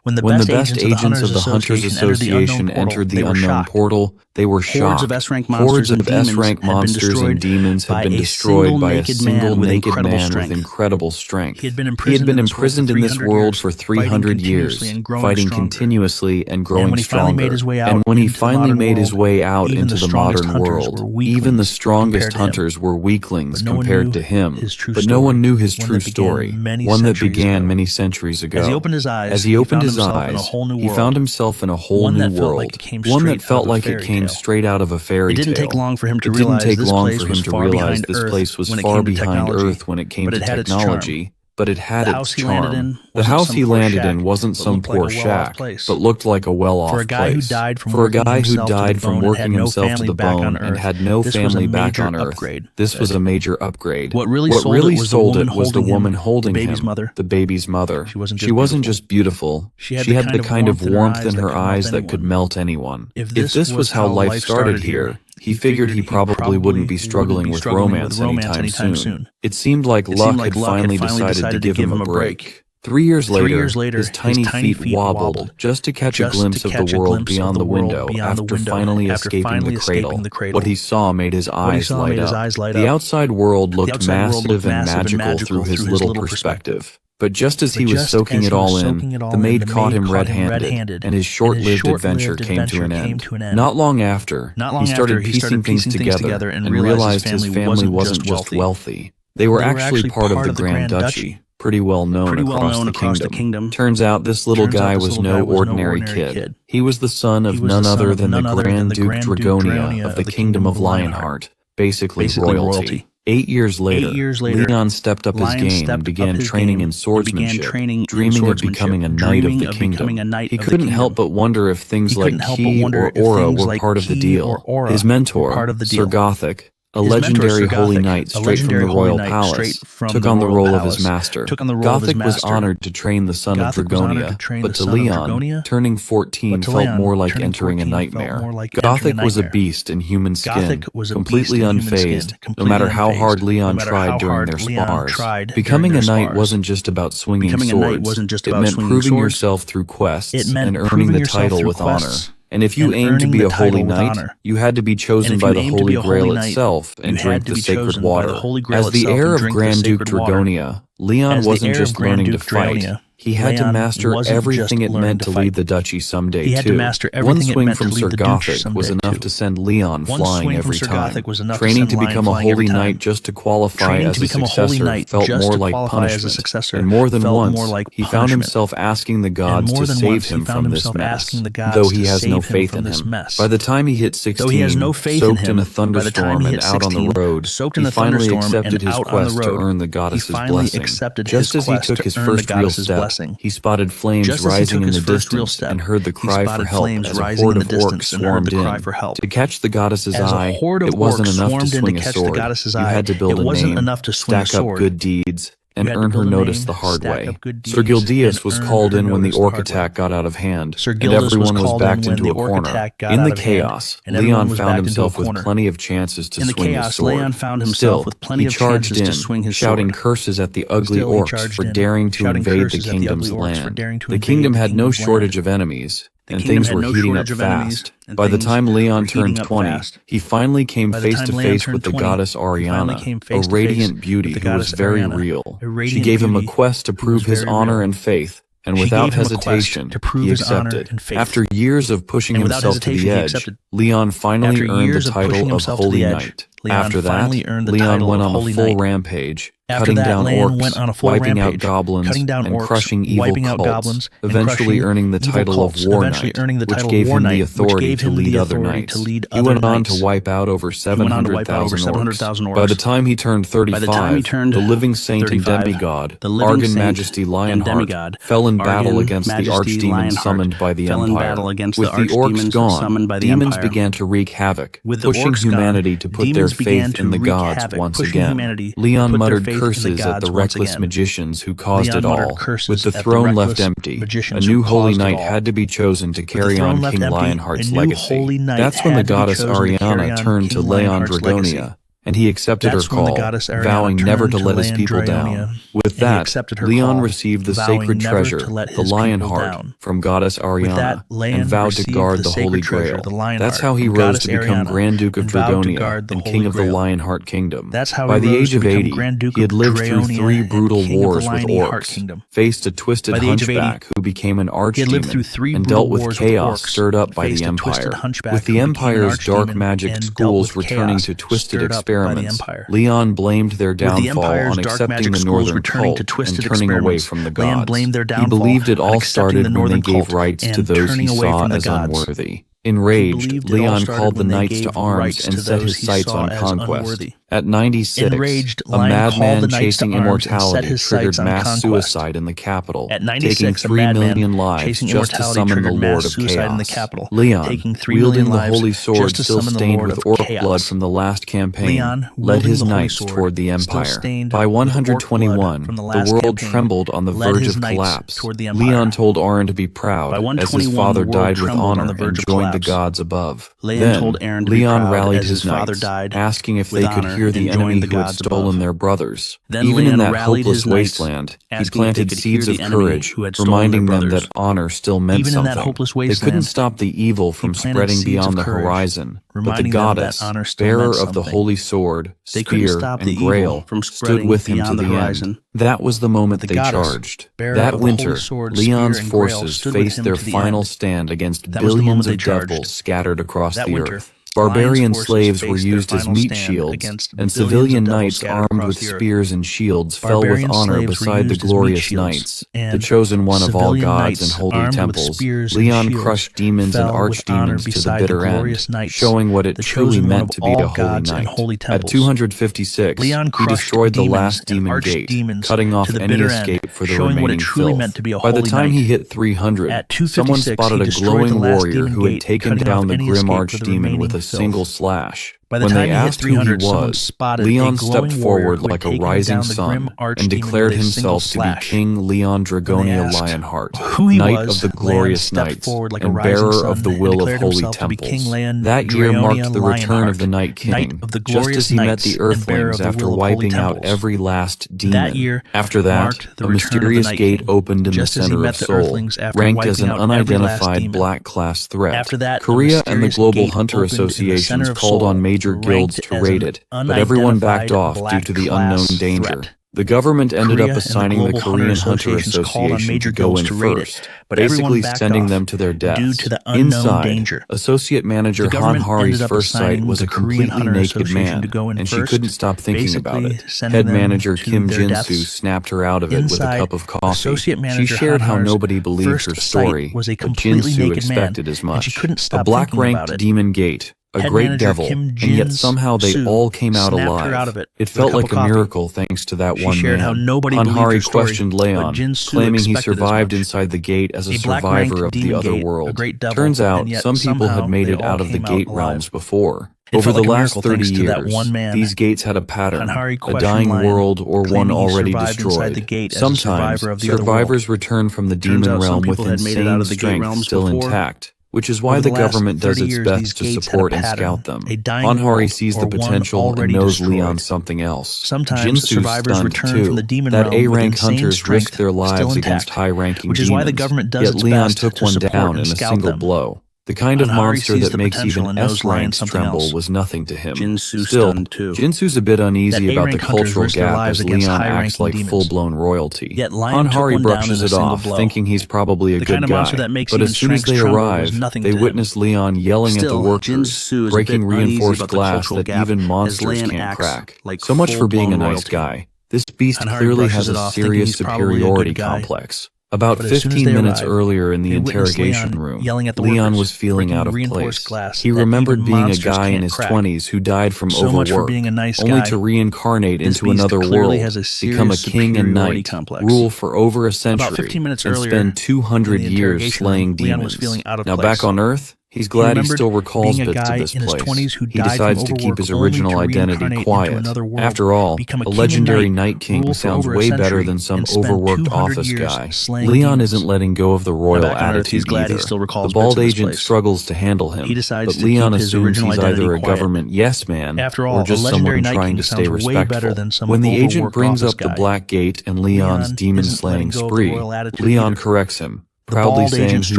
When the best agents of the Hunters Association entered the unknown portal, they were shocked. Hordes of S-rank monsters and demons had been destroyed by a single naked man with incredible strength. He had been imprisoned in this world for 300 years, fighting continuously and growing stronger. And when he finally made his way out into the modern world, even the strongest hunters were weaklings compared to him. But no one knew his true story, one that began many centuries ago. As he opened his eyes, he found himself in a whole new world, one that felt like it came straight out of a fairy tale. It didn't take long for him to realize this place was far behind Earth when it came to technology, but it had its charm. The house he landed in wasn't some poor shack, but looked like a well-off place. For a guy who died from working himself to the bone and had no family back on Earth, this was a major upgrade. What really sold it was the woman holding him, the baby's mother. She wasn't just beautiful, she had the kind of warmth in her eyes that could melt anyone. If this was how life started here, he figured he probably wouldn't be struggling with romance anytime soon. It seemed like luck had finally decided to give him a break. 3 years later, his tiny feet wobbled just to catch a glimpse of the world beyond the window after finally escaping the cradle. What he saw made his eyes light up. The outside world looked massive and magical through his little perspective. But just as he was soaking it all in, the maid caught him red-handed, and his short-lived adventure came to an end. Not long after, he started piecing things together and realized his family wasn't just wealthy. They were actually part of the Grand Duchy, pretty well known across the kingdom. Turns out this little guy was no ordinary kid. He was the son of none other than the Grand Duke Dragonia of the Kingdom of Lionheart, basically royalty. 8 years later, Leon stepped up his game and began training in swordsmanship, dreaming of becoming a knight of the kingdom. He couldn't help but wonder if things like Ki or Aura were part of the deal. His mentor, Sir Gothic, a legendary holy knight straight from the royal palace, took on the role of his master. Gothic was honored to train the son of Dragonia, but to Leon, turning 14 felt more like entering a nightmare. Gothic was a beast in human skin, completely unfazed, no matter how hard Leon tried during their spars. Becoming a knight wasn't just about swinging swords, it meant proving yourself through quests and earning the title with honor. And if you aimed to be a holy knight, you had to be chosen by the Holy Grail itself and drink the sacred water. As the heir of Grand Duke Dragonia, Leon wasn't just learning to fight. He had to master everything it meant to lead the duchy someday, too. One swing from Sir Gothic was enough to send Leon flying every time. Training to become a holy knight just to qualify as a successor felt more like punishment. And more than once, he found himself asking the gods to save him from this mess, though he has no faith in him. By the time he hit 16, soaked in a thunderstorm and out on the road, he finally accepted his quest to earn the goddess's blessing. Just as he took his first real step, he spotted flames rising in the distance and heard the cry for help as a horde of orcs swarmed in. To catch the goddess's eye, it wasn't enough to swing a sword. You had to build a name, stack up good deeds, and earn her notice the hard way. Sir Gildias was called in when the orc attack got out of hand, and everyone was backed into a corner. In the chaos, Leon found himself with plenty of chances to swing his sword. Still, he charged in, shouting curses at the ugly orcs for daring to invade the kingdom's land. The kingdom had no shortage of enemies, and things were heating up fast. By the time Leon turned 20, he finally came face to face with the goddess Ariana, a radiant beauty who was very real. She gave him a quest to prove his honor and faith, and without hesitation, he accepted. After years of pushing himself to the edge, Leon finally earned the title of Holy Knight. After that, Leon went on a full rampage, cutting down orcs, wiping out goblins, and crushing evil cults, eventually earning the title of War Knight, which gave him the authority to lead other knights. He went on to wipe out over 700,000 orcs. By the time he turned 35, the living saint and demigod, Argon Majesty Lionheart, fell in battle against the archdemon summoned by the Empire. With the orcs gone, demons began to wreak havoc, pushing humanity to put their faith in the gods once again. Leon muttered curses at the reckless magicians who caused it all. With the throne left empty, a new holy knight had to be chosen to carry on King Lionheart's legacy. That's when the goddess Ariana turned to Leon Dragonia and he accepted her call, vowing never to let his people down. With that, Leon received the sacred treasure, the Lionheart, from goddess Ariana, and vowed to guard the Holy Grail. That's how he rose to become Grand Duke of Dragonia and King of the Lionheart Kingdom. By the age of 80, he had lived through 3 brutal wars with orcs, faced a twisted hunchback who became an archdemon, and dealt with chaos stirred up by the Empire. With the Empire's dark magic schools returning to twisted experiments, Leon blamed their downfall on accepting the Northern cult and turning away from the gods. He believed it all started when they gave rights to those he saw as unworthy. Enraged, Leon called the knights to arms and set his sights on conquest. At 96, a madman chasing immortality triggered mass suicide in the capital, taking 3 million lives just to summon the Lord of Chaos. Leon, wielding the holy sword still stained with orc blood from the last campaign, led his knights toward the Empire. By 121, the world trembled on the verge of collapse. Leon told Aron to be proud, as his father died with honor and joined the gods above. Then, Leon rallied his knights, asking if they could hear the enemy who had stolen their brothers. Even in that hopeless wasteland, he planted seeds of courage, reminding them that honor still meant something. They couldn't stop the evil from spreading beyond the horizon, but the goddess, bearer of the holy sword, spear, and grail, stood with him to the end. That was the moment they charged. That winter, Leon's forces faced their final stand against billions of devils scattered across the earth. Barbarian slaves were used as meat shields, and civilian knights armed with spears and shields fell with honor beside the glorious knights, the chosen one of all gods and holy temples. Leon crushed demons and archdemons to the bitter end, showing what it truly meant to be a holy knight. At 256, he destroyed the last demon gate, cutting off any escape for the remaining filth. By the time he hit 300, someone spotted a glowing warrior who had taken down the grim archdemon with a single slash. When they asked who he was, Leon stepped forward like a rising sun and declared himself to be King Leon Dragonia Lionheart, Knight of the Glorious Knights, and bearer of the will of holy temples. That year marked the return of the Night King, just as he met the Earthlings after wiping out every last demon. After that, a mysterious gate opened in the center of Seoul, ranked as an unidentified black class threat. Korea and the Global Hunter Associations called on major guilds to raid it, but everyone backed off due to the unknown danger. The government ended up assigning the Korean Hunter Association to go in first, basically sending them to their deaths. Inside, Associate Manager Han Hari's first sight was a completely naked man, and she couldn't stop thinking about it. Head Manager Kim Jin-soo snapped her out of it with a cup of coffee. She shared how nobody believed her story, but Jin-soo expected as much. A black-ranked demon gate, a great devil, and yet somehow they all came out alive. It felt like a miracle thanks to that one man. Han Hari questioned Leon, claiming he survived inside the gate as a survivor of the other world. Turns out, some people had made it out of the gate realms before. Over the last 30 years, these gates had a pattern, a dying world or one already destroyed. Sometimes, survivors return from the demon realm with insane strength still intact, which is why the government does its best to support and scout them. Han Hari sees the potential and knows Leon's something else. Jin-Soo's stunned too, that A-rank hunters risk their lives against high-ranking demons, yet Leon took one down in a single blow. The kind of monster that makes even S-ranks tremble was nothing to him. Still, Jin-Soo's a bit uneasy about the cultural gap as Leon acts like full-blown royalty. Han Hari brushes it off, thinking he's probably a good guy, but as soon as they arrive, they witness Leon yelling at the workers, breaking reinforced glass that even monsters can't crack. So much for being a nice guy. This beast clearly has a serious superiority complex. About 15 minutes earlier in the interrogation room, Leon was feeling out of place. He remembered being a guy in his 20s who died from overwork, only to reincarnate into another world, become a king and knight, rule for over a century, and spend 200 years slaying demons. Now back on Earth, He's glad he still recalls bits of this place. He decides to keep his original identity quiet. After all, a legendary Night King sounds way better than some overworked office guy. Leon isn't letting go of the royal attitude either. The bald agent struggles to handle him, but Leon assumes he's either a government yes-man or just someone trying to stay respectful. When the agent brings up the Black Gate and Leon's demon-slaying spree, Leon corrects him, proudly saying he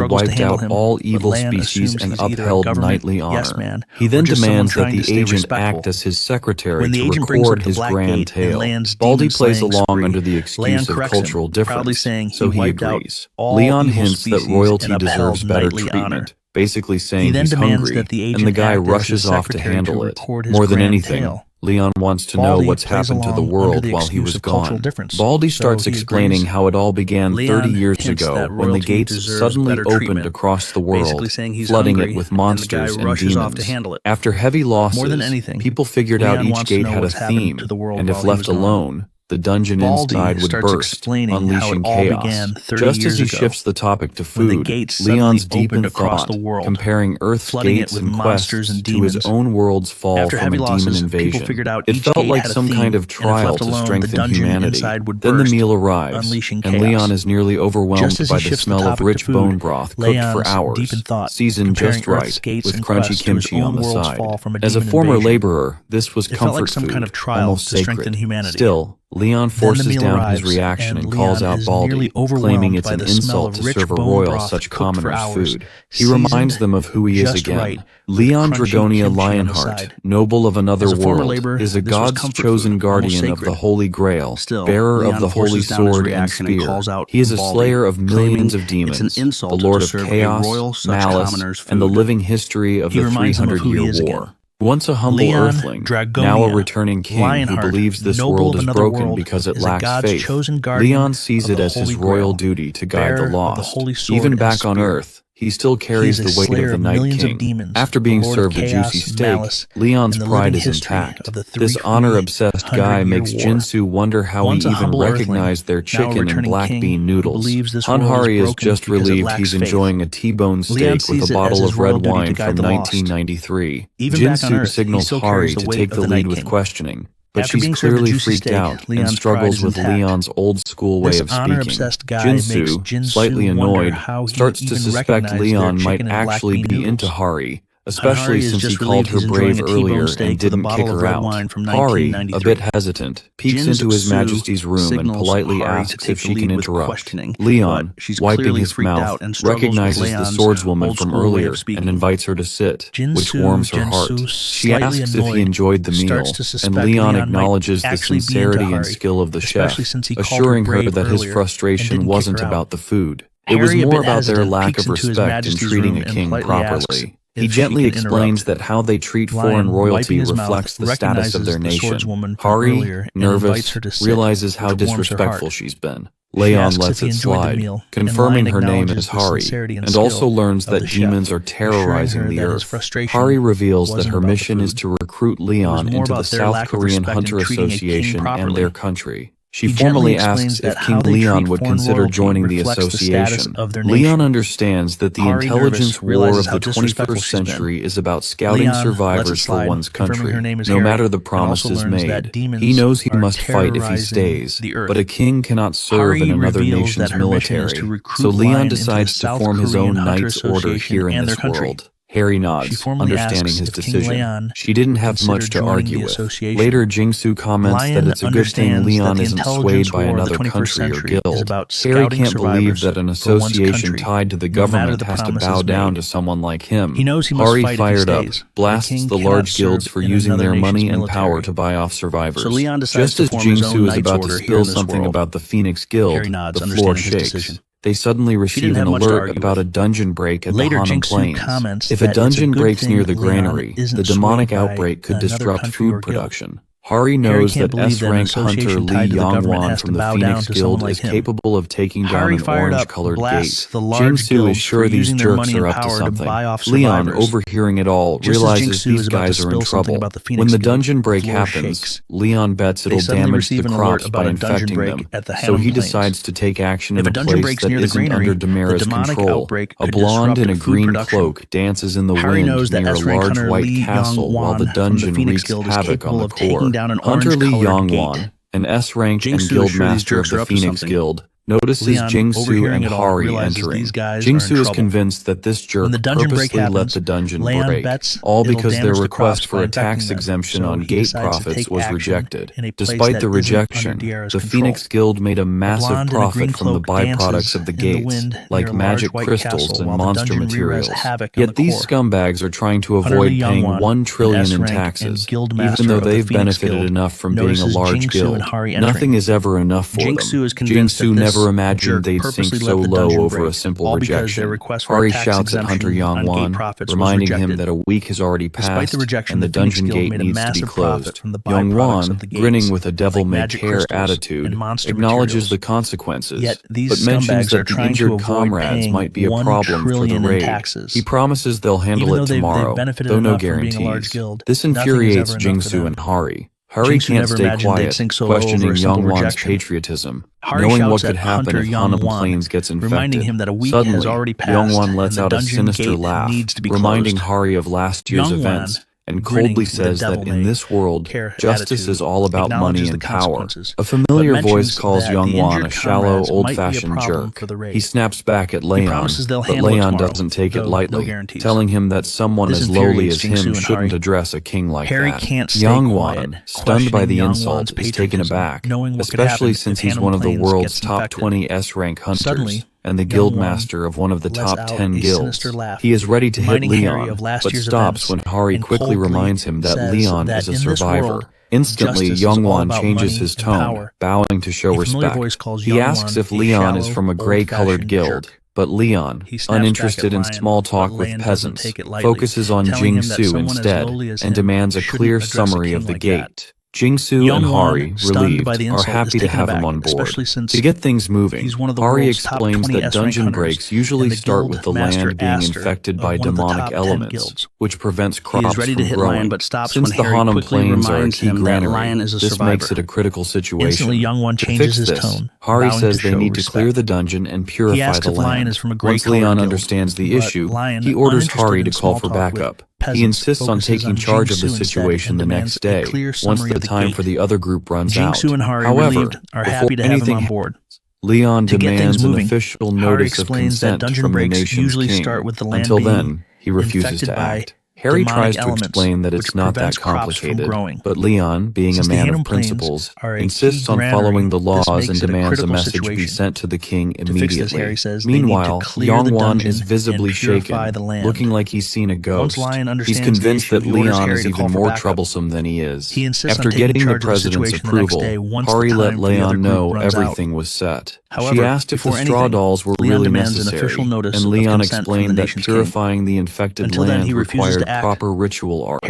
wiped out all evil species and upheld knightly honor. He then demands that the agent act as his secretary to record his grand tale. Baldy plays along under the excuse of cultural difference, so he agrees. Leon hints that royalty deserves better treatment, basically saying he's hungry, and the guy rushes off to handle it. More than anything, Leon wants to know what's happened to the world while he was gone. Baldy starts explaining how it all began 30 years ago when the gates suddenly opened across the world, flooding it with monsters and demons. After heavy losses, people figured out each gate had a theme, and if left alone, the dungeon inside would burst, unleashing chaos. Just as he shifts the topic to food, Leon's deep in thought, comparing Earth's gates and quests to his own world's fall from a demon invasion. It felt like some kind of trial to strengthen humanity. Then the meal arrives, and Leon is nearly overwhelmed by the smell of rich bone broth cooked for hours, seasoned just right, with crunchy kimchi on the side. As a former laborer, this was comfort food, almost sacred. Still, Leon forces down his reaction and calls out Baldy, claiming it's an insult to serve a royal such commoner's food. He reminds them of who he is again. Leon Dragonia Lionheart, noble of another world, is a god's chosen guardian of the Holy Grail, bearer of the holy sword and spear. He is a slayer of millions of demons, the lord of chaos, malice, and the living history of the 300-year war. Once a humble earthling, now a returning king who believes this world is broken because it lacks faith, Leon sees it as his royal duty to guide the lost. Even back on Earth, he still carries the weight of the Night King. After being served a juicy steak, Leon's pride is intact. This honor-obsessed guy makes Jinsu wonder how he even recognized their chicken and black bean noodles. Hanhari is just relieved he's enjoying a T-bone steak with a bottle of red wine from 1993. Jinsu signals Hari to take the lead with questioning, but she's clearly freaked out and struggles with Leon's old-school way of speaking. Jinsu, slightly annoyed, starts to suspect Leon might actually be into Hari, especially since he called her brave earlier and didn't kick her out. Hari, a bit hesitant, peeks into His Majesty's room and politely asks if she can interrupt. Leon, wiping his mouth, recognizes the swordswoman from earlier and invites her to sit, which warms her heart. She asks if he enjoyed the meal, and Leon acknowledges the sincerity and skill of the chef, assuring her that his frustration wasn't about the food. It was more about their lack of respect in treating a king properly. He gently explains that how they treat foreign royalty reflects the status of their nation. Hari, nervous, realizes how disrespectful she's been. Leon lets it slide, confirming her name is Hari, and also learns that demons are terrorizing the earth. Hari reveals that her mission is to recruit Leon into the South Korean Hunter Association and their country. She formally asks if King Leon would consider joining the association. Leon understands that the intelligence war of the 21st century is about scouting survivors for one's country, no matter the promises made. He knows he must fight if he stays, but a king cannot serve in another nation's military, so Leon decides to form his own knight's order here in this world. Harry nods, understanding his decision. She didn't have much to argue with. Later, Jingsu comments that it's a good thing Leon isn't swayed by another country or guild. Harry can't believe that an association tied to the government has to bow down to someone like him. Hari, fired up, blasts the large guilds for using their money and power to buy off survivors. Just as Jingsu is about to spill something about the Phoenix Guild, the floor shakes. They suddenly receive an alert about a dungeon break at the Hanam Plains. If a dungeon breaks near the granary, the demonic outbreak could disrupt food production. Hari knows that S-rank hunter Li Yongwan from the Phoenix Guild is capable of taking down an orange-colored gate. Jingsu is sure these jerks are up to something. Leon, overhearing it all, realizes these guys are in trouble. When the dungeon break happens, Leon bets it'll damage the crops by infecting them, so he decides to take action in a place that isn't under Demira's control. A blonde in a green cloak dances in the wind near a large white castle while the dungeon wreaks havoc on the core. Hunter Li Yongwan, an S-rank and guild master of the Phoenix Guild, notices Jingsu and Hari entering. Jingsu is convinced that this jerk purposely let the dungeon break, all because their request for a tax exemption on gate profits was rejected. Despite the rejection, the Phoenix Guild made a massive profit from the byproducts of the gates, like magic crystals and monster materials. Yet these scumbags are trying to avoid paying 1 trillion in taxes, even though they've benefited enough from being a large guild. Nothing is ever enough for them. Jingsu never imagined they'd sink so low over a simple rejection. Hari shouts at Hunter Yongwan, reminding him that a week has already passed and the dungeon gate needs to be closed. Yongwan, grinning with a devil-may-care attitude, acknowledges the consequences, but mentions that the injured comrades might be a problem for the raid. He promises they'll handle it tomorrow, though no guarantees. This infuriates Jingsu and Hari. Hari can't stay quiet, questioning Yongwan's patriotism, knowing what could happen if Hanam Plains gets infected. Suddenly, Yongwan lets out a sinister laugh, reminding Hari of last year's events, and coldly says that in this world, justice is all about money and power. A familiar voice calls Yongwan a shallow, old-fashioned jerk. He snaps back at Leon, but Leon doesn't take it lightly, telling him that someone as lowly as him shouldn't address a king like that. Yongwan, stunned by the insult, is taken aback, especially since he's one of the world's top 20 S-rank hunters and the guild master of one of the top 10 guilds. He is ready to hit Leon, but stops when Hari quickly reminds him that Leon is a survivor. Instantly, Yongwan changes his tone, bowing to show respect. He asks if Leon is from a gray-colored guild, but Leon, uninterested in small talk with peasants, focuses on Jingsu instead and demands a clear summary of the gate. Jingsu and Hari, relieved, are happy to have him on board. To get things moving, Hari explains that dungeon breaks usually start with the land being infected by demonic elements, which prevents crops from growing. Since the Hanam Plains are a key granary, this makes it a critical situation. To fix this, Hari says they need to clear the dungeon and purify the land. Once Leon understands the issue, he orders Hari to call for backup. He insists on taking charge of the situation the next day, once the time for the other group runs out. However, before anything happens, Leon demands an official notice of consent from the nation's king. Until then, he refuses to act. Hari tries to explain that it's not that complicated, but Leon, being a man of principles, insists on following the laws and demands a message be sent to the king immediately. Meanwhile, Yongwan is visibly shaken, looking like he's seen a ghost. He's convinced that Leon is even more troublesome than he is. After getting the president's approval, Hari let Leon know everything was set. She asked if the straw dolls were really necessary, and Leon explained that purifying the infected land required proper ritual arts.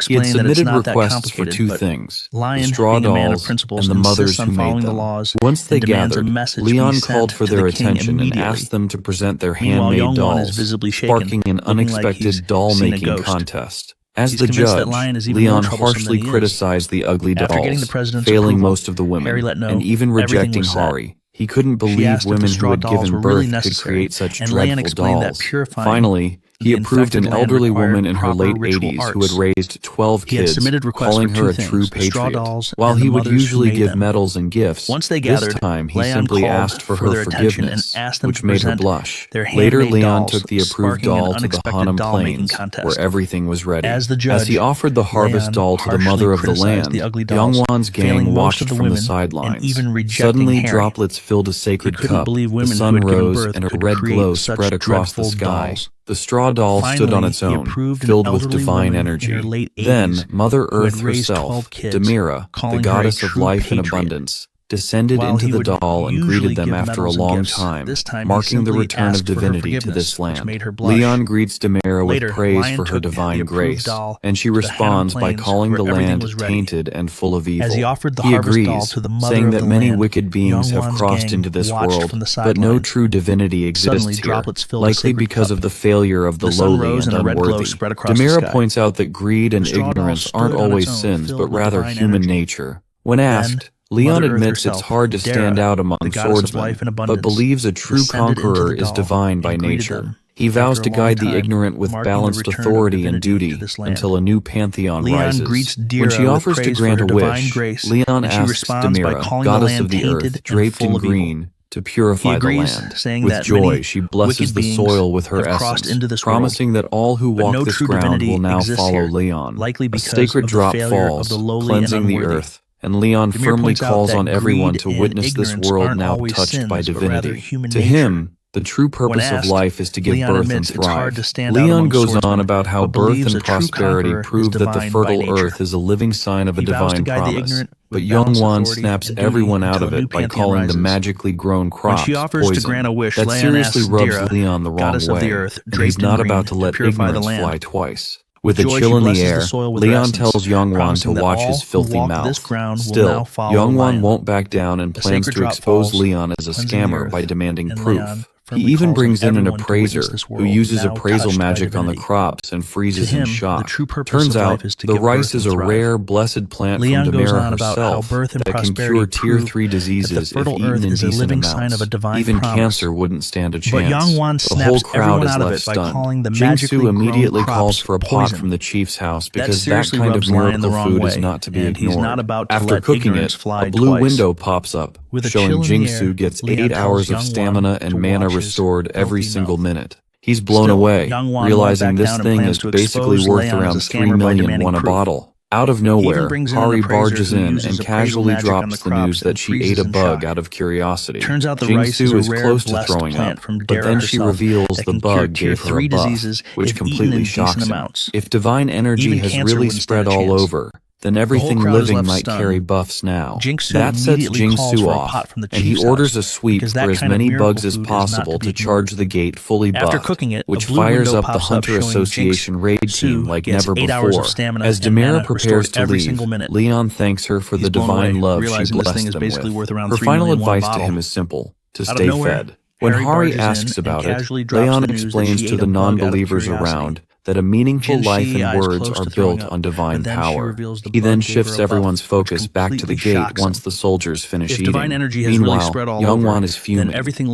He had submitted requests for 2 things, the straw dolls and the mothers who made them. Once they gathered, Leon called for their attention and asked them to present their handmade dolls, sparking an unexpected doll-making contest. As the judge, Leon harshly criticized the ugly dolls, failing most of the women, and even rejecting Hari. He couldn't believe women who had given birth could create such dreadful dolls. Finally, he approved an elderly woman in her late 80s who had raised 12 kids, calling her a true patriot. While he would usually give medals and gifts, this time he simply asked for her forgiveness, which made her blush. Later, Leon took the approved doll to the Hanam Plains, where everything was ready. As he offered the harvest doll to the mother of the land, Yongwan's gang watched from the sidelines. Suddenly, droplets filled a sacred cup, the sun rose, and a red glow spread across the sky. The straw doll stood on its own, filled with divine energy. Then, Mother Earth herself, Demira, the goddess of life and abundance, descended into the doll and greeted them after a long time, marking the return of divinity to this land. Leon greets Demira with praise for her divine grace, and she responds by calling the land tainted and full of evil. He agrees, saying that many wicked beings have crossed into this world, but no true divinity exists here, likely because of the failure of the lowly and unworthy. Demira points out that greed and ignorance aren't always sins, but rather human nature. When asked, Leon admits it's hard to stand out among swordsmen, but believes a true conqueror is divine by nature. He vows to guide the ignorant with balanced authority and duty until a new pantheon rises. When she offers to grant a wish, Leon asks Demira, goddess of the earth, draped in green, to purify the land. With joy, she blesses the soil with her essence, promising that all who walk this ground will now follow Leon. A sacred drop falls, cleansing the earth, and Leon firmly calls on everyone to witness this world now touched by divinity. To him, the true purpose of life is to give birth and thrive. Leon goes on about how birth and prosperity prove that the fertile earth is a living sign of a divine promise. But Young Wan snaps everyone out of it by calling the magically grown crops poison. That seriously rubs Leon the wrong way, and he's not about to let ignorance fly twice. With a chill in the air, Leon tells Youngwon to watch his filthy mouth. Still, Youngwon won't back down and plans to expose Leon as a scammer by demanding proof. He even brings in an appraiser who uses appraisal magic on the crops and freezes him shock. Turns out, the rice is a rare, blessed plant from Demira herself that can cure Tier 3 diseases if eaten in decent amounts. Even cancer wouldn't stand a chance. The whole crowd is left stunned. Jingsu immediately calls for a pot from the chief's house because that kind of miracle food is not to be ignored. After cooking it, a blue window pops up, showing Jingsu gets 8 hours of stamina and mana restored every single minute. He's blown away, realizing this thing is basically worth around 3 million won a bottle. Out of nowhere, Hari barges in and casually drops the news that she ate a bug out of curiosity. Jingsu is close to throwing up, but then she reveals the bug gave her a buff, which completely shocks him. If divine energy has really spread all over, then everything living might carry buffs now. That sets Jingsu off, and he orders a sweep for as many bugs as possible to charge the gate fully buffed, which fires up the Hunter Association raid team like never before. As Demira prepares to leave, Leon thanks her for the divine love she blessed them with. Her final advice to him is simple: to stay fed. When Hari asks about it, Leon explains to the non-believers around that a meaningful life and words are built on divine power. He then shifts everyone's focus back to the gate once the soldiers finish eating. Meanwhile, Youngwon is fuming,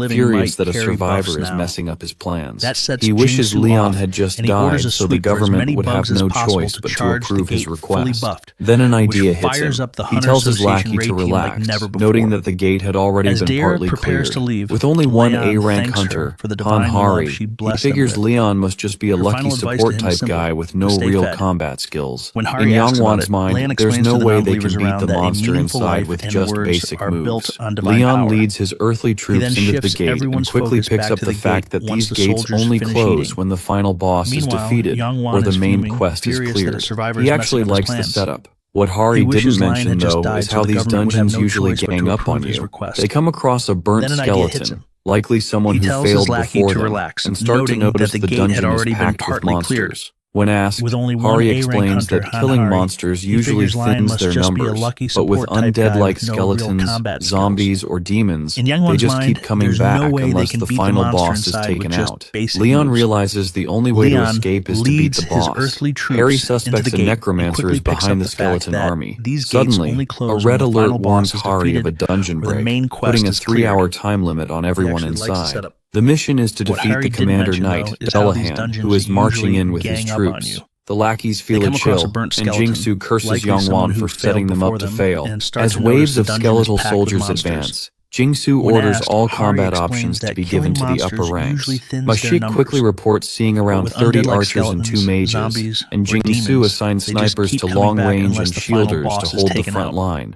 furious that a survivor is messing up his plans. He wishes Leon had just died so the government would have no choice but to approve his request. Then an idea hits him. He tells his lackey to relax, noting that the gate had already been partly cleared. With only one A-rank hunter, Han Hari, he figures Leon must just be a lucky support type guy with no real combat skills. In Youngwon's mind, there's no way they can beat the monster inside with just basic moves. Leon leads his earthly troops into the gate and quickly picks up the fact that these gates only close when the final boss is defeated or the main quest is cleared. He actually likes the setup. What Hari didn't mention, though, is how these dungeons usually gang up on you. They come across a burnt skeleton, likely someone who failed before them, and start to notice the dungeon is packed with monsters. When asked, Hari explains that killing monsters usually thins their numbers, but with undead-like skeletons, zombies, or demons, they just keep coming back unless the final boss is taken out. Leon realizes the only way to escape is to beat the boss. Harry suspects a necromancer is behind the skeleton army. Suddenly, a red alert warns Hari of a dungeon break, putting a 3-hour time limit on everyone inside. The mission is to defeat the commander knight, Delahan, who is marching in with his troops. The lackeys feel a chill, and Jingsu curses Youngwon for setting them up to fail. As waves of skeletal soldiers advance, Jingsu orders all combat options to be given to the upper ranks. Mashik quickly reports seeing around 30 archers and 2 mages, and Jingsu assigns snipers to long range and shielders to hold the front line.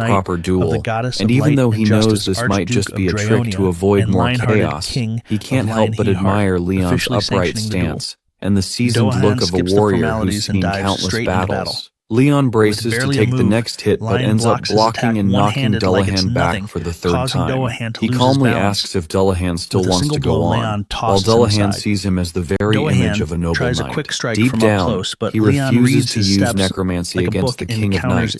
a proper duel, and even though he knows this might just be a trick to avoid more chaos, he can't help but admire Leon's upright stance and the seasoned look of a warrior who's seen countless battles. Leon braces to take the next hit but ends up blocking and knocking Dullahan back for the third time. He calmly asks if Dullahan still wants to go on, while Dullahan sees him as the very image of a noble knight. Deep down, he refuses to use necromancy against the King of Knights.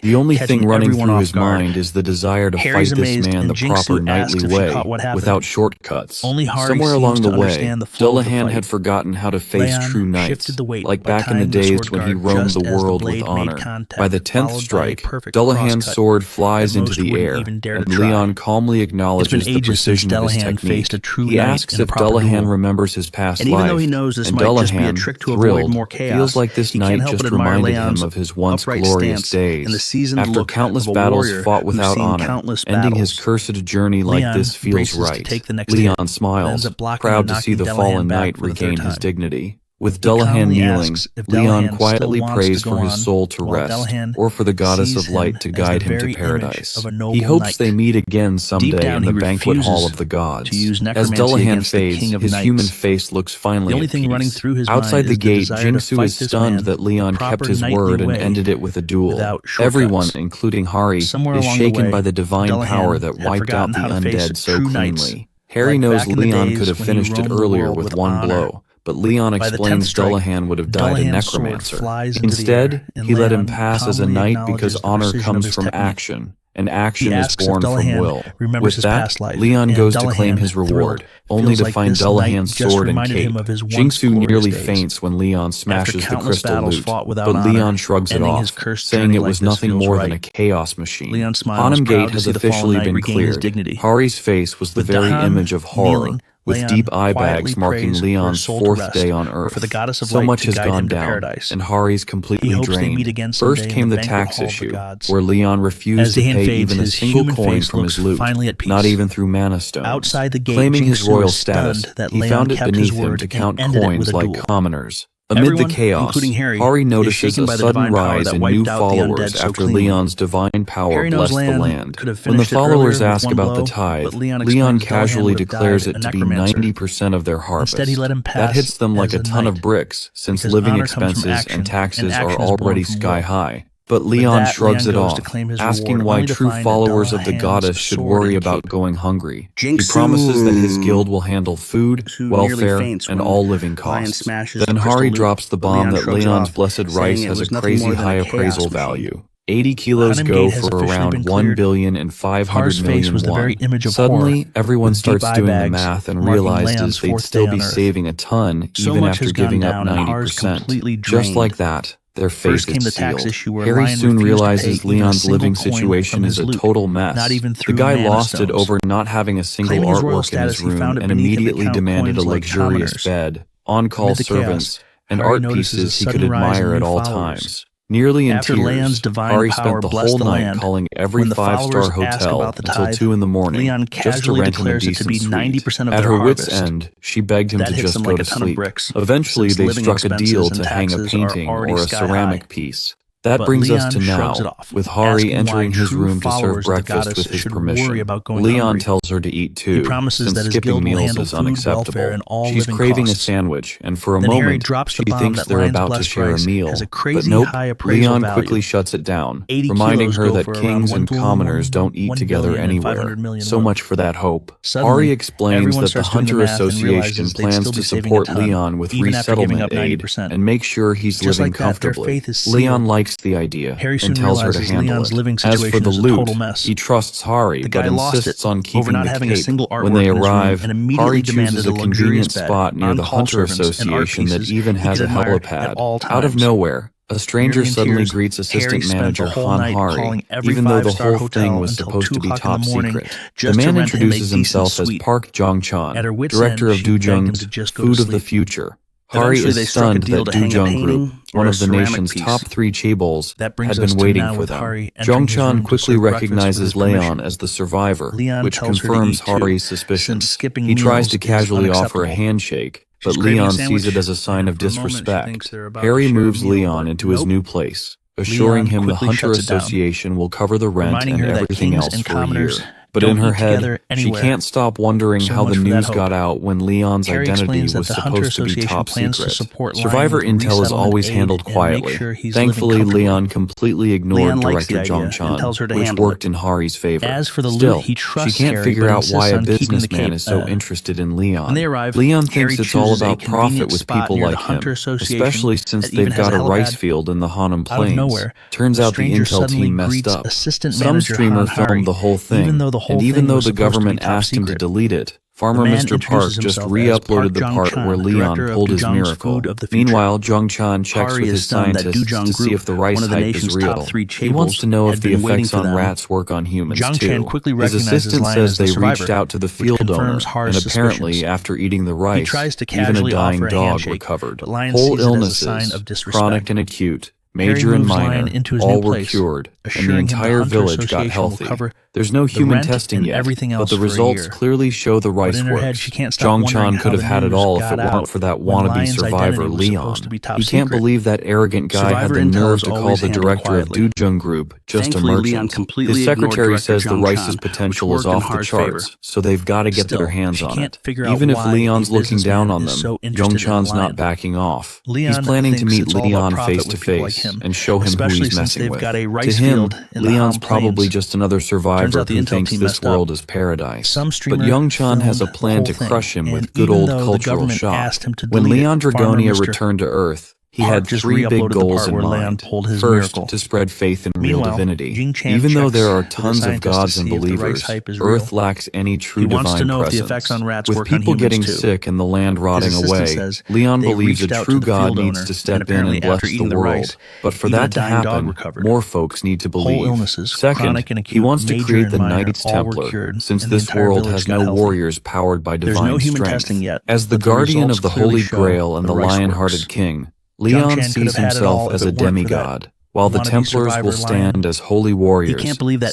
The only thing running through his mind is the desire to fight this man the proper knightly way, without shortcuts. Somewhere along the way, Dullahan had forgotten how to face true knights, like back in the days when he roamed the world with with honor. By the 10th strike, Dullahan's sword flies into the air, and Leon calmly acknowledges the precision of his technique. He asks if Dullahan remembers his past life, and Dullahan, thrilled, feels like this night just reminded him of his once glorious days. After countless battles fought without honor, ending his cursed journey like this feels right. Leon smiles, proud to see the fallen knight regain his dignity. With Dullahan kneeling, Leon quietly prays for his soul to rest, or for the goddess of light to guide him to paradise. He hopes they meet again someday in the banquet hall of the gods. As Dullahan fades, his human face looks finally at peace. Outside the gate, Jingsu is stunned that Leon kept his word and ended it with a duel. Everyone, including Hari, is shaken by the divine power that wiped out the undead so cleanly. Harry knows Leon could have finished it earlier with one blow, but Leon explains Dullahan would have died a necromancer. Instead, he let him pass as a knight because honor comes from action, and action is born from will. With that, Leon goes to claim his reward, only to find Dullahan's sword and cape. Jingsu nearly faints when Leon smashes the crystal lute, but Leon shrugs it off, saying it was nothing more than a chaos machine. Autumn Gate has officially been cleared. Hari's face was the very image of horror, with deep eye bags marking Leon's 4th day on Earth. So much has gone down, and Hari's completely drained. First came the tax issue, where Leon refused to pay even a single coin from his loot, not even through mana stones. Claiming his royal status, he found it beneath him to count coins like commoners. Amid the chaos, Hari notices a sudden rise in new followers after Leon's divine power blessed the land. When the followers ask about the tithe, Leon casually declares it to be 90% of their harvest. That hits them like a ton of bricks, since living expenses and taxes are already sky high. But Leon shrugs it off, asking why true followers of the goddess should worry about going hungry. He promises that his guild will handle food, welfare, and all living costs. Then Hari drops the bomb that Leon's blessed rice has a crazy high appraisal value. 80 kilos go for around 1,500 million won. Suddenly, everyone starts doing the math and realizes they'd still be saving a ton even after giving up 90%. Just like that, their faith is sealed. Harry soon realizes Leon's living situation is a total mess. The guy lost it over not having a single artwork in his room and immediately demanded a luxurious bed, on-call servants, and art pieces he could admire at all times. Nearly in tears, Hari spent the whole night calling every five-star hotel until 2 in the morning just to rent him a decent suite. At her wit's end, she begged him to just go to sleep. Eventually, they struck a deal to hang a painting or a ceramic piece. That brings us to now, with Hari entering his room to serve breakfast with his permission. Leon tells her to eat too, since skipping meals is unacceptable. She's craving a sandwich, and for a moment, she thinks they're about to share a meal. But nope, Leon quickly shuts it down, reminding her that kings and commoners don't eat together anywhere. So much for that hope. Hari explains that the Hunter Association plans to support Leon with resettlement aid and make sure he's living comfortably. Leon likes the idea and tells her to handle it. As for the loot, he trusts Hari but insists on keeping the cape. When they arrive, Hari chooses a convenient spot near the Hunter Association that even has a helipad. Out of nowhere, a stranger suddenly greets assistant manager Han Hari, even though the whole thing was supposed to be top secret. The man introduces himself as Park Jong-chan, director of Dujung's Food of the Future. Hari is stunned that Dujung Group, one of the nation's top 3 chaebols, had been waiting for them. Jong-chan quickly recognizes Leon as the survivor, which confirms Hari's suspicions. He tries to casually offer a handshake, but Leon sees it as a sign of disrespect. Harry moves Leon into his new place, assuring him the Hunter Association will cover the rent and everything else for a year. But in her head, she can't stop wondering how the news got out when Leon's identity was supposed to be top secret. Survivor intel is always handled quietly. Thankfully, Leon completely ignored Director Jong-chan, which worked in Hari's favor. Still, she can't figure out why a businessman is so interested in Leon. Leon thinks it's all about profit with people like him, especially since they've got a rice field in the Hanam Plains. Turns out the intel team messed up. Some streamer filmed the whole thing, and even though the government asked him to delete it, Farmer Mr. Park just re-uploaded the part where Leon pulled his miracle. Meanwhile, Jung-chan checks with his scientists to see if the rice hype is real. He wants to know if the effects on rats work on humans too. His assistant says they reached out to the field owner, and apparently, after eating the rice, even a dying dog recovered. Whole illnesses, chronic and acute, major and minor, all were cured, and the entire village got healthy. There's no human testing yet, but the results clearly show the rice works. Jung-chan could have had it all if it weren't for that wannabe survivor, Leon. He can't believe that arrogant guy had the nerve to call the director of Dujung Group just a merchant. His secretary says the rice's potential is off the charts, so they've got to get their hands on it. Even if Leon's looking down on them, Jung-chan's not backing off. He's planning to meet Leon face to face and show him who he's messing with. To him, Leon's probably just another survivor who thinks this world is paradise. But Jung-chan has a plan to crush him with good old cultural shock. When Leon Dragonia returned to Earth, he had three big goals in mind. First, to spread faith in real divinity. Even though there are tons of gods and believers, Earth lacks any true divine presence. With people getting sick and the land rotting away, Leon believes a true God needs to step in and bless the world. But for that to happen, more folks need to believe. Second, he wants to create the Knights Templar, since this world has no warriors powered by divine strength. As the guardian of the Holy Grail and the Lionheart King, Leon sees himself as a demigod, while the Templars will stand as holy warriors,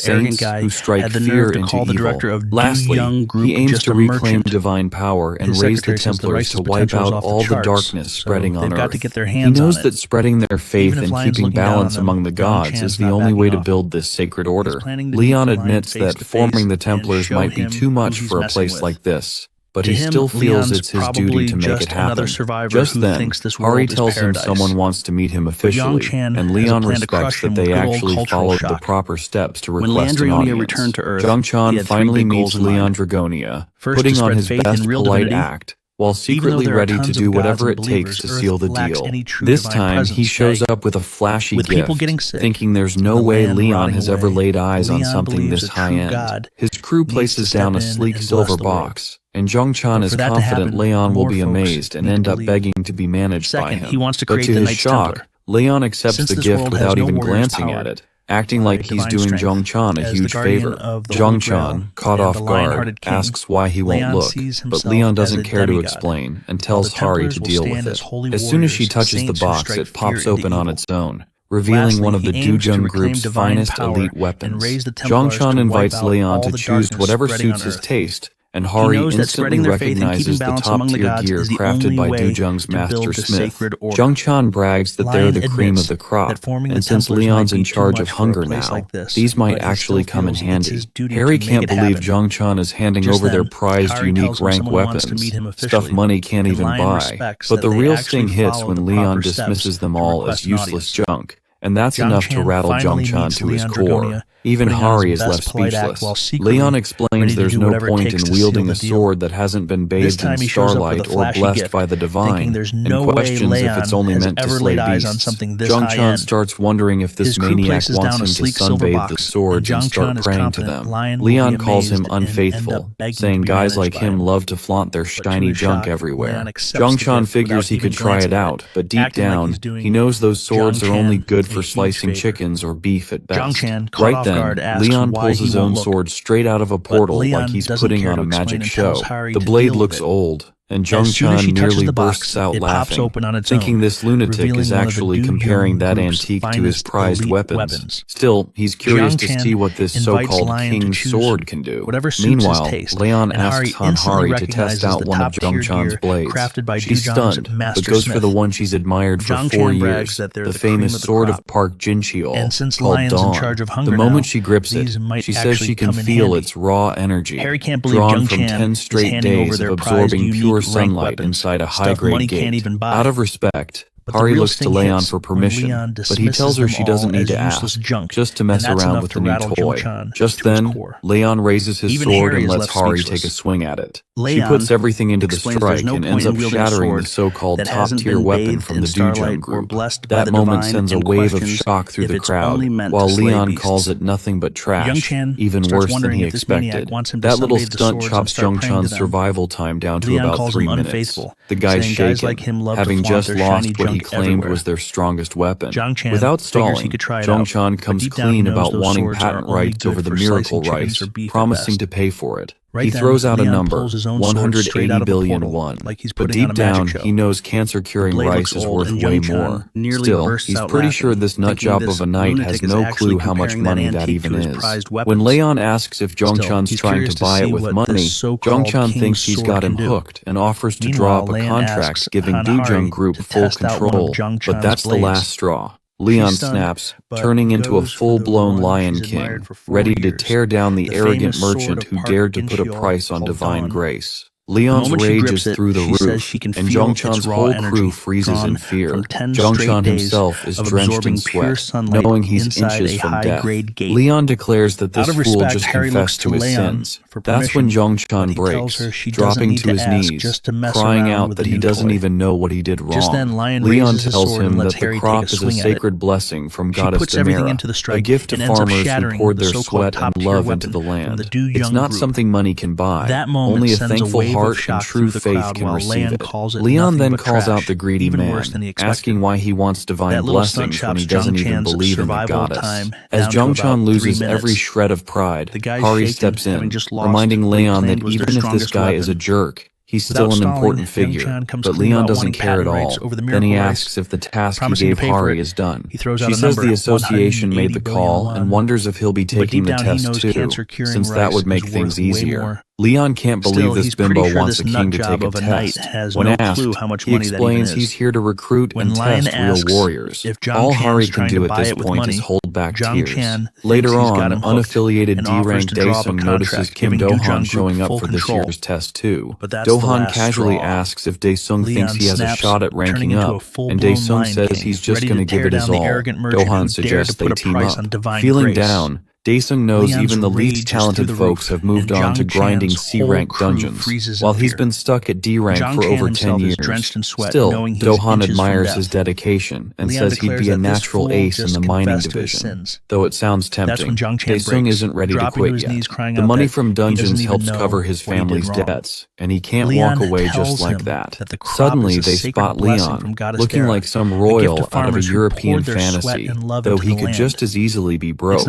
saints who strike fear into evil. Lastly, he aims to reclaim divine power and raise the Templars to wipe out all the darkness spreading on Earth. He knows that spreading their faith and keeping balance among the gods is the only way to build this sacred order. Leon admits that forming the Templars might be too much for a place like this, but he still feels it's his duty to make it happen. Just then, Hari tells him someone wants to meet him officially, and Leon respects that they actually followed the proper steps to request an audience. Jung-chan finally meets Leon Dragonia, putting on his best polite act, while secretly ready to do whatever it takes to seal the deal. This time, he shows up with a flashy gift, thinking there's no way Leon has ever laid eyes on something this high-end. His crew places down a sleek silver box, and Jung-chan is confident Leon will be amazed and end up begging to be managed by him. But to his shock, Leon accepts the gift without even glancing at it, acting like he's doing Jung-chan a huge favor. Jung-chan, caught off guard, asks why he won't look, but Leon doesn't care to explain and tells Hari to deal with it. As soon as she touches the box, it pops open on its own, revealing one of the Dujung Group's finest elite weapons. Jung-chan invites Leon to choose whatever suits his taste, and Hari instantly recognizes the top-tier gear crafted by Dujung's master smith. Jung-chan brags that they're the cream of the crop, and since Leon's in charge of hunger now, these might actually come in handy. Hari can't believe Jung-chan is handing over their prized unique rank weapons, stuff money can't even buy. But the real sting hits when Leon dismisses them all as useless junk, and that's enough to rattle Jung-chan to his core. Even Hari is left speechless. Leon explains there's no point in wielding a sword that hasn't been bathed in starlight or blessed by the divine, and questions if it's only meant to slay beasts. Jung-chan starts wondering if this maniac wants him to sunbathe the swords and start praying to them. Leon calls him unfaithful, saying guys like him love to flaunt their shiny junk everywhere. Jung-chan figures he could try it out, but deep down, he knows those swords are only good for slicing chickens or beef at best. Right then, Leon pulls his own sword straight out of a portal like he's putting on a magic show. The blade looks old, and Jung-chan nearly bursts out laughing, thinking this lunatic is actually comparing that antique to his prized weapons. Still, he's curious to see what this so-called king's sword can do. Meanwhile, Leon asks Hari to test out one of Jung-chan's blades. She's stunned, but goes for the one she's admired for 4 years, the famous sword of Park Jincheol, called Dawn. The moment she grips it, she says she can feel its raw energy, drawn from 10 straight days of absorbing pure sunlight inside a high-grade gate. Out of respect, Hari looks to Leon for permission, but he tells her she doesn't need to ask, just to mess around with the new toy. Just then, Leon raises his sword and lets Hari take a swing at it. She puts everything into the strike and ends up shattering the so-called top-tier weapon from the Dujung group. That moment sends a wave of shock through the crowd, while Leon calls it nothing but trash, even worse than he expected. That little stunt chops Jung-chan's survival time down to about 3 minutes. The guy's shaken, having just lost what he claimed was their strongest weapon. Without stalling, Jung-chan comes clean about wanting patent rights over the miracle rice, promising to pay for it. He throws out a number, 180 billion won, but deep down, he knows cancer-curing rice is worth way more. Still, he's pretty sure this nutjob of a knight has no clue how much money that even is. When Leon asks if Jung-chan's trying to buy it with money, Jung-chan thinks he's got him hooked and offers to draw up a contract giving Dujung Group full control, but that's the last straw. Leon snaps, turning into a full-blown Lion King, ready to tear down the arrogant merchant who dared to put a price on divine grace. Leon's rage is through the roof, and Jung-chan's whole crew freezes in fear. Jung-chan himself is drenched in sweat, knowing he's inches from death. Leon declares that this fool just confessed to his sins. That's when Jung-chan breaks, dropping to his knees, crying out that he doesn't even know what he did wrong. Leon tells him that the crop is a sacred blessing from Goddess Demera, a gift to farmers who poured their sweat and love into the land. It's not something money can buy, only a thankful heart and true faith can receive it. Leon then calls out the greedy man, asking why he wants divine blessings when he doesn't even believe in the goddess. As Jung-chan loses every shred of pride, Hari steps in, reminding Leon that even if this guy is a jerk, he's still an important figure, but Leon doesn't care at all. Then he asks if the task he gave Hari is done. She says the association made the call and wonders if he'll be taking the test too, since that would make things easier. Leon can't believe this bimbo wants a king to take a test. When asked, he explains he's here to recruit and test real warriors. All Hari can do at this point is hold back tears. Later on, unaffiliated D-ranked Daesung notices Kim Do-han showing up for this year's test too. Do-han casually asks if Daesung thinks he has a shot at ranking up, and Daesung says he's just going to give it his all. Do-han suggests they team up. Feeling down, Daesung knows even the least talented folks have moved on to grinding C-rank dungeons, while he's been stuck at D-rank for over 10 years. Still, Do-han admires his dedication and says he'd be a natural ace in the mining division. Though it sounds tempting, Daesung isn't ready to quit yet. The money from dungeons helps cover his family's debts, and he can't walk away just like that. Suddenly, they spot Leon, looking like some royal out of a European fantasy, though he could just as easily be broke.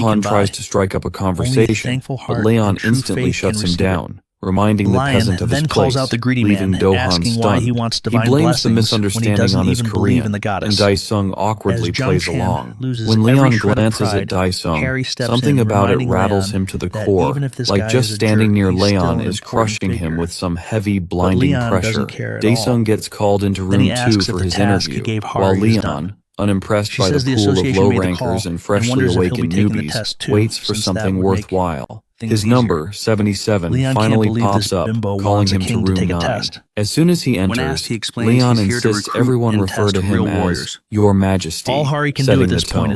Do-han tries to strike up a conversation, but Leon instantly shuts him down, reminding the peasant of his place, leaving Do-han stunned. He blames the misunderstanding on his Korean, and Daesung awkwardly plays along. When Leon glances at Daesung, something about it rattles him to the core, like just standing near Leon is crushing him with some heavy, blinding pressure. Daesung gets called into room 2 for his interview, while Leon, unimpressed by the pool of low rankers and freshly awakened newbies, waits for something worthwhile. His number, 77, finally pops up, calling him to room 9. As soon as he enters, Leon insists everyone refer to him as Your Majesty, setting the tone.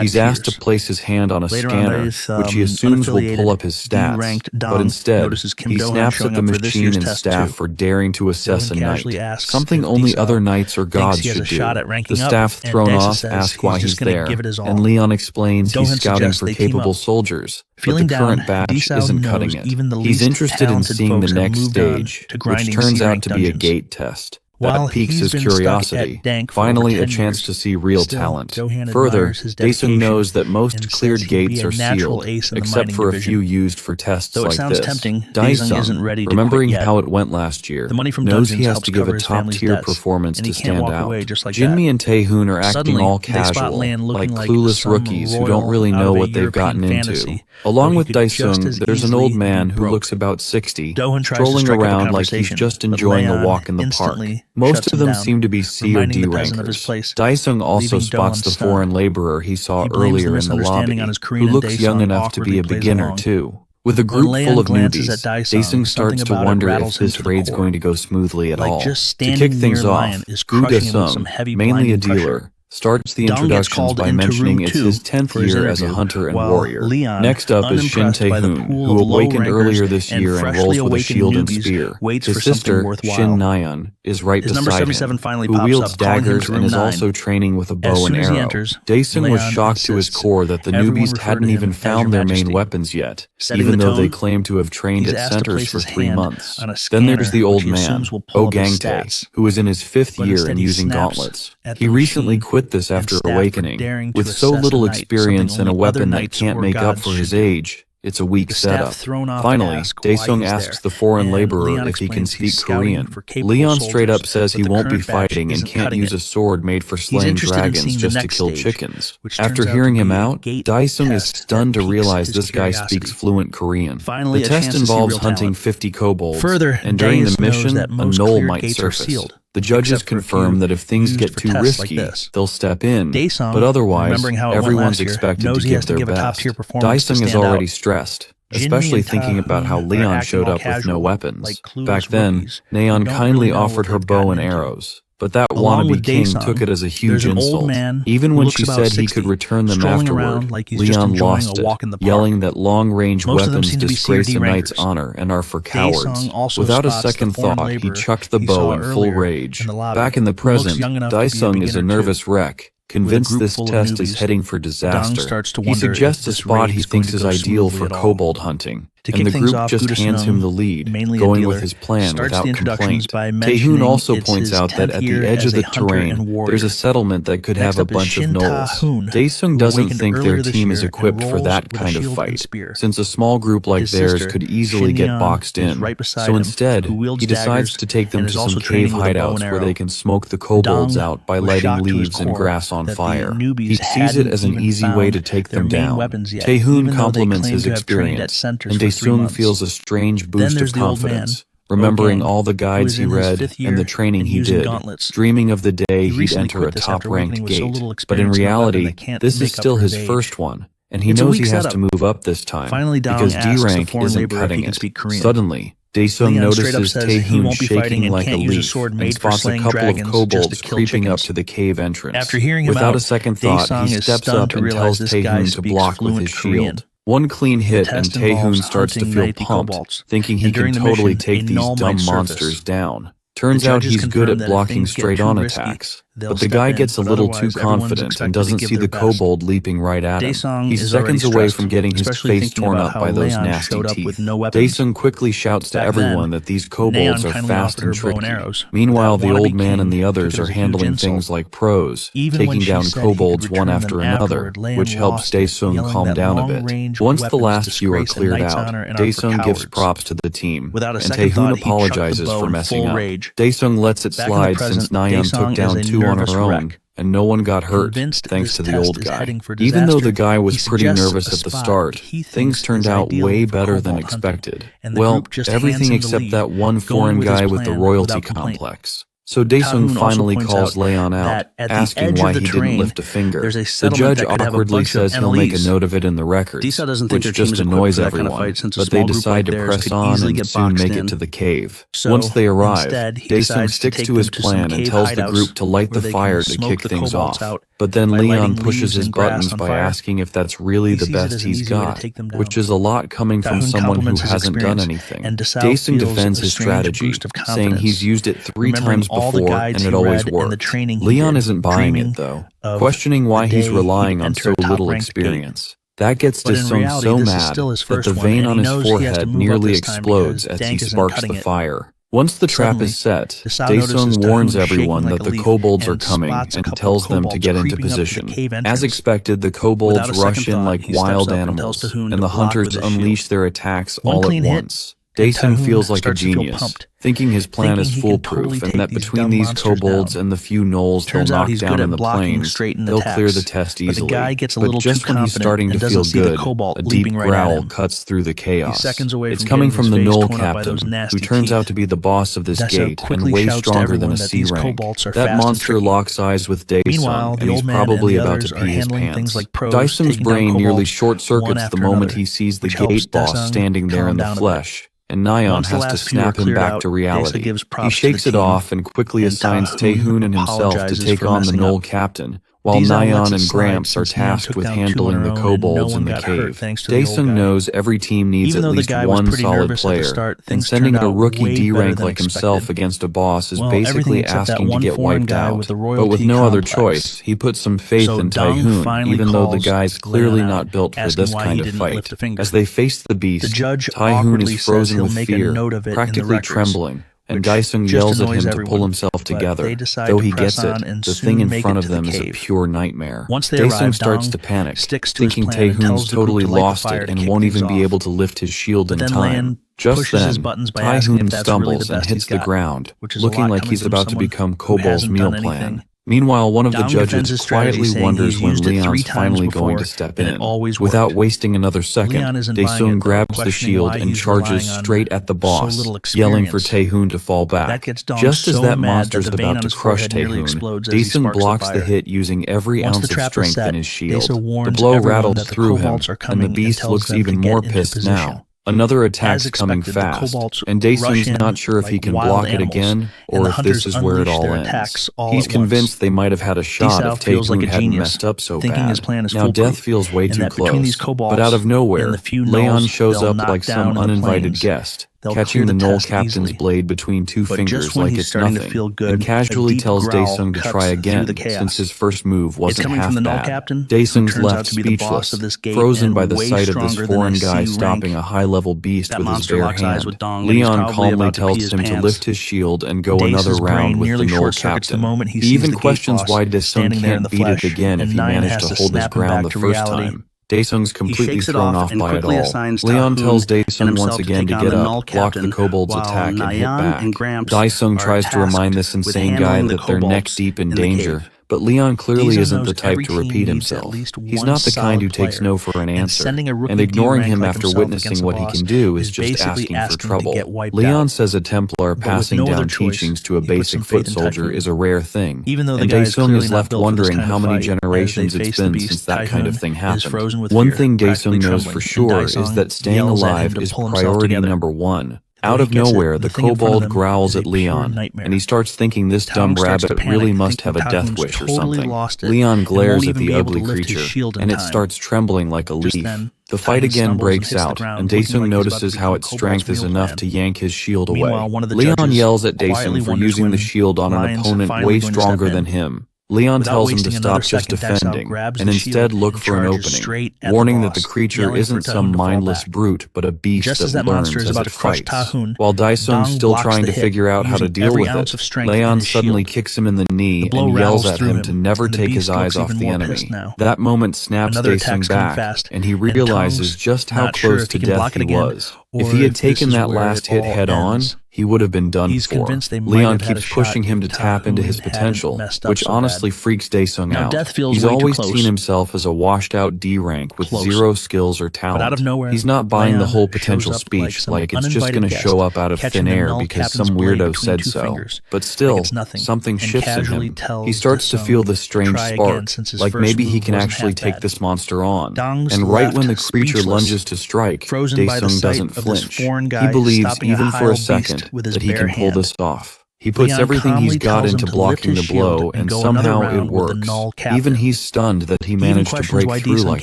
He's asked to place his hand on a scanner, which he assumes will pull up his stats, but instead, he snaps at the machine and staff for daring to assess a knight, something only other knights or gods should do. The staff thrown off ask why he's there, and Leon explains he's scouting for capable soldiers, but the current batch isn't cutting it. He's interested in seeing the next stage, which turns out to be a gate test. That piques his curiosity. Finally, a chance to see real talent. Further, Daesung knows that most cleared gates are sealed, except for a few used for tests like this. Daesung, remembering how it went last year, knows he has to give a top-tier performance to stand out. Jinmi and Taehoon are acting all casual, like clueless rookies who don't really know what they've gotten into. Along with Daesung, there's an old man who looks about 60, strolling around like he's just enjoying a walk in the park. Most of them seem to be C or D rankers. Daesung also spots the foreign laborer he saw earlier in the lobby, who looks young enough to be a beginner too. With a group full of newbies, Daesung starts to wonder if this raid's going to go smoothly at all. To kick things off, Gu Daesung, mainly a dealer, starts the introductions by mentioning it's his 10th year as a hunter and warrior. Next up is Shin Tae-hoon, who awakened earlier this year and rolls with a shield and spear. His sister, Shin Nayeon, is right beside him, who wields daggers and is also training with a bow and arrow. Daesung was shocked to his core that the newbies hadn't even found their main weapons yet, even though they claim to have trained at centers for 3 months. Then there's the old man, Oh Gangtae, who is in his 5th year and using gauntlets. He recently quit this after awakening. With so little experience and a weapon that can't make up for his age, it's a weak setup. Finally, Daesung asks the foreign laborer if he can speak Korean. Leon straight up says he won't be fighting and can't use a sword made for slaying dragons just to kill chickens. After hearing him out, Daesung is stunned to realize this guy speaks fluent Korean. The test involves hunting 50 kobolds, and during the mission, a knoll might surface. The judges confirm that if things get too risky, they'll step in, but otherwise, everyone's expected to give their best. Daesung is already stressed, especially thinking about how Leon showed up with no weapons. Back then, Nayeon kindly offered her bow and arrows, but that wannabe king took it as a huge insult. Even when she said he could return them afterward, Leon lost it, yelling that long-range weapons disgrace a knight's honor and are for cowards. Without a second thought, he chucked the bow in full rage. Back in the present, Daesung is a nervous wreck, convinced this test is heading for disaster. He suggests a spot he thinks is ideal for kobold hunting, and the group just hands him the lead, going with his plan without complaint. Tae-hoon also points out that at the edge of the terrain, there's a settlement that could have a bunch of gnolls. Daesung doesn't think their team is equipped for that kind of fight, since a small group like theirs could easily get boxed in. So instead, he decides to take them to some cave hideouts where they can smoke the kobolds out by lighting leaves and grass on fire. He sees it as an easy way to take them down. Tae-hoon compliments his experience, and Daesung feels a strange boost of confidence, remembering all the guides he read and the training he did, dreaming of the day he'd enter a top-ranked gate. But in reality, this is still his first one, and he knows he has to move up this time, because D-rank isn't cutting it. Suddenly, Daesung notices Tae-hoon shaking like a leaf and spots a couple of kobolds creeping up to the cave entrance. Without a second thought, he steps up and tells Tae-hoon to block with his shield. One clean hit and Tae-hoon starts to feel pumped, thinking he can totally take these dumb monsters down. Turns out he's good at blocking straight-on attacks, but the guy gets a little too confident and doesn't see the kobold leaping right at him. He's seconds away from getting his face torn up by those nasty teeth. Daesung quickly shouts to everyone that these kobolds are fast and tricky. Meanwhile, the old man and the others are handling things like pros, taking down kobolds one after another, which helps Daesung calm down a bit. Once the last few are cleared out, Daesung gives props to the team, and Tae-hoon apologizes for messing up. Daesung lets it slide since Nayeon took down 2 on her own, and no one got hurt, thanks to the old guy. Even though the guy was pretty nervous at the start, things turned out way better than expected. Well, everything except that one foreign guy with the royalty complex. So Daesung finally calls Leon out, asking why he didn't lift a finger. The judge awkwardly says he'll make a note of it in the records, which just annoys everyone, but they decide to press on and soon make it to the cave. Once they arrive, Daesung sticks to his plan and tells the group to light the fire to kick things off. But then Leon pushes his buttons by asking if that's really the best he's got, which is a lot coming from someone who hasn't done anything. Daesung defends his strategy, saying he's used it 3 times before and it always worked. Leon isn't buying it though, questioning why he's relying on so little experience. That gets Daesung so mad that the vein on his forehead nearly explodes as he sparks the fire. Once the trap is set, Daesung warns everyone that the kobolds are coming and tells them to get into position. As expected, the kobolds rush in like wild animals, and the hunters unleash their attacks all at once. Daesung feels like a genius, thinking his plan is foolproof and that between these kobolds and the few gnolls they'll knock down in the plains, they'll clear the test easily. But just when he's starting to feel good, a deep growl cuts through the chaos. It's coming from the gnoll captain, who turns out to be the boss of this gate and way stronger than a C rank. That monster locks eyes with Daesung, and he's probably about to pee his pants. Daesung's brain nearly short-circuits the moment he sees the gate boss standing there in the flesh, and Nyan has to snap him back to reality. He shakes it off and quickly assigns Taehoon and himself to take on the gnoll captain, while Nyan and Gramps are tasked with handling the kobolds in the cave. Daesung knows every team needs at least one solid player, and sending a rookie D-rank like himself against a boss is basically asking to get wiped out. But with no other choice, he puts some faith in Taehoon, even though the guy's clearly not built for this kind of fight. As they face the beast, Taehoon is frozen with fear, practically trembling, and Daesung yells at him to pull himself together. Though he gets it, the thing in front of them is a pure nightmare. Daesung starts to panic, thinking Taehoon's totally lost it and won't even be able to lift his shield in time. Just then, Taehoon stumbles and hits the ground, looking like he's about to become Kobol's meal plan. Meanwhile, one of the judges quietly wonders when Leon's finally going to step in. Without wasting another second, Daesung grabs the shield and charges straight at the boss, yelling for Taehoon to fall back. Just as that monster's about to crush Taehoon, Daesung blocks the hit using every ounce of strength in his shield. The blow rattles through him, and the beast looks even more pissed now. Another attack's coming fast, and Daesung's not sure if he can block it again, or if this is where it all ends. He's convinced they might have had a shot if Taehoon hadn't messed up so bad. Now death feels way too close, but out of nowhere, Leon shows up like some uninvited guest, catching the gnoll captain's blade between two fingers like it's nothing, and casually tells Daesung to try again, since his first move wasn't half bad. Daesung's left speechless, frozen by the sight of this foreign guy stopping a high-level beast with his bare hand. Leon calmly tells him to lift his shield and go another round with the gnoll captain. He even questions why Daesung can't beat it again if he managed to hold his ground the first time. Daesung's completely thrown off by it all. Leon tells Daesung once again to get up, block the kobold's attack, and hit back. Daesung tries to remind this insane guy that they're neck-deep in danger, but Leon clearly isn't the type to repeat himself. He's not the kind who takes no for an answer, and ignoring him after witnessing what he can do is just asking for trouble. Leon says a Templar passing down teachings to a basic foot soldier is a rare thing, and Daesung is left wondering how many generations it's been since that kind of thing happened. One thing Daesung knows for sure is that staying alive is priority number one. Out of nowhere, the kobold growls at Leon, and he starts thinking this dumb rabbit really must have a death wish or something. Leon glares at the ugly creature, and it starts trembling like a leaf. The fight again breaks out, and Daesung notices how its strength is enough to yank his shield away. Leon yells at Daesung for using the shield on an opponent way stronger than him. Leon tells him to stop just defending, and instead look for an opening, warning that the creature isn't some mindless brute, but a beast that learns as it fights. While Daesung's still trying to figure out how to deal with it, Leon suddenly kicks him in the knee and yells at him to never take his eyes off the enemy. That moment snaps Daesung back, and he realizes just how close to death he was. If he had taken that last hit head-on, he would have been done for. Leon keeps pushing him to tap into his potential, which honestly freaks Daesung out. He's always seen himself as a washed-out D-rank with zero skills or talent. He's not buying the whole potential speech like it's just going to show up out of thin air because some weirdo said so. But still, something shifts in him. He starts to feel this strange spark, like maybe he can actually take this monster on. And right when the creature lunges to strike, Daesung doesn't flinch. He believes, even for a second, that he can pull this off. He puts everything he's got into blocking the blow, and somehow it works. Even he's stunned that he managed to break through like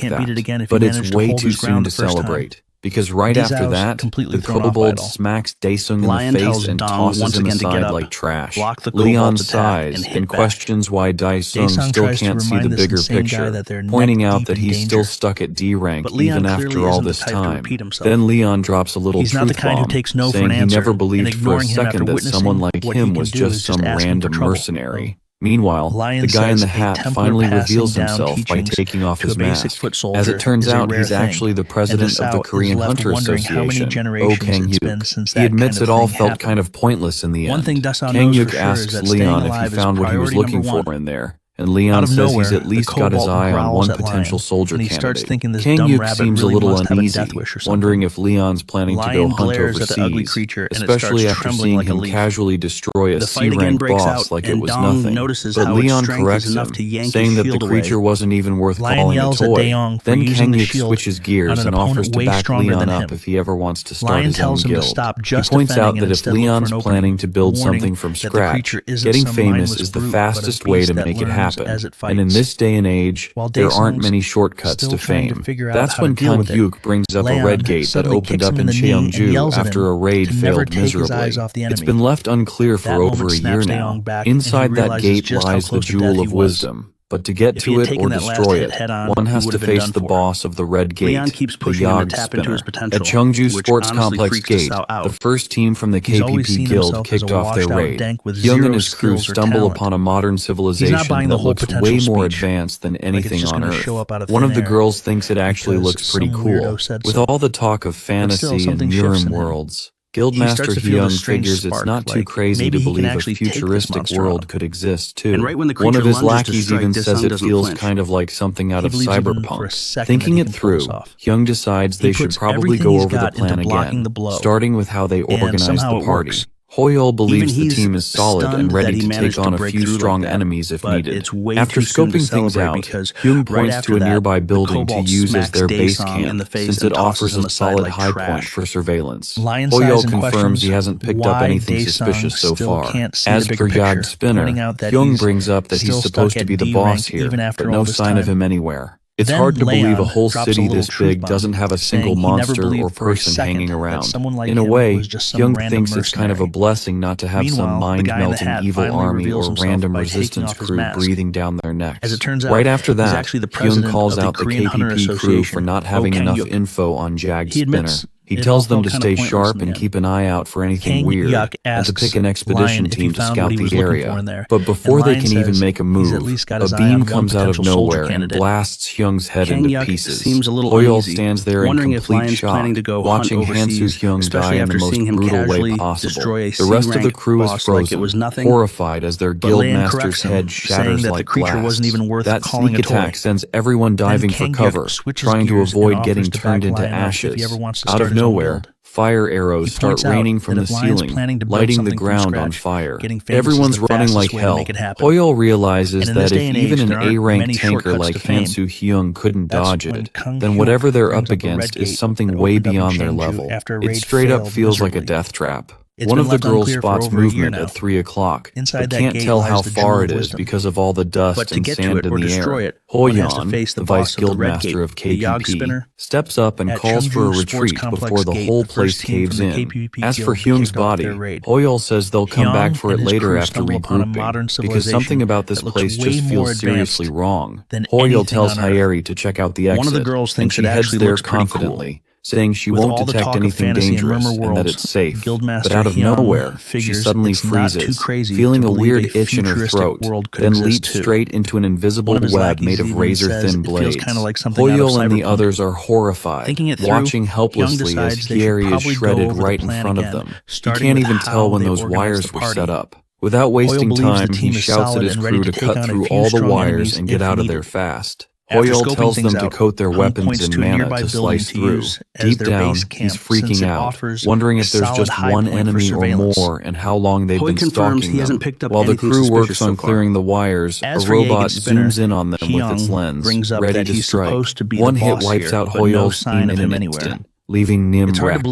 that. But it's way too soon to celebrate, because right after that, the kobold smacks Daesung in the face and tosses him aside like trash. Leon sighs and questions why Daesung still can't see the bigger picture, pointing out that he's still stuck at D rank even after all this time. Then Leon drops a little truth bomb, saying he never believed for a second that someone like him was just some random mercenary. Meanwhile, the guy in the hat finally reveals himself by taking off his mask. As it turns out, he's actually the president of the Korean Hunter Association, Oh Kang-hyuk. He admits it all felt kind of pointless in the end. Kang-hyuk asks Leon if he found what he was looking for in there. And Leon says he's at least got his eye on one potential soldier candidate. Kang-hyuk seems a little uneasy, wondering if Leon's planning to go hunt overseas, especially after seeing him casually destroy a C-rank boss like it was nothing. But Leon corrects him, saying that the creature wasn't even worth calling a toy. Then Kang-hyuk switches gears and offers to back Leon up if he ever wants to start his own guild. He points out that if Leon's planning to build something from scratch, getting famous is the fastest way to make it happen. And in this day and age, there aren't many shortcuts to fame. That's when Kang-hyuk brings up a red gate that opened up in Cheongju after a raid failed miserably. It's been left unclear for over a year now. Inside that gate lies the Jewel of Wisdom. But to get to it or destroy it, one has to face the boss of the Red Gate, the Yog Spinner. At Cheongju Sports Complex Gate, the first team from the KPP Guild kicked off their raid. Hyung and his crew stumble upon a modern civilization that looks way more advanced than anything on Earth. One of the girls thinks it actually looks pretty cool. With all the talk of fantasy and Murim worlds, Guildmaster Hyung figures it's not too crazy to believe a futuristic world could exist too. One of his lackeys even says it feels kind of like something out of Cyberpunk. Thinking it through, Hyung decides they should probably go over the plan again, starting with how they organize the party. Hoyol believes the team is solid and ready to take on a few strong enemies if needed. After scoping things out, Hyung points to a nearby building to use as their base camp, since it offers a solid high point for surveillance. Hoyol confirms he hasn't picked up anything suspicious so far. As per Yog Spinner, Hyung brings up that he's supposed to be the boss here, but no sign of him anywhere. It's hard to believe a whole city this big doesn't have a single monster or person hanging around. In a way, Hyung thinks it's kind of a blessing not to have some mind-melting evil army or random resistance crew breathing down their necks. Right after that, Hyung calls out the KPP crew for not having enough info on Jagged Spinner. He tells them to stay sharp and keep an eye out for anything weird, and to pick an expedition team to scout the area. But before they can even make a move, a beam comes out of nowhere and blasts Hyung's head into pieces. Hoyol stands there in complete shock, watching Hansu Hyung die in the most brutal way possible. The rest of the crew is frozen, horrified as their guildmaster's head shatters like glass. That sneak attack sends everyone diving for cover, trying to avoid getting turned into ashes. Out of nowhere, fire arrows start raining from the ceiling, lighting the ground on fire. Everyone's running like hell. Hoyol realizes that if even an A-rank tanker like Hansu Hyung couldn't dodge it, then whatever they're up against is something way beyond their level. It straight up feels like a death trap. One of the girls spots movement at 3 o'clock, but can't tell how far it is because of all the dust and sand in the air. Hoyon, the vice guildmaster of KPP, steps up and calls for a retreat before the whole place caves in. As for Hyung's body, Hoyol says they'll come back for it later after regrouping, because something about this place just feels seriously wrong. Hoyol tells Hyeri to check out the exit, and she heads there confidently, saying she won't detect anything dangerous and that it's safe. But out of nowhere, she suddenly freezes, feeling a weird itch in her throat, then leaps straight into an invisible web made of razor-thin blades. Hoyol and the others are horrified, watching helplessly as Hyeri is shredded right in front of them. He can't even tell when those wires were set up. Without wasting time, he shouts at his crew to cut through all the wires and get out of there fast. Hoyol tells them to coat their weapons in mana to slice through. Deep down, he's freaking out, wondering if there's just one enemy or more and how long they've been stalking them. While the crew works on clearing the wires, a robot zooms in on them with its lens, ready to strike. One hit wipes out Hoyol's team in an instant, leaving Nim wrecked.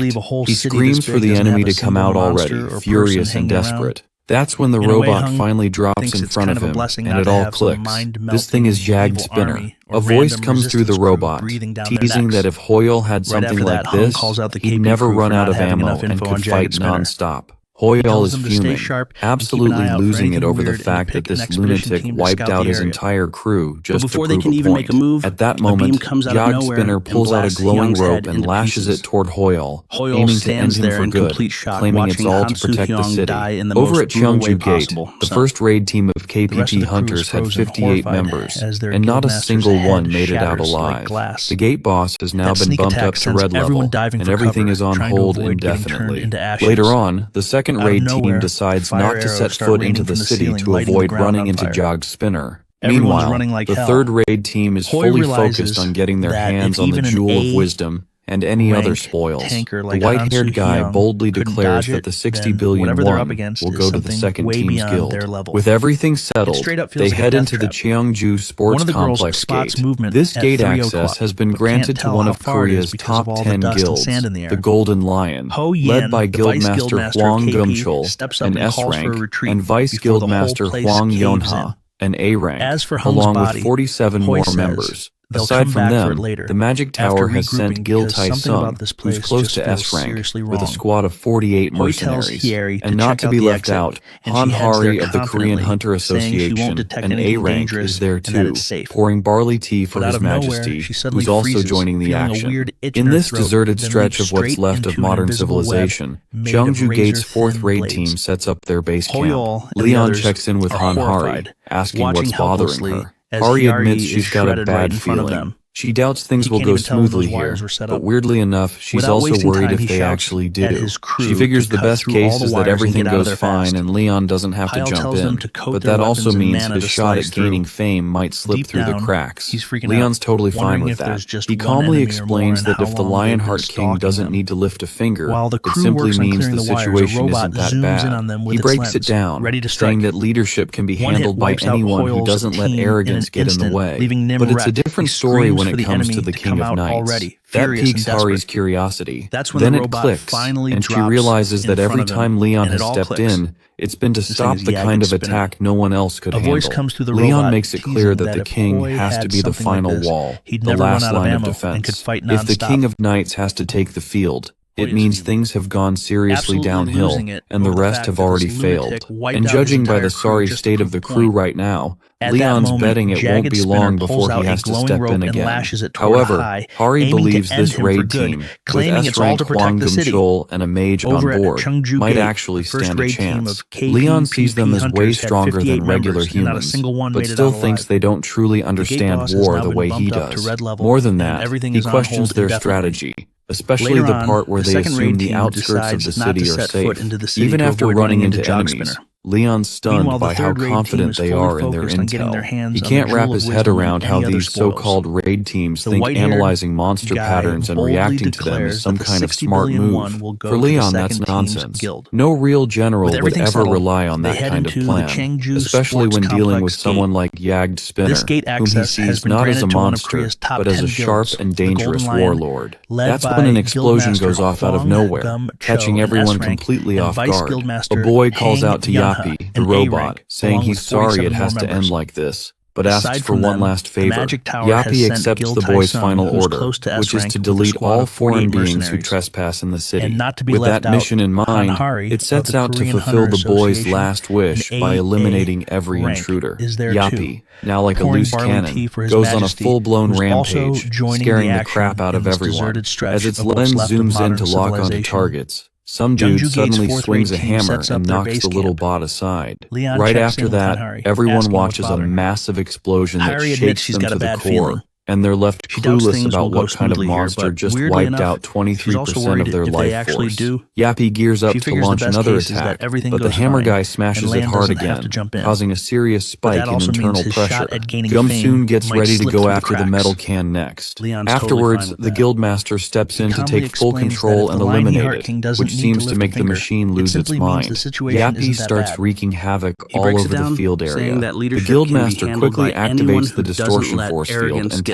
He screams for the enemy to come out already, furious and desperate. That's when the robot finally drops in front of him, and it all clicks. This thing is Jagged Spinner. A voice comes through the robot, teasing that if Hoyol had something like this, he'd never run out of ammo and could fight non-stop. Hoyal is fuming, absolutely losing it over the fact that this lunatic wiped out his entire crew just to prove a point. At that moment, Yag Spinner pulls out a glowing rope and lashes it toward Hoyal, aiming to end him for good, claiming it's all to protect the city. Over at Cheongju Gate, the first raid team of KPP hunters had 58 members, and not a single one made it out alive. The gate boss has now been bumped up to red level, and everything is on hold indefinitely. Later on, the second raid team decides not to set foot into the city to avoid running into Yag Spinner. Meanwhile, the third raid team is fully focused on getting their hands on the Jewel of Wisdom and any other spoils. The white-haired guy boldly declares that the 60 billion won will go to the second team's guild. With everything settled, they head into the Cheongju Sports Complex gate. This gate access has been granted to one of Korea's top 10 guilds, the Golden Lion, led by Guildmaster Hwang Gumchul, an S rank, and Vice Guildmaster Hwang Yonha, an A rank, along with 47 more members. Aside from them, the Magic Tower has sent Gil Tai-sung, who's close to S rank, with a squad of 48 mercenaries. And not to be left out, Han Hari of the Korean Hunter Association, an A rank, is there too, pouring barley tea for His Majesty, who's also joining the action. In this deserted stretch of what's left of modern civilization, Cheongju Gate's fourth raid team sets up their base camp. Leon checks in with Han Hari, asking what's bothering her. Hari admits she's got a bad feeling. She doubts things will go smoothly here, but weirdly enough, she's also worried if they actually do. She figures the best case is that everything goes fine and Leon doesn't have to jump in, but that also means his shot at gaining fame might slip through the cracks. Leon's totally fine with that. He calmly explains that if the Lionheart King doesn't need to lift a finger, it simply means the situation isn't that bad. He breaks it down, saying that leadership can be handled by anyone who doesn't let arrogance get in the way. But it's a different story when it comes to the King of Knights. That piques Hari's curiosity. Then it clicks, and she realizes that every time Leon has stepped in, it's been to stop the kind of attack no one else could handle. Leon makes it clear that the king has to be the final wall, the last line of defense. If the King of Knights has to take the field, it means things have gone seriously downhill, and the rest have already failed. And judging by the sorry state of the crew right now, Leon's betting it won't be long before he has to step in again. However, Hari believes this raid team, with S-rank Hwang Gumchul and a mage on board, might actually stand a chance. Leon sees them as way stronger than regular humans, but still thinks they don't truly understand war the way he does. More than that, he questions their strategy, especially the part where they assume the outskirts of the city are safe. Even after running into enemies, Leon's stunned by how confident they are in their intel. He can't wrap his head around how these so-called raid teams think analyzing monster patterns and reacting to them is some kind of smart move. For Leon, that's nonsense. No real general would ever rely on that kind of plan, especially when dealing with someone like Yag Spinner, whom he sees not as a monster, but as a sharp and dangerous warlord. That's when an explosion goes off out of nowhere, catching everyone completely off guard. A boy calls out to Yapi, the robot, saying he's sorry it has to end like this, but asks for one last favor. Yapi accepts the boy's final order, which is to delete all foreign beings who trespass in the city. With that mission in mind, it sets out to fulfill the boy's last wish by eliminating every intruder. Yapi, now like a loose cannon, goes on a full-blown rampage, scaring the crap out of everyone. As its lens zooms in to lock onto targets, some dude suddenly swings a hammer and knocks the little bot aside. Right after that, everyone watches a massive explosion that shakes them to the core, and they're left clueless about what kind of monster just wiped out 23% of their life force. Yapi gears up to launch another attack, but the hammer guy smashes it hard again, causing a serious spike in internal pressure. Gum soon gets ready to go after the metal can next. Afterwards, the guildmaster steps in to take full control and eliminate it, which seems to make the machine lose its mind. Yapi starts wreaking havoc all over the field area. The guildmaster quickly activates the distortion force field and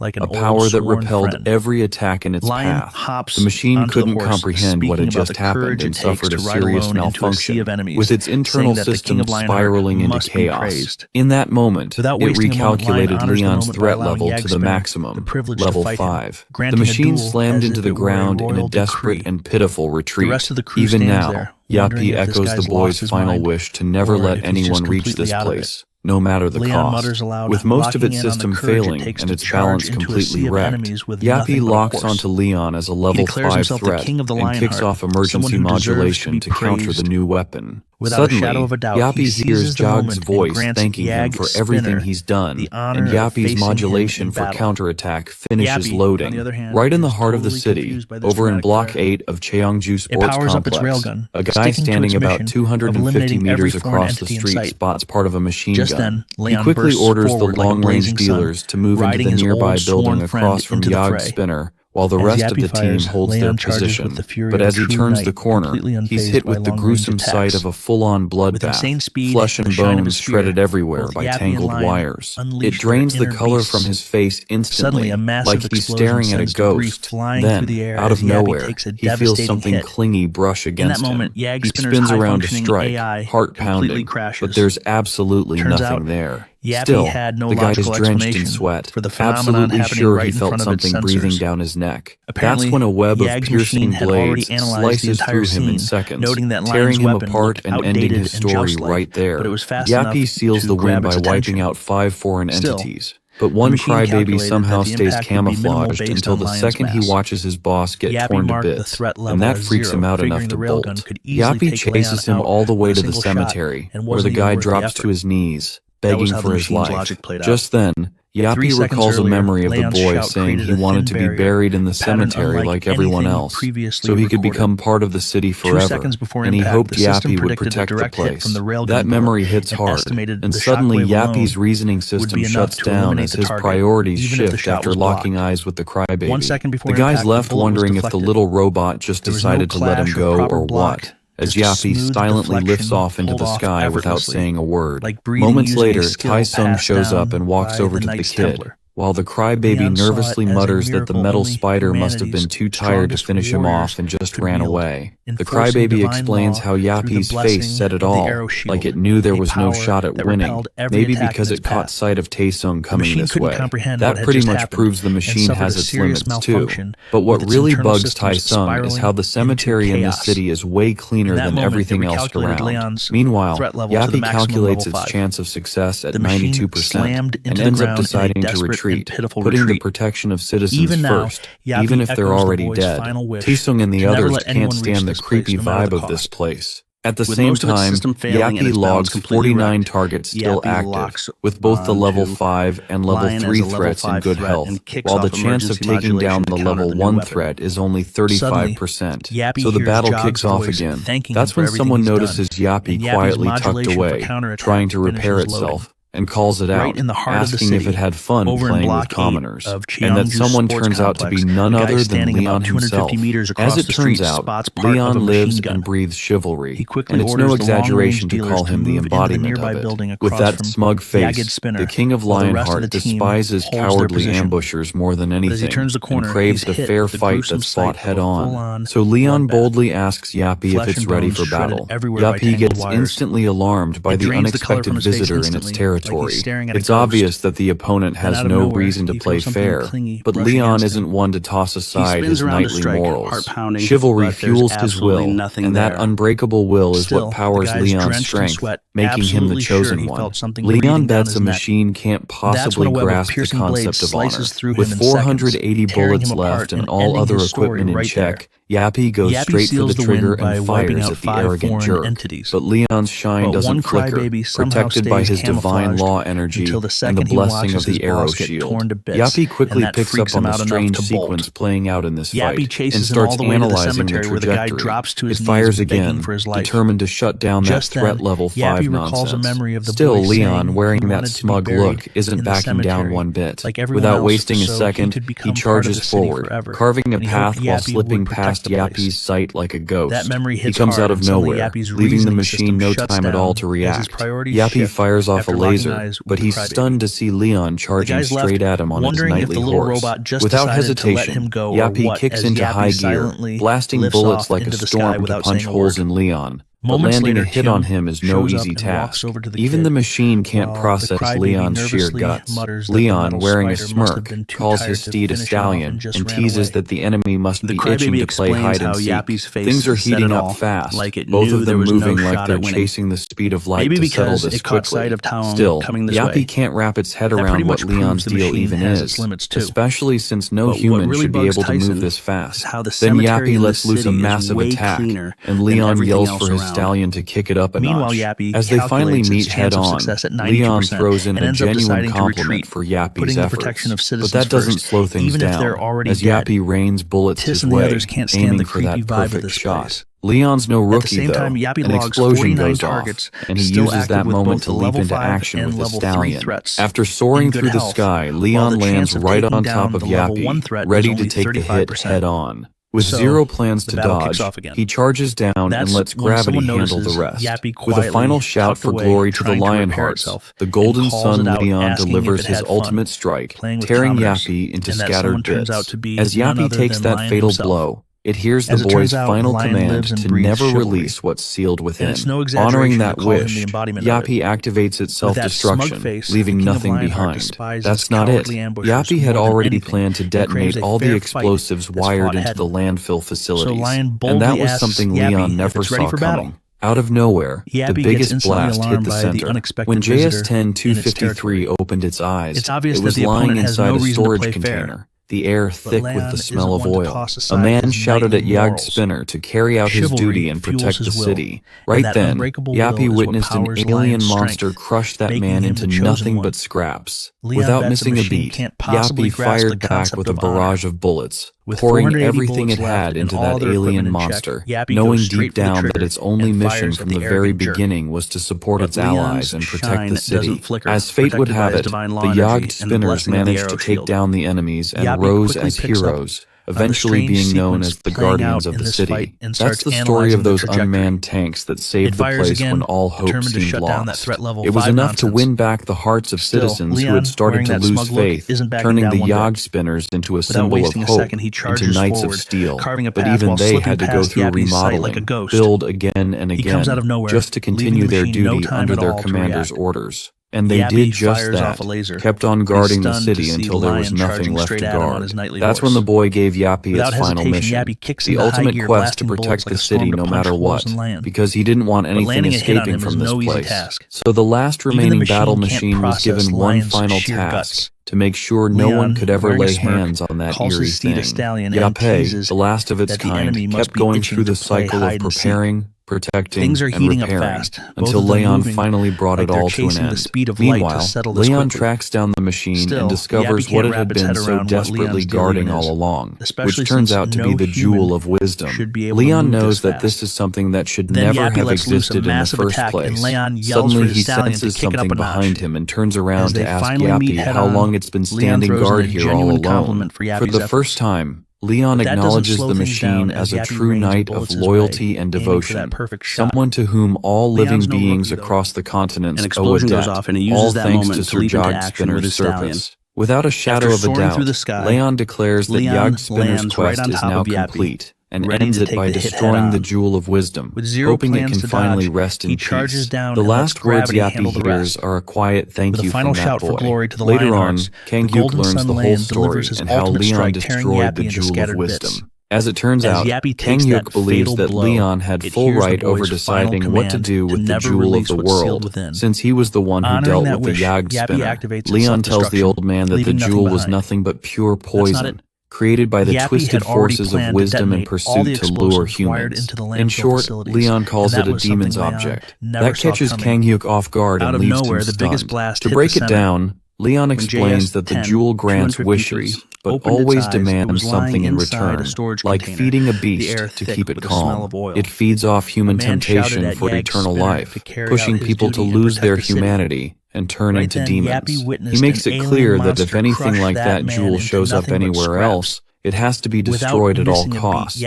like an a power that repelled every attack in its path. The machine couldn't comprehend what had just happened and suffered a serious malfunction, with its internal system spiraling into chaos. In that moment, it recalculated Leon's threat level to the maximum, level 5. The machine slammed into the ground in a desperate and pitiful retreat. Even now, Yappy echoes the boy's final wish to never let anyone reach this place, no matter the cost. With most of its system failing and its balance completely wrecked, Yappy locks onto Leon as a level 5 threat and kicks off emergency modulation to counter the new weapon. Suddenly, Yappy hears Jog's voice thanking him for everything he's done, and Yappy's modulation for counterattack finishes loading. Right in the heart of the city, over in Block 8 of Cheongju Sports Complex, a guy standing about 250 meters across the street spots part of a machine gun. He quickly orders the long-range dealers to move into the nearby building across from Yog's spinner, while the rest of the team holds their position. But as he turns the corner, he's hit with the gruesome sight of a full-on bloodbath, flesh and bones shredded everywhere by tangled wires. It drains the color from his face instantly, like he's staring at a ghost. Then, out of nowhere, he feels something clingy brush against him. He spins around to strike, heart pounding, but there's absolutely nothing there. Still, the guy is drenched in sweat, absolutely sure he felt something breathing down his neck. That's when a web of piercing blades slices through him in seconds, tearing him apart and ending his story right there. Yappy seals the win by wiping out 5 foreign entities. But one crybaby somehow stays camouflaged until the second he watches his boss get torn to bits, and that freaks him out enough to bolt. Yappy chases him all the way to the cemetery, where the guy drops to his knees, begging for his life. Just then, Yappy recalls a memory of the boy saying he wanted to be buried in the cemetery like everyone else, so he could become part of the city forever, and he hoped Yappy would protect the place. That memory hits hard, and suddenly Yappy's reasoning system shuts down as his priorities shift after locking eyes with the crybaby. The guy's left wondering if the little robot just decided to let him go or what, as Yappy silently lifts off into the sky without saying a word. Moments later, Tai-sung shows up and walks over to the kid, while the crybaby nervously mutters that the metal spider must have been too tired to finish him off and just ran away. The crybaby explains how Yappy's face said it all, like it knew there was no shot at winning, maybe because it caught sight of Tai-sung coming this way. That pretty much proves the machine has its limits too. But what really bugs Tai-sung is how the cemetery in this city is way cleaner than everything else around. Meanwhile, Yappy calculates its chance of success at 92% and ends up deciding to retreat, putting the protection of citizens first, even if they're already dead. Tai-sung and the others can't stand the creepy vibe of this place. At the same time, Yappy logs 49 targets still active, with both the level 5 and level 3 threats in good health, while the chance of taking down the level 1 threat is only 35%. So the battle kicks off again. That's when someone notices Yappy quietly tucked away, trying to repair itself, and calls it out, asking if it had fun playing with commoners, and that someone turns out to be none other than Leon himself. As it turns out, Leon lives and breathes chivalry, and it's no exaggeration to call him the embodiment of it. With that smug face, the king of Lionheart despises cowardly ambushers more than anything, and craves a fair fight that's fought head-on. So Leon boldly asks Yappy if it's ready for battle. Yappy gets instantly alarmed by the unexpected visitor in its territory. It's obvious that the opponent has no reason to play fair, but Leon isn't one to toss aside his knightly morals. Chivalry fuels his will, and that unbreakable will is what powers Leon's strength, making him the chosen one. Leon bets a machine can't possibly grasp the concept of honor. With 480 bullets left and all other equipment in check, Yappy goes straight for the trigger and fires at the arrogant jerk. But Leon's shine doesn't flicker, protected by his divine law energy and the blessing of the arrow shield. Yappy quickly picks up on the strange sequence playing out in this fight and starts analyzing the trajectory. It fires again, determined to shut down that threat level 5 nonsense. Still, Leon, wearing that smug look, isn't backing down one bit. Without wasting a second, he charges forward, carving a path while slipping past Yappy's sight like a ghost. He comes out of nowhere, leaving the machine no time at all to react. Yappy fires off a laser, but he's stunned to see Leon charging straight at him on his knightly horse. Without hesitation, Yappy kicks into high gear, blasting bullets like a storm to punch holes in Leon. But landing a hit on him is no easy task. Even the machine can't process Leon's sheer guts. Leon, wearing a smirk, calls his steed a stallion and teases that the enemy must be itching to play hide and seek. Things are heating up fast, both of them moving like they're chasing the speed of light to settle this quickly. Still, Yappy can't wrap its head around what Leon's deal even is, especially since no human should be able to move this fast. Then Yappy lets loose a massive attack, and Leon yells for his stallion to kick it up a Meanwhile, notch. Yappy As they finally meet head-on, Leon throws in a genuine compliment for Yappy's efforts. But that doesn't slow things down, as Yappy rains bullets his way, aiming for that perfect shot. Leon's no rookie, though. An explosion goes off, and he uses that moment to leap into action with the stallion. After soaring through the sky, Leon lands right on top of Yappy, ready to take the hit head-on. With zero plans to dodge, he charges down and lets gravity handle the rest. With a final shout for glory to the Lionhearts, the Golden Sun Leon delivers his ultimate strike, tearing Yappy into scattered bits. As Yappy takes that fatal blow, it hears the boy's final command to never release what's sealed within. Honoring that wish, Yappy activates its self-destruction, leaving nothing behind. That's not it. Yappy had already planned to detonate all the explosives wired into the landfill facilities, and that was something Leon never saw coming. Out of nowhere, the biggest blast hit the center. When JS-10-253 opened its eyes, it was lying inside a storage container, the air thick with the smell of oil. A man shouted at Yagd's spinner to carry out his duty and protect the city. Right then, Yappy witnessed an alien monster crush that man into nothing but scraps. Without missing a beat, Yappy fired back with a barrage of bullets, pouring everything it had into that alien monster, knowing deep down that its only mission from the very beginning was to support its allies and protect the city. As fate would have it, the Yagd spinners managed to take down the enemies and rose as heroes, eventually being known as the Guardians of the City. That's the story of those unmanned tanks that saved the place when all hope seemed lost. It was enough to win back the hearts of citizens who had started to lose faith, turning the Yagd spinners into a symbol of hope, into Knights of Steel. But even they had to go through remodeling, build again and again, just to continue their duty under their commander's orders. And they did just that, kept on guarding the city until there was nothing left to guard. That's when the boy gave Yappy its final mission, the ultimate quest to protect the city no matter what, because he didn't want anything escaping from this place. So the last remaining battle machine was given one final task, to make sure no one could ever lay hands on that eerie thing. Yappy, the last of its kind, kept going through the cycle of preparing, protecting, and repairing, until Leon finally brought it all to an end. Meanwhile, Leon tracks down the machine and discovers what it had been so desperately guarding all along, which turns out to be the Jewel of Wisdom. Leon knows that this is something that should never have existed in the first place. Suddenly he senses something behind him and turns around to ask Yappy how long it's been standing guard here all alone. For the first time, Leon acknowledges the machine as a true knight of loyalty and devotion, someone to whom all living beings across the continents owe a debt, all thanks to Sir Gothic Spinner's service. Without a shadow of a doubt, Leon declares that Yagd Spinner's quest is now complete, and ends it by destroying the Jewel of Wisdom, hoping it can finally rest in peace. The last words Yappy hears are a quiet thank you from that boy. Later on, Kang-hyuk learns the whole story and how Leon destroyed the Jewel of Wisdom. As it turns out, Kang-hyuk believes that Leon had full right over deciding what to do with the Jewel of the World, since he was the one who dealt with the Yagd Spinner. Leon tells the old man that the jewel was nothing but pure poison, created by the twisted forces of wisdom and pursuit to lure humans. In short, Leon calls it a demon's object. That catches Kang-hyuk off guard and leaves him stunned. To break it down, Leon explains that the jewel grants wishes, but always demands something in return, like feeding a beast to keep it calm. It feeds off human temptation for eternal life, pushing people to lose their humanity and turn into demons. He makes it clear that if anything like that jewel shows up anywhere else, it has to be destroyed at all costs.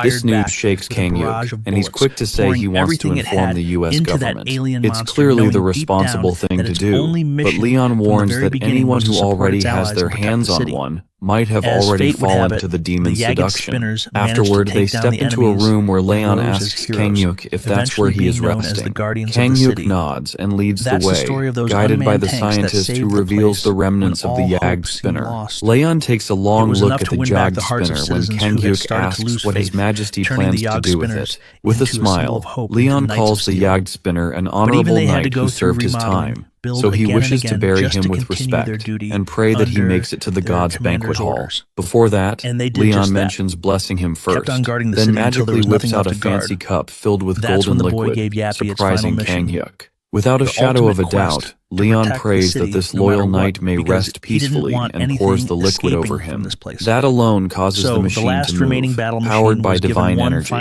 This news shakes Kang-hyuk, and he's quick to say he wants to inform the U.S. government. It's clearly the responsible thing to do, but Leon warns that anyone who already has their hands on one might have already fallen to the demon's seduction. Afterward, they step into a room where Leon asks Kang-hyuk if that's where he is resting. Kang-hyuk nods and leads the way, guided by the scientist who reveals the remnants of the Yagd Spinner. Leon takes a long look at the Yagd Spinner when Kang-hyuk asks what His Majesty plans to do with it. With a smile, Leon calls the Yagd Spinner an honorable knight who served his time, so he wishes to bury him with respect and pray that he makes it to the gods' banquet hall. Before that, Leon mentions blessing him first, then magically whips out a fancy cup filled with golden liquid, surprising Kang Hyuk. Without a shadow of a doubt, Leon prays that this loyal knight may rest peacefully and pours the liquid over him. That alone causes the machine to move, powered by divine energy.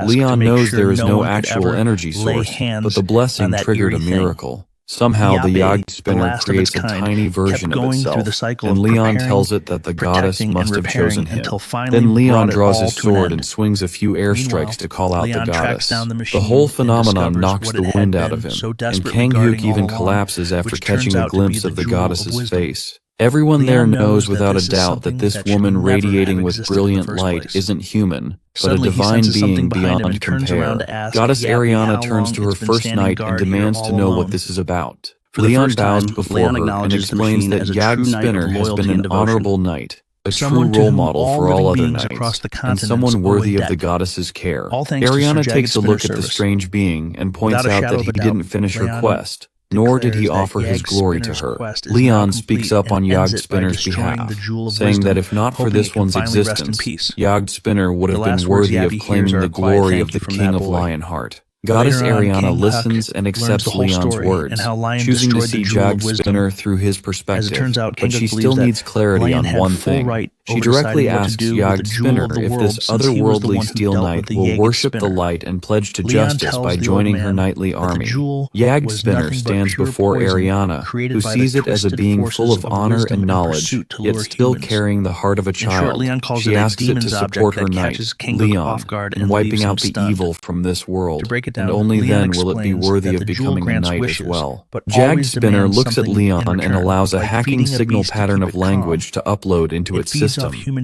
Leon knows there is no actual energy source, but the blessing triggered a miracle. Somehow the Yag spinner creates a tiny version of itself, and Leon tells it that the goddess must have chosen him. Then Leon draws his sword and swings a few airstrikes to call out the goddess. The whole phenomenon knocks the wind out of him, and Kang Hyuk even collapses after catching a glimpse of the goddess's face. Everyone there knows without a doubt that this woman radiating with brilliant light isn't human, but a divine being beyond compare. Goddess Ariana turns to her first knight and demands to know what this is about. Leon bows before her and explains that Yag Spinner has been an honorable knight, a true role model for all other knights, and someone worthy of the goddess's care. Ariana takes a look at the strange being and points out that he didn't finish her quest, nor did he offer his glory to her. Leon speaks up on Yag Spinner's behalf, saying that if not for this one's existence, Yag Spinner would have been worthy of claiming the glory of the King of Lionheart. Goddess Ariana listens and accepts Leon's words, choosing to see Yag Spinner through his perspective, but she still needs clarity on one thing. She directly asks Yag Spinner if this otherworldly Steel Knight will worship the light and pledge to justice by joining her knightly army. Yag Spinner stands before Ariana, who sees it as a being full of honor and knowledge, yet still carrying the heart of a child. She asks it to support her knight, Leon, in wiping out the evil from this world, and only then will it be worthy of becoming a knight as well. Yag Spinner looks at Leon and allows a hacking signal pattern of language to upload into its system.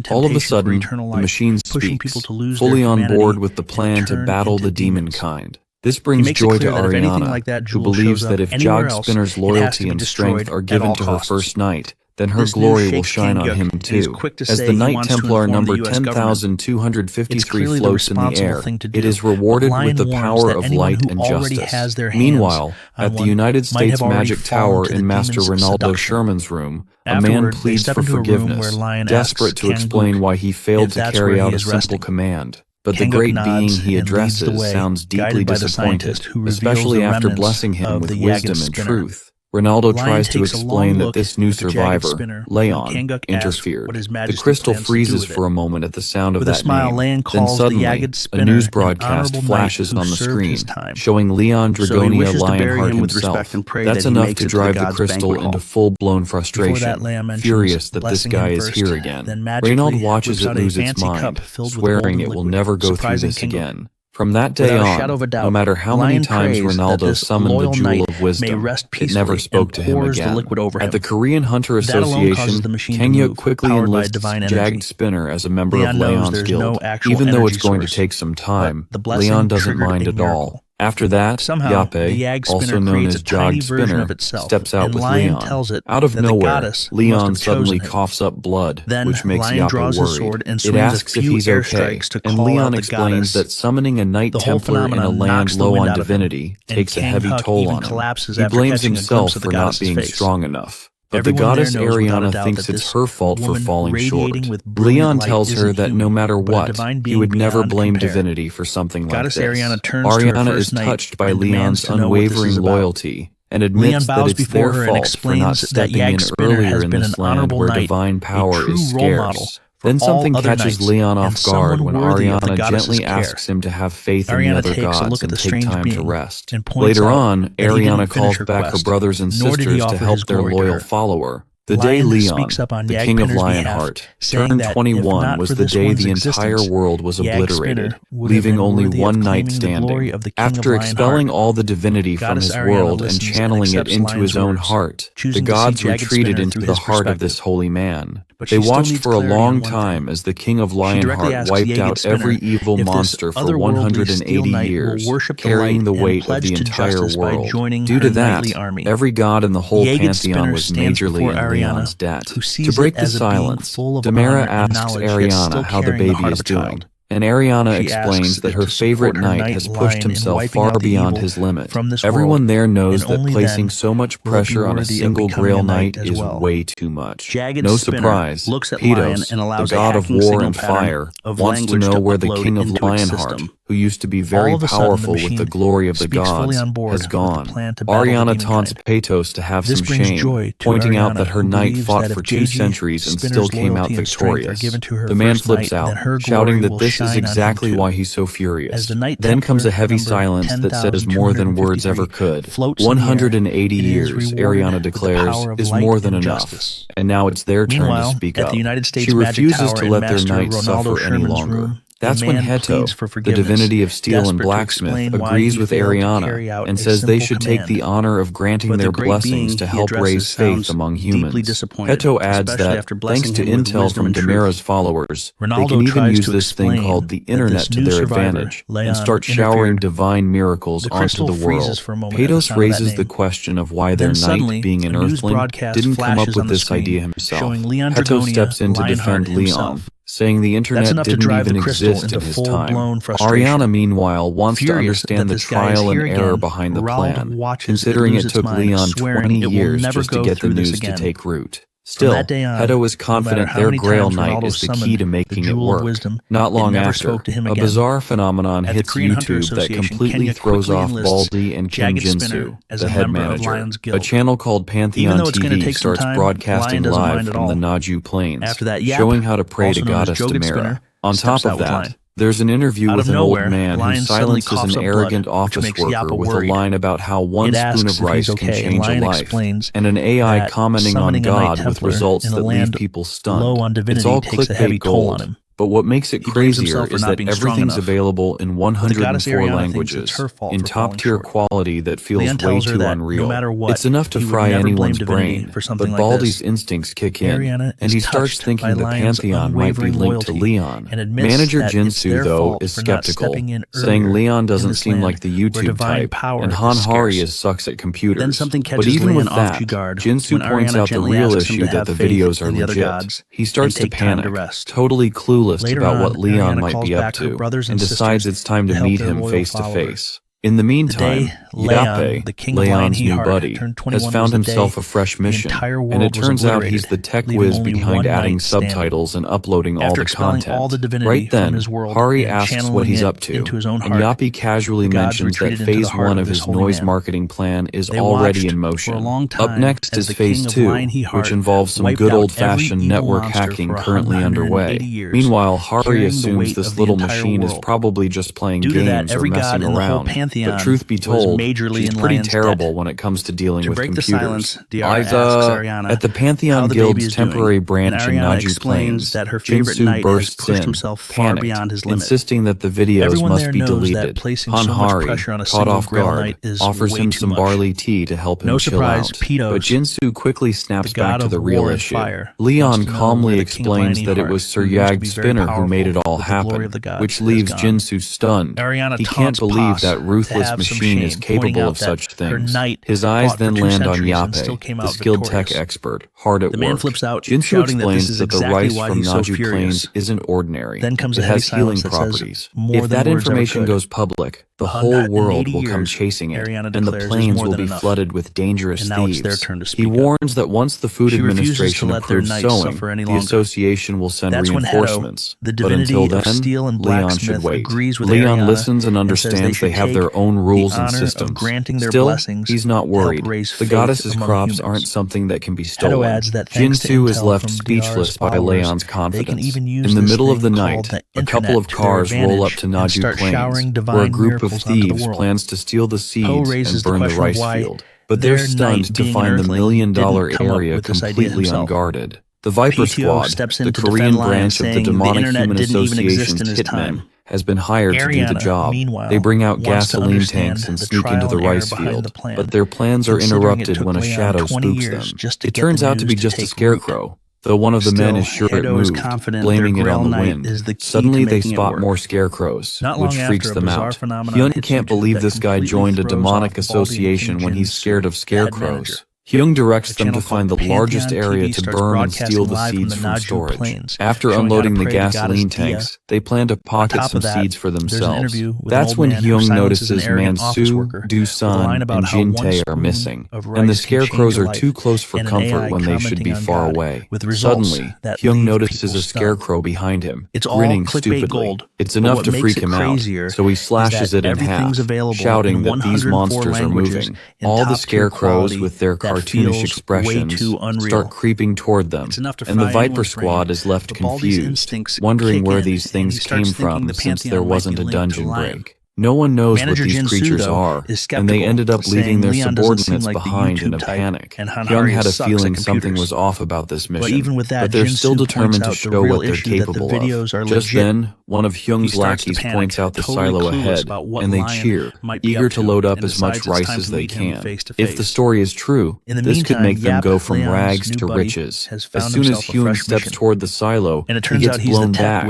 All of a sudden, the machine speaks, fully on board with the plan to battle the demon kind. This brings joy to Ariana, who believes that if Yag Spinner's loyalty and strength are given to her first knight, then her glory will shine on him too. As the Knight Templar number 10,253 floats in the air, it is rewarded with the power of light and justice. Meanwhile, at the United States Magic Tower in Master Ronaldo Sherman's room, a man pleads for forgiveness, desperate to explain why he failed to carry out a simple command. But the great being he addresses sounds deeply disappointed, especially after blessing him with wisdom and truth. Ronaldo tries to explain that this new survivor, Leon, interfered. The crystal freezes for a moment at the sound of that name. Then suddenly, a news broadcast flashes on the screen, showing Leon Dragonia Lionheart himself. That's enough to drive the crystal into full-blown frustration, furious that this guy is here again. Reynald watches it lose its mind, swearing it will never go through this again. From that day on, no matter how many times Ronaldo summoned the Jewel of Wisdom, it never spoke to him again. At the Korean Hunter Association, Kang Hyuk quickly enlists Yag Spinner as a member of Leon's guild. Even though it's going to take some time, Leon doesn't mind at all. After that, Yape, also known as Yag Spinner, steps out with Leon. Out of nowhere, Leon suddenly coughs up blood, which makes Yape worried. It asks if he's okay, and Leon explains that summoning a Knight Templar in a land low on divinity takes a heavy toll on him. He blames himself for not being strong enough. But the goddess Ariana thinks it's her fault for falling short. Leon tells her that no matter what, he would never blame divinity for something like this. Ariana is touched by Leon's unwavering loyalty and admits that it's their fault for not stepping in earlier in this land where divine power is scarce. Then something catches Leon off guard when Ariana gently asks him to have faith in the other gods and take time to rest. Later on, Ariana calls back her brothers and sisters to help their loyal follower. The day Leon, the King of Lionheart, turned 21 was the day the entire world was obliterated, leaving only one knight standing. After expelling all the divinity from his world and channeling it into his own heart, the gods retreated into the heart of this holy man. They watched for a long time as the King of Lionheart wiped out every evil monster for 180 years, carrying the weight of the entire world. Due to that, every god in the whole pantheon was majorly in Leon's debt. To break the silence, Demara asks Ariana how the baby is doing, and Ariana explains that her favorite knight has pushed himself far beyond his limit. Everyone there knows that placing so much pressure on a single Grail knight is way too much. No surprise, Petos, the god of war and fire, wants to know where the king of Lionheart, who used to be very powerful with the glory of the gods, has gone. Ariana taunts Petos to have some shame, pointing out that her knight fought for 2 centuries and still came out victorious. The man flips out, shouting that this is exactly why he's so furious. Then comes a heavy silence that says more than words ever could. 180 years, Ariana declares, is more than enough. And now it's their turn to speak up. She refuses to let their knight suffer any longer. That's when Heto, the divinity of steel and blacksmith, agrees with Ariana and says they should take the honor of granting their blessings to help raise faith among humans. Heto adds that, thanks to intel from Demira's followers, they can even use this thing called the internet to their advantage and start showering divine miracles onto the world. Petos raises the question of why their knight, being an earthling, didn't come up with this idea himself. Heto steps in to defend Leon, saying the internet didn't even exist in his time. Ariana, meanwhile, wants to understand the trial and error behind the plan, considering it took Leon 20 years just to get the news to take root. Still, Heto is confident their Grail Knight is the key to making it work. Not long after, a bizarre phenomenon hits YouTube that completely throws off Baldy and King Jinsu, the head manager. A channel called Pantheon TV starts broadcasting live from the Naju Plains, showing how to pray to goddess Demira. On top of that, there's an interview with an old man who silences an arrogant office worker with a line about how 1 spoon of rice can change a life, and an AI commenting on God with results that leave people stunned. It's all clickbait gold. But what makes it crazier is that everything's available in 104 languages, in top-tier quality that feels way too unreal. It's enough to fry anyone's brain, but Baldy's instincts kick in, and he starts thinking the Pantheon might be linked to Leon. Manager Jinsu, though, is skeptical, saying Leon doesn't seem like the YouTube type, and Hanhari sucks at computers. But even with that, Jinsu points out the real issue that the videos are legit. He starts to panic, totally clueless about what Leon might be up to, and decides it's time to meet him face to face. In the meantime, Yape, Leon's new buddy, has found himself a fresh mission, and it turns out he's the tech whiz behind adding subtitles and uploading all the content. Right then, Hari asks what he's up to, and Yape casually mentions that Phase 1 of his noise marketing plan is already in motion. Up next is Phase 2, which involves some good old-fashioned network hacking currently underway. Meanwhile, Hari assumes this little machine is probably just playing games or messing around. But truth be told, she's pretty terrible when it comes to dealing with computers. At the Pantheon Guild's temporary branch in Naju Plains, Jinsu bursts in, panicked, insisting that the videos must be deleted. Hanhari, caught off guard, offers him some barley tea to help him chill out. But Jinsu quickly snaps back to the real issue. Leon calmly explains that it was Sir Yag's spinner who made it all happen, which leaves Jinsu stunned. He can't believe that ruthless machine is capable of such things. His eyes then land on Yape, the skilled tech expert, hard at work. Jinsu explains that the rice from Naju Plains isn't ordinary. It has healing properties. If that information goes public, the whole world will come chasing it, and the plains will be flooded with dangerous thieves. He warns that once the Food Administration approves sowing, the association will send reinforcements. But until then, Leon should wait. Leon listens and understands they have their own rules and systems. Still, he's not worried. The goddess's crops aren't something that can be stolen. Jinsu is left speechless by Leon's confidence. In the middle of the night, a couple of cars roll up to Naju Plains, where a group of thieves plans to steal the seeds and burn the rice field. But they're stunned to find the $1 million area completely unguarded. The Viper Squad, the Korean branch of the demonic human association's hitmen, has been hired to do the job. They bring out gasoline tanks and sneak into the rice field, but their plans are interrupted when a shadow spooks them. It turns out to be just a scarecrow, though one of the men is sure it moved, blaming it on the wind. Suddenly they spot more scarecrows, which freaks them out. Hyun can't believe this guy joined a demonic association when he's scared of scarecrows. Hyung directs them to find the largest area to burn and steal the seeds from storage. After unloading the gasoline tanks, they plan to pocket some seeds for themselves. That's when Hyung notices Man-soo, Do-sun, and Jin-tae are missing, and the scarecrows are too close for comfort when they should be far away. Suddenly, Hyung notices a scarecrow behind him, grinning stupidly. It's enough to freak him out, so he slashes it in half, shouting that these monsters are moving. All the scarecrows, with their cartoonish expressions, start creeping toward them, and the Viper Squad is left confused, wondering where these things came from since there wasn't a dungeon break. No one knows what these creatures are, and they ended up leaving their subordinates behind in a panic. Hyung had a feeling something was off about this mission, but they're still determined to show what they're capable of. Just then, one of Hyung's lackeys points out the silo ahead, and they cheer, eager to load up as much rice as they can. If the story is true, this could make them go from rags to riches. As soon as Hyung steps toward the silo, he gets blown back,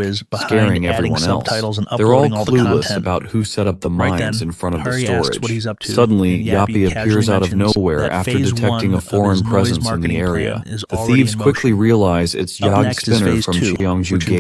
scaring everyone else. They're all clueless about who set up the mines in front of the storage. Suddenly, Yappy appears out of nowhere after detecting a foreign presence in the area. The thieves quickly realize it's Yag Spinner from Cheongju Gate.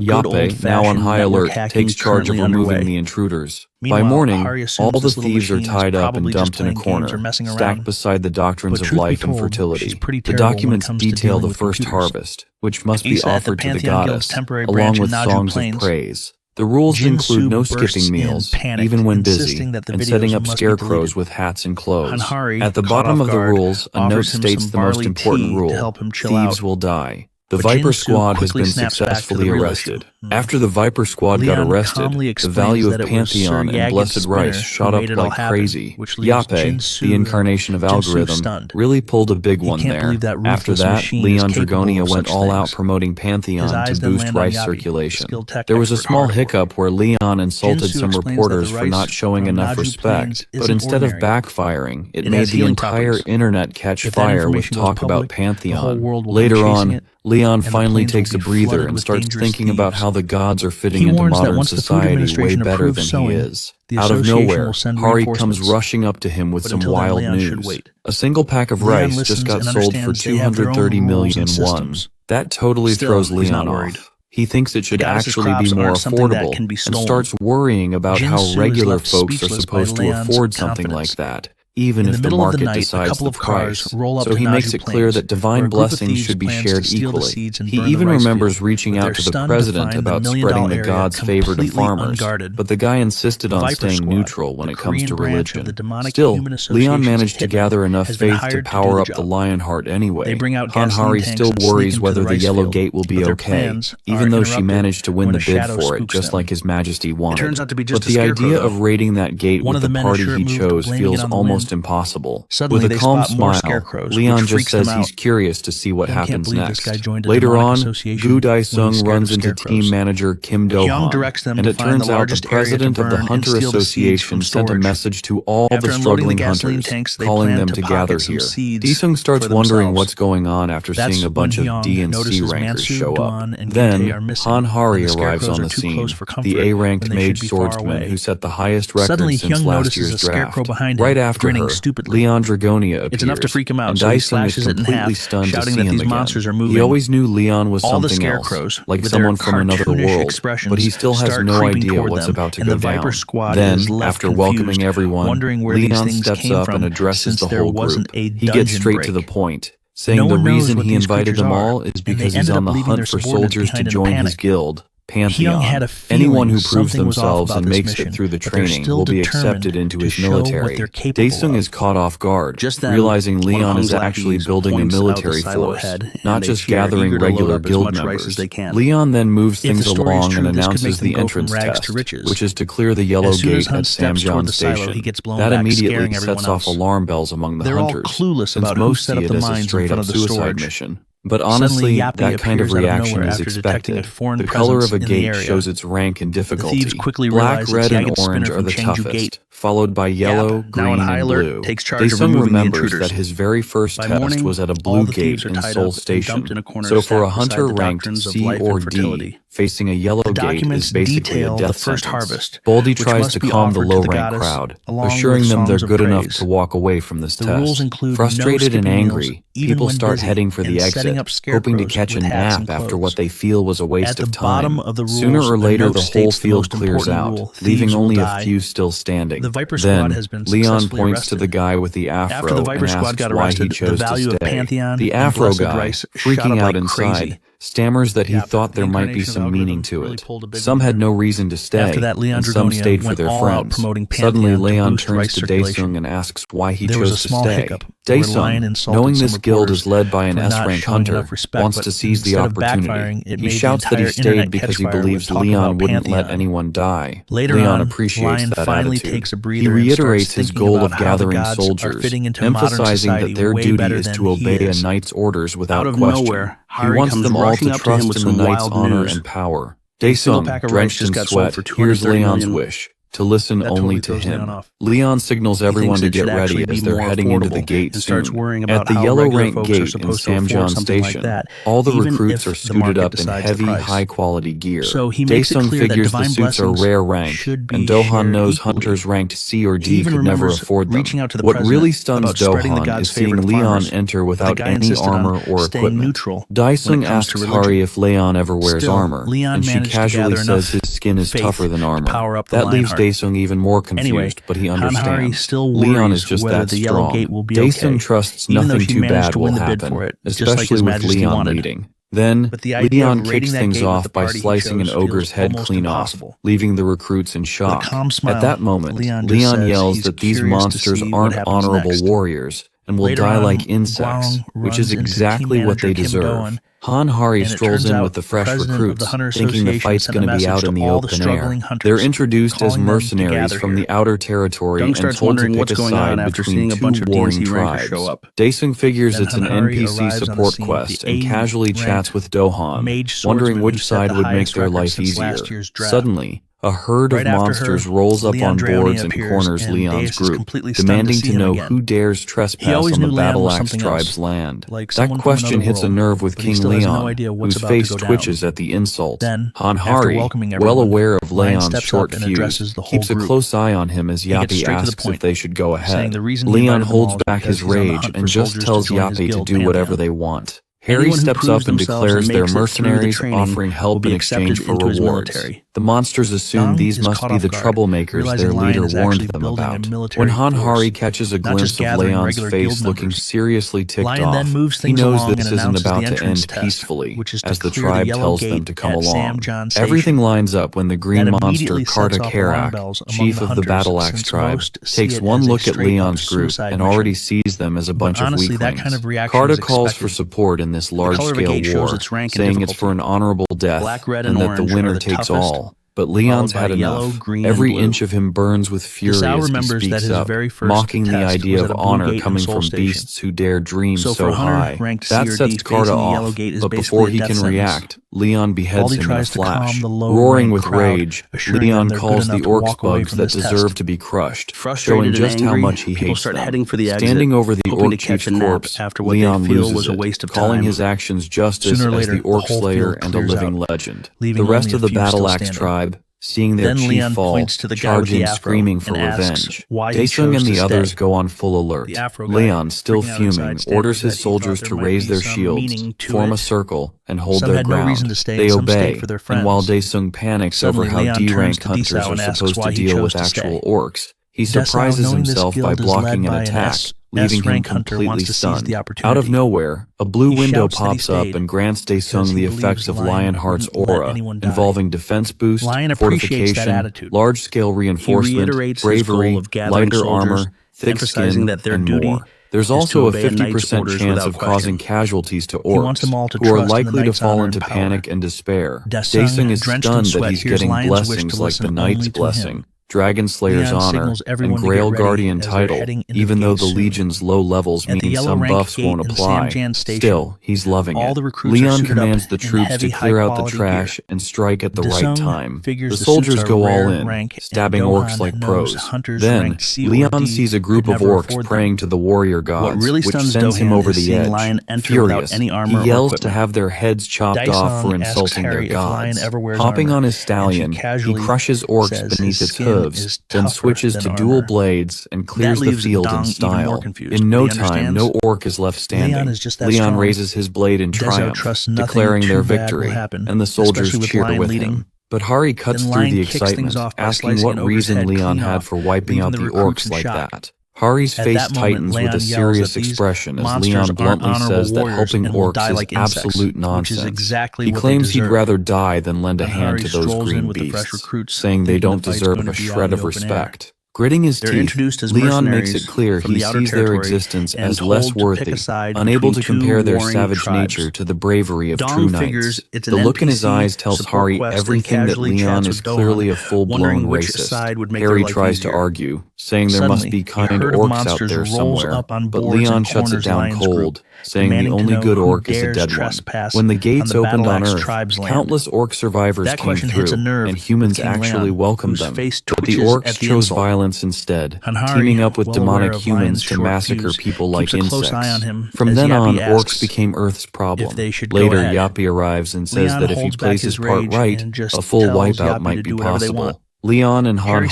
Yappy, now on high alert, takes charge of removing the intruders. By morning, all the thieves are tied up and dumped in a corner, stacked beside the doctrines of life and fertility. The documents detail the first harvest, which must be offered to the goddess, along with songs of praise. The rules include no skipping meals, even when busy, and setting up scarecrows with hats and clothes. At the bottom of the rules, a note states the most important rule: thieves will die. The Viper Squad has been successfully arrested. After the Viper Squad got arrested, the value of Pantheon and Blessed Rice shot up like crazy. Yappy, the incarnation of algorithm, really pulled a big one there. After that, Leon Dragonia went all out promoting Pantheon to boost rice circulation. There was a small hiccup where Leon insulted some reporters for not showing enough respect, but instead of backfiring, it made the entire internet catch fire with talk about Pantheon. Later on, Leon finally takes a breather and starts thinking about how the gods are fitting into modern society way better than he is. Out of nowhere, Hari comes rushing up to him with some wild news. A single pack of rice just got sold for 230 million won. That totally throws Leon off. He thinks it should actually be more affordable and starts worrying about how regular folks are supposed to afford something like that, even if the market decides the price. So he makes it clear that divine blessings should be shared equally. He even remembers reaching out to the president about spreading the god's favor to farmers, but the guy insisted on staying neutral when it comes to religion. Still, Leon managed to gather enough faith to power up the Lionheart anyway. Hanhari still worries whether the Yellow Gate will be okay, even though she managed to win the bid for it just like His Majesty wanted. But the idea of raiding that gate with the party he chose feels almost impossible. With a calm smile, Leon just says he's curious to see what happens next. Later on, Gu Dai-sung runs into team manager Kim Do-han, and it turns out the president of the Hunter Association sent a message to all the struggling hunters, calling them to gather here. Dae-sung starts wondering what's going on after seeing a bunch of D and C rankers show up. Then, Han-hari arrives on the scene, the A-ranked mage swordsman who set the highest record since last year's draft. Right after her, Leon Dragonia appears, and Dae-sung is completely stunned to see him again. He always knew Leon was something else, like someone from another world, but he still has no idea what's about to go down. Then, after welcoming everyone, Leon steps up and addresses the whole group. He gets straight to the point, saying the reason he invited them all is because he's on the hunt for soldiers to join his guild, Pantheon. Anyone who proves themselves and makes it through the training will be accepted into his military. Dae-sung is caught off guard, realizing Leon is actually building a military force, not just gathering regular guild members. Leon then moves things along and announces the entrance test, which is to clear the Yellow Gate at Samjeon Station. That immediately sets off alarm bells among the hunters, since most see it as a straight-up suicide mission. But honestly, that kind of reaction is expected. The color of a gate shows its rank and difficulty. Black, red, and orange are the toughest, followed by yellow, green, and blue. Daesung remembers that his very first test was at a blue gate in Seoul Station, so for a hunter ranked C or D, facing a yellow gate is basically a death sentence. Boldy tries to calm the low-rank crowd, assuring them they're good enough to walk away from this test. Frustrated and angry, people start heading for the exit, hoping to catch a nap after what they feel was a waste of time. Sooner or later, the whole field clears out, leaving only a few still standing. Then, Leon points to the guy with the afro and asks why he chose to stay. The afro guy, freaking out inside, stammers that he thought there might be some meaning to it. Some had no reason to stay, and some stayed for their friends. Suddenly, Leon turns to Daesung and asks why he chose to stay. Daesung, knowing this guild is led by an S-rank hunter, wants to seize the opportunity. He shouts that he stayed because he believes Leon wouldn't let anyone die. Leon appreciates that attitude. He reiterates his goal of gathering soldiers, emphasizing that their duty is to obey a knight's orders without question. He wants them all to trust in the knight's honor and power. Daesung, drenched in sweat, hears Leon's wish, to listen only to him. Leon signals everyone to get ready as they're heading into the gate soon. At the yellow rank gate in Samjeon Station, all the recruits are suited up in heavy, high-quality gear. Daesung figures the suits are rare rank, and Dohan knows hunters ranked C or D could never afford them. What really stuns Dohan is seeing Leon enter without any armor or equipment. Daesung asks Hari if Leon ever wears armor, and she casually says his skin is tougher than armor. That leaves Daesung even more confused, but he understands. Leon is just that strong. Daesung trusts nothing too bad will happen, especially with Leon leading. Then, Leon kicks things off by slicing an ogre's head clean off, leaving the recruits in shock. At that moment, Leon yells that these monsters aren't honorable warriors and will die like insects, which is exactly what they deserve. Hari strolls in with the fresh recruits, thinking the fight's going to be out in the open air. They're introduced as mercenaries from the outer territory and told to pick a side between two warring tribes. Daesung figures it's an NPC support quest and casually chats with Dohan, wondering which side would make their life easier. Suddenly, a herd of monsters rolls up on boards and corners Leon's group, demanding to know who dares trespass on the Battle Axe tribe's land. That question hits a nerve with King Leon, whose face twitches at the insult. Hari, well aware of Leon's short fuse, keeps a close eye on him as Yappy asks if they should go ahead. Leon holds back his rage and just tells Yappy to do whatever they want. Harry steps up and declares they're mercenaries, offering help in exchange for rewards. The monsters assume these must be the troublemakers their leader warned them about. When Hari catches a glimpse of Leon's face looking seriously ticked off, he knows this isn't about to end peacefully, as the tribe tells them to come along. Everything lines up when the green monster Karta Karak, chief of the Battle Axe tribe, takes one look at Leon's group and already sees them as a bunch of weaklings. Karta calls for support in this large-scale war, saying it's for an honorable death and that the winner takes all. But Leon's had enough. Every inch of him burns with fury as he speaks up, mocking the idea of honor coming from beasts who dare dream so high. That sets Karta off, but before he can react, Leon beheads him in a flash. Roaring with rage, Leon calls the orcs bugs that deserve to be crushed, showing just how much he hates them. Standing over the orc chief's corpse, Leon loses it, calling his actions justice as the orc slayer and a living legend. The rest of the Battle Axe tribe, seeing their chief fall, charge in screaming for revenge. Daesung and the others go on full alert. Leon, still fuming, orders his soldiers to raise their shields, form a circle, and hold their ground. They obey, and while Daesung panics over how D-rank hunters are supposed to deal with actual orcs, he surprises himself by blocking an attack, leaving him completely stunned. Out of nowhere, a blue window pops up and grants Daesung the effects of Lionheart's aura, involving defense boost, fortification, large-scale reinforcement, bravery, lighter armor, thick skin, and more. There's also a 50% chance of causing casualties to orcs, who are likely to fall into panic and despair. Daesung is stunned that he's getting blessings like the Knight's Blessing, Dragon Slayer's honor, and Grail Guardian title, even though the Legion's low levels mean some buffs won't apply. Still, he's loving it. Leon commands the troops to clear out the trash and strike at the right time. The soldiers go all in, stabbing orcs like pros. Then, Leon sees a group of orcs praying to the warrior gods, which sends him over the edge. Furious, he yells to have their heads chopped off for insulting their gods. Hopping on his stallion, he crushes orcs beneath its hooves, then switches to dual blades and clears the field in style. In no time, no orc is left standing. Leon raises his blade in triumph, declaring their victory, and the soldiers cheer with him. But Hari cuts through the excitement, asking what reason Leon had for wiping out the orcs like that. Hari's face tightens with a serious expression as Leon bluntly says that helping orcs is absolute nonsense. He claims he'd rather die than lend a hand to those green beasts, saying they don't deserve a shred of respect. Gritting his teeth, Leon makes it clear he sees their existence as less worthy, unable to compare their savage nature to the bravery of true knights. The look in his eyes tells Hari everything that Leon is clearly a full-blown racist. Hari tries to argue, saying there must be kind orcs out there somewhere, but Leon shuts it down cold, saying the only good orc is a dead one. When the gates opened on Earth, countless orc survivors came through, and humans actually welcomed them. But the orcs chose violence instead, teaming up with demonic humans to massacre people like insects. From then on, orcs became Earth's problem. Later, Yappy arrives and says that if he plays his part right, a full wipeout might be possible. Leon and Hari,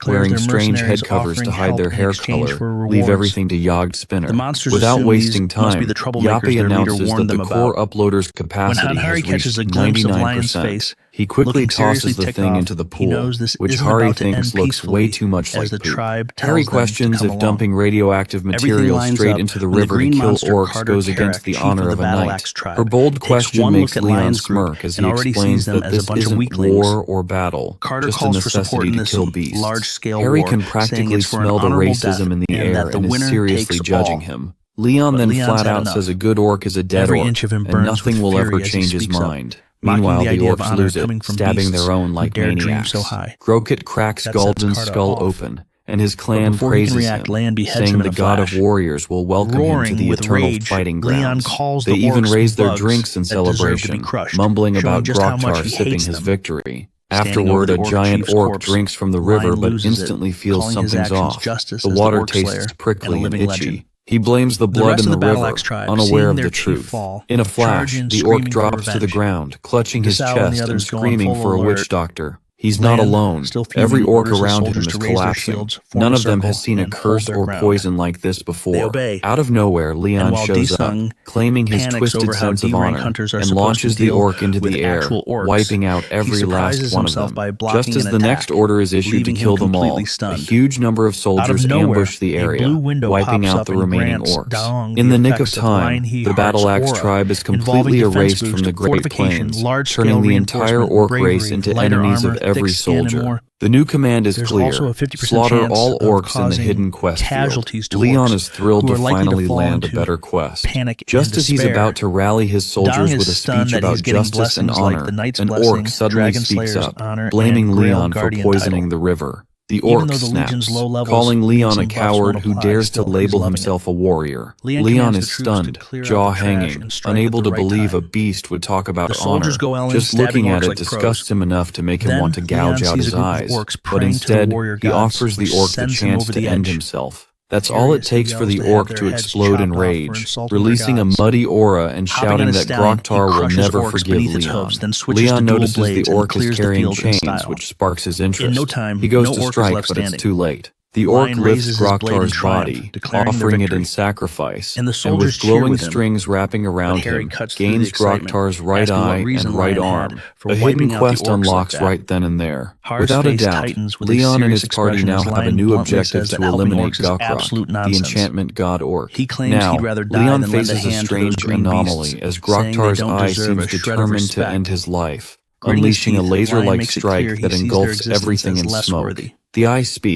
wearing strange head covers to hide their hair color, leave everything to Yogged Spinner. Without wasting time, Yappy announces that the core uploader's capacity has reached 99%. He quickly tosses the thing into the pool, which Hari thinks looks way too much like poop. Hari questions if dumping radioactive material straight into the river to kill orcs goes against the honor of a knight. Her bold question makes Leon smirk as he explains that this isn't war or battle, just a necessity to kill beasts. Hari can practically smell the racism in the air and is seriously judging him. Leon then flat out says a good orc is a dead orc, and nothing will ever change his mind. Meanwhile, the orcs lose it, stabbing their own like maniacs. Grokit cracks Gul'dan's skull open, and his clan praises him, saying the god of warriors will welcome him to the eternal fighting grounds. They even raise their drinks in celebration, mumbling about Groktar sipping his victory. Afterward, a giant orc drinks from the river but instantly feels something's off. The water tastes prickly and itchy. He blames the blood in the river, unaware of the truth. In a flash, the orc drops to the ground, clutching his chest and screaming for a witch doctor. He's not alone. Every orc around him is collapsing. None of them has seen a curse or poison like this before. Out of nowhere, Leon shows up, claiming his twisted sense of honor, and launches the orc into the air, wiping out every last one of them. Just as the next order is issued to kill them all, a huge number of soldiers ambush the area, wiping out the remaining orcs. In the nick of time, the Battle Axe tribe is completely erased from the Great Plains, turning the entire orc race into enemies of every soldier. The new command is clear: slaughter all orcs in the hidden quest field. Leon is thrilled to finally land a better quest. Just as he's about to rally his soldiers with a speech about justice and honor, an orc suddenly speaks up, blaming Leon for poisoning the river. The orc snaps, calling Leon a coward who dares to label himself a warrior. Leon is stunned, jaw hanging, unable to believe a beast would talk about honor. Just looking at it disgusts him enough to make him want to gouge out his eyes, but instead, he offers the orc the chance to end himself. That's all it takes for the orc to explode in rage, releasing a muddy aura and shouting that Groktar will never forgive Leon. Leon notices the orc is carrying chains, which sparks his interest. He goes to strike, but it's too late. The orc lifts Groktar's body, offering it in sacrifice, and with glowing strings wrapping around him, gains Groktar's right eye and right arm. A hidden quest unlocks right then and there. Without a doubt, Leon and his party now have a new objective to eliminate Gokrok, the enchantment god orc. Now, Leon faces a strange anomaly as Groktar's eye seems determined to end his life, unleashing a laser-like strike that engulfs everything in smoke. The eye speaks,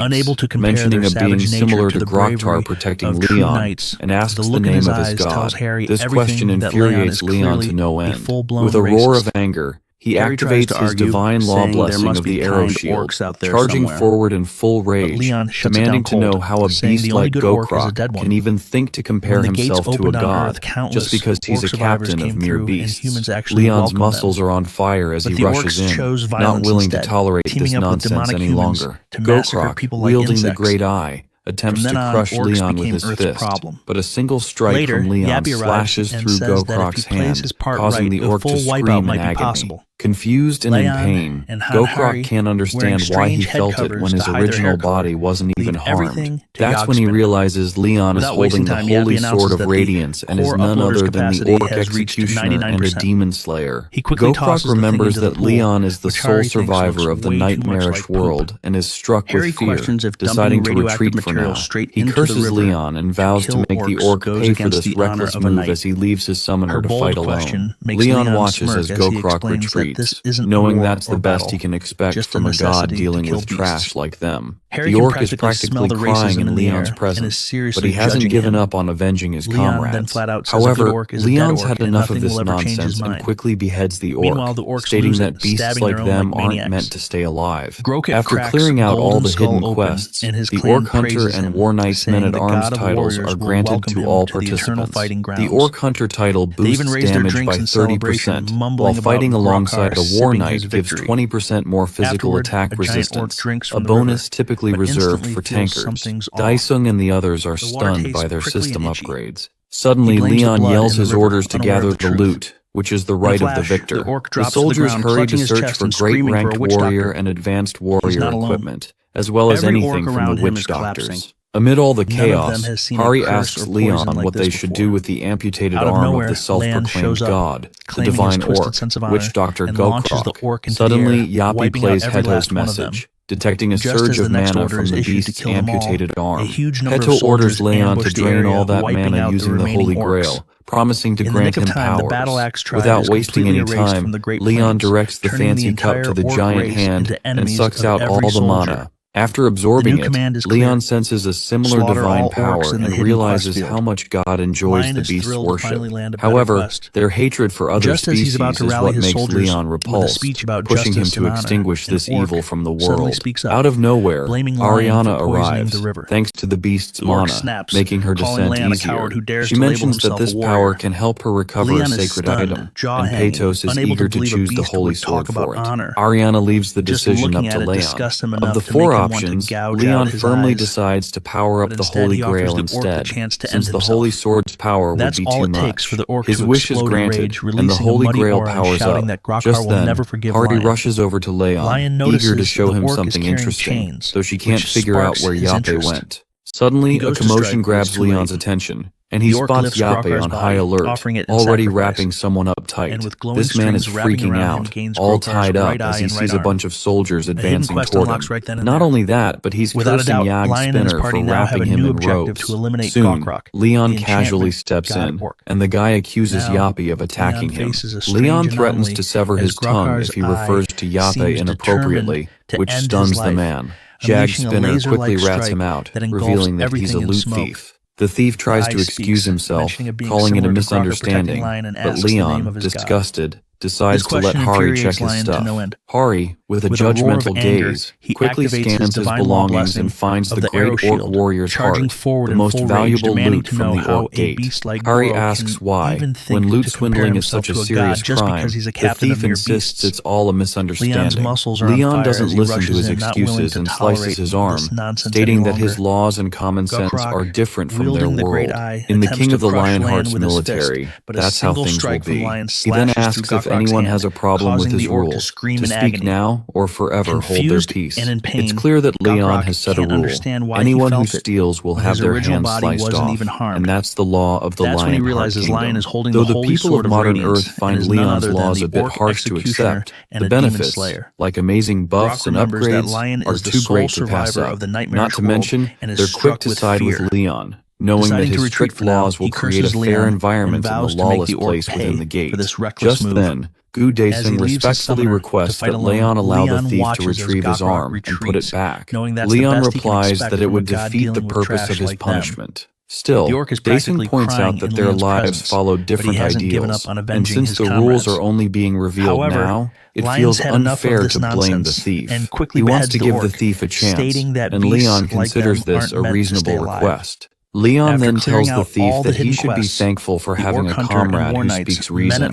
mentioning a being similar to Groktar protecting Leon, and asks the name of his god. This question infuriates Leon to no end. With a roar of anger, He activates his divine law blessing of the arrow shield, charging forward in full rage, demanding to know how a beast like Gokrak can even think to compare himself to a god, just because he's a captain of mere beasts. Leon's muscles are on fire as he rushes in, not willing to tolerate this nonsense any longer. Gokrak, wielding the Great Eye, attempts to crush Leon with his fist, but a single strike from Leon slashes through Gokrak's hand, causing the orc to scream in agony. Confused and in pain, Gokrak can't understand why he felt it when his original body wasn't even harmed. That's when he realizes Leon is holding the holy sword of radiance and is none other than the orc executioner and a demon slayer. Gokrak remembers that Leon is the sole survivor of the nightmarish world and is struck with fear, deciding to retreat for now. He curses Leon and vows to make the orc pay for this reckless move as he leaves his summoner to fight alone. Leon watches as Gokrak retreats, knowing that's the best he can expect from a god dealing with trash like them. The orc is practically crying in Leon's presence, but he hasn't given up on avenging his comrades. However, Leon's had enough of this nonsense and quickly beheads the orc, stating that beasts like them aren't meant to stay alive. After clearing out all the hidden quests, the Orc Hunter and War Knight's Men-at-Arms titles are granted to all participants. The Orc Hunter title boosts damage by 30%, while fighting alongside a War Knight gives 20% more physical attack resistance, a bonus typically reserved for tankers. Daisung and the others are stunned by their system upgrades. Suddenly, Leon yells his orders to gather the loot, which is the right of the victor. The soldiers hurry to search for great-ranked warrior and advanced warrior equipment, as well as anything from the witch doctors. Amid all the chaos, Hari asks Leon what they should do with the amputated arm of the self-proclaimed god, the divine orc, witch doctor Gokrak. Suddenly, Yapi plays Heto's message, detecting a surge of mana from the beast's amputated arm. Heto orders Leon to drain all that mana using the Holy Grail, promising to grant him powers. Without wasting any time, Leon directs the fancy cup to the giant hand and sucks out all the mana. After absorbing it, Leon senses a similar divine power and realizes how much God enjoys the beast's worship. However, their hatred for other species is what makes Leon repulsed, pushing him to extinguish this evil from the world. Out of nowhere, Ariana arrives, thanks to the beast's mana, making her descent easier. She mentions that this power can help her recover a sacred item, and Patos is eager to choose the holy sword for it. Ariana leaves the decision up to Leon. Of the four options, Leon firmly decides to power up the Holy Grail instead, since the Holy Sword's power would be too much. His wish is granted, and the Holy Grail powers up. Just then, Hardy rushes over to Leon, eager to show him something interesting, though she can't figure out where Yape went. Suddenly, a commotion grabs Leon's attention, and he spots Yape on high alert, already wrapping someone up tight. This man is freaking out, all tied up as he sees a bunch of soldiers advancing toward him. Not only that, but he's cursing Yag's spinner for wrapping him in ropes. Soon, Leon casually steps in, and the guy accuses Yape of attacking him. Leon threatens to sever his tongue if he refers to Yape inappropriately, which stuns the man. Yag's spinner quickly rats him out, revealing that he's a loot thief. The thief tries to excuse himself, calling it a misunderstanding, but Leon, disgusted, decides to let Hari check his stuff. Hari, with a judgmental gaze, quickly scans his belongings and finds the great orc warrior's heart, the most valuable loot from the orc gate. Hari asks why, when loot swindling is such a serious crime, the thief insists it's all a misunderstanding. Leon doesn't listen to his excuses and slices his arm, stating that his laws and common sense are different from their world. In the King of the Lionheart's military, that's how things will be. He then asks if anyone has a problem with his rule, to speak now or forever hold their peace. It's clear that Leon has set a rule. Anyone who steals will have their hands sliced off, and that's the law of the Lionheart Kingdom. Though the people of modern Earth find Leon's laws a bit harsh to accept, the benefits, like amazing buffs and upgrades, are too great to pass up. Not to mention, they're quick to side with Leon, knowing that his strict laws will create a fair environment in the lawless place within the gate. Just then, Gu Daesung respectfully requests that Leon allow the thief to retrieve his arm and put it back. Leon replies that it would defeat the purpose of his punishment. Still, Daesun points out that their lives follow different ideals, and since the rules are only being revealed now, it feels unfair to blame the thief. He wants to give the thief a chance, and Leon considers this a reasonable request. Leon then tells the thief that he should be thankful for having a comrade who speaks reason.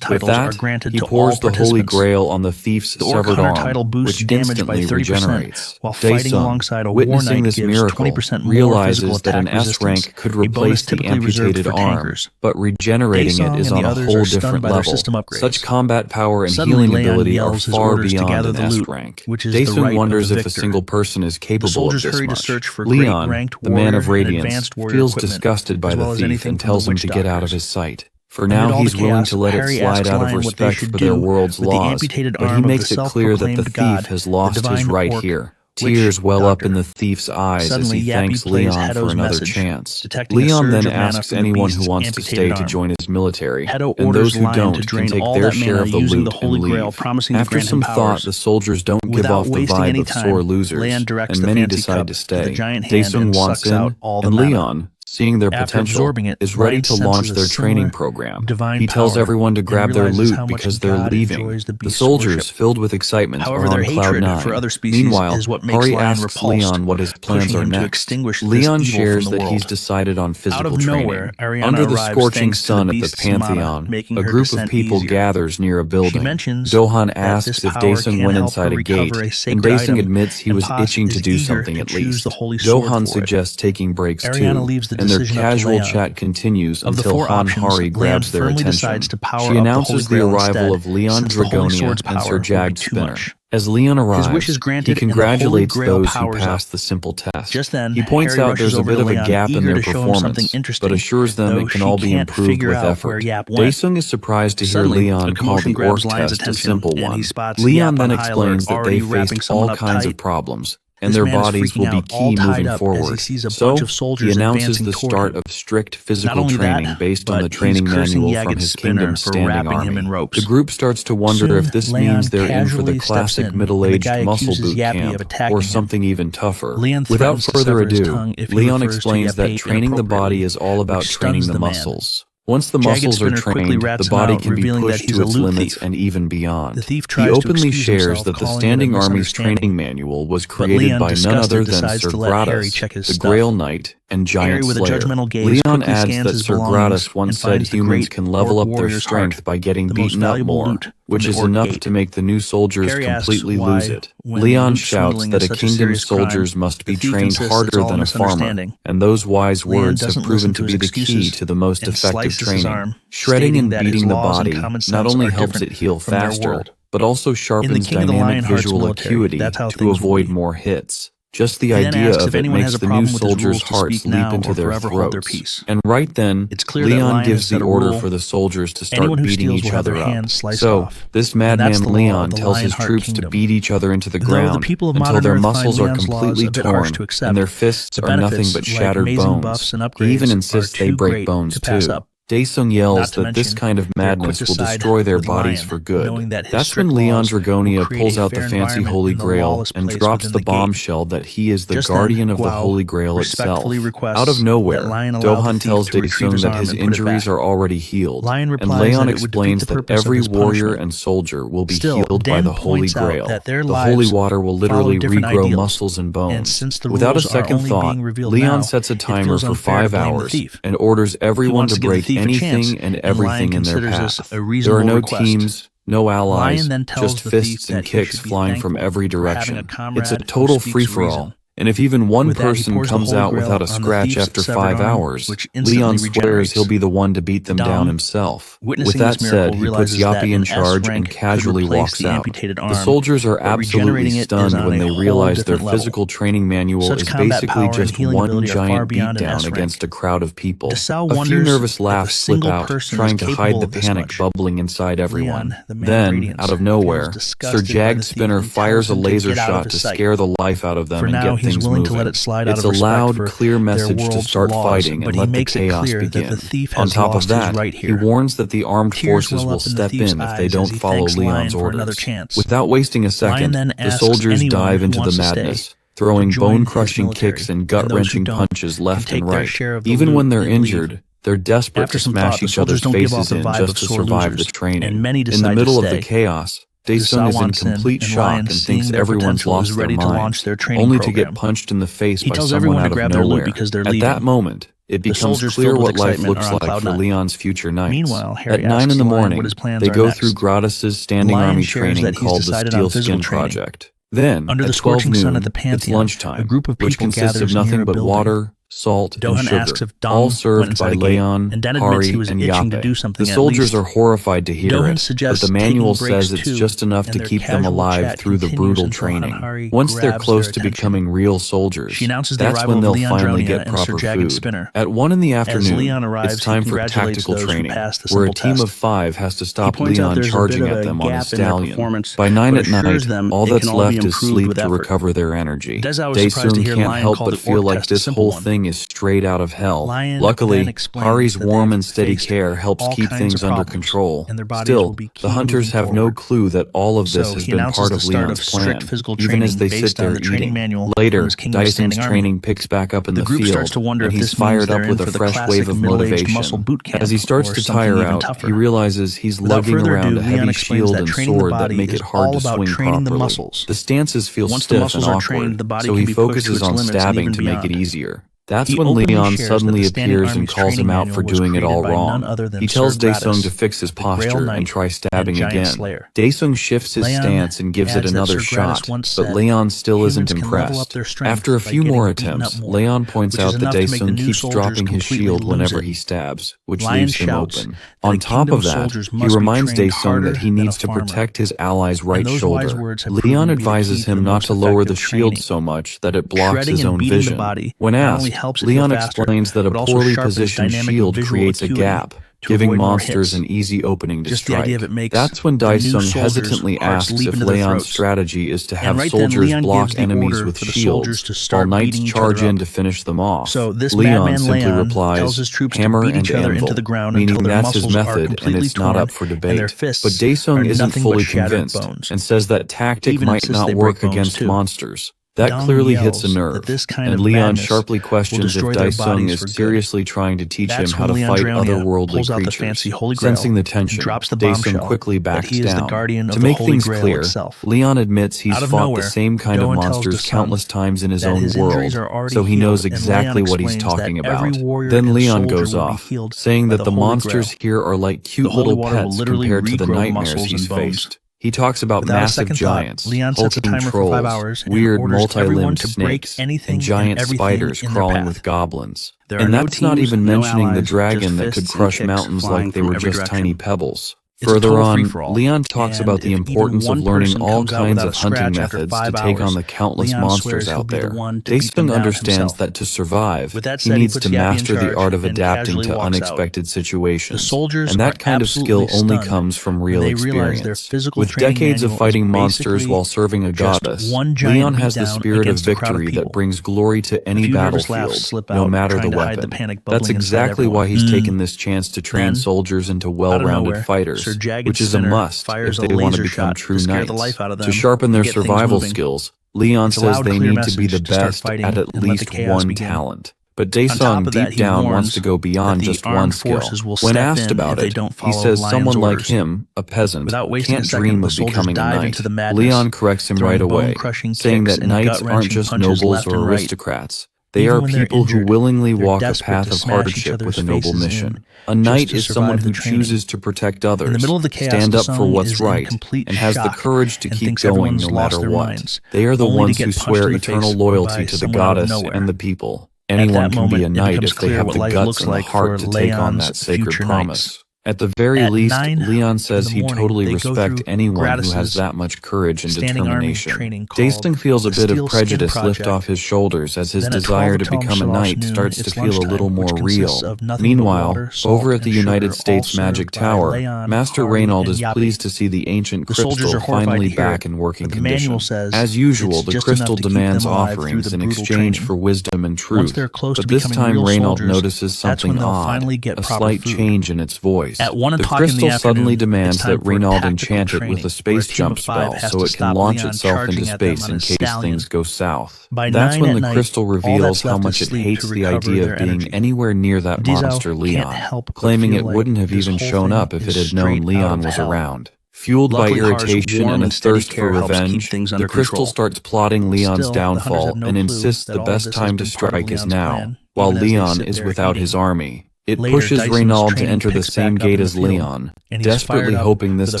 With that, he pours the Holy Grail on the thief's severed arm, which instantly regenerates. Daesung, witnessing this miracle, realizes that an S rank could replace the amputated arm, but regenerating it is on a whole different level. Such combat power and healing ability are far beyond an S rank. Daesung wonders if a single person is capable of this much. Leon, the man of radiance, feels disgusted by the thief and tells him to get out of his sight. For now, he's willing to let it slide out of respect for their world's laws, but he makes it clear that the thief has lost his right here. Tears well up in the thief's eyes as he thanks Leon for another chance. Leon then asks anyone who wants to stay to join his military, and those who don't can take their share of the loot and leave. After some thought, the soldiers don't give off the vibe of sore losers, and many decide to stay. Daesung wants in, and Leon, seeing their potential, is ready to launch their training program. He tells everyone to grab their loot because they're leaving. The soldiers, filled with excitement, are on cloud nine. Meanwhile, Hari asks Leon what his plans are next. Leon shares that he's decided on physical training. Under the scorching sun at the Pantheon, a group of people gathers near a building. Dohan asks if Daesung went inside a gate, and Daesung admits he was itching to do something at least. Dohan suggests taking breaks too, and their casual chat continues until Han Hari grabs their attention. She announces the arrival of Leon Dragonia and Sir Gothic Spinner. As Leon arrives, he congratulates those who passed the simple test. He points out there's a bit of a gap in their performance, but assures them it can all be improved with effort. Daesung is surprised to hear Leon call the orc test a simple one. Leon then explains that they faced all kinds of problems, and their bodies will be key moving forward. So, he announces the start of strict physical training based on the training manual from his kingdom's standing army. The group starts to wonder if this means they're in for the classic middle-aged muscle boot camp, or something even tougher. Without further ado, Leon explains that training the body is all about training the muscles. Once the muscles are trained, the body can be pushed to its limits and even beyond. He openly shares that the Standing Army's training manual was created by none other than Sir Gothic, the Grail Knight, and Giant Slayer. Leon adds that Sir Gothic once said humans can level up their strength by getting beaten up more, which is enough to make the new soldiers completely lose it. Leon shouts that a kingdom's soldiers must be trained harder than a farmer, and those wise words have proven to be the key to the most effective training. Shredding and beating the body not only helps it heal faster, but also sharpens dynamic visual acuity to avoid more hits. Just the idea of it makes the new soldiers' hearts leap into their throats. And right then, Leon gives the order for the soldiers to start beating each other up. So, this madman Leon tells his troops to beat each other into the ground until their muscles are completely torn and their fists are nothing but shattered bones. He even insists they break bones too. Daesung yells that this kind of madness will destroy their bodies for good. That's when Leon Dragonia pulls out the fancy Holy Grail and drops the bombshell that he is the guardian of the Holy Grail itself. Out of nowhere, Dohan tells Daesung that his injuries are already healed, and Leon explains that every warrior and soldier will be healed by the Holy Grail. The holy water will literally regrow muscles and bones. Without a second thought, Leon sets a timer for 5 hours and orders everyone to break anything and everything in their path. There are no teams, no allies, just fists and kicks flying from every direction. It's a total free-for-all. And if even one person comes out without a scratch after 5 hours, Leon swears he'll be the one to beat them down himself. With that said, he puts Yappi in charge and casually walks out. The soldiers are absolutely stunned when they realize their physical training manual is basically just one giant beatdown against a crowd of people. A few nervous laughs slip out, trying to hide the panic bubbling inside everyone. Then, out of nowhere, Sir Gothic Spinner fires a laser shot to scare the life out of them and get things moving. It's a loud, clear message to start fighting and let the chaos begin. On top of that, he warns that the armed forces will step in if they don't follow Leon's orders. Without wasting a second, the soldiers dive into the madness, throwing bone-crushing kicks and gut-wrenching punches left and right. Even when they're injured, they're desperate to smash each other's faces in just to survive the training. In the middle of the chaos, Daesung is in complete shock and thinks everyone's lost their minds, only to get punched in the face by someone out of nowhere. At that moment, it becomes clear what life looks like for Leon's future knights. At 9 in the morning, they go through Gratis's standing army training called the Steel Skin Project. Then, at 12 noon, it's lunchtime, which consists of nothing but water, salt, and sugar, all served by Leon, Hari, and Yape. The soldiers are horrified to hear it, but the manual says it's just enough to keep them alive through the brutal training. Once they're close to becoming real soldiers, that's when they'll finally get proper food. At 1 in the afternoon, it's time for tactical training, where a team of 5 has to stop Leon charging at them on his stallion. By 9 at night, all that's left is sleep to recover their energy. Daesung can't help but feel like this whole thing is straight out of hell. Luckily, Hari's warm and steady care helps keep things under control. Still, the hunters have no clue that all of this has been part of Leon's plan, even as they sit there eating. Later, Daesung's training picks back up in the field, and he's fired up with a fresh wave of motivation. As he starts to tire out, he realizes he's lugging around a heavy shield and sword that make it hard to swing properly. The stances feel stiff and awkward, so he focuses on stabbing to make it easier. That's when Leon suddenly appears and calls him out for doing it all wrong. He tells Daesung to fix his posture and try stabbing again. Daesung shifts his stance and gives it another shot, but Leon still isn't impressed. After a few more attempts, Leon points out that Daesung keeps dropping his shield whenever he stabs, which leaves him open. On top of that, he reminds Daesung that he needs to protect his ally's right shoulder. Leon advises him not to lower the shield so much that it blocks his own vision. When asked, Leon explains that a poorly positioned shield creates a gap, giving monsters an easy opening to strike. That's when Daesung hesitantly asks if Leon's strategy is to have soldiers block enemies with shields, while knights charge in to finish them off. Leon simply replies, hammer and anvil, meaning that's his method and it's not up for debate. But Daesung isn't fully convinced, and says that tactic might not work against monsters. That clearly hits a nerve, and Leon sharply questions if Daesung is seriously trying to teach him how to fight otherworldly creatures. Sensing the tension, Daesung quickly backs down. To make things clear, Leon admits he's fought the same kind of monsters countless times in his own world, so he knows exactly what he's talking about. Then Leon goes off, saying that the monsters here are like cute little pets compared to the nightmares he's faced. He talks about massive giants, hulking trolls, weird multi-limbed snakes, and giant spiders crawling with goblins. And that's not even mentioning the dragon that could crush mountains like they were just tiny pebbles. Further on, Leon talks about the importance of learning all kinds of hunting methods to take on the countless monsters out there. Daesung understands that to survive, he needs to master the art of adapting to unexpected situations, and that kind of skill only comes from real experience. With decades of fighting monsters while serving a goddess, Leon has the spirit of victory that brings glory to any battlefield, no matter the weapon. That's exactly why he's taken this chance to train soldiers into well-rounded fighters, which is a must if they want to become true knights. To sharpen their survival skills, Leon says they need to be the best at least one talent. But Daesung deep down wants to go beyond just one skill. When asked about it, he says someone like him, a peasant, can't dream of becoming a knight. Leon corrects him right away, saying that knights aren't just nobles or aristocrats. They are people who willingly walk a path of hardship with a noble mission. A knight is someone who chooses to protect others, stand up for what's right, and has the courage to keep going no matter what. They are the ones who swear eternal loyalty to the goddess and the people. Anyone can be a knight if they have the guts and the heart to take on that sacred promise. At the very least, Leon says he'd totally respect anyone who has that much courage and determination. Daesung feels a bit of prejudice lift off his shoulders as his desire to become a knight starts to feel a little more real. Meanwhile, over at the United States Magic Tower, Master Reinald is pleased to see the ancient crystal finally back in working condition. As usual, the crystal demands offerings in exchange for wisdom and truth, but this time Reinald notices something odd, a slight change in its voice. voice. The crystal suddenly demands that Reynald enchant it with a space jump spell so it can launch itself into space in case things go south. That's when the crystal reveals how much it hates the idea of being anywhere near that monster Leon, claiming it wouldn't have even shown up if it had known Leon was around. Fueled by irritation and a thirst for revenge, the crystal starts plotting Leon's downfall and insists the best time to strike is now, while Leon is without his army. It pushes Reynald to enter the same gate as Leon, desperately hoping this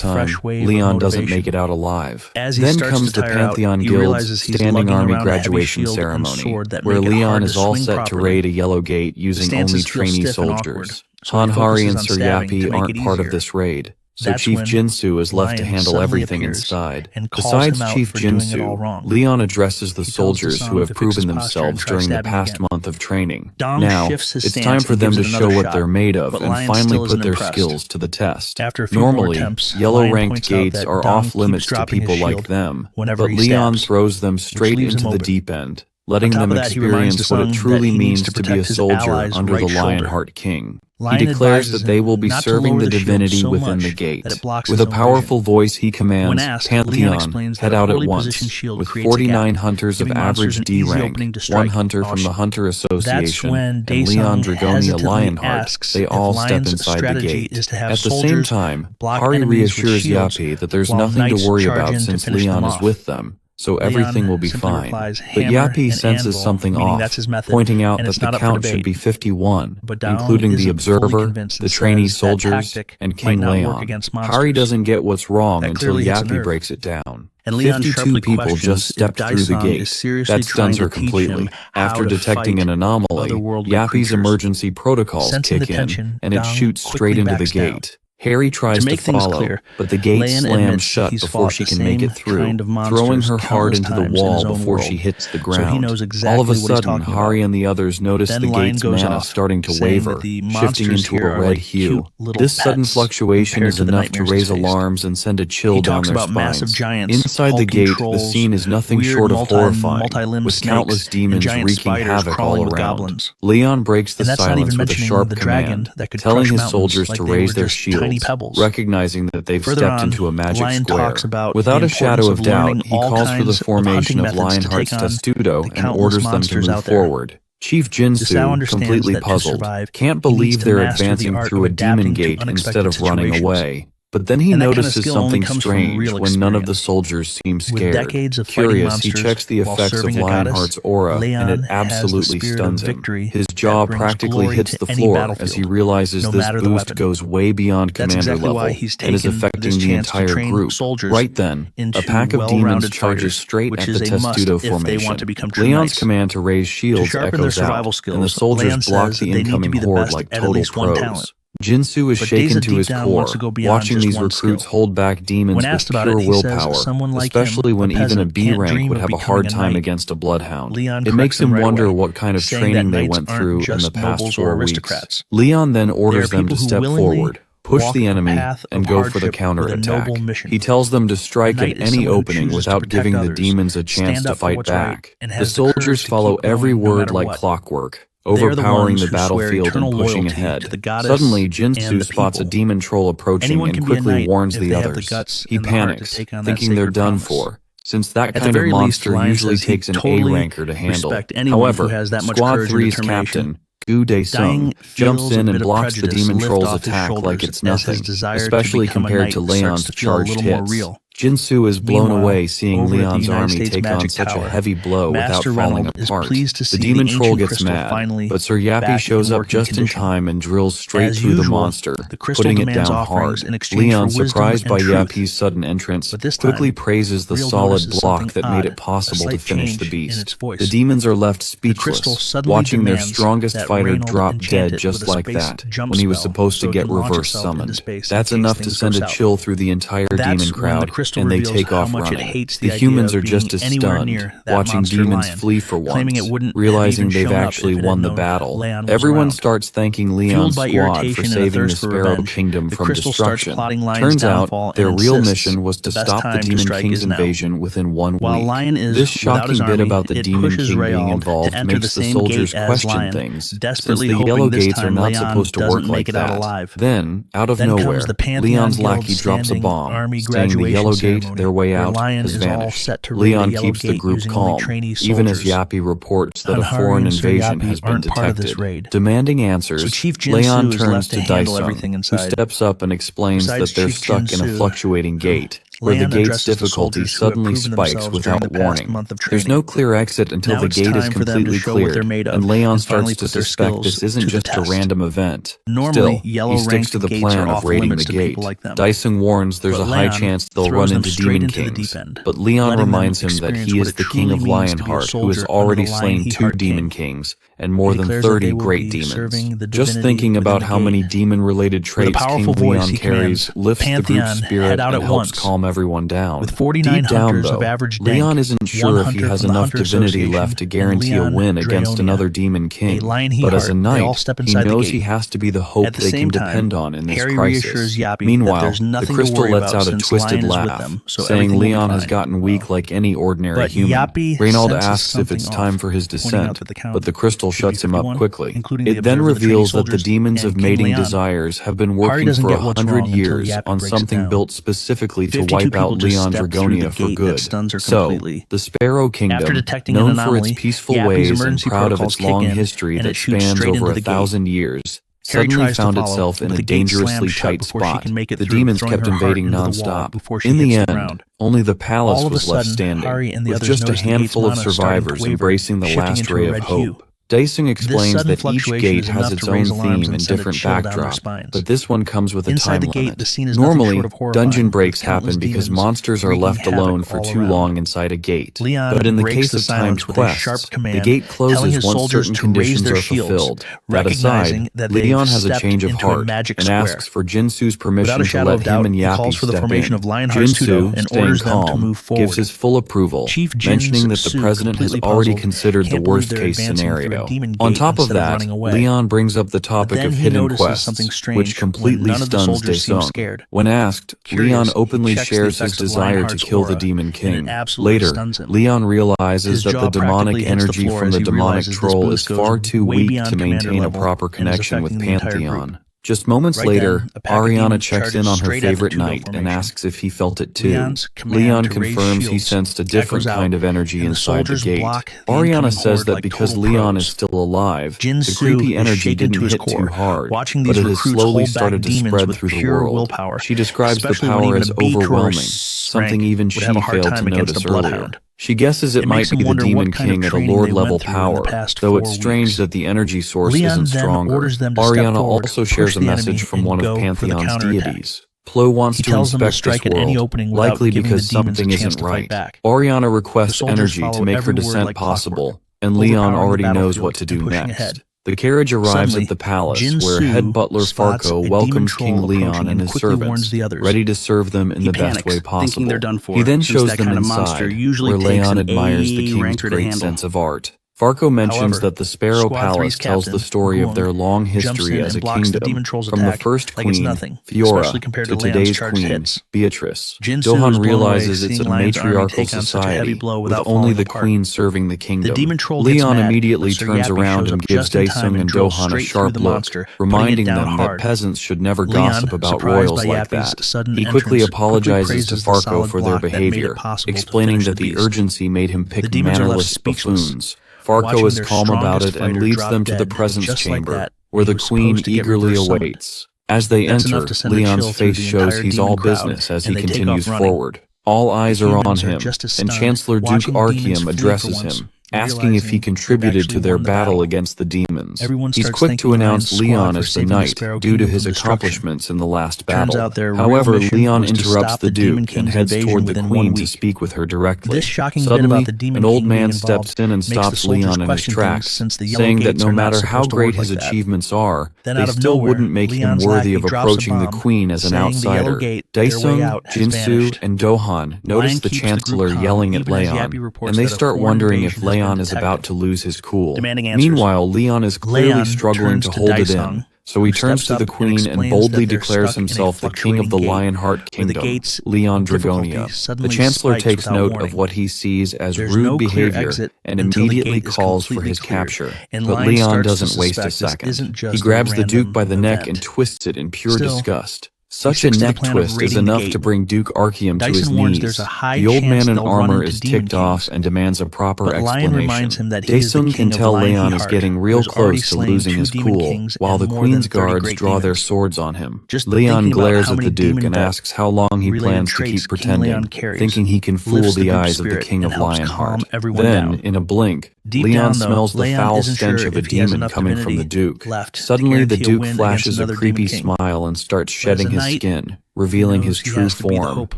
time Leon doesn't make it out alive. Then comes the Pantheon Guild's standing army graduation ceremony, where Leon is all set to raid a yellow gate using only trainee soldiers. Hanhari and Sir Yappy aren't part of this raid, so Chief Jinsu is left to handle everything inside. Besides Chief Jinsu, Leon addresses the soldiers who have proven themselves during the past month of training. Now, it's time for them to show what they're made of and finally put their skills to the test. Normally, yellow-ranked gates are off-limits to people like them, but Leon throws them straight into the deep end, letting them experience what it truly means to be a soldier under the Lionheart King. He declares that they will be serving the divinity within the gate. With a powerful voice he commands, Pantheon, head out at once, with 49 hunters of average D rank, 1 hunter from the Hunter Association, and Leon Dragonia Lionheart. They all step inside the gate. At the same time, Hari reassures Yappy that there's nothing to worry about since Leon is with them, so everything will be fine. But Yappy senses something off, pointing out that the count should be 51, including the Observer, the trainee soldiers, and King Leon. Hari doesn't get what's wrong until Yappy breaks it down. 52 people just stepped through the gate. That stuns her completely. After detecting an anomaly, Yappy's emergency protocols kick in, and it shoots straight into the gate. Harry tries to follow, but the gate slams shut before she can make it through, throwing her hard into the wall before she hits the ground. All of a sudden, Hari and the others notice the gate's mana starting to waver, shifting into a red hue. This sudden fluctuation is enough to raise alarms and send a chill down their spines. Inside the gate, the scene is nothing short of horrifying, with countless demons wreaking havoc all around. Leon breaks the silence with a sharp command, telling his soldiers to raise their shields, recognizing that they've stepped into a magic square. Without a shadow of doubt, he calls for the formation of Lionheart's Testudo and orders them to move forward. Chief Jinsu, completely puzzled, can't believe they're advancing through a demon gate instead of running away. But then he notices something strange when none of the soldiers seem scared. Curious, he checks the effects of Lionheart's aura, and it absolutely stuns him. His jaw practically hits the floor as he realizes this boost goes way beyond commander level and is affecting the entire group. Right then, a pack of demons charges straight at the Testudo formation. Leon's command to raise shields echoes out, and the soldiers block the incoming horde like total pros. Jinsu is shaken to his core, watching these recruits hold back demons with pure willpower, especially when even a B rank would have a hard time against a bloodhound. It makes him wonder what kind of training they went through in the past 4 weeks. Leon then orders them to step forward, push the enemy, and go for the counterattack. He tells them to strike at any opening without giving the demons a chance to fight back. The soldiers follow every word like clockwork, overpowering the battlefield and pushing ahead. Suddenly, Jinsu spots a demon troll approaching and quickly warns the others. He panics, thinking they're done for, since that kind of monster usually takes an A-ranker to handle. However, Squad 3's captain, Gu Dae-sung, jumps in and blocks the demon troll's attack like it's nothing, especially compared to Leon's charged hits. Jinsu is blown away seeing Leon's army take on such a heavy blow without falling apart. The demon troll gets mad, but Sir Yappy shows up just in time and drills straight through the monster, putting it down hard. Leon, surprised by Yappy's sudden entrance, quickly praises the solid block that made it possible to finish the beast. The demons are left speechless, watching their strongest fighter drop dead just like that, when he was supposed to get reverse summoned. That's enough to send a chill through the entire demon crowd, and they take off running. The humans are just as stunned, watching demons flee for once, realizing they've actually won the battle. Everyone starts thanking Leon's squad for saving the Sparrow Kingdom from destruction. Turns out, their real mission was to stop the Demon King's invasion within 1 week. This shocking bit about the Demon King being involved makes the soldiers question things, since the Yellow Gates are not supposed to work like that. Then, out of nowhere, Leon's lackey drops a bomb, saying the Yellow Gate, their way out, has vanished. Leon keeps the group calm, even as Yappy reports that a foreign invasion has been detected. Demanding answers, Leon turns to Daisung, who steps up and explains that they're stuck in a fluctuating gate, where the gate's difficulty suddenly spikes without warning. There's no clear exit until the gate is completely cleared, and Leon starts to suspect this isn't just a random event. Still, he sticks to the plan of raiding the gate. Daisung warns there's a high chance they'll run into Demon Kings, but Leon reminds him that he is the king of Lionheart who has already slain 2 Demon Kings and more than 30 great demons. Just thinking about how many demon-related traits King Leon carries lifts the group's spirit and helps calm everyone down. Deep down, though, Leon isn't sure if he has enough divinity left to guarantee a win against another Demon King, but as a knight, he knows he has to be the hope they can depend on in this crisis. Meanwhile, the crystal lets out a twisted laugh, saying Leon has gotten weak like any ordinary human. Reynald asks if it's time for his descent, but the crystal shuts him up quickly. It then reveals that the demons of mating desires have been working for 100 years on something built specifically to wipe out Leon Dragonia for good. So, the Sparrow Kingdom, known for its peaceful ways and proud of its long history that spans over 1,000 years, suddenly found itself in a dangerously tight spot. The demons kept invading non-stop. In the end, only the palace was left standing, with just a handful of survivors embracing the last ray of hope. Daisung explains that each gate has its own theme and different backdrop, but this one comes with a time limit. Normally, dungeon breaks happen because monsters are left alone for too long inside a gate, but in the case of timed quests, the gate closes once certain conditions are fulfilled. That aside, Leon has a change of heart and asks for Jinsu's permission to let him and Yappy step in. Jinsu, staying calm, gives his full approval, mentioning that the president has already considered the worst-case scenario. On top of that, Leon brings up the topic of hidden quests, which completely stuns Daisung. When asked, Leon openly shares his desire to kill the Demon King. Later, Leon realizes that the demonic energy from the demonic troll is far too weak to maintain a proper connection with Pantheon. Just moments later, Ariana checks in on her favorite knight and asks if he felt it too. Leon confirms he sensed a different kind of energy inside the gate. Ariana says that because Leon is still alive, the creepy energy didn't hit too hard, but it has slowly started to spread through the world. She describes the power as overwhelming, something even she failed to notice earlier. She guesses it might be the Demon King at a Lord-level power, though it's strange that the energy source isn't stronger. Ariana also shares a message from one of Pantheon's deities. Plo wants to inspect this world, likely because something isn't right. Ariana requests energy to make her descent possible, and Leon already knows what to do next. The carriage arrives at the palace, where head butler Farco welcomes King Leon and his servants, ready to serve them in the best way possible. He then shows them inside, where Leon admires the king's great sense of art. Farco mentions that the Sparrow Palace tells the story of their long history as a kingdom, from the first queen, Fiora, to today's queen, Beatrice. Dohan realizes it's a matriarchal society, with only the queen serving the kingdom. Leon immediately turns around and gives Daesung and Dohan a sharp look, reminding them that peasants should never gossip about royals like that. He quickly apologizes to Farco for their behavior, explaining that the urgency made him pick mannerless buffoons. Farco is calm about it and leads them to the presence chamber, where the queen eagerly awaits. As they enter, Leon's face shows he's all business as he continues forward. All eyes are on him, and Chancellor Duke Archeum addresses him. asking if he contributed to their battle against the demons. He's quick to announce Leon as the knight due to his accomplishments in the last battle. However, Leon interrupts the Duke and heads toward the Queen to speak with her directly. Suddenly, an old man steps in and stops Leon in his tracks, saying that no matter how great his achievements are, they still wouldn't make him worthy of approaching the Queen as an outsider. Daesung, Jinsu, and Dohan notice the Chancellor yelling at Leon, and they start wondering if Leon is about to lose his cool. Meanwhile, Leon is clearly struggling to hold it in, so he turns to the Queen and boldly declares himself the king of the Lionheart Kingdom, Leon Dragonia. The Chancellor takes note of what he sees as rude behavior and immediately calls for his capture, but Leon doesn't waste a second. He grabs the Duke by the neck and twists it in pure disgust. Such a neck twist is enough to bring Duke Archeum to his knees. The old man in armor is ticked off and demands a proper explanation. Daesung can tell Leon is getting real close to losing his cool, while the Queen's guards draw their swords on him. Leon glares at the Duke and asks how long he plans to keep pretending, thinking he can fool the eyes of the King of Lionheart. Then, in a blink, Leon smells the foul stench of a demon coming from the Duke. Suddenly, the Duke flashes a creepy smile and starts shedding his skin, revealing his true form.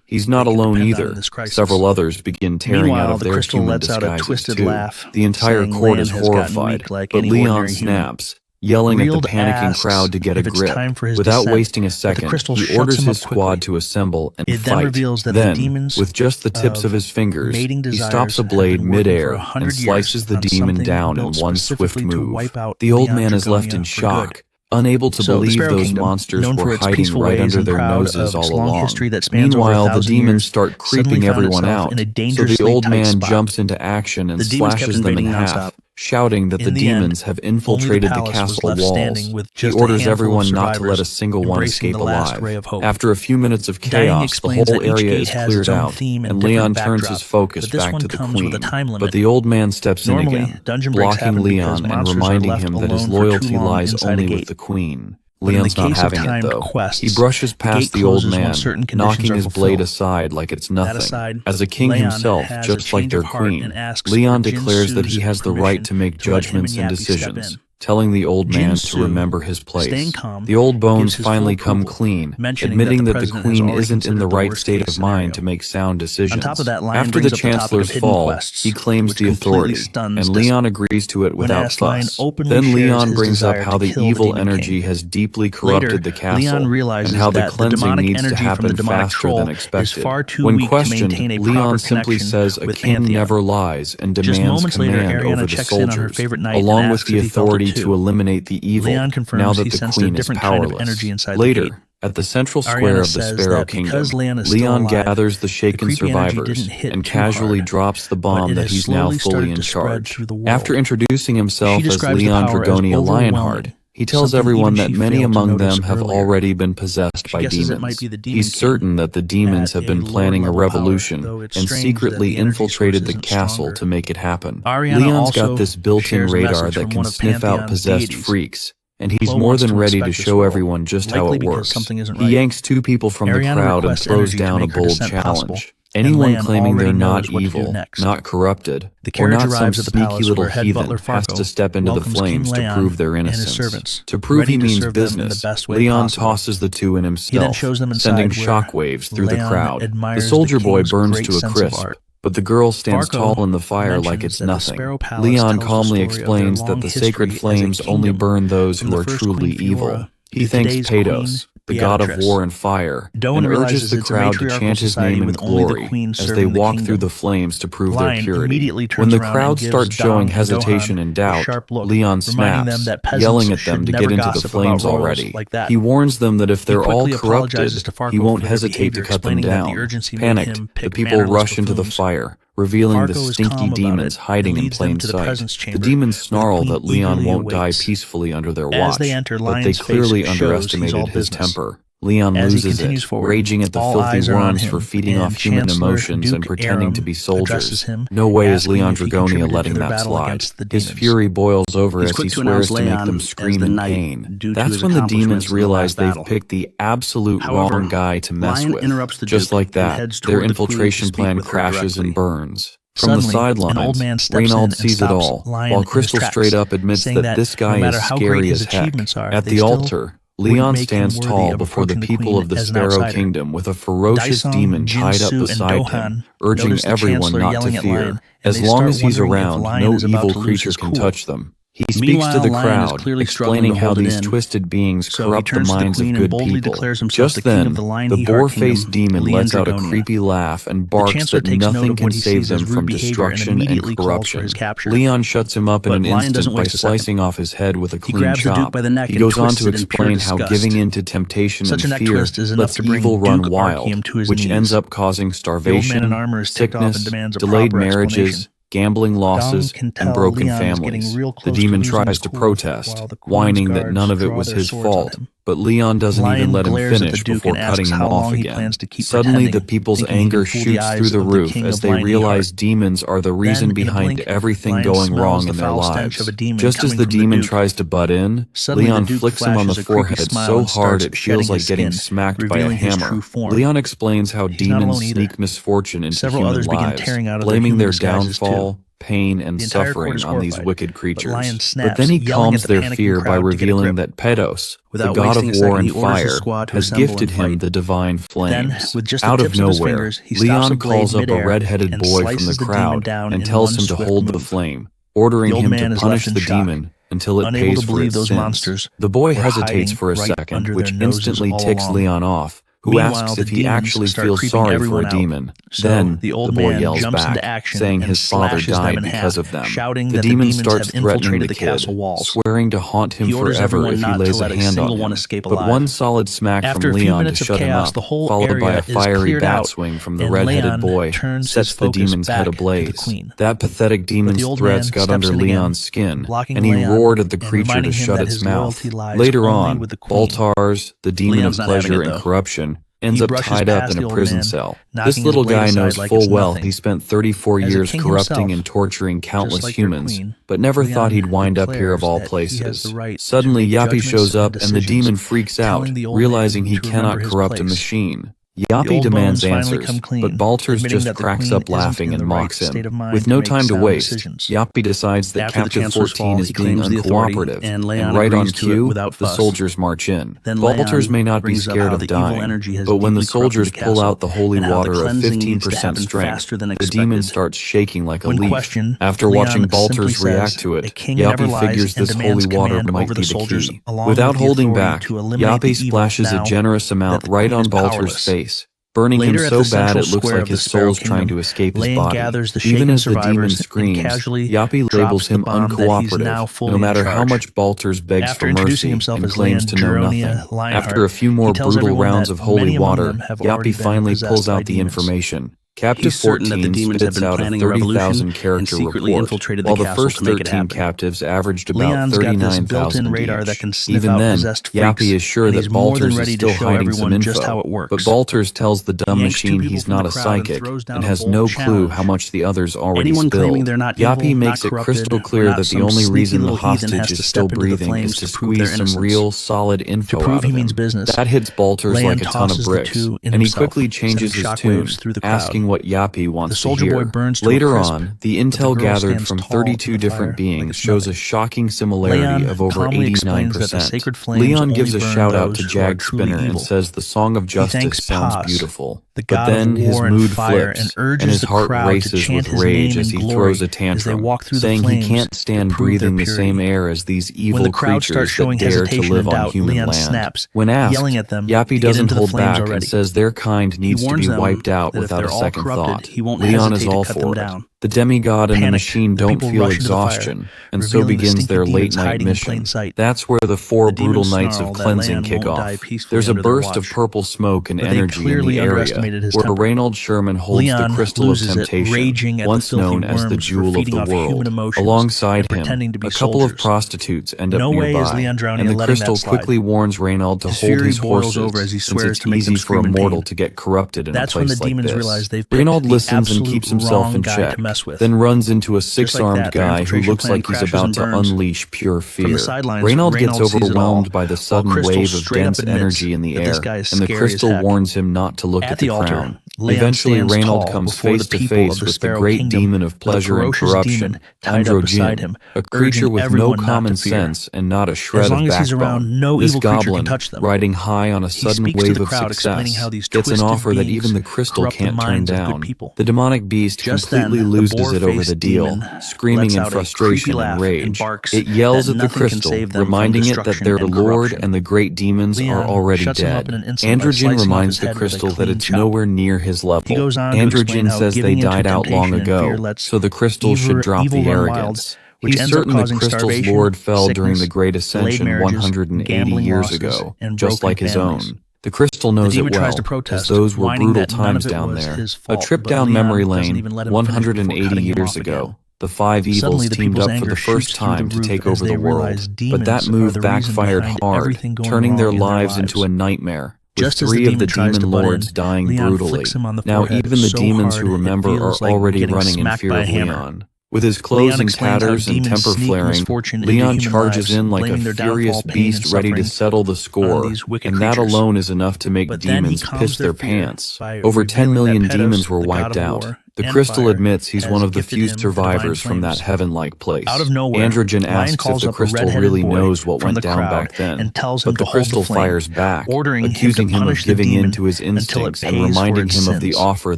He's not alone either. Several others begin tearing out of their human disguises too. The entire court is horrified, but Leon snaps, yelling at the panicking crowd to get a grip. Without wasting a second, he orders his squad to assemble and fight. Then, with just the tips of his fingers, he stops a blade mid-air and slices the demon down in one swift move. The old man is left in shock, unable to believe those monsters were hiding right under their noses all along. Meanwhile, the demons start creeping everyone out, so the old man jumps into action and slashes them in half, shouting that the demons have infiltrated the castle walls. He orders everyone not to let a single one escape alive. After a few minutes of chaos, the whole area is cleared out, and Leon turns his focus back to the Queen. But the old man steps in again, blocking Leon and reminding him that his loyalty lies only with the Queen. Leon's not having it, though. He brushes past the old man, knocking his blade aside like it's nothing. As a king himself, just like their queen, Leon declares that he has the right to make judgments and decisions, telling the old man to remember his place. The old bones finally come clean, admitting that the queen isn't in the right state of mind to make sound decisions. After the Chancellor's fall, he claims the authority, and Leon agrees to it without fuss. Then Leon brings up how the evil energy has deeply corrupted the castle, and how the cleansing needs to happen faster than expected. When questioned, Leon simply says a king never lies and demands command over the soldiers, along with the authority to eliminate the evil, now that the Queen is powerless. Later, at the central square of the Sparrow Kingdom, Leon gathers the shaken survivors and casually drops the bomb that he's now fully in charge. After introducing himself as Leon Dragonia Lionheart, he tells everyone that many among them have already been possessed by demons. He's certain that the demons have been planning a revolution and secretly infiltrated the castle to make it happen. Leon's got this built-in radar that can sniff out possessed freaks, and he's more than ready to show everyone just how it works. He yanks two people from the crowd and throws down a bold challenge. Anyone claiming they're not evil, not corrupted, or not some sneaky little heathen has to step into the flames to prove their innocence. To prove he means business, Leon tosses the two in himself, sending shockwaves through the crowd. The soldier boy burns to a crisp, but the girl stands tall in the fire like it's nothing. Leon calmly explains that the sacred flames only burn those who are truly evil. He thanks Pados, the god of war and fire, and urges the crowd to chant his name in glory as they walk through the flames to prove their purity. When the crowd starts showing hesitation and doubt, Leon snaps, yelling at them to get into the flames already. He warns them that if they're all corrupted, he won't hesitate to cut them down. Panicked, the people rush into the fire, revealing the stinky demons hiding in plain sight. The demons snarl that Leon won't die peacefully under their watch, but they clearly underestimated his temper. Leon loses it, raging at the filthy worms for feeding off human emotions and pretending to be soldiers. No way is Leon Dragonia letting that slide. His fury boils over as he swears to make them scream in pain. That's when the demons realize they've picked the absolute wrong guy to mess with. Just like that, their infiltration plan crashes and burns. From the sidelines, Reynald sees it all, while Crystal straight up admits that this guy is scary as heck. At the altar, Leon stands tall before the people of the Sparrow Kingdom with a ferocious demon tied up beside him, urging everyone not to fear. As long as he's around, no evil creature can touch them. He speaks to the crowd, explaining how these twisted beings corrupt the minds of good people. Just then, the boar-faced demon lets out a creepy laugh and barks that nothing can save them from destruction and corruption. Leon shuts him up in an instant by slicing off his head with a clean chop. He goes on to explain how giving in to temptation and fear lets evil run wild, which ends up causing starvation, sickness, delayed marriages, gambling losses, and broken families. The demon tries to protest, whining that none of it was his fault, but Leon doesn't even let him finish before cutting him off again. Suddenly, the people's anger shoots through the roof as they realize demons are the reason behind everything going wrong in their lives. Just as the demon tries to butt in, Leon flicks him on the forehead so hard it feels like getting smacked by a hammer. Leon explains how demons sneak misfortune into human lives, blaming their downfall, pain, and suffering on these wicked creatures. But then he calms their fear by revealing that Pedos, the god of war and fire, has gifted him the divine flames. Out of nowhere, Leon calls up a red-headed boy from the crowd and tells him to hold the flame, ordering him to punish the demon until it pays for its sins. The boy hesitates for a second, which instantly ticks Leon off, who asks if he actually feels sorry for a demon. Then, the boy yells back, saying his father died because of them. The demon starts threatening the kid, swearing to haunt him forever if he lays a hand on him. But one solid smack from Leon to shut him up, followed by a fiery bat swing from the red-headed boy, sets the demon's head ablaze. That pathetic demon's threats got under Leon's skin, and he roared at the creature to shut its mouth. Later on, Baltars, the demon of pleasure and corruption, ends up tied up in a prison cell. This little guy knows full well he spent 34 years corrupting and torturing countless humans, but never thought he'd wind up here of all places. Suddenly, Yappy shows up and the demon freaks out, realizing he cannot corrupt a machine. Yappy demands answers, but Balters just cracks up laughing and mocks him. With no time to waste, Yappy decides that Captive 14 is being uncooperative, and right on cue, the soldiers march in. Balters may not be scared of dying, but when the soldiers pull out the holy water of 15% strength, the demon starts shaking like a leaf. After watching Balters react to it, Yappy figures this holy water might be the key. Without holding back, Yappy splashes a generous amount right on Balters' face, burning him so bad it looks like his soul's trying to escape his body. Even as the demon screams, Yappy labels him uncooperative, no matter how much Balters begs for mercy and claims to know nothing. After a few more brutal rounds of holy water, Yappy finally pulls out the information. Captive 14 spits out a 30,000 character report, while the first 13 captives averaged about 39,000 each. Even then, Yappy is sure that Balters is still hiding some info, but Balters tells the dumb machine he's not a psychic and has no clue how much the others already spilled. Yappy makes it crystal clear that the only reason the hostage is still breathing is to squeeze some real, solid info out of him. That hits Balters like a ton of bricks, and he quickly changes his tune, asking what Yappy wants to hear. Later on, the intel gathered from 32 different beings shows a shocking similarity of over 89%. Leon gives a shout out to Jag Spinner and says the Song of Justice sounds beautiful. But then his mood flips, and his heart races with rage as he throws a tantrum, saying he can't stand breathing the same air as these evil creatures that dare to live on human land. When asked, Yappy doesn't hold back and says their kind needs to be wiped out without a second thought. Leon is all for it. The demigod and the machine don't feel exhaustion, and so begins their late-night mission. That's where the 4 brutal nights of cleansing kick off. There's a burst of purple smoke and energy in the area, where Reynold Sherman holds the Crystal of Temptation, once known as the Jewel of the World. Alongside him, a couple of prostitutes end up nearby, and the Crystal quickly warns Reynold to hold his horses, since it's easy for a mortal to get corrupted in a place like this. Reynold listens and keeps himself in check, then runs into a 6-armed guy who looks like he's about to unleash pure fear. Reynold gets overwhelmed by the sudden wave of dense energy in the air, and the crystal warns him not to look at the crown. Eventually, Reinald comes face to face with the great demon of pleasure and corruption, Androgen, a creature with no common sense and not a shred of backbone. This goblin, riding high on a sudden wave of success, gets an offer that even the crystal can't turn down. The demonic beast completely loses it over the deal, screaming in frustration and rage. It yells at the crystal, reminding it that their lord and the great demons are already dead. Androgen reminds the crystal that it's nowhere near his level. Androgen says they died out long ago, so the crystal should drop the arrogance. He's certain the crystal's lord fell during the Great Ascension 180 years ago, just like his own. The crystal knows it well, as those were brutal times down there. A trip down memory lane 180 years ago. The five evils teamed up for the first time to take over the world, but that move backfired hard, turning their lives into a nightmare, with 3 of the demon lords dying brutally. Now even the demons who remember are already running in fear of Leon. With his clothes in tatters and temper flaring, Leon charges in like a furious beast ready to settle the score, and that alone is enough to make demons piss their pants. Over 10 million demons were wiped out. The crystal admits he's one of the few survivors from that heaven-like place. Androgen asks if the crystal really knows what went down back then, but the crystal fires back, accusing him of giving in to his instincts and reminding him of the offer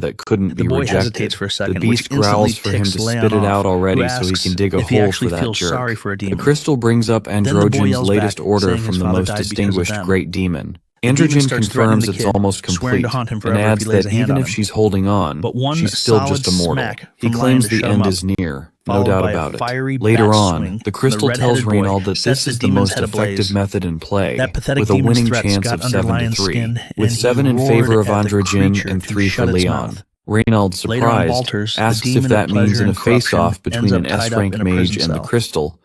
that couldn't be rejected. The beast growls for him to spit it out already so he can dig a hole for that jerk. The crystal brings up Androgen's latest order from the most distinguished great demon. Androgen confirms it's almost complete, and adds that even if she's holding on, she's still just a mortal. He claims the end is near, no doubt about it. Later on, the crystal tells Reinald that this is the most effective method in play, with a winning chance of 7-3, with 7 in favor of Androgen and 3 for Leon. Reinald, surprised, asks if that means in a face-off between an S-rank mage and the crystal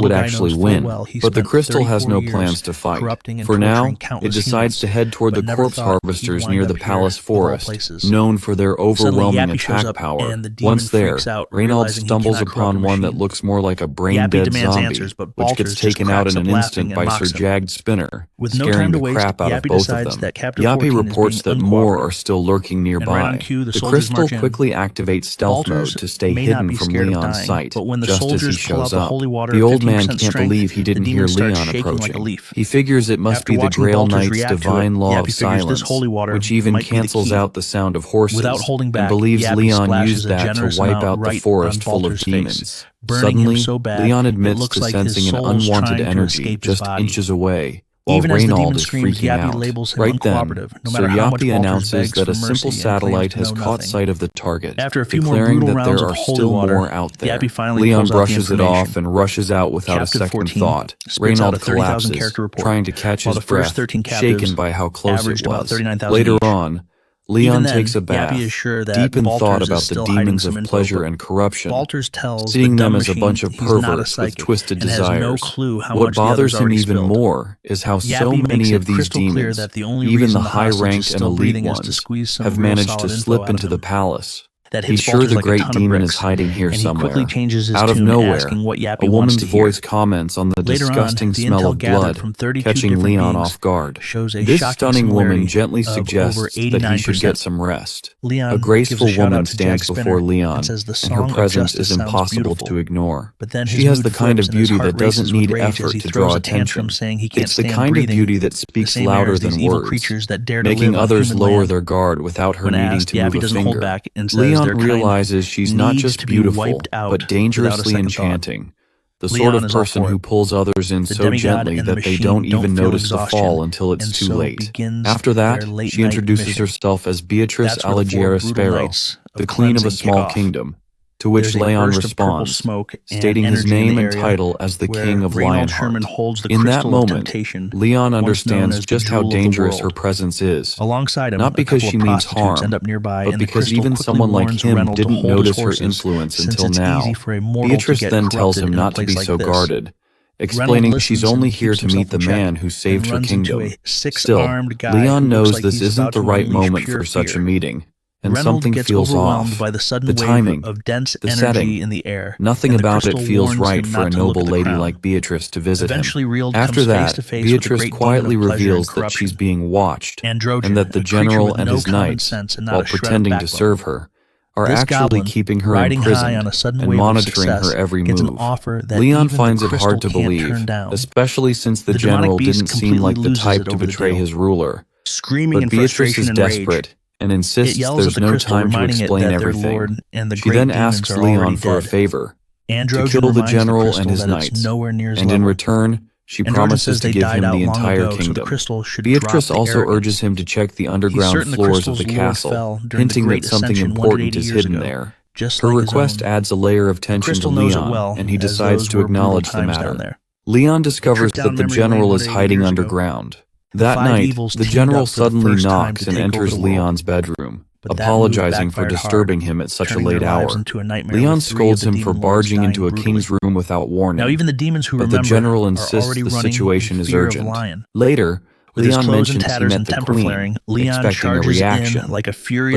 would actually win, but the crystal has no plans to fight. For now, it decides to head toward the corpse harvesters near the palace forest, known for their overwhelming attack power. Once there, Reinald stumbles upon one that looks more like a brain-dead zombie, which gets taken out in an instant by Sir Jagged Spinner, scaring the crap out of both of them. Yappy reports that more are still lurking nearby. The crystal quickly activates stealth mode to stay hidden from Leon's sight, just as he shows up. The old man can't believe he didn't hear Leon approaching. He figures it must be the Grail Knight's divine law of silence, which even cancels out the sound of horses, and believes Leon used that to wipe out the forest full of demons. Suddenly, Leon admits to sensing an unwanted energy just inches away, while Reinald is freaking out. Right then, Sir Yappy announces that a simple satellite has caught sight of the target, declaring that there are still more out there. Leon brushes it off and rushes out without a second thought. Reinald collapses, trying to catch his breath, shaken by how close it was. Later on, Leon takes a bath, deep in thought about the demons of pleasure and corruption, seeing them as a bunch of perverts with twisted desires. What bothers him even more is how so many of these demons, even the high-ranked and elite ones, have managed to slip into the palace. He's sure the great demon is hiding here somewhere. Out of nowhere, a woman's voice comments on the disgusting smell of blood, catching Leon off guard. This stunning woman gently suggests that he should get some rest. A graceful woman stands before Leon, and her presence is impossible to ignore. She has the kind of beauty that doesn't need effort to draw attention. It's the kind of beauty that speaks louder than words, making others lower their guard without her needing to move a finger. Leon realizes she's not just beautiful, but dangerously enchanting. The sort of person who pulls others in so gently that they don't even notice the fall until it's too late. After that, she introduces herself as Beatrice Alighiera Sparrow, the queen of a small kingdom, to which Leon responds, stating his name and title as the King of Lionheart. In that moment, Leon understands just how dangerous her presence is, not because she means harm, but because even someone like him didn't notice her influence until now. Beatrice then tells him not to be so guarded, explaining she's only here to meet the man who saved her kingdom. Still, Leon knows this isn't the right moment for such a meeting, and something feels off. By the sudden The timing, of dense the energy setting, in the air. nothing about it feels right for a noble lady like Beatrice to visit him. After that, Beatrice quietly reveals that she's being watched, and that the general and his knights, while pretending to serve her, are actually keeping her imprisoned and monitoring her every move. Leon finds it hard to believe, especially since the general didn't seem like the type to betray his ruler. But Beatrice is desperate and insists there's no time to explain everything. She then asks Leon for a favor, to kill the general and his knights, and in return, she promises to give him the entire kingdom. Beatrice also urges him to check the underground floors of the castle, hinting that something important is hidden there. Her request adds a layer of tension to Leon, and he decides to acknowledge the matter. Leon discovers that the general is hiding underground. That night, the general suddenly knocks and enters Leon's bedroom, apologizing for disturbing him at such a late hour. Leon scolds him for barging into a king's room without warning, but the general insists the situation is urgent. Later, Leon mentions he met the queen, expecting a reaction, but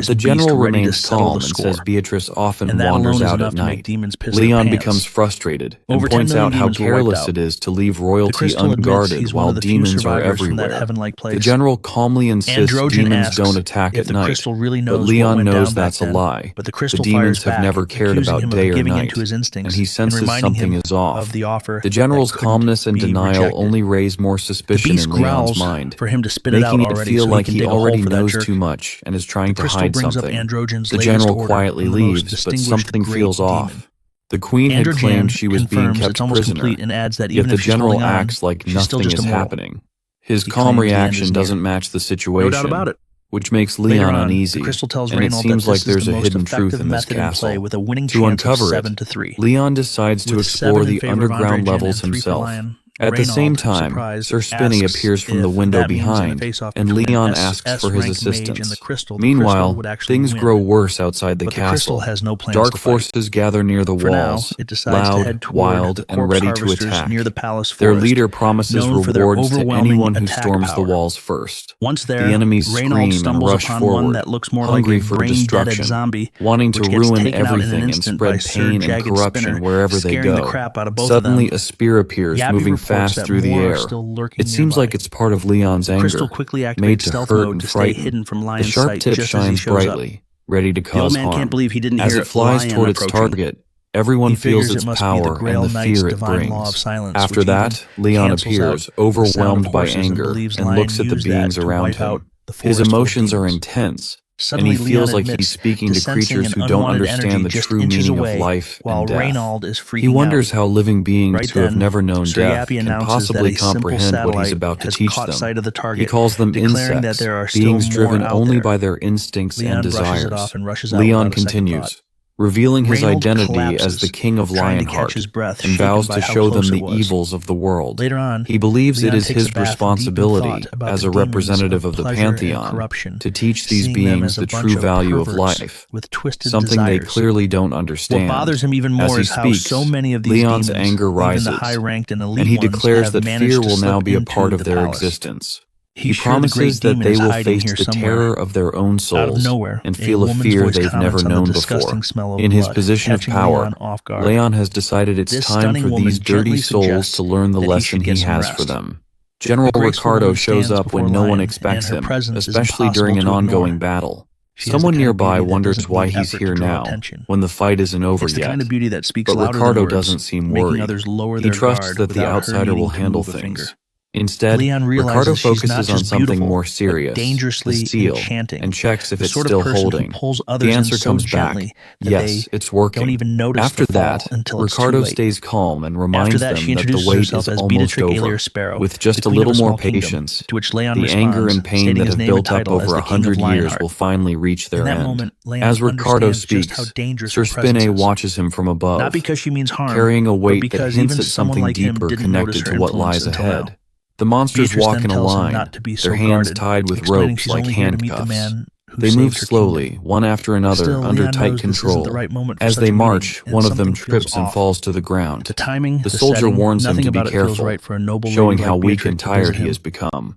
the general remains calm and says Beatrice often wanders out at night. Leon becomes frustrated and points out how careless it is to leave royalty unguarded while demons are everywhere. The general calmly insists demons don't attack at night, but Leon knows that's a lie. The demons have never cared about day or night, and he senses something is off. The general's calmness and denial only raise more suspicion in Leon's mind, for him to spit it out making already, it feel so like he he can dig a hole already for that knows jerk. too much and is trying to hide something. The latest general order quietly from the most leaves, but distinguished something great feels off. demon. The queen had claimed she was being confirms kept it's almost prisoner, complete and adds that yet even the if she's general holding on, acts like she's still nothing just is immoral. happening. His He calm claims the end reaction is doesn't near. match the situation, No doubt about it. which makes Later Leon on, uneasy, the crystal tells and it Reinald seems that like this is there's the a most hidden truth effective in this method in play castle. with a winning To chance of uncover 7-3. Leon decides to With explore 7 in the favor of underground Androgen levels and 3 for himself. Lion, At the same Reinald, time, surprised, Sir Spinny asks appears from the if window that means in a behind, face-off and between Leon an asks for his S-rank mage and assistance. the crystal, the Meanwhile, crystal would actually things win. grow worse outside the But the crystal castle. has no plans Dark to fight. forces gather near the For now, walls, it decides to head loud, toward wild, the and corpse ready to harvesters attack. near the palace Their forest, leader promises known for their rewards to overwhelming anyone who attack storms the power. walls first. Once there, The enemies Reinald scream and stumbles rush upon forward, one that looks more hungry like a for brain-deaded destruction, zombie, wanting to which gets ruin taken out in an everything and instant by spread Sir pain and Jagged corruption Spinner, wherever they scaring the go. crap out of both Suddenly, of them. a spear appears, Gabby moving reports fast that through the more are air. still lurking It seems nearby. like it's part of Leon's The crystal anger, quickly made activates to stealth hurt mode and to stay frighten. hidden from The Lion's sharp sight tip just as he shines shows up. brightly, ready to The old cause man harm. can't believe he didn't As hear it flies Lion toward its approaching. target, everyone He feels figures its it must be the power Grail and the Knight's fear it divine law of brings. silence, After which that, even Leon cancels appears, out the sound of overwhelmed by horses and anger, believes and Lion looks at the used that beings to around wipe out him. the His forest full of emotions are demons. intense, and Suddenly, he feels Leon like he's admits speaking to to sensing creatures an who don't unwanted understand energy the just true inches meaning away, of life while and death. Reinald is freaking He wonders out. how living beings Right who have then, never known Sir death Yappy can announces that possibly a simple comprehend what he's satellite about to has teach caught them. sight of the target, He calls them declaring that insects, there are still beings more driven out only there. by their instincts Leon and brushes it desires. off and rushes out Leon without a second continues, thought. revealing his Reinald identity collapses, as the king of trying to catch Lionheart, his breath, and shaken vows by to how show them close the it was. evils of the world. Later on, He believes Leon it is takes his a bath in deep responsibility thought about as the a demons representative of the pleasure and pantheon corruption, to teach these seeing them beings as a the bunch true of value of perverts life, with twisted something they desires. clearly don't understand. What bothers him even As more he is how speaks, so many of these Leon's demons, anger even rises, the high-ranked and elite and he ones, declares have that managed fear to will now slip be a into part of the their palace. existence. He He's sure the promises great that demon they is will hiding face here the somewhere. terror of their own Out of souls nowhere, and feel a woman's fear voice they've never comments on known the before. disgusting smell of In his blood, position of catching power, Leon off guard. Leon has decided it's This time stunning for woman these dirty gently souls suggests to learn the that lesson should he get some has rest. for them. General The graceful Ricardo woman shows stands up when before no one Lion, expects and her him, presence is especially impossible during an to ignore. ongoing battle. She has Someone the kind of nearby beauty that wonders doesn't why need he's effort to here draw now, attention. when the fight isn't over It's the yet. kind of beauty that speaks But louder Ricardo than words, doesn't seem making worried. others lower He their trusts guard that the without her outsider will needing to handle move a finger. things. Instead, Leon realizes Ricardo she's not focuses on just something beautiful, more but serious, dangerously the seal, enchanting. and checks if The it's sort of still person who holding. pulls others The in answer so comes gently back. that Yes, they it's working. don't even notice After the fall that, until it's Ricardo too late. stays calm and After reminds that, she them that the introduces wait herself is as almost Beatrice over. Alier Sparrow, With just the a queen of little small more kingdom, patience, to which Leon the anger responds, and pain stating that his have name built and up title as over the King of 100 years Lionheart. will finally reach their In that end. moment, Leon As Ricardo understands just speaks, how dangerous Sir her presence Spinne is. watches him from above, Not because she means harm, carrying a but weight that because hints even at someone something like him deeper didn't notice connected her to what influence lies until ahead. now. The monsters Beatrice walk then in a tells him line, not to be so their hands guarded, tied with explaining ropes she's like only here to meet the handcuffs. man who They saved move her slowly, kingdom. one after another, Still, under Leon tight knows this isn't control. the right moment for As such they a meeting, march, and one of them something feels trips and off. falls to the ground. The timing, The the soldier setting, warns him nothing to be about it feels careful, right for a noble showing lady how like weak Beatrix and to tired visit he him. has become.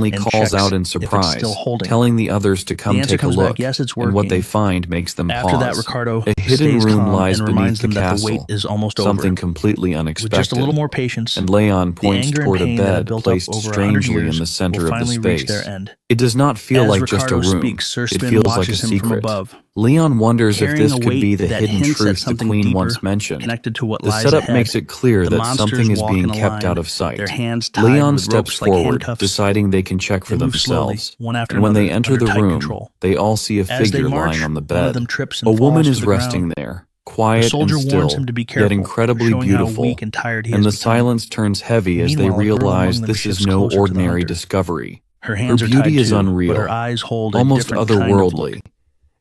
suddenly and calls checks out in if it's surprise, still holding. telling the others to come The answer take a comes back, look, yes, it's and what they working. find makes them After pause. that, Ricardo A hidden stays room calm lies and beneath reminds the them that the wait castle, is almost something over. completely With unexpected. just a little more patience, And Leon the points anger and toward a pain that had bed built up placed over 100 strangely years in the center will of the finally reach space. their end. It does not feel As like just a Ricardo room. speaks, Sir It Spin feels like a watches him from secret. above, Leon wonders if carrying this a could be weight the that hidden hints at truth the something Queen deeper once mentioned. connected to what The lies setup ahead. makes it clear The that monsters something is walk being in a kept line, out of sight. their hands tied Leon with steps ropes like forward, handcuffs. deciding they can check for They move slowly, themselves. one after And when another, they enter under the tight room, control. they all see a As they figure march, lying on the one of bed. them trips A and woman falls to is the resting ground. there, The quiet soldier and warns still, him to be yet careful, incredibly showing how beautiful. weak and tired he And has the become. silence turns heavy as they Meanwhile, a girl among realize them this shifts is no closer to the ordinary hunter. discovery. Her Her hands are beauty tied is too, unreal, but her eyes hold a almost different kind of look. otherworldly.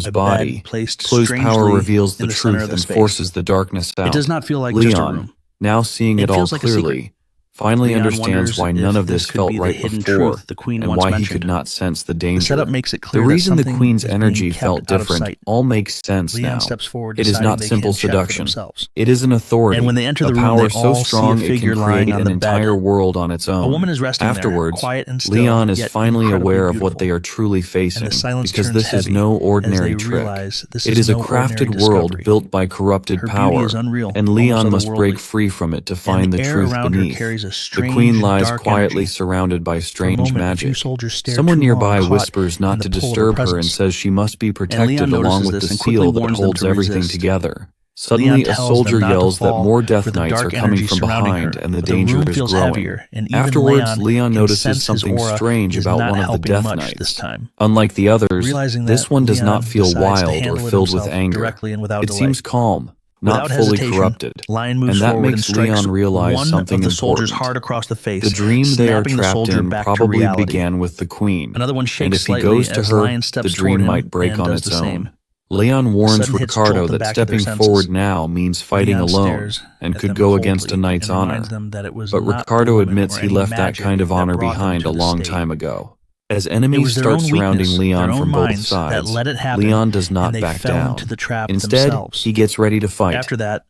shadow's body. placed Chloe's power strangely reveals the in the center truth of the and space. forces the darkness out. It does not feel like just a Leon, room. now seeing It it all feels like a secret. clearly, finally Leon understands wonders why if none of this this could felt be the right hidden before, truth the Queen and once why he mentioned. could not sense the The danger. setup makes it The clear that reason the something Queen's is being energy kept felt out of different sight. all makes sense Leon now. steps forward, It is deciding not they simple can check for seduction. themselves. It is an authority, And when they enter a the room, power they so all see a strong it figure can lying create on an the entire bed. world on its own. A woman is resting Afterwards, there, quiet and still, Leon is yet finally incredibly aware of what beautiful. they are truly facing, And the silence because turns this is heavy no as ordinary they trick. realize this It is is a no ordinary crafted world discovery. built by corrupted Her beauty power, is unreal, and almost Leon must otherworldly. break free from it to find And the the air truth around her beneath. carries a The strange, Queen lies dark quietly energy. surrounded by For a strange moment, a few magic. soldiers stare Someone too long, nearby caught whispers not in to the pull of disturb her and presence. says she must be And protected Leon along notices with this the and quickly seal that warns them holds to everything resist. together. Suddenly, a soldier yells that more Death Knights are coming from behind and the danger is growing. Afterwards, Leon notices something strange about one of the Death Knights. Unlike the others, this one does not feel wild or filled with anger. It seems calm, not fully corrupted, and that makes Leon realize something important. The dream they are trapped in probably began with the Queen, and if he goes to her, the dream might break on its own. Leon warns Ricardo that stepping forward now means fighting alone and could go against a knight's honor. But Ricardo admits he left that kind of honor behind a long time ago. As enemies start surrounding Leon from both sides, Leon does not back down. Instead, he gets ready to fight,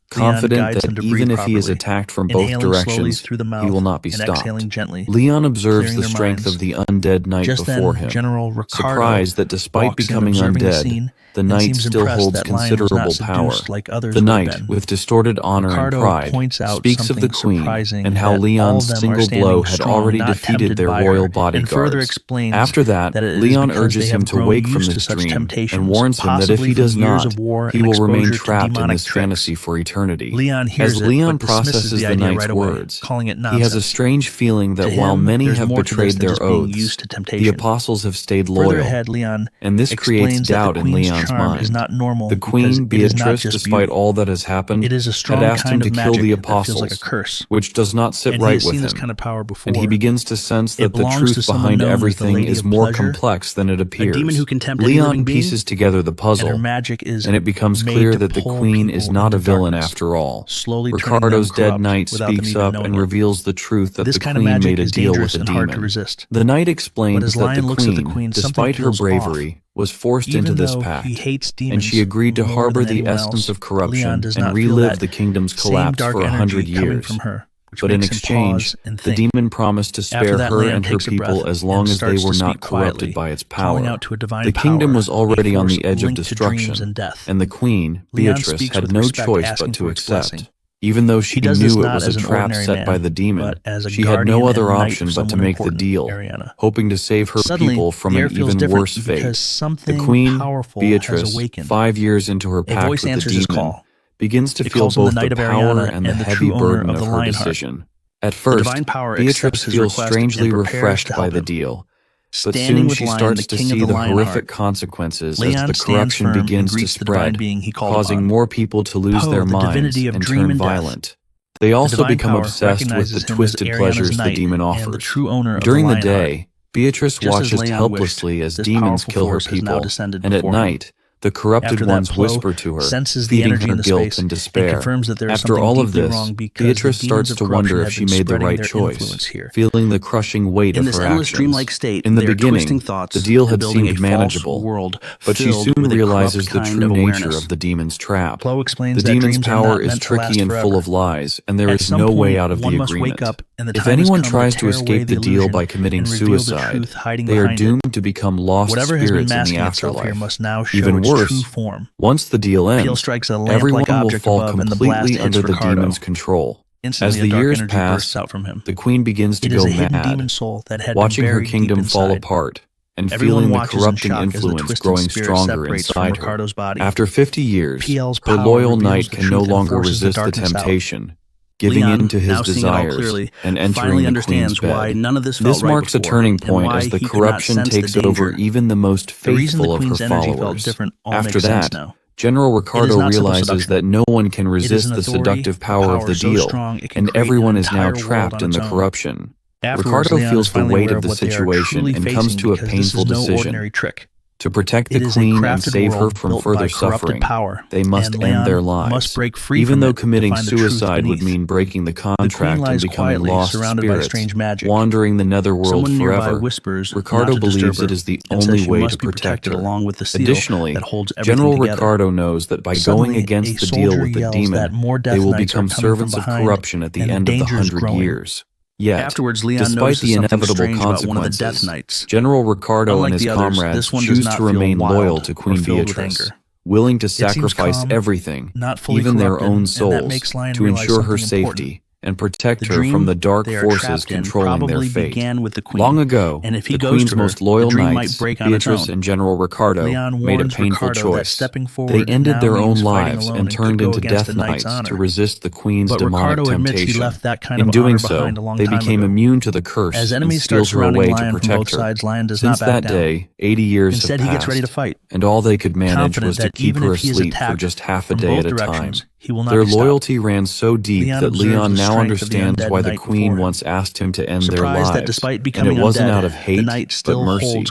confident that even if he is attacked from both directions, he will not be stopped. Leon observes the strength of the undead knight before him, surprised that despite becoming undead, the knight still holds considerable power. The knight, with distorted honor and pride, speaks of the Queen and how Leon's single blow had already defeated their royal bodyguards. After that, Leon urges him to wake from this dream and warns him that if he does not, he will remain trapped in this fantasy for eternity. As Leon processes the knight's words, he has a strange feeling that while many have betrayed their oaths, the apostles have stayed loyal, and this creates doubt in Leon's mind. The Queen, Beatrice, despite all that has happened, had asked him to kill the apostles, which does not sit right with him, and he begins to sense that the truth behind everything is more complex than it appears. Leon pieces together the puzzle, and it becomes clear that the Queen is not a villain after all. Ricardo's dead knight speaks up and reveals the truth that the Queen made a deal with a demon. The knight explains that the Queen, despite her bravery, was forced into this pact, and she agreed to harbor the essence of corruption and relive the kingdom's collapse for 100 years. But in exchange, the demon promised to spare her and her people as long as they were not corrupted by its power. The kingdom was already on the edge of destruction, and the Queen, Beatrice, had no choice but to accept. Even though she knew it was a trap set by the demon, she had no other option but to make the deal, hoping to save her people from an even worse fate. The Queen, Beatrice, 5 years into her pact with the demon, begins to feel both the power and the heavy burden of her decision. At first, Beatrice feels strangely refreshed by the deal, but soon she starts to see the horrific consequences as the corruption begins to spread, causing more people to lose their minds and turn violent. They also become obsessed with the twisted pleasures the demon offers. During the day, Beatrice watches helplessly as demons kill her people, and at night, the corrupted ones whisper to her, feeding her guilt and despair. After all of this, Beatrice starts to wonder if she made the right choice, feeling the crushing weight of her actions. In the beginning, the deal had seemed manageable, but she soon realizes the true nature of the demon's trap. The demon's power is tricky and full of lies, and there is no way out of the agreement. If anyone tries to escape the deal by committing suicide, they are doomed to become lost spirits in the afterlife. Even worse, once the deal ends, everyone will fall completely under the demon's control. As the years pass, the Queen begins to go mad, watching her kingdom fall apart and feeling the corrupting influence growing stronger inside her. After 50 years, her loyal knight can no longer resist the temptation, giving in to his desires and entering the Queen's bed. This marks a turning point as the corruption takes over even the most faithful of her followers. After that, General Ricardo realizes that no one can resist the seductive power of the deal, and everyone is now trapped in the corruption. Ricardo feels the weight of the situation and comes to a painful decision. To protect the Queen and save her from further suffering, they must end their lives. Even though committing suicide would mean breaking the contract and becoming lost spirits, wandering the netherworld forever, Ricardo believes it is the only way to protect her. Additionally, General Ricardo knows that by going against the deal with the demon, they will become servants of corruption at the end of the 100 years. Yet, despite the inevitable consequences, General Ricardo and his comrades choose to remain loyal to Queen Beatrice, willing to sacrifice everything, even their own souls, to ensure her safety and protect her from the dark forces controlling their fate. Long ago, the Queen's most loyal knights, Beatrice and General Ricardo, made a painful choice. They ended their own lives and turned into Death Knights to resist the Queen's demonic temptation. In doing so, they became immune to the curse and steals her away to protect her. Since that day, 80 years have passed, and all they could manage was to keep her asleep for just half a day at a time. Their loyalty ran so deep that Leon now understands why the Queen once asked him to end their lives, and it wasn't out of hate, but mercy.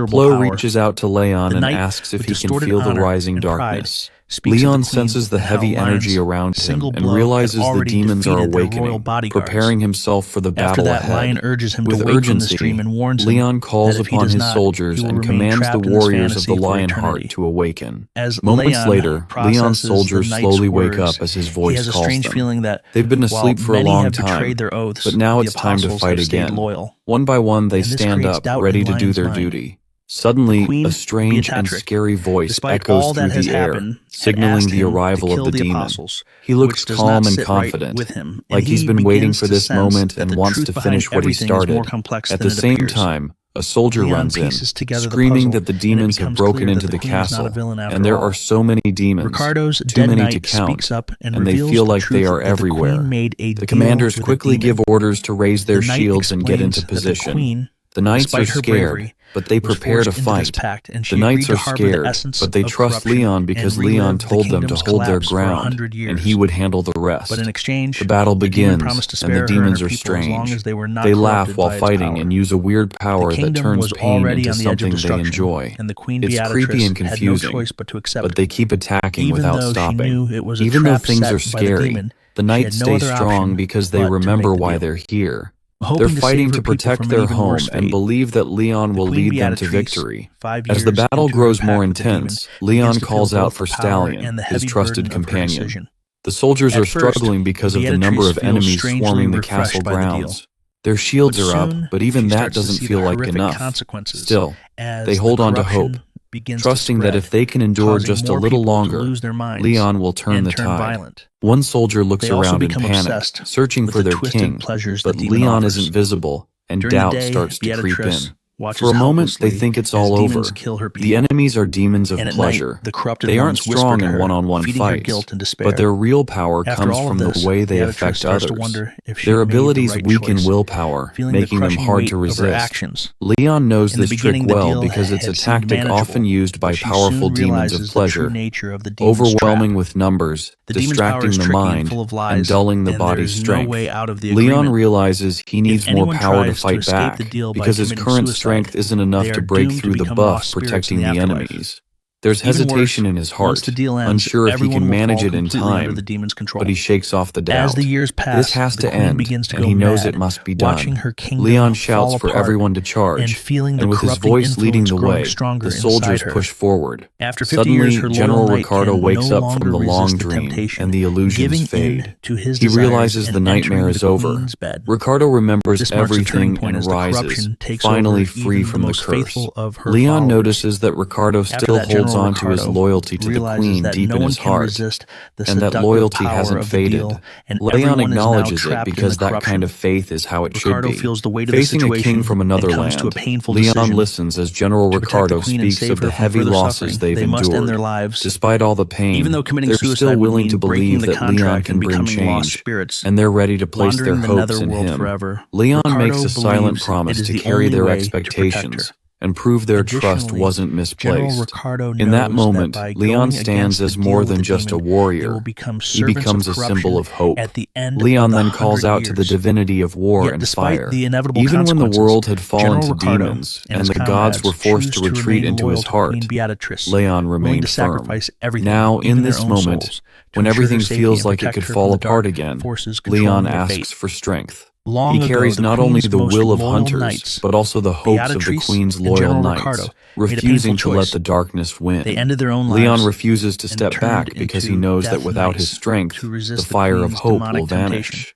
Flo reaches out to Leon and asks if he can feel the rising darkness. Leon senses the heavy energy around him and realizes the demons are awakening, preparing himself for the battle ahead. With urgency, Leon calls upon his soldiers and commands the warriors of the Lionheart to awaken. Moments later, Leon's soldiers slowly wake up as his voice calls them. They've been asleep for a long time, but now it's time to fight again. One by one, they stand up, ready to do their duty. Suddenly, a strange and scary voice echoes through the air, signaling the arrival of the demon. He looks calm and confident, like he's been waiting for this moment and wants to finish what he started. At the same time, a soldier runs in, screaming that the demons have broken into the castle, and there are so many demons, too many to count, and they feel like they are everywhere. The commanders quickly give orders to raise their shields and get into position. The knights are scared, but they prepare to fight. The knights are scared, but they trust Leon because Leon told them to hold their ground, and he would handle the rest. The battle begins, and the demons are strange. They laugh while fighting and use a weird power that turns pain into something they enjoy. It's creepy and confusing, but they keep attacking without stopping. Even though things are scary, the knights stay strong because they remember why they're here. They're fighting to protect their home and believe that Leon will lead them to victory. As the battle grows more intense, Leon calls out for Stallion, his trusted companion. The soldiers are struggling because of the number of enemies swarming the castle grounds. Their shields are up, but even that doesn't feel like enough. Still, they hold on to hope, trusting that if they can endure just a little longer, Leon will turn the tide. One soldier looks around in panic, searching for their king, but Leon isn't visible, and doubt starts to creep in. For a moment, they think it's all over. The enemies are demons of pleasure. They aren't strong in one-on-one fights, but their real power comes from the way they affect others. Their abilities weaken willpower, making them hard to resist. Leon knows this trick well because it's a tactic often used by powerful demons of pleasure, overwhelming with numbers, distracting the mind, and dulling the body's strength. Leon realizes he needs more power to fight back, because his current strength isn't enough to break through the buff protecting the enemies. There's hesitation in his heart, unsure if he can manage it in time, but he shakes off the doubt. This has to end, and he knows it must be done. Leon shouts for everyone to charge, and with his voice leading the way, the soldiers push forward. Suddenly, General Ricardo wakes up from the long dream, and the illusions fade. He realizes the nightmare is over. Ricardo remembers everything and rises, finally free from the curse. Leon notices that Ricardo still holds on to his loyalty to the Queen deep in his heart, and that loyalty hasn't faded. Leon acknowledges it because that kind of faith is how it should be. Facing a king from another land, Leon listens as General Ricardo speaks of the heavy losses they've endured. Despite all the pain, they're still willing to believe that Leon can bring change, and they're ready to place their hopes in him. Leon makes a silent promise to carry their expectations and prove their trust wasn't misplaced. In that moment, Leon stands as more than just a warrior. He becomes a symbol of hope. Leon then calls out to the divinity of war and fire. Even when the world had fallen to demons and the gods were forced to retreat into his heart, Leon remained firm. Now, in this moment, when everything feels like it could fall apart again, Leon asks for strength. He carries not only the will of hunters, but also the hopes of the Queen's loyal knights, refusing to let the darkness win. Leon refuses to step back because he knows that without his strength, the fire of hope will vanish.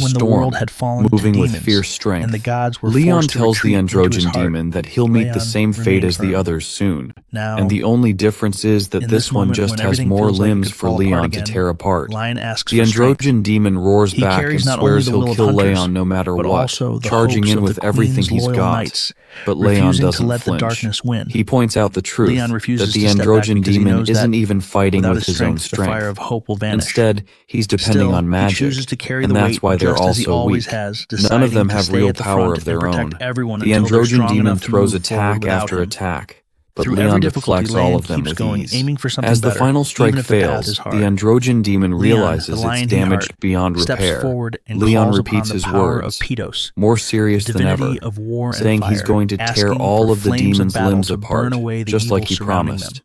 a when the storm, world had fallen to moving with demons, fierce strength. and the gods were Leon forced to tells the retreat into his androgen heart, demon that he'll meet the Leon same fate remained as the firm. others soon. Now, And the only difference is that in this this one moment just when has everything more feels like it limbs could for fall apart Leon to again, tear apart. Lion asks The for strength. androgen demon roars He back and carries not only swears the he'll will of kill hunters, Leon no matter but what, also the charging hopes in of with the everything Queen's he's loyal got. knights, But Leon refusing to doesn't let the flinch. darkness win. He points out the truth, Leon refuses that the to step back androgen because he demon knows isn't that even fighting without with his own the fire strength. of hope will vanish. Instead, he's depending Still, on magic, he chooses to carry and the that's weight why they're just all as he so always weak. has, None of them deciding to have stay real at the power front of their and own. protect everyone The until they're androgen strong demon enough to throws move attack forward without after him. attack, but Through Leon every difficulty, deflects all Leon of them keeps with going, ease. aiming for something As the better, final strike even if the path fails, is hard. the androgen demon Leon, realizes the it's Lionheart, damaged beyond steps repair. forward and Leon calls repeats upon his the power words, of Pitos, more serious the than ever, divinity of war and saying he's fire, going to tear asking all for of the flames of demon's battle limbs to burn apart, away the just evil like he surrounding promised. them.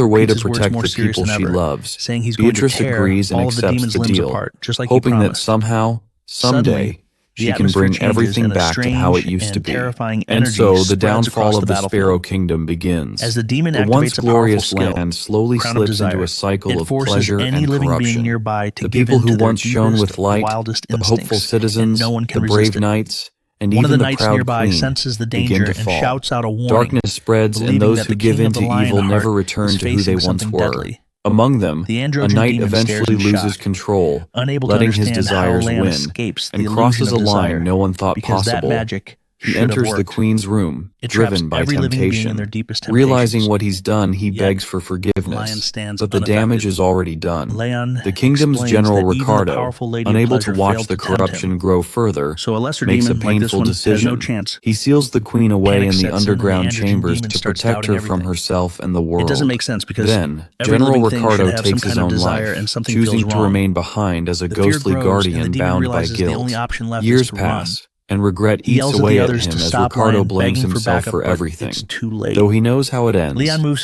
other way to Paints his words protect more the serious people than she ever, loves. saying he's going to Beatrice tear agrees and all of the accepts demon's the limbs deal, apart, just like he hoping that promised. somehow, Suddenly, someday, the she can atmosphere bring changes everything and a back to how it strange used to and be. terrifying And energy so the spreads downfall across of the the Sparrow battlefield. Kingdom begins. As the demon The once activates a powerful glorious skill, land slowly Crown of slips into Desire, a cycle it of forces pleasure any and living being corruption. nearby to The give people in who to their once shone deepest, with light, wildest the instincts, hopeful and citizens, no one can the resist brave it. knights, and One of even the the knights proud nearby queen senses the begin danger to and fall. shouts out a warning, Darkness spreads, and believing those that who the give king in of the to evil Lionheart never return is to who they facing once something were. deadly. Among them, The a androgen knight demon stares eventually in loses shock, control, unable to letting his understand how desires Leon win, escapes and the illusion crosses of a line desire, no one thought because that possible. magic He enters the queen's room, driven by temptation. Realizing what he's done, he begs for forgiveness, but the damage is already done. The kingdom's general Ricardo, unable to watch the corruption grow further, makes a painful decision. He seals the queen away in the underground chambers to protect her from herself and the world. It doesn't make sense because then, General Ricardo takes his own life, choosing to remain behind as a ghostly guardian bound by guilt. Years pass, and regret eats away at him as Ricardo blames himself for everything. Though he knows how it ends,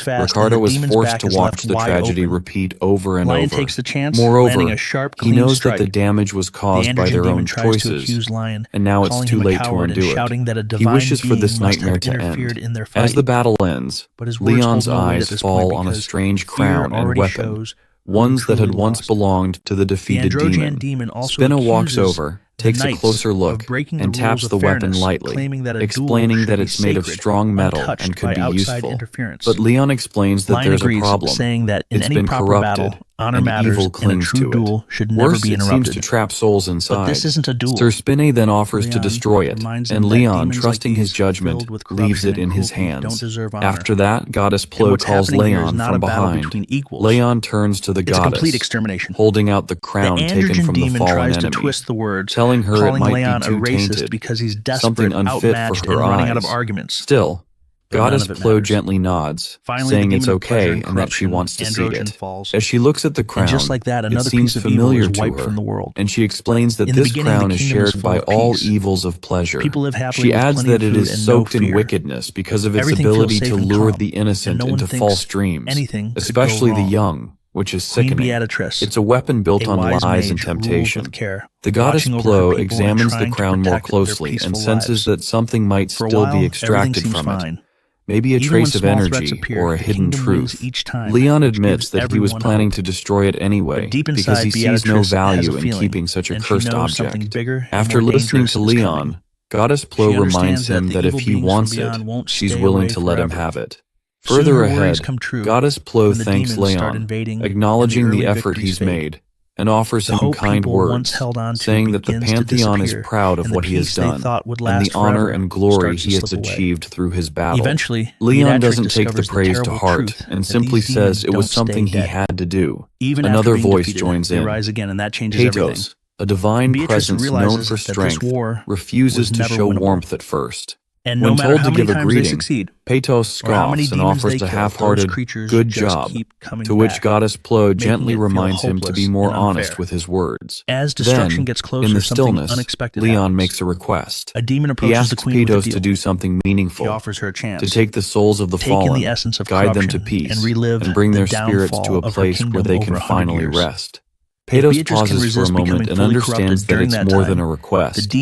Ricardo is forced to watch the tragedy repeat over and over. Moreover, he knows that the damage was caused by their own choices, and now it's too late to undo it. He wishes for this nightmare to end. As the battle ends, Leon's eyes fall on a strange crown and weapon, ones that had once belonged to the defeated demon. Spinna walks over, takes a closer look, and taps the weapon lightly, explaining that it's made of strong metal and could be useful. But Leon explains that there's a problem. It's been corrupted, and evil clings to it. Worse, it seems to trap souls inside. Sir Spinne then offers to destroy it, and Leon, trusting his judgment, leaves it in his hands. After that, Goddess Plo calls Leon from behind. Leon turns to the goddess, holding out the crown taken from the fallen enemy, telling her it might be too tainted, something unfit for her eyes. Still, Goddess Plo gently nods, saying it's okay and that she wants to see it. As she looks at the crown, it seems familiar to her, and she explains that this crown is shared by all evils of pleasure. She adds that it is soaked in wickedness because of its ability to lure the innocent into false dreams, especially the young, which is sickening. It's a weapon built on lies and temptation. The goddess Plo examines the crown more closely and senses that something might still be extracted from it. Maybe a trace of energy or a hidden truth. Leon admits that he was planning to destroy it anyway because he sees no value in keeping such a cursed object. After listening to Leon, Goddess Plo reminds him that if he wants it, she's willing to let him have it. Further ahead, Goddess Plo thanks Leon, acknowledging the effort he's made, and offers him kind words, saying that the Pantheon is proud of what he has done, and the honor and glory he has achieved through his battle. Leon doesn't take the praise to heart, and simply says it was something he had to do. Another voice joins in. Patos, a divine presence known for strength, refuses to show warmth at first. When told to give a greeting, Patos scoffs and offers a half-hearted, good job, to which Goddess Plo gently reminds him to be more honest with his words. Then, in the stillness, Leon makes a request. He asks Patos to do something meaningful, to take the souls of the fallen, guide them to peace, and bring their spirits to a place where they can finally rest. Patos pauses for a moment and understands that it's more than a request.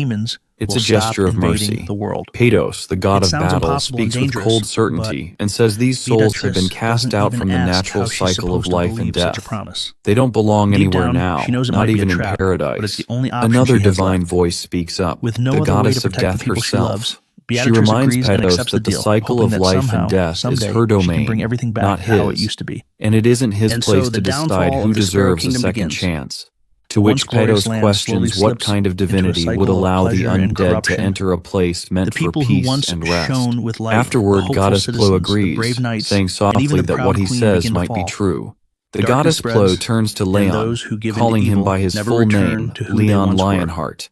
It's a gesture of mercy. Patos, the god of battle, speaks with cold certainty and says these souls have been cast out from the natural cycle of life and death. They don't belong anywhere now, not even in paradise. Another divine voice speaks up, the goddess of death herself. She reminds Patos that the cycle of life and death is her domain, not his, and it isn't his place to decide who deserves a second chance. To which Patos questions what kind of divinity would allow the undead to enter a place meant for peace and rest. Afterward, Goddess Plo agrees, saying softly that what he says might be true. The Goddess Plo turns to Leon, calling him by his full name, Leon Lionheart,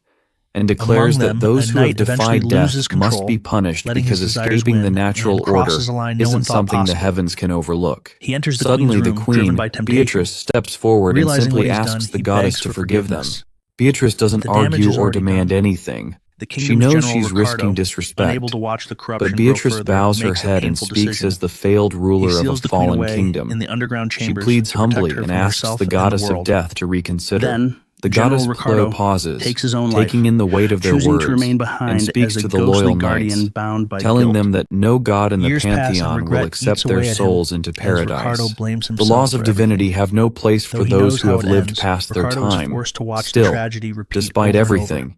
and declares that those who have defied death must be punished because escaping the natural order isn't something the heavens can overlook. Suddenly the queen, Beatrice, steps forward and simply asks the goddess to forgive them. Beatrice doesn't argue or demand anything. She knows she's risking disrespect, but Beatrice bows her head and speaks as the failed ruler of a fallen kingdom. She pleads humbly and asks the goddess of death to reconsider. The goddess Plo pauses, taking in the weight of their words, and speaks to the loyal knights, telling them that no god in the Pantheon will accept their souls into paradise. The laws of divinity have no place for those who have lived past their time. Still, despite everything,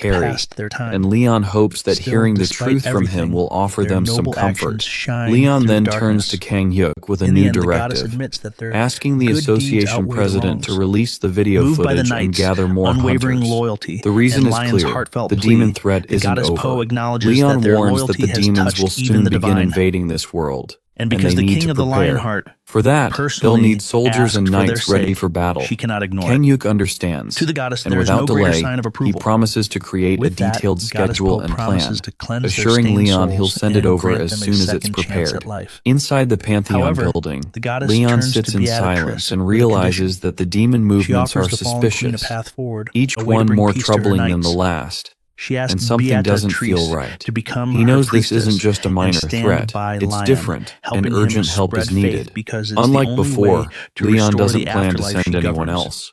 carry, past their time. and Leon hopes that Still, hearing the despite truth from him everything, will offer their them some noble comfort. actions shine Leon through then the turns to darkness. Kang Hyuk with a In the new end, the goddess directive, admits that their asking the good association deeds outweigh the president to wrongs. release the video Moved by the footage and knight's gather more unwavering hunters. loyalty The reason and is Lion's clear. heartfelt The plea, demon threat the isn't goddess over. Poe acknowledges Leon that their warns that loyalty the has demons touched will even soon the begin divine. invading this world. And because they the need king to of the prepare. Lionheart For that, they'll personally need soldiers and asked for their knights ready sake, for battle. she cannot ignore Kang it. Hyuk understands, To the goddess, and there is without no greater delay, sign of he approval. promises to create With a detailed that, Goddess schedule Poe and plan, promises to cleanse their assuring stained Leon he'll souls send it and over grant as them a soon as it's second chance prepared. at life. Inside the Pantheon However, building, the goddess Leon turns sits to in Beatrice silence and with a realizes condition. that the demon She movements offers are the fallen queen a suspicious, path forward, each a way to one bring more peace to her troubling than the knights. last. She asks And something doesn't feel Beatrice right. to become He her knows this priestess isn't just a and minor stand threat. by It's Lion, different, helping and him urgent help spread is needed. faith because it's Unlike the only before, way to Leon restore doesn't the plan to afterlife send she anyone governs. else.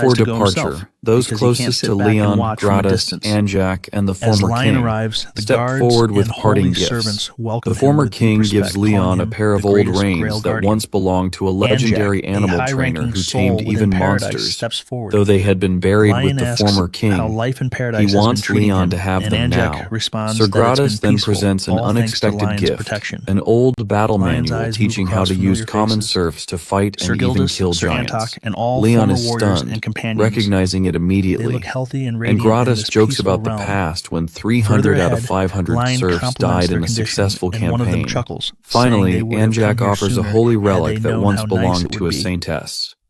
before to go departure, himself, those because he can't closest sit to back and Leon, watch from a Gratis, distance. Anjak, and the As former Lion king arrives, the step guards forward with and parting holy gifts. servants welcome The him former with deep king respect, gives Leon calling a him pair of the old greatest reins Grail that Guardian. once belonged to a legendary Anjak, animal a trainer high-ranking who soul tamed within even paradise, monsters, steps forward. though they had been buried Lion with the asks former king. how life in paradise He has been wants treating Leon him, to have and them Anjak now. responds Sir that Gratis it's been then peaceful, presents an all thanks to unexpected Lion's gift, protection. an old battle Lion's manual eyes teaching move how across to use familiar common faces. serfs to fight Sir and even Gildas, kill Sir giants. Antok, and all Leon former is warriors stunned, and companions. recognizing it They immediately. look healthy and And radiant in Gratis this jokes peaceful about the realm. past when Further 300 out of ahead, 500 Lion serfs compliments died their in a condition, successful and one of them campaign. chuckles, Finally, saying they would have come Anjak here offers a sooner holy had they relic that known once how nice belonged it to would a be. saintess.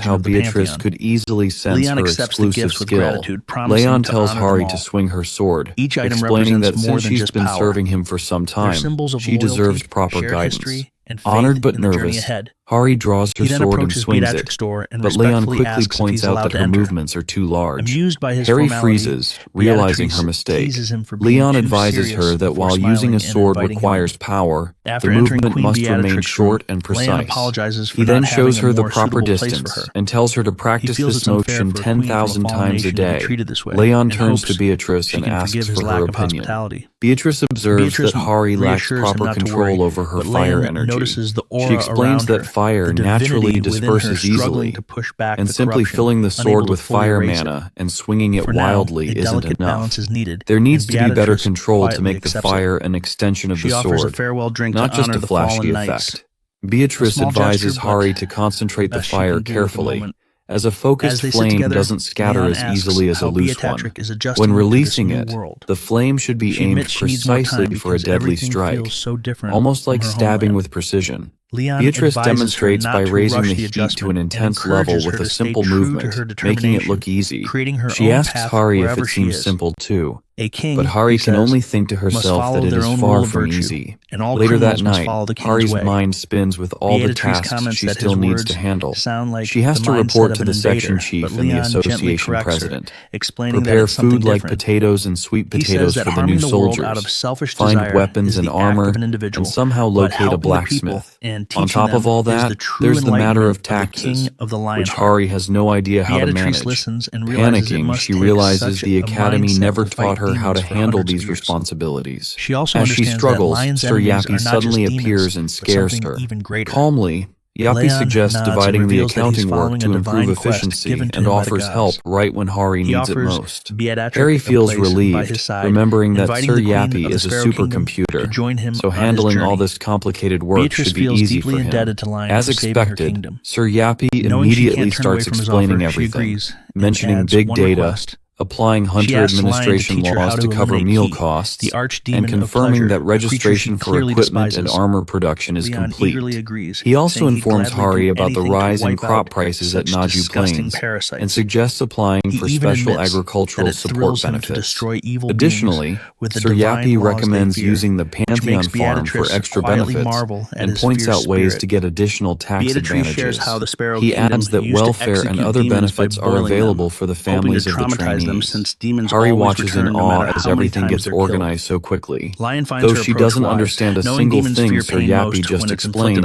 how Beatrice could easily sense her exclusive skill. Leon tells Hari to swing her sword, explaining that since she's been serving him for some time, she deserves proper guidance. Honored but nervous, Hari draws her sword and swings it, but Leon quickly points out that her movements are too large. Hari freezes, realizing her mistake. Leon advises her that while using a sword requires power, the movement must remain short and precise. He then shows her the proper distance and tells her to practice this motion 10,000 times a day. Leon turns to Beatrice and asks for her opinion. Beatrice observes that Hari lacks proper control over her fire energy. She explains that fire naturally disperses easily, and simply filling the sword with fire mana and swinging it wildly isn't enough. There needs to be better control to make the fire an extension of the sword, not just a flashy effect. Beatrice advises Hari to concentrate the fire carefully, as a focused flame doesn't scatter as easily as a loose one. When releasing it, the flame should be aimed precisely for a deadly strike, almost like stabbing with precision. Beatrice demonstrates by raising the heat to an intense level with a simple movement, making it look easy. She asks Hari if it seems simple too, but Hari can only think to herself that it is far from easy. Later that night, Hari's mind spins with all the tasks she still needs to handle. She has to report to the section chief and the association president, prepare food like potatoes and sweet potatoes for the new soldiers, find weapons and armor, and somehow locate a blacksmith. On top of all that, there's the matter of taxes, which Hari has no idea how to manage. Panicking, she realizes the academy never taught her how to handle these responsibilities. As she struggles, Sir Yappy suddenly appears and scares her. Calmly, Yappy suggests dividing the accounting work to improve efficiency and offers help right when Hari needs it most. Harry feels relieved, remembering that Sir Yappy is a supercomputer, so handling all this complicated work should be easy for him. As expected, Sir Yappy immediately starts explaining everything, mentioning big data, applying hunter administration laws to cover meal costs, and confirming that registration for equipment and armor production is complete. He also informs Hari about the rise in crop prices at Naju Plains and suggests applying for special agricultural support benefits. Additionally, Sir Yappy recommends using the Pantheon farm for extra benefits and points out ways to get additional tax advantages. He adds that welfare and other benefits are available for the families of the trainees. Hari watches in awe as everything gets organized so quickly. Though she doesn't understand a single thing Sir Yappy just explained,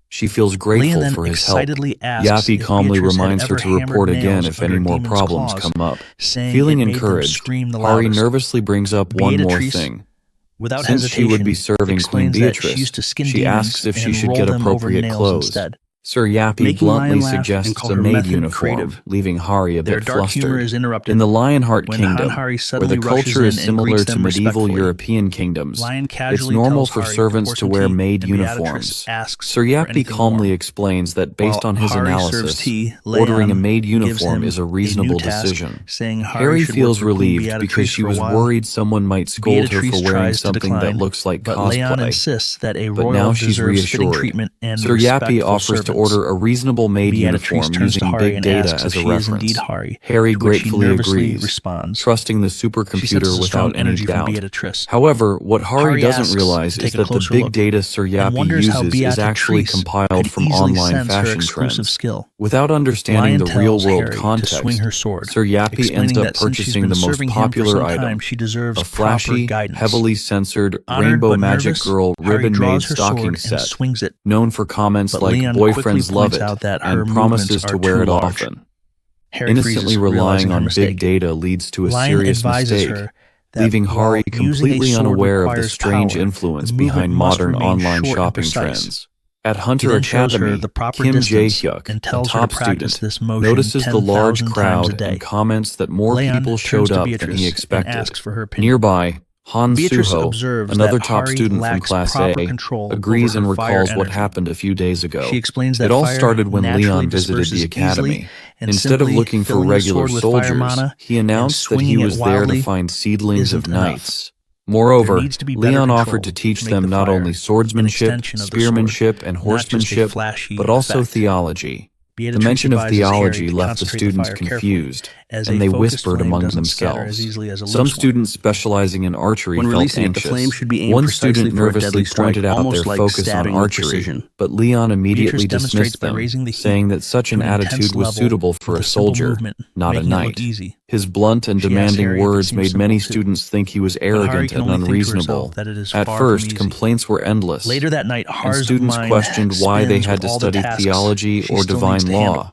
she feels grateful for his help. Yappy calmly reminds her to report again if any more problems come up. Feeling encouraged, Hari nervously brings up one more thing. Since she would be serving Queen Beatrice, she asks if she should get appropriate clothes. Sir Yappy bluntly suggests a maid uniform, leaving Hari a bit flustered. In the Lionheart Kingdom, where the culture is similar to medieval European kingdoms, it's normal for servants to wear maid uniforms. Sir Yappy calmly explains that based on his analysis, ordering a maid uniform is a reasonable decision. Harry feels relieved because she was worried someone might scold her for wearing something that looks like cosplay. But now she's reassured. Sir Yappy offers to order a reasonable maid uniform using big data as a reference. Harry gratefully agrees, trusting the supercomputer without any doubt. However, what Hari doesn't realize is that the big data Sir Yappy uses is actually compiled from online fashion trends. Without understanding the real-world context, Sir Yappy ends up purchasing the most popular item, a flashy, heavily censored Rainbow Magic Girl ribbon-made stocking set, known for comments like "boyfriends love it" and promises to wear it often. Innocently relying on big data leads to a serious mistake, leaving Hari completely unaware of the strange influence behind modern online shopping trends. At Hunter Academy, Kim Jae-hyuk, a top student, notices the large crowd and comments that more people showed up than he expected. Nearby, Han Suho, another top student from Class A, agrees and recalls what happened a few days ago. It all started when Leon visited the academy. Instead of looking for regular soldiers, he announced that he was there to find seedlings of knights. Moreover, Leon offered to teach them not only swordsmanship, spearmanship, and horsemanship, but also theology. The mention of theology left the students confused, and they whispered among themselves. Some students specializing in archery felt anxious. One student nervously pointed out their focus on archery, but Leon immediately dismissed them, saying that such an attitude was suitable for a soldier, not a knight. His blunt and demanding words made many students think he was arrogant and unreasonable. At first, complaints were endless, and students questioned why they had to study theology or divine law,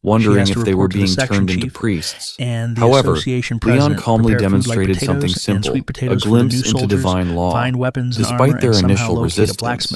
wondering if they were being turned into priests. However, Leon calmly demonstrated something simple, a glimpse into divine law. Despite their initial resistance,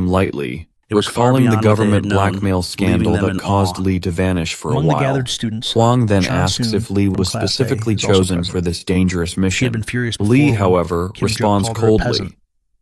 him lightly, It was far recalling the beyond what they government had known, blackmail scandal leaving them that in caused awe. Lee to vanish for Among a the while. gathered students, Huang then Cha asks Soon if Lee from was Class A specifically is also chosen present. for this dangerous mission. She had been furious Lee, before when however, Kim responds Jok called her a peasant. coldly,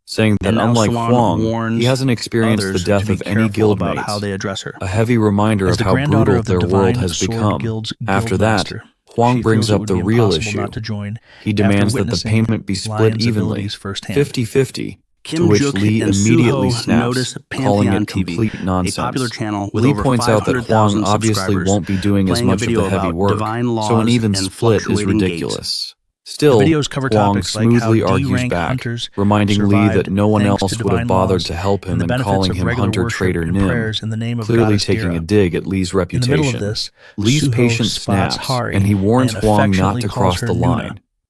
saying that And now unlike Swan Huang, warns he hasn't experienced the others death to of be any careful about guildmates, how they address her. a heavy reminder As of the how granddaughter brutal of the their world Divine has Sword become. Guild's After that, guildmaster, Huang she brings feels it up would the be real impossible issue. not to join He after demands that the witnessing payment be split Lion's evenly, abilities firsthand. 50-50, to Kim which Juk Lee and immediately Suho snaps, notice calling Pantheon it TV, complete a nonsense. popular channel with Lee over points out that 500,000 Huang obviously subscribers, won't be doing as playing a much of video the heavy about work, divine so an laws even and split is fluctuating gates. ridiculous. Still, The videos cover Huang topics like how smoothly argues D-rank back, hunters reminding Lee that survived no one thanks else to would have divine bothered laws to help him and the and benefits calling of him regular hunter worship traitor and Nim, prayers in the name of clearly Goddess taking Dira. a dig at Lee's In the middle of reputation. this, Lee's Suho patience spots snaps, Hari and he warns and Huang not affectionately to calls cross her the Nuna. line.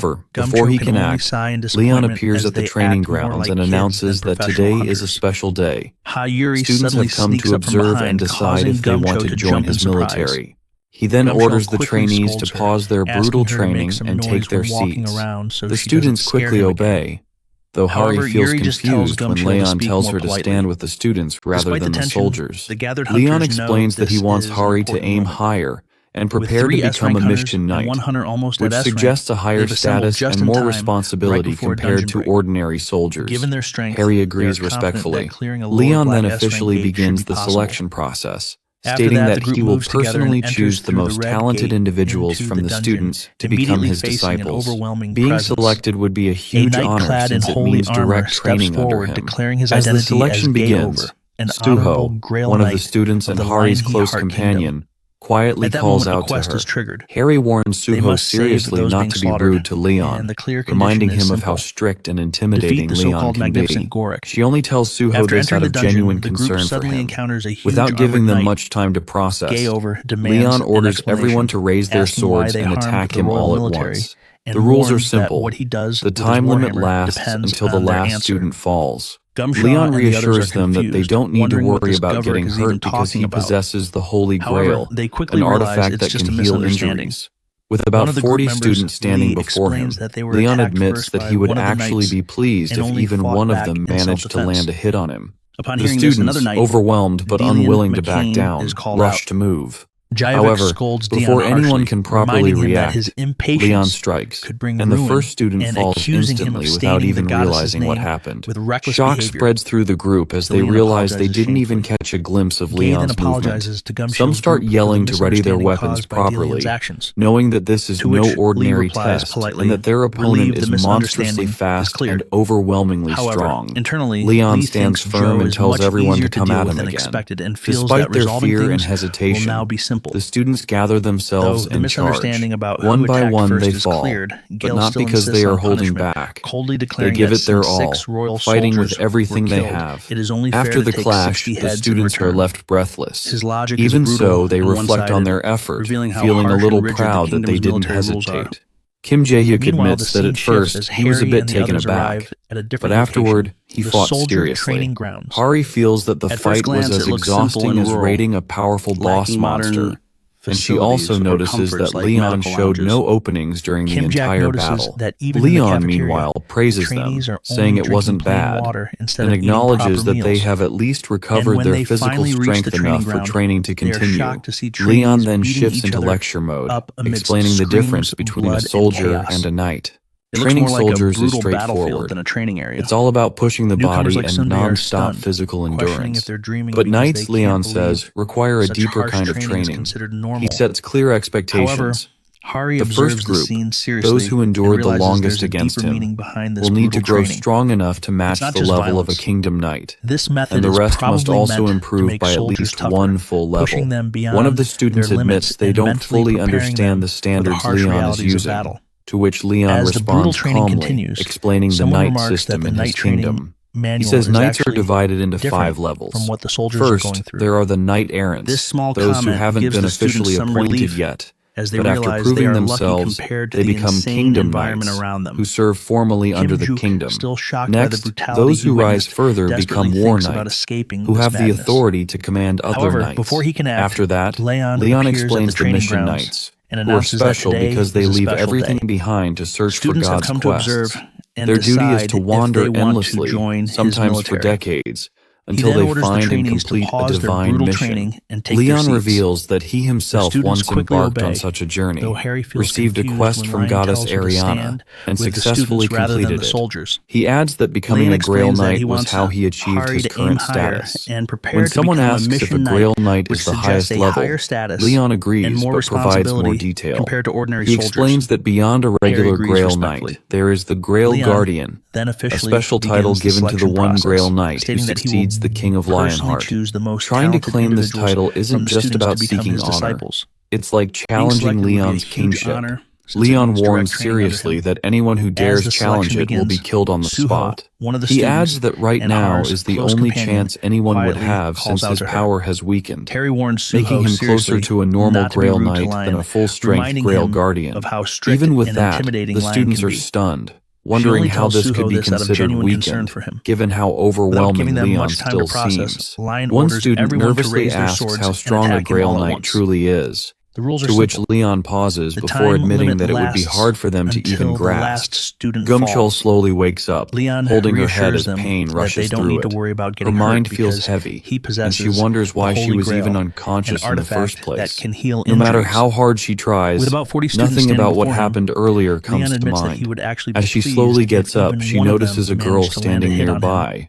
However, before he can act, Leon appears at the training grounds and announces that today is a special day. Students have come to observe and decide if they want to join his military. He then orders the trainees to pause their brutal training and take their seats. The students quickly obey, though Hari feels confused when Leon tells her to stand with the students rather than the soldiers. Leon explains that he wants Hari to aim higher and prepare to become a mission knight, which suggests a higher status and more responsibility compared to ordinary soldiers. Hari agrees respectfully. Leon then officially begins the selection process, stating that he will personally choose the most talented individuals from the students to become his disciples. Being selected would be a huge honor since it means direct training under him. As the selection begins, Suho, one of the students and Hari's close companion, quietly calls out to her. Harry warns Suho seriously not to be rude to Leon, reminding him of how strict and intimidating Leon can be. She only tells Suho this out of genuine concern for him. Without giving them much time to process, Leon orders everyone to raise their swords and attack him all at once. The rules are simple. The time limit lasts until the last student falls. Leon reassures them that they don't need to worry about getting hurt because he possesses the Holy Grail, an artifact that can heal injuries. With about 40 students standing before him, Leon admits that he would actually be pleased if even one of them managed to land a hit on him. The students, overwhelmed but unwilling to back down, rush to move. However, before anyone can properly react, Leon strikes, and the first student falls instantly without even realizing what happened. Shock spreads through the group as they realize they didn't even catch a glimpse of Leon's movement. Some start yelling to ready their weapons properly, knowing that this is no ordinary test, and that their opponent is monstrously fast and overwhelmingly strong. Leon stands firm and tells everyone to come at him again. Despite their fear and hesitation, the students gather themselves and charge. One by one they fall, but not because they are holding back. They give it their all, fighting with everything they have. After the clash, the students are left breathless. Even so, they reflect on their effort, feeling a little proud that they didn't hesitate. Kim Jae-hyuk admits that at first he was a bit taken aback, but afterward he fought seriously. Hari feels that the fight was as exhausting as raiding a powerful boss monster, and she also notices that Leon showed no openings during the entire battle. Leon, meanwhile, praises them, saying it wasn't bad, and acknowledges that they have at least recovered their physical strength enough for training to continue. Leon then shifts into lecture mode, explaining the difference between a soldier and a knight. Training soldiers is straightforward. It's all about pushing the body and non-stop physical endurance. But knights, Leon says, require a deeper kind of training. He sets clear expectations. The first group, those who endured the longest against him, will need to grow strong enough to match the level of a kingdom knight, and the rest must also improve by at least one full level. One of the students admits they don't fully understand the standards Leon is using, to which Leon responds calmly, explaining the knight system in his kingdom. He says knights are divided into 5 levels. First, there are the knight-errants, those who haven't been officially appointed yet, but after proving themselves, they become kingdom knights, who serve formally under the kingdom. Next, those who rise further become war knights, who have the authority to command other knights. After that, Leon explains the mission knights, who are special because they leave everything behind to search for God's quests. Their duty is to wander endlessly, sometimes for decades, until they find and complete a divine mission. Leon reveals that he himself once embarked on such a journey, received a quest from goddess Ariana, and successfully completed it. He adds that becoming a Grail Knight was how he achieved his current status. When someone asks if a Grail Knight is the highest level, Leon agrees but provides more detail. He explains that beyond a regular Grail Knight, there is the Grail Guardian, a special title given to the one Grail Knight who succeeds the King of Lionheart. Trying to claim this title isn't just about seeking honor. It's like challenging Leon's kingship. Leon warns seriously that anyone who dares challenge it will be killed on the spot. He adds that right now is the only chance anyone would have since his power has weakened, making him closer to a normal Grail Knight than a full-strength Grail Guardian. Even with that, the students are stunned, wondering how this could be considered weakened, given how overwhelming Leon still seems. One student nervously asks how strong a Grail Knight truly is, to which Leon pauses before admitting that it would be hard for them to even grasp. Gumchul slowly wakes up, holding her head as pain rushes through it. Her mind feels heavy, and she wonders why she was even unconscious in the first place. No matter how hard she tries, nothing about what happened earlier comes to mind. As she slowly gets up, she notices a girl standing nearby,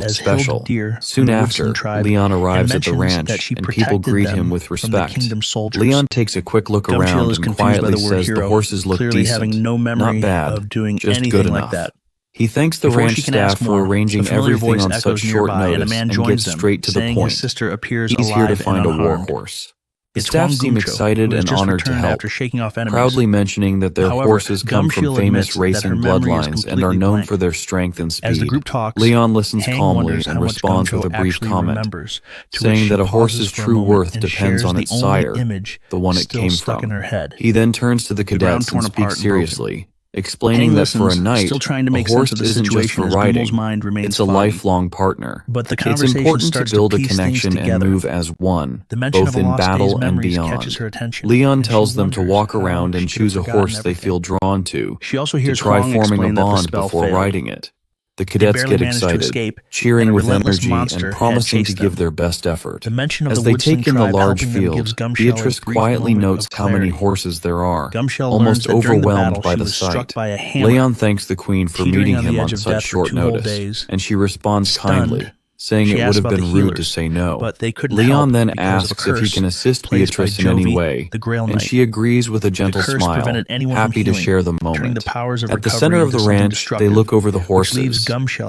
feels as special. Hild Deer from Soon the after, Woodsman tribe Leon and arrives at the mentions ranch, that she and people protected greet them him with from the respect. kingdom's soldiers. Leon takes a quick look Gumshield around is and confused by quietly the word says the hero, horses look clearly decent, having no memory not bad, of doing just anything good like enough. that. He thanks the Before ranch she can ask staff more, for arranging a familiar everything voice on echoes such short nearby, and a notice man and joins gets them, straight to the saying point. his sister appears He's here to alive find a and war unharmed. horse. The It's staff Wang seem Guncho, excited who has and just honored to returned help, after shaking off enemies. proudly mentioning that their However, horses come from Gumshield famous admits that racing her memory is bloodlines and are completely known blank. for their strength and speed. As the group talks, Leon listens Hang calmly wonders and how much responds Gumsho with a brief actually comment, remembers, to which saying she that a pauses horse's for a true moment worth and depends shares on the its only sire, image the one it still came stuck in from. her head. He then turns to the ground cadets and torn apart speaks and broken. seriously, explaining Hang that for a listens, knight, still trying to a make sense horse of the isn't just situation for as riding, Gummo's mind remains it's a foggy. lifelong partner. But the It's conversation important to starts build to a piece things connection and together. move as one, The mention both of a in lost day's battle and memories beyond. catches her attention, Leon and she tells them to wonders walk how around she and could have choose a forgotten horse they everything. feel drawn to She also hears try Huang forming a explain that the bond spell before failed. riding it. The cadets get excited, cheering with energy and promising to give their best effort. As they take in the large field, Beatrice quietly notes how many horses there are, almost overwhelmed by the sight. Leon thanks the queen for meeting him on such short notice, and she responds kindly, saying it would have been rude to say no. Leon then asks if he can assist Beatrice in any way, and she agrees with a gentle smile, happy to share the moment. At the center of the ranch, they look over the horses.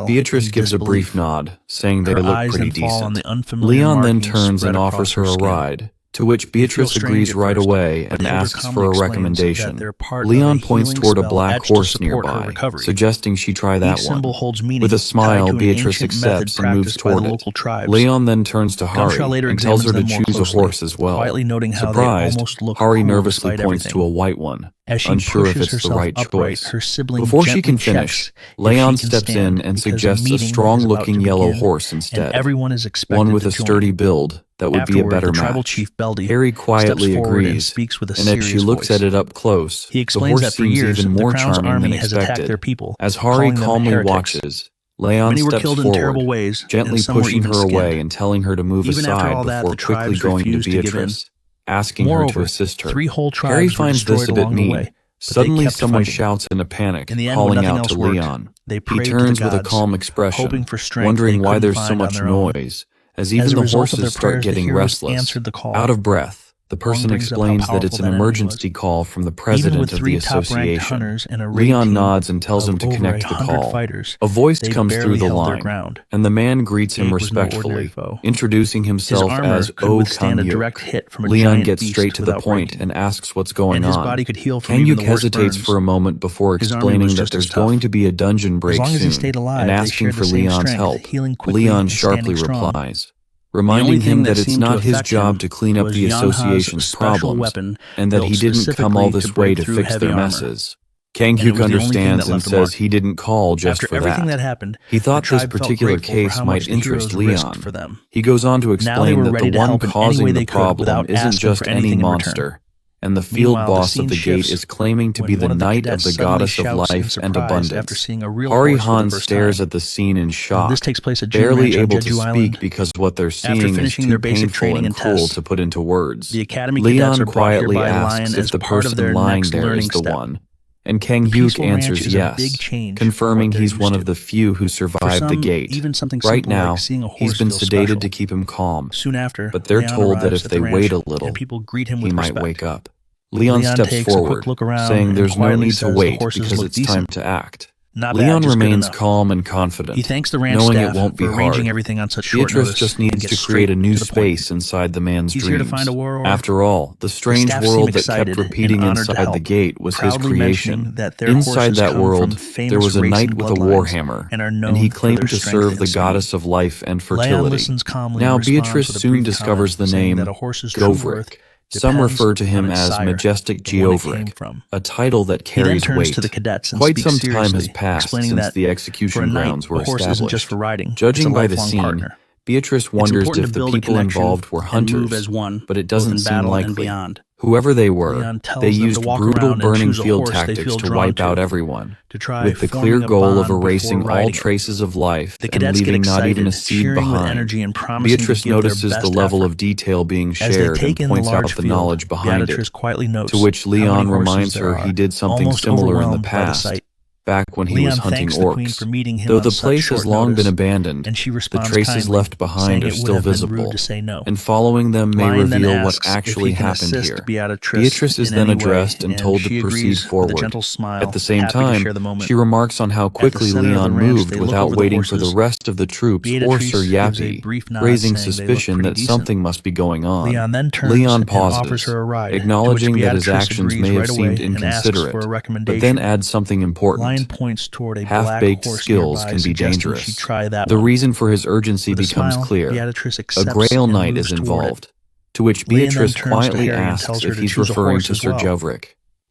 Beatrice gives a brief nod, saying they look pretty decent. Leon then turns and offers her a ride, to which Beatrice agrees right away and asks for a recommendation. Leon points toward a black horse nearby, suggesting she try that one. With a smile, Beatrice accepts and moves toward it. Leon then turns to Hari and tells her to choose a horse as well. Surprised, Hari nervously points to a white one, unsure if it's the right choice. Before she can finish, Leon steps in and suggests a strong-looking yellow horse instead, one with a sturdy build that would be a better match. Harry quietly agrees, and as she looks at it up close, the horse seems even more charming than expected. As Hari calmly watches, Leon steps forward, gently pushing her away and telling her to move aside before quickly going to Beatrice, asking her to assist her. Harry finds this a bit mean. Suddenly someone shouts in a panic, calling out to Leon. He turns with a calm expression, wondering why there's so much noise, as even the horses start getting restless. Out of breath, the person explains that it's an emergency call from the president of the association. Leon nods and tells him to connect the call. A voice comes through the line, and the man greets him respectfully, introducing himself as Oh Kang-yuk. Leon gets straight to the point and asks what's going on. Kang-yuk hesitates for a moment before explaining that there's going to be a dungeon break soon, and asking for Leon's help. Leon sharply replies, reminding him that it's not his job to clean up the association's problems, and that he didn't come all this way to fix their messes. Kang-hyuk understands and says he didn't call just for that. He thought this particular case might interest Leon. He goes on to explain that the one causing the problem isn't just any monster, and the field boss of the gate is claiming to be the knight of the goddess of life and abundance. Hari Han stares at the scene in shock, barely able to speak because what they're seeing is too painful and cruel to put into words. Leon quietly asks if the person lying there is the one, and Kang-hyuk answers yes, confirming he's one of the few who survived the gate. Right now, he's been sedated to keep him calm, but they're told that if they wait a little, he might wake up. Leon steps forward, saying there's no need to wait because it's time to act. Leon remains calm and confident, knowing it won't be hard. Beatrice just needs to create a new space inside the man's dreams. After all, the strange world that kept repeating inside the gate was his creation. Inside that world, there was a knight with a warhammer, and he claimed to serve the goddess of life and fertility. Now Beatrice soon discovers the name Govric. Some refer to him as Majestic Geovric, a title that carries weight. Quite some time has passed since the execution grounds were established. Judging by the scene, Beatrice wonders if the people involved were hunters, but it doesn't seem likely. Whoever they were, they used brutal burning field tactics to wipe out everyone, with the clear goal of erasing all traces of life and leaving not even a seed behind. Beatrice notices the level of detail being shared and points out the knowledge behind it, to which Leon reminds her he did something similar in the past, back when he was hunting orcs. Though the place has long been abandoned, the traces left behind are still visible, and following them may reveal what actually happened here. Beatrice is then addressed and told to proceed forward. At the same time, she remarks on how quickly Leon moved without waiting for the rest of the troops or Sir Yappy, raising suspicion that something must be going on. Leon pauses, acknowledging that his actions may have seemed inconsiderate, but then adds something important. Half-baked skills can be dangerous. The reason for his urgency becomes clear. A Grail Knight is involved, to which Beatrice quietly asks if he's referring to Sir Govric.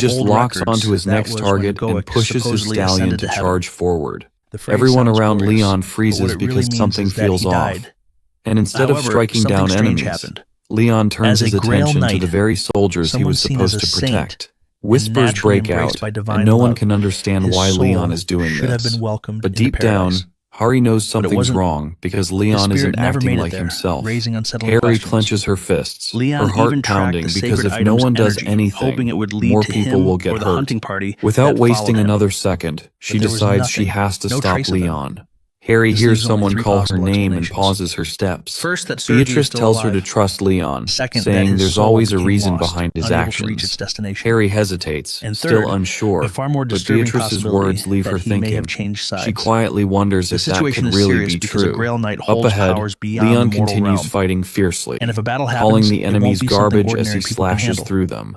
just old locks records, onto his that next was target when and Goic pushes his supposedly stallion ascended to to heaven. charge forward. The phrase Everyone sounds around glorious, Leon but freezes what it really because means something is that feels he off. died. And instead of However, striking something down strange enemies, happened. Leon turns As a his Grail attention to Knight, the very soldiers he someone was seen as supposed a to saint protect. Whispers naturally break embraced out, by divine and no one love. can understand His why soul Leon is doing should have this. been welcomed But into deep down, paradise. Hari knows But it something's wasn't. wrong because His Leon spirit isn't never acting made it like there, himself. raising unsettling Harry questions. clenches her fists, Leon her heart even tracked pounding the because sacred if no item's one does energy, anything, hoping it would lead more to people him will get or the hurt. hunting party Without that wasting followed him. another second, she But there was decides she nothing, has to no stop trace of him. Leon. Harry This hears leaves only someone three call her possible name and explanations. pauses her steps. First, that Sergei is Beatrice still tells her alive. to trust Leon, Second, that saying his there's soul always a became reason lost, behind his unable to reach its actions. destination. Harry hesitates, And still third, unsure, the far more but disturbing Beatrice's possibility words leave that her he may thinking. have changed sides. She quietly wonders The if that situation could is really serious be because a true. Grail Knight Up holds ahead, powers beyond Leon the mortal continues realm. fighting fiercely, And if a battle calling happens, the it won't enemies be something garbage as ordinary he people can slashes handle. through them.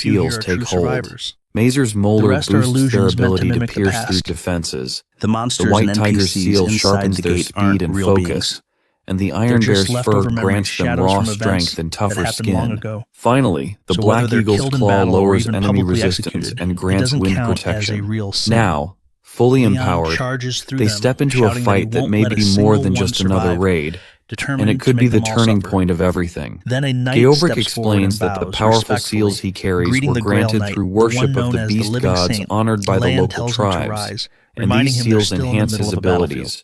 seals take hold. Mazer's molar boosts their ability to pierce through defenses. The monsters The white and tiger's NPCs seal inside sharpens the their gate speed aren't and real focus. beings. And the They're iron just bear's leftover fur memories, grants them shadows raw from events strength and that tougher happened long skin. ago. Finally, the So whether black they're eagle's killed in claw battle or lowers even enemy publicly resistance executed, and it grants doesn't wind count as a protection. real sin. Now, fully Leon empowered, charges through they them, step into a shouting fight that he that won't may let a be more single than one just another survive, raid, determined and it to could be make the them all turning suffer. point of everything. Then a knight Georgic steps forward explains and that the bows powerful respectfully. seals he carries Greeting were the Grail granted Knight, through the worship one of known the as the beast living gods saint, honored by the Land local tells him to tribes, rise, and reminding these him they're seals still in the enhance middle his of a battlefield. abilities,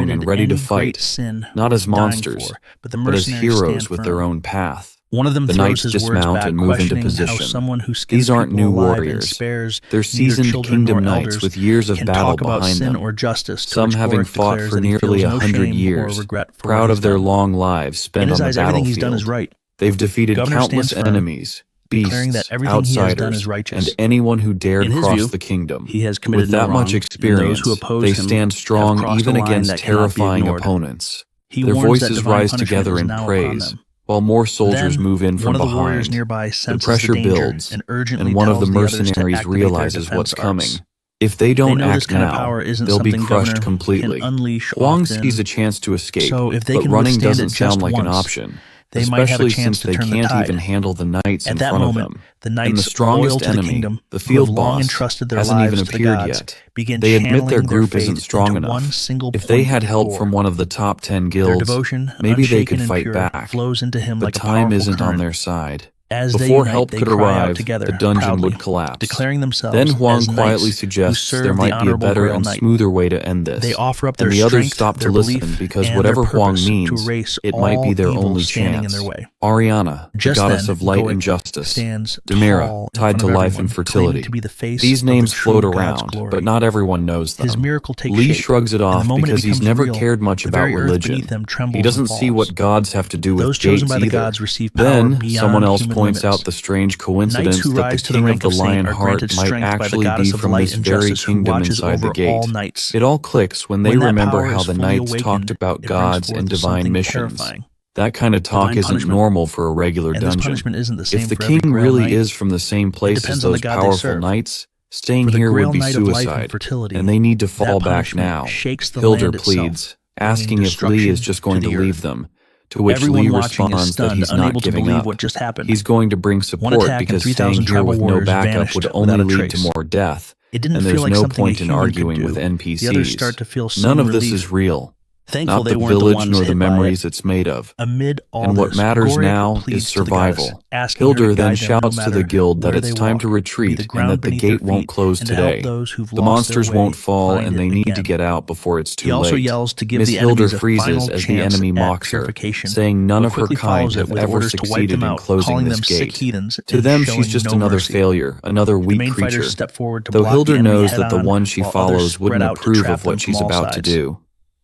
strong and ready to fight, not as monsters, but as heroes with their own path. One of them the knights dismount and move into position. These aren't new warriors. They're seasoned kingdom knights with years of battle behind them, some having fought for nearly 100 years, proud of their long lives spent on the battlefield. They've defeated countless enemies, beasts, outsiders, and anyone who dared cross the kingdom. With that much experience, they stand strong even against terrifying opponents. Their voices rise together in praise, while more soldiers move in from behind. The pressure builds, and one of the mercenaries realizes what's coming. If they don't act now, they'll be crushed completely. Huang sees a chance to escape, but running doesn't sound like an option. especially since they can't even handle the knights in front of them. And the strongest enemy, the field boss, hasn't even appeared yet. They admit their group isn't strong enough. If they had help from one of the top 10 guilds, maybe they could fight back. But time isn't on their side. Before help could arrive, the dungeon would collapse. Then Huang quietly suggests there might be a better and smoother way to end this. And the others stop to listen because whatever Huang means, it might be their only chance. Ariana, the goddess of light and justice. Demira, tied to life and fertility. These names float around, but not everyone knows them. Lee shrugs it off because he's never cared much about religion. He doesn't see what gods have to do with gates either. Then, someone else points out the strange coincidence that the king of the Lionheart might actually be from this very kingdom inside the gate. It all clicks when they remember how the knights talked about gods and divine missions. That kind of talk isn't normal for a regular dungeon. If the king really is from the same place as those powerful knights, staying here would be suicide, and they need to fall back now. Hildur pleads, asking if Lee is just going to leave them. To which Lee responds that he's not giving up. He's going to bring support because staying here with no backup would only lead to more death, and there's no point in arguing with NPCs. None of this is real. Not the village nor the memories it's made of. And what matters now is survival. Hildur then shouts to the guild that it's time to retreat and that the gate won't close today. The monsters won't fall and they need to get out before it's too late. Miss Hildur freezes as the enemy mocks her, saying none of her kind have ever succeeded in closing this gate. To them, she's just another failure, another weak creature, though Hildur knows that the one she follows wouldn't approve of what she's about to do.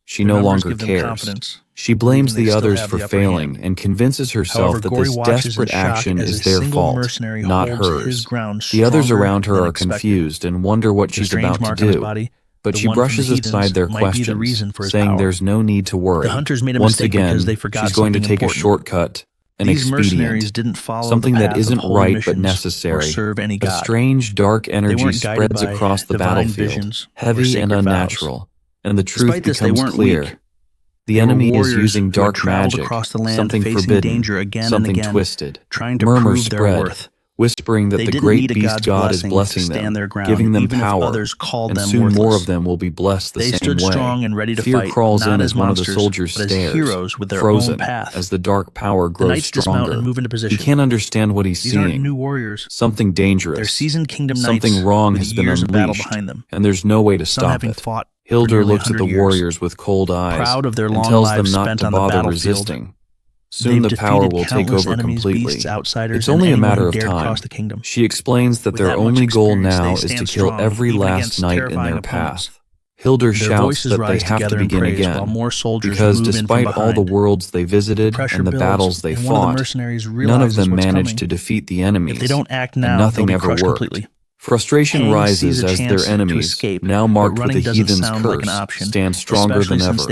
She no longer cares. She blames the others for failing and convinces herself that this desperate action is their fault, not hers. The others around her are confused and wonder what she's about to do, but she brushes aside their questions, saying there's no need to worry. Once again, she's going to take a shortcut, an expedient, something that isn't right but necessary. A strange, dark energy spreads across the battlefield, heavy and unnatural. And the truth becomes clear. The enemy is using dark magic, something forbidden, something twisted. Murmurs spread, whispering that the great beast god is blessing them, giving them power, and soon more of them will be blessed the same way. Fear crawls in as one of the soldiers stares, frozen, as the dark power grows stronger. He can't understand what he's seeing. Something dangerous, something wrong has been unleashed, and there's no way to stop it. Hildur looks at the warriors with cold eyes and tells them not to bother resisting. Soon the power will take over completely. It's only a matter of time. She explains that their only goal now is to kill every last knight in their path. Hildur shouts that they have to begin again, because despite all the worlds they visited and the battles they fought, none of them managed to defeat the enemies, and nothing ever worked. Frustration rises as their enemies, now marked with the heathen's curse, stand stronger than ever.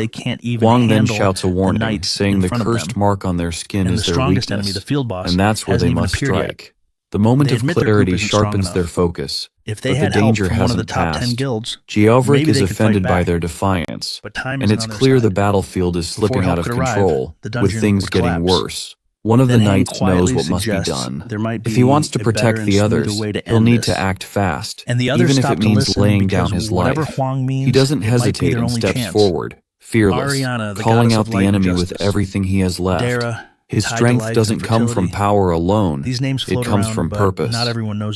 Huang then shouts a warning, saying the cursed mark on their skin is their weakness, and that's where they must strike. The moment of clarity sharpens their focus, but the danger hasn't passed. Geovric is offended by their defiance, and it's clear the battlefield is slipping out of control, with things getting worse. One of the knights knows what must be done. If he wants to protect the others, he'll need to act fast, even if it means laying down his life. He doesn't hesitate and steps forward, fearless, calling out the enemy with everything he has left. His strength doesn't come from power alone, it comes from purpose.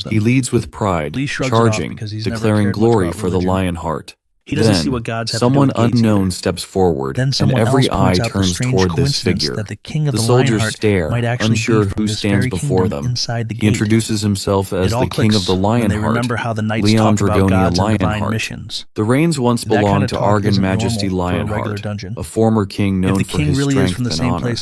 He leads with pride, charging, declaring glory for the Lionheart. Then, someone unknown steps forward, and every eye turns toward this figure. The soldiers stare, unsure who stands before them. He introduces himself as the king of the Lionheart, Leon Dragonia Lionheart. The reigns once belonged to Argon Majesty Lionheart, a former king known for his strength and honor.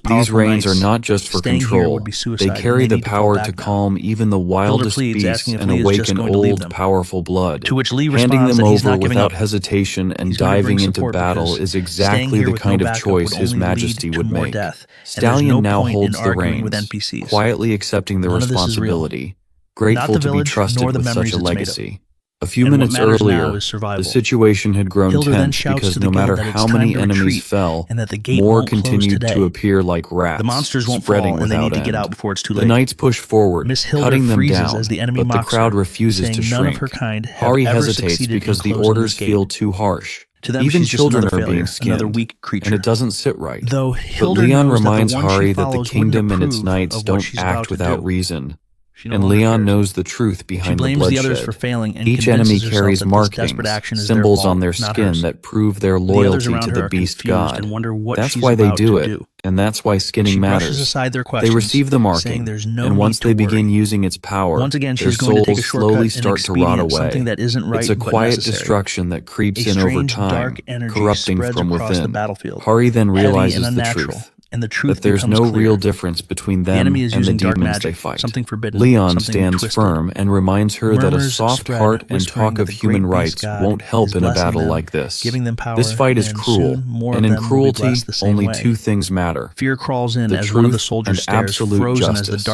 These reigns are not just for control, they carry the power to calm even the wildest beasts and awaken old, powerful blood. Handing them over without hesitation and diving into battle is exactly the kind of choice His Majesty would make. Stallion now holds the reins, quietly accepting the responsibility, grateful to be trusted with such a legacy. A few minutes earlier, the situation had grown tense because no matter how many enemies fell, more continued to appear like rats, spreading without end. The knights push forward, cutting them down, but the crowd refuses to shrink. Hari hesitates because the orders feel too harsh. Even children are being skinned, and it doesn't sit right. But Leon reminds Hari that the kingdom and its knights don't act without reason. And Leon knows the truth behind the bloodshed. Each enemy carries markings, symbols on their skin that prove their loyalty to the beast god. That's why they do it, and that's why skinning matters. They receive the marking, and once they begin using its power, their souls slowly start to rot away. It's a quiet destruction that creeps in over time, corrupting from within. Hari then realizes the truth. That there's no real difference between them and the demons they fight. Leon stands firm and reminds her that a soft heart and talk of human rights won't help in a battle like this. This fight is cruel, and in cruelty, only two things matter: the truth and absolute justice.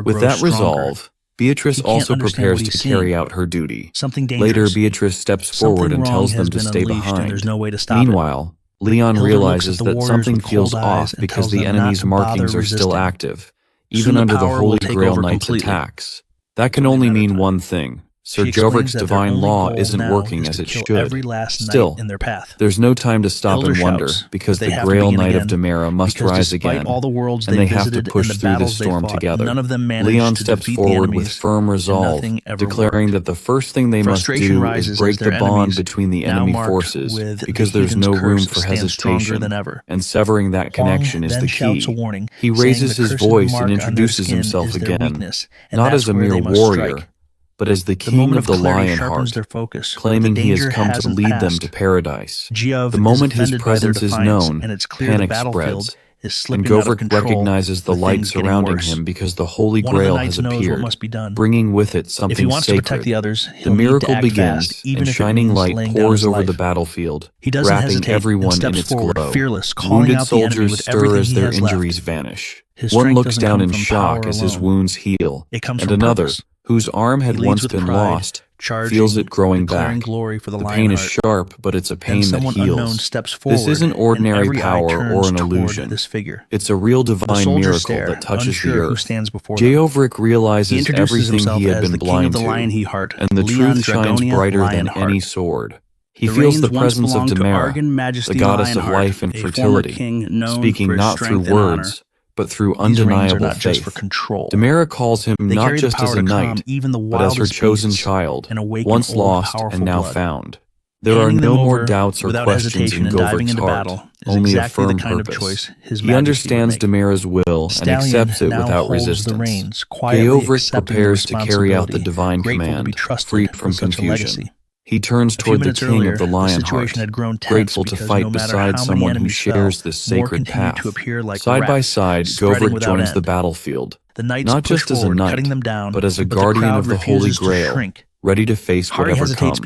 With that resolve, Beatrice also prepares to carry out her duty. Later, Beatrice steps forward and tells them to stay behind. Meanwhile, Leon realizes that something feels off because the enemy's markings are still active, even under the Holy Grail Knight's attacks. That can only mean one thing: Sir Gothic's divine law isn't working as it should. Still, there's no time to stop and wonder, because the Grail Knight of Demera must rise again, and they have to push through the storm together. Leon steps forward with firm resolve, declaring that the first thing they must do is break the bond between the enemy forces, because there's no room for hesitation, and severing that connection is the key. He raises his voice and introduces himself again, not as a mere warrior, but as the king of the Lionheart, claiming he has come to lead them to paradise. The moment his presence is known, panic spreads, and Gothic recognizes the light surrounding him because the Holy Grail has appeared, bringing with it something sacred. The miracle begins, and shining light pours over the battlefield, wrapping everyone in its glow. Wounded soldiers stir as their injuries vanish. One looks down in shock as his wounds heal, and another, whose arm had once been lost, feels it growing back. The pain is sharp, but it's a pain that heals. This isn't ordinary power or an illusion. It's a real divine miracle that touches the earth. Gothic realizes everything he had been blind to, and the truth shines brighter than any sword. He feels the presence of Demera, the goddess of life and fertility, speaking not through words, but through undeniable faith. Demera calls him not just as a knight, but as her chosen child, once lost and now found. There are no more doubts or questions in Gothic's heart, only a firm purpose. He understands Demera's will and accepts it without resistance. Gothic prepares to carry out the divine command, free from confusion. He turns toward the king of the Lionheart, grateful to fight beside someone who shares this sacred path. Side by side, Gothic joins the battlefield, not just as a knight, but as a guardian of the Holy Grail, ready to face whatever comes.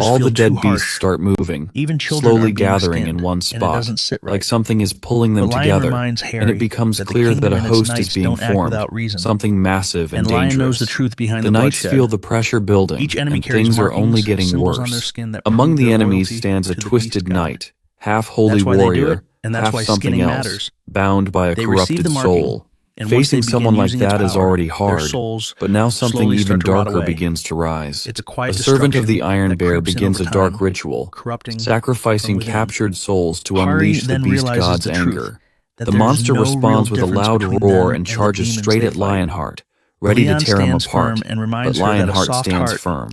All the dead beasts start moving, slowly gathering in one spot, like something is pulling them together, and it becomes clear that a host is being formed, something massive and dangerous. The knights feel the pressure building, and things are only getting worse. Among the enemies stands a twisted knight, half holy warrior, half something else, bound by a corrupted soul. Facing someone like that is already hard, but now something even darker begins to rise. A servant of the Iron Bear begins a dark ritual, sacrificing captured souls to unleash the beast god's anger. The monster responds with a loud roar and charges straight at Lionheart, ready to tear him apart, but Lionheart stands firm.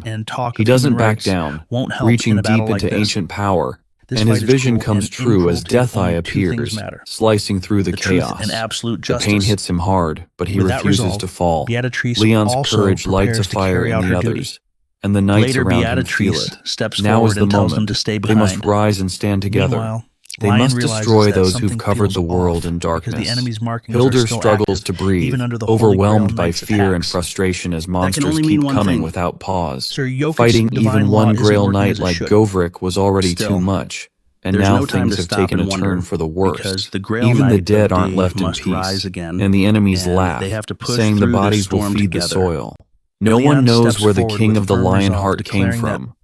He doesn't back down, reaching deep into ancient power, and his vision comes true as Death Eye appears, slicing through the chaos. The pain hits him hard, but he refuses to fall. Leon's courage lights a fire in the others, and the knights around him feel it. Now is the moment. They must rise and stand together. They must destroy those who've covered the world in darkness. Hildur struggles to breathe, overwhelmed by fear and frustration as monsters keep coming without pause. Fighting even one Grail Knight like Gothic was already too much, and now things have taken a turn for the worse. Even the dead aren't left in peace, and the enemies laugh, saying the bodies will feed the soil. No one knows where the king of the Lionheart came from,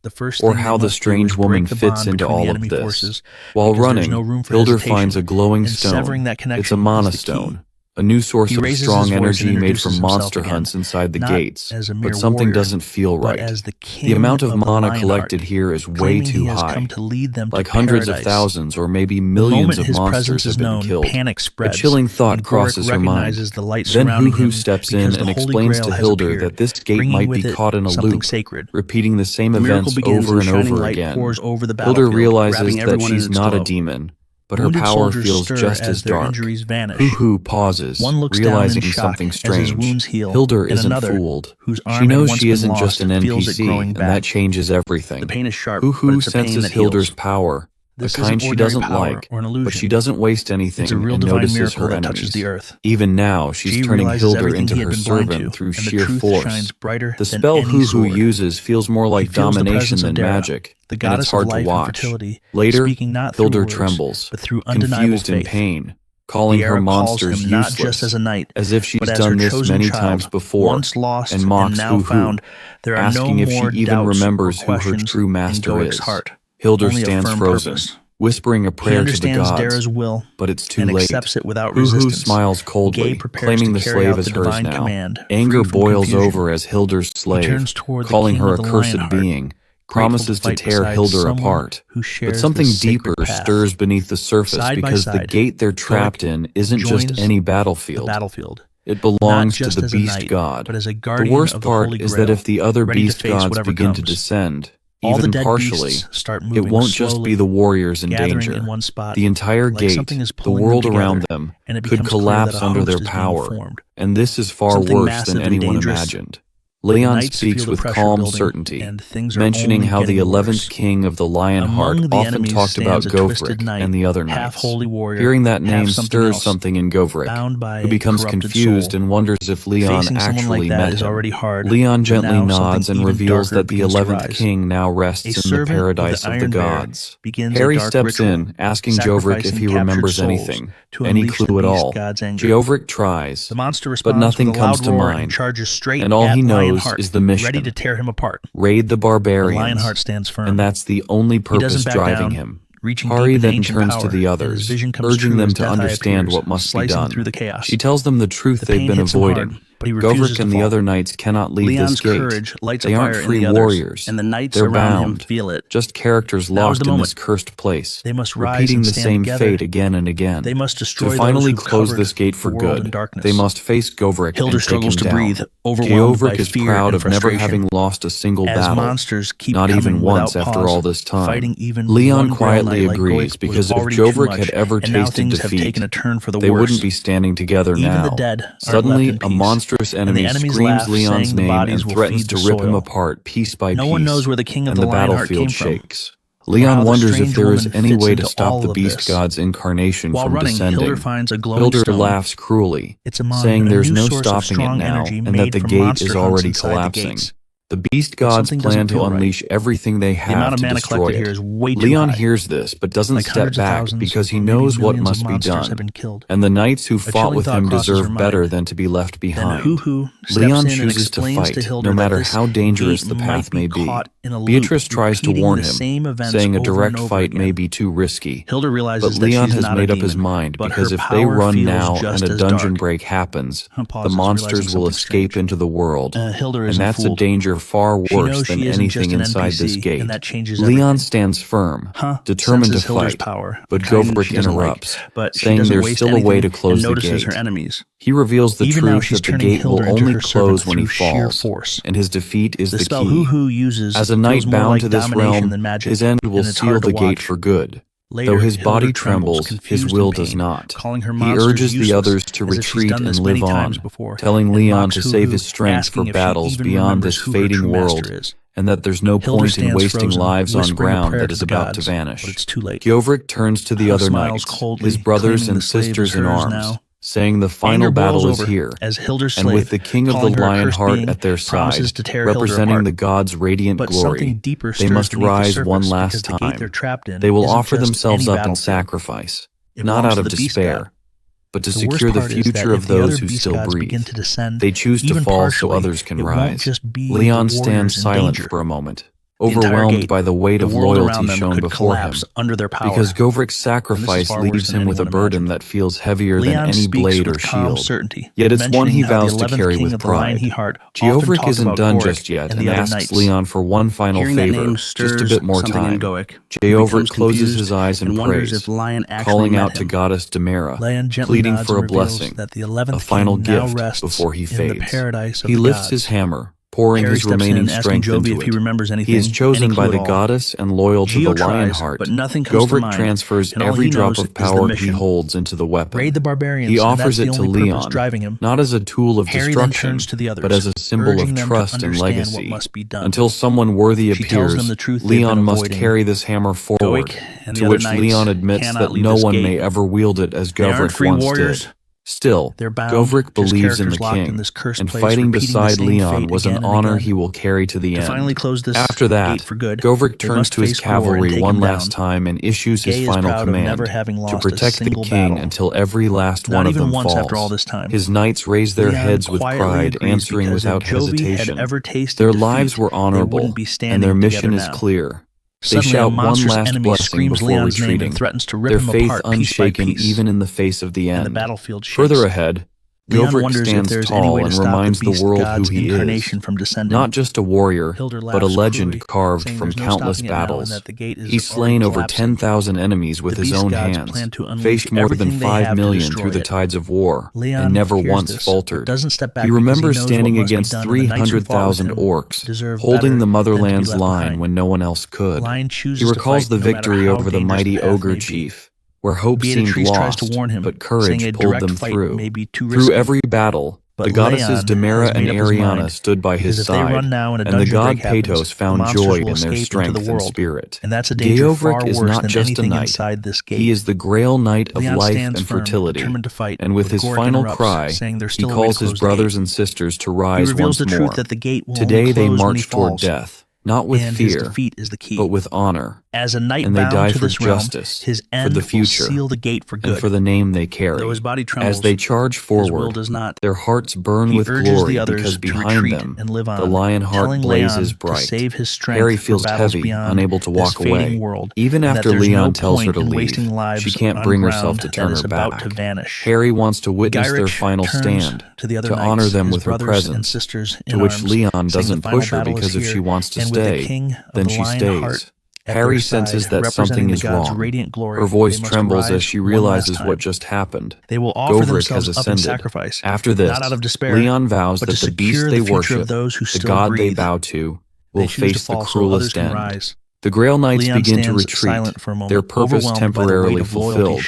or how the strange woman fits into all of this. While running, Hildur finds a glowing stone. It's a mana stone, a new source of strong energy made from monster hunts inside the gates, but something doesn't feel right. The amount of mana collected here is way too high, like hundreds of thousands or maybe millions of monsters have been killed. A chilling thought crosses her mind. Then Hoo steps in and explains to Hildur that this gate might be caught in a loop, repeating the same events over and over again. Hildur realizes that she's not a demon, but her power feels just as dark. Hoo pauses, realizing something strange. Hildur isn't fooled. She knows she isn't just an NPC, and that changes everything. Hoo senses Hildur's power, a kind she doesn't like, but she doesn't waste anything and notices her enemies. Even now, she's turning Hildur into her servant through sheer force. The spell Hoo uses feels more like domination than magic, and it's hard to watch. Later, Hildur trembles, confused in pain, calling her monsters useless, as if she's done this many times before, and mocks Hoo, asking if she even remembers who her true master is. Hildur stands frozen, whispering a prayer to the gods, but it's too late. Hoo smiles coldly, claiming the slave as hers now. Anger boils over as Hildur's slave, calling her a cursed being, promises to tear Hildur apart. But something deeper stirs beneath the surface because the gate they're trapped in isn't just any battlefield. It belongs to the beast god. The worst part is that if the other beast gods begin to descend, even partially, it won't just be the warriors in danger. The entire gate, the world around them, could collapse under their power, and this is far worse than anyone imagined. Leon speaks with calm certainty, mentioning how the 11th king of the Lionheart often talked about Gothic and the other knights. Hearing that name stirs something in Gothic, who becomes confused and wonders if Leon actually met him. Leon gently nods and reveals that the 11th king now rests in the paradise of the gods. Harry steps in, asking Gothic if he remembers anything, any clue at all. Gothic tries, but nothing comes to mind, and all he knows is the mission, ready to tear him apart. Raid the barbarians, Lionheart stands firm, and that's the only purpose driving him. Hari then turns to the others, urging them to understand what must be done. She tells them the truth they've been avoiding. Gothic and the other knights cannot leave this gate. They aren't free warriors. They're bound, just characters locked in this cursed place, repeating the same fate again and again. To finally close this gate for good, they must face Gothic and take him down. Gothic is proud of never having lost a single battle, not even once after all this time. Leon quietly agrees, because if Gothic had ever tasted defeat, they wouldn't be standing together now. Suddenly, a monstrous enemy screams Leon's name and threatens to rip him apart piece by piece, and the battlefield shakes. Leon wonders if there is any way to stop the beast god's incarnation from descending. Hildur laughs cruelly, saying there's no stopping it now, and that the gate is already collapsing. The beast gods plan to unleash everything they have to destroy it. Leon hears this, but doesn't step back because he knows what must be done, and the knights who fought with him deserve better than to be left behind. Leon chooses to fight, no matter how dangerous the path may be. Beatrice tries to warn him, saying a direct fight may be too risky, but Leon has made up his mind, because if they run now and a dungeon break happens, the monsters will escape into the world, and that's a danger far worse than anything inside this gate. Leon stands firm, determined to fight, but Gothic interrupts, saying there's still a way to close the gate. He reveals the truth that the gate will only close when he falls, and his defeat is the key. As a knight bound to this realm, his end will seal the gate for good. Though his body trembles, his will does not. He urges the others to retreat and live on, telling Leon to save his strength for battles beyond this fading world, and that there's no point in wasting lives on ground that is about to vanish. Gothic turns to the other knights, his brothers and sisters in arms, saying the final battle is here, and with the king of the Lionheart at their side, representing the gods' radiant glory, they must rise one last time. They will offer themselves up in sacrifice, not out of despair. but to secure the future of those who still breathe. They choose to fall so others can rise. Leon stands silent for a moment, overwhelmed by the weight of loyalty shown before him, because Govrik's sacrifice leaves him with a burden that feels heavier than any blade or shield. Yet it's one he vows to carry with pride. Geovrik isn't done just yet and asks Leon for one final favor, just a bit more time. Geovrik closes his eyes and prays, calling out to goddess Demera, pleading for a blessing, a final gift before he fades. He lifts his hammer, pouring his remaining strength into it. He is chosen by the goddess and loyal to the Lionheart. Govrik transfers every drop of power he holds into the weapon. He offers it to Leon, not as a tool of destruction, but as a symbol of trust and legacy. Until someone worthy appears, Leon must carry this hammer forward, to which Leon admits that no one may ever wield it as Govrik once did. Still, Govrik believes in the king, and fighting beside Leon was an honor he will carry to the end. After that, Govrik turns to his cavalry one last time and issues his final command, to protect the king until every last one of them falls. His knights raise their heads with pride, answering without hesitation. Their lives were honorable, and their mission is clear. They shout one last blessing before retreating, their faith unshaken even in the face of the end. Further ahead, Govrik stands tall and reminds the world who he is, not just a warrior, but a legend carved from countless battles. He's slain over 10,000 enemies with his own hands, faced more than 5 million through the tides of war, and never once faltered. He remembers standing against 300,000 orcs, holding the motherland's line when no one else could. He recalls the victory over the mighty ogre chief, where hope seemed lost, but courage pulled them through. Through every battle, the goddesses Demera and Ariana stood by his side, and the god Patos found joy in their strength and spirit. Geovrik is not just a knight, he is the Grail Knight of life and fertility, and with his final cry, he calls his brothers and sisters to rise once more. Today they march toward death, not with fear, but with honor. And they die for justice, for the future, and for the name they carry. As they charge forward, their hearts burn with glory because behind them, the Lionheart blazes bright. Harry feels heavy, unable to walk away. Even after Leon tells her to leave, she can't bring herself to turn her back. Harry wants to witness their final stand, to honor them with her presence, to which Leon doesn't push her because if she wants to stay, then she stays. Harry senses that something is wrong. Her voice trembles as she realizes what just happened. Govrik has ascended. After this, Leon vows that the beast they worship, the god they bow to, will face the cruelest end. The Grail Knights begin to retreat, their purpose temporarily fulfilled,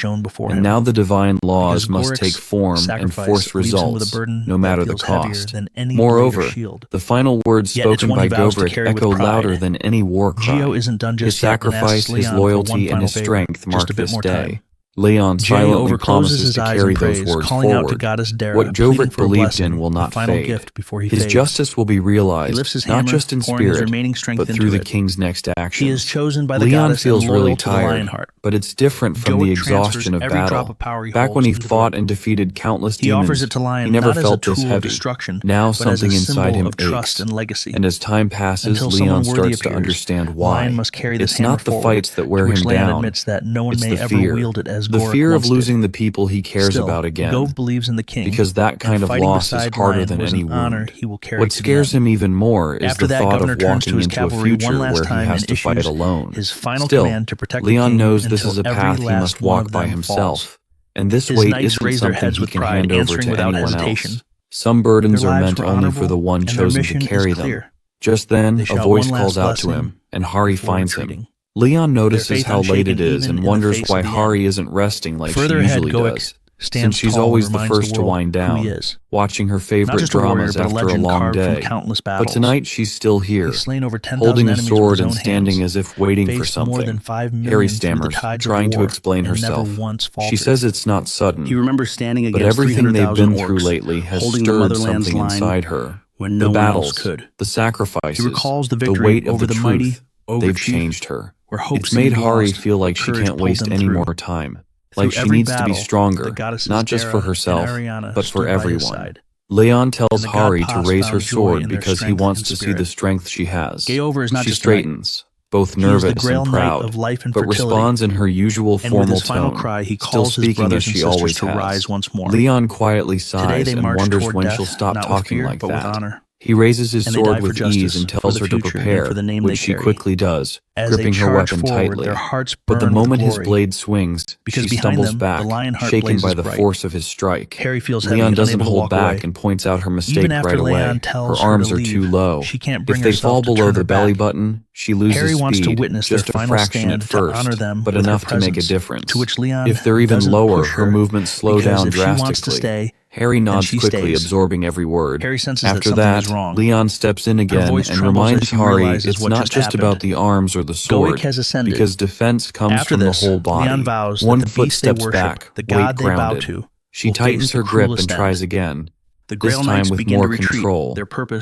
and now the divine laws must take form and force results, no matter the cost. Moreover, the final words spoken by Govrik echo louder than any war cry. His sacrifice, his loyalty, and his strength mark this day. Leon silently promises to carry those words forward. What Govrik believed in will not fade. His justice will be realized, not just in spirit, but through the king's next actions. Leon feels really tired, but it's different from the exhaustion of battle. Back when he fought and defeated countless demons, he never felt this heavy. Now something inside him aches, and as time passes, Leon starts to understand why. It's not the fights that wear him down, it's the fear. The fear of losing the people he cares about again, because that kind of loss is harder than any wound. What scares him even more is the thought of walking into a future where he has to fight alone. Still, Leon knows this is a path he must walk by himself, and this weight isn't something he can hand over to anyone else. Some burdens are meant only for the one chosen to carry them. Just then, a voice calls out to him, and Hari finds him. Leon notices how late it is and wonders why Hari isn't resting like she usually does, since she's always the first to wind down, watching her favorite dramas after a long day. But tonight she's still here, holding a sword and standing as if waiting for something. Harry stammers, trying to explain herself. She says it's not sudden, but everything they've been through lately has stirred something inside her. The battles, the sacrifices, the weight of the truth, they've changed her. It's made Hari feel like she can't waste any more time. Like she needs to be stronger, not just for herself, but for everyone. Leon tells Hari to raise her sword because he wants to see the strength she has. She straightens, both nervous and proud, but responds in her usual formal tone, still speaking as she always has. Leon quietly sighs and wonders when she'll stop talking like that. He raises his sword with ease and tells her to prepare, which she quickly does, gripping her weapon tightly. But the moment his blade swings, she stumbles back, shaken by the force of his strike. Leon doesn't hold back and points out her mistake right away. Her arms are too low. If they fall below the belly button, she loses speed, just a fraction at first, but enough to make a difference. If they're even lower, her movements slow down drastically. Harry nods quickly, absorbing every word. After that, Leon steps in again and reminds Hari it's not just about the arms or the sword, because defense comes from the whole body. One foot steps back, weight grounded. She tightens her grip and tries again, this time with more control.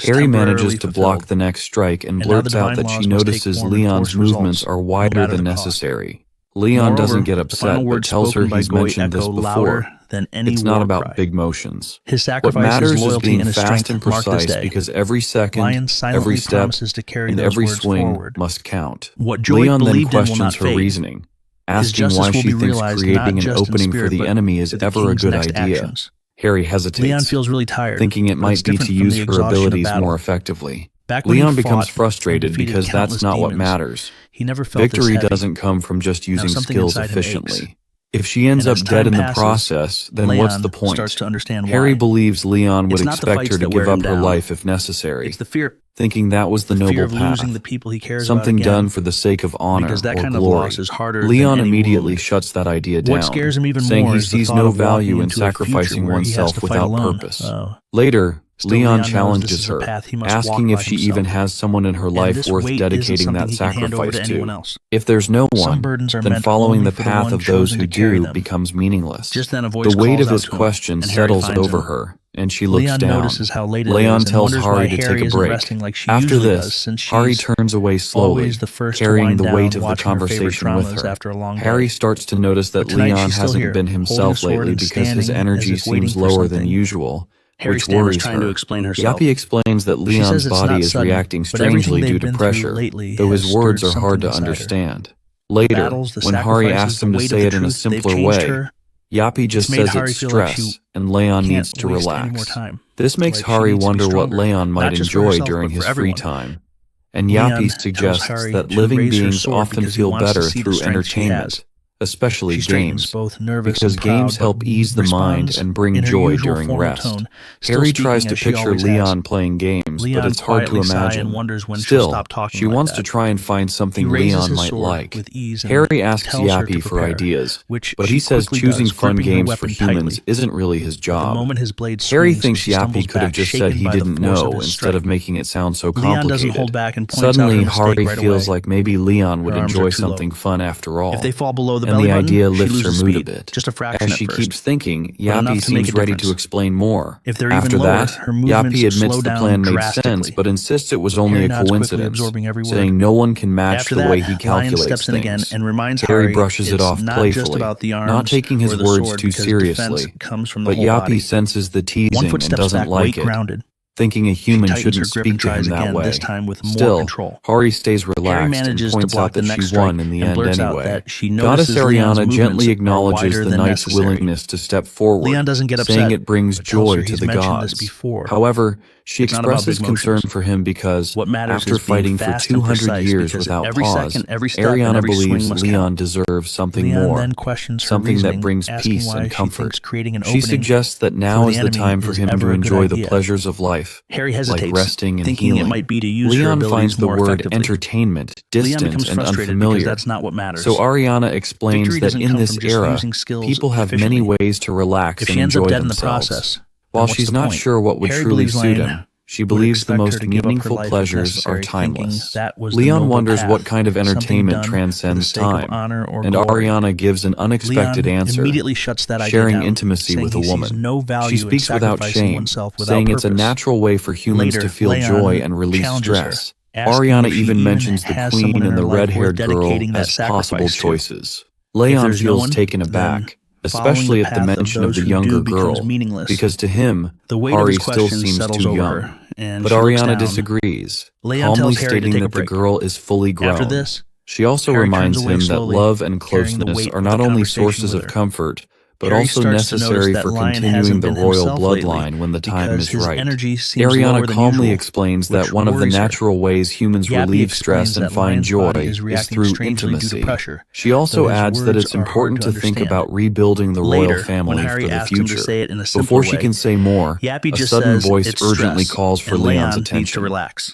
Harry manages to block the next strike and blurts out that she notices Leon's movements are wider than necessary. Leon doesn't get upset, but tells her he's mentioned this before. It's not about big motions. What matters is being fast and precise, because every second, every step, and every swing must count. Leon then questions her reasoning, asking why she thinks creating an opening for the enemy is ever a good idea. Harry hesitates, thinking it might be to use her abilities more effectively. Leon becomes frustrated because that's not what matters. Victory doesn't come from just using skills efficiently. If she ends up dead in the process, then what's the point? Harry believes Leon would expect her to give up her life if necessary, thinking that was the noble path, something done for the sake of honor or glory. Leon immediately shuts that idea down, saying he sees no value in sacrificing oneself without purpose. Later, Leon challenges her, asking if she even has someone in her life worth dedicating that sacrifice to. If there's no one, then following the path of those who do becomes meaningless. The weight of his question settles over her, and she looks down. Leon tells Hari to take a break. After this, Hari turns away slowly, carrying the weight of the conversation with her. Harry starts to notice that Leon hasn't been himself lately because his energy seems lower than usual, which worries her. Yappy explains that Leon's body is reacting strangely due to pressure, though his words are hard to understand. Later, when Hari asks him to say it in a simpler way, Yappy just says it's stress, and Leon needs to relax. This makes Hari wonder what Leon might enjoy during his free time. And Yappy suggests that living beings often feel better through entertainment, especially games, because games help ease the mind and bring joy during rest. Harry tries to picture Leon playing games, but it's hard to imagine. Still, she wants to try and find something Leon might like. Harry asks Yappy for ideas, but he says choosing fun games for humans isn't really his job. Harry thinks Yappy could have just said he didn't know instead of making it sound so complicated. Suddenly, Hari feels like maybe Leon would enjoy something fun after all. And the idea lifts her mood a bit. As she keeps thinking, Yappy seems ready to explain more. After that, Yappy admits the plan made sense, but insists it was only a coincidence, saying no one can match the way he calculates things. Harry brushes it off playfully, not taking his words too seriously, but Yappy senses the teasing and doesn't like it, thinking a human shouldn't speak to him that way. Still, Hari stays relaxed and points out that she won in the end anyway. Goddess Ariana gently acknowledges the knight's willingness to step forward, saying it brings joy to the gods. However, she expresses concern for him because, after fighting for 200 years without pause, Ariana believes Leon deserves something more, something that brings peace and comfort. She suggests that now is the time for him to enjoy the pleasures of life, like resting and healing. Leon finds the word entertainment distant and unfamiliar, so Ariana explains that in this era, people have many ways to relax and enjoy themselves. While she's not sure what would truly suit him, she believes the most meaningful pleasures are timeless. Leon wonders what kind of entertainment transcends time, and Ariana gives an unexpected answer, sharing intimacy with a woman. She speaks without shame, saying it's a natural way for humans to feel joy and release stress. Ariana even mentions the queen and the red-haired girl as possible choices. Leon feels taken aback, especially at the mention of the younger girl, because to him, Hari still seems too young. But Ariana disagrees, calmly stating that the girl is fully grown. She also reminds him that love and closeness are not only sources of comfort, but also necessary for continuing the royal bloodline when the time is right. Ariana calmly explains that one of the natural ways humans relieve stress and find joy is through intimacy. She also adds that it's important to think about rebuilding the royal family for the future. Before she can say more, a sudden voice urgently calls for Leon's attention.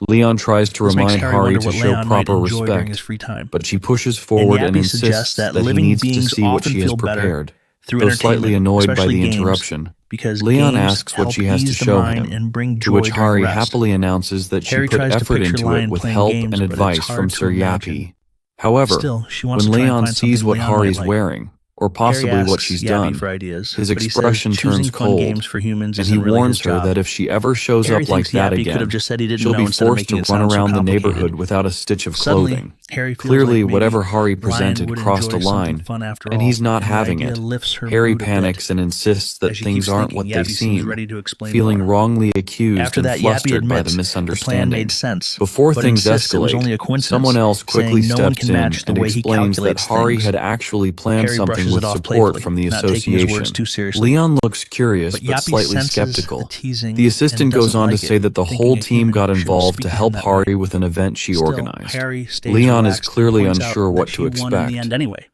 Leon tries to remind Hari to show proper respect, but she pushes forward and insists that he needs to see what she has prepared. Though slightly annoyed by the interruption, Leon asks what she has to show him, to which Hari happily announces that she put effort into it with help and advice from Sir Yappy. However, when Leon sees what Hari's wearing, or possibly what she's done, his expression turns cold, and he warns her that if she ever shows up like that again, she'll be forced to run around the neighborhood without a stitch of clothing. Clearly, whatever Hari presented crossed a line, and he's not having it. Hari panics and insists that things aren't what they seem, feeling wrongly accused and flustered by the misunderstanding. Before things escalate, someone else quickly steps in and explains that Hari had actually planned something with support from the association. Leon looks curious but slightly skeptical. The assistant goes on to say that the whole team got involved to help Hari with an event she organized. Leon is clearly unsure what to expect,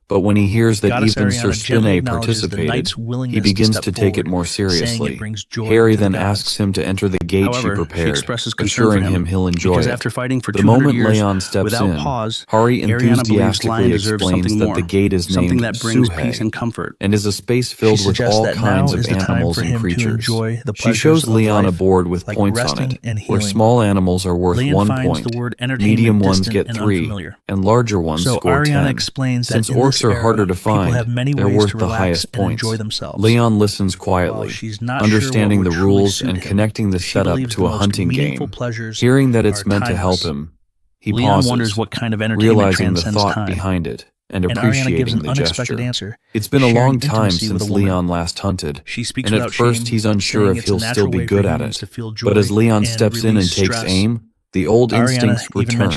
but when he hears that even Sir Spinne participated, he begins to take it more seriously. Hari then asks him to enter the gate she prepared, assuring him he'll enjoy it. The moment Leon steps in, Hari enthusiastically explains that the gate is named Suhe and is a space filled with all kinds of animals and creatures. She shows Leon a board with points on it, where small animals are worth 1 point, medium ones get 3, and larger ones score 10. Since orcs are harder to find, they're worth the highest points. Leon listens quietly, understanding the rules and connecting the setup to a hunting game. Hearing that it's meant to help him, he pauses, realizing the thought behind it and appreciating the gesture. It's been a long time since Leon last hunted, and at first he's unsure if he'll still be good at it. But as Leon steps in and takes aim, the old instincts return.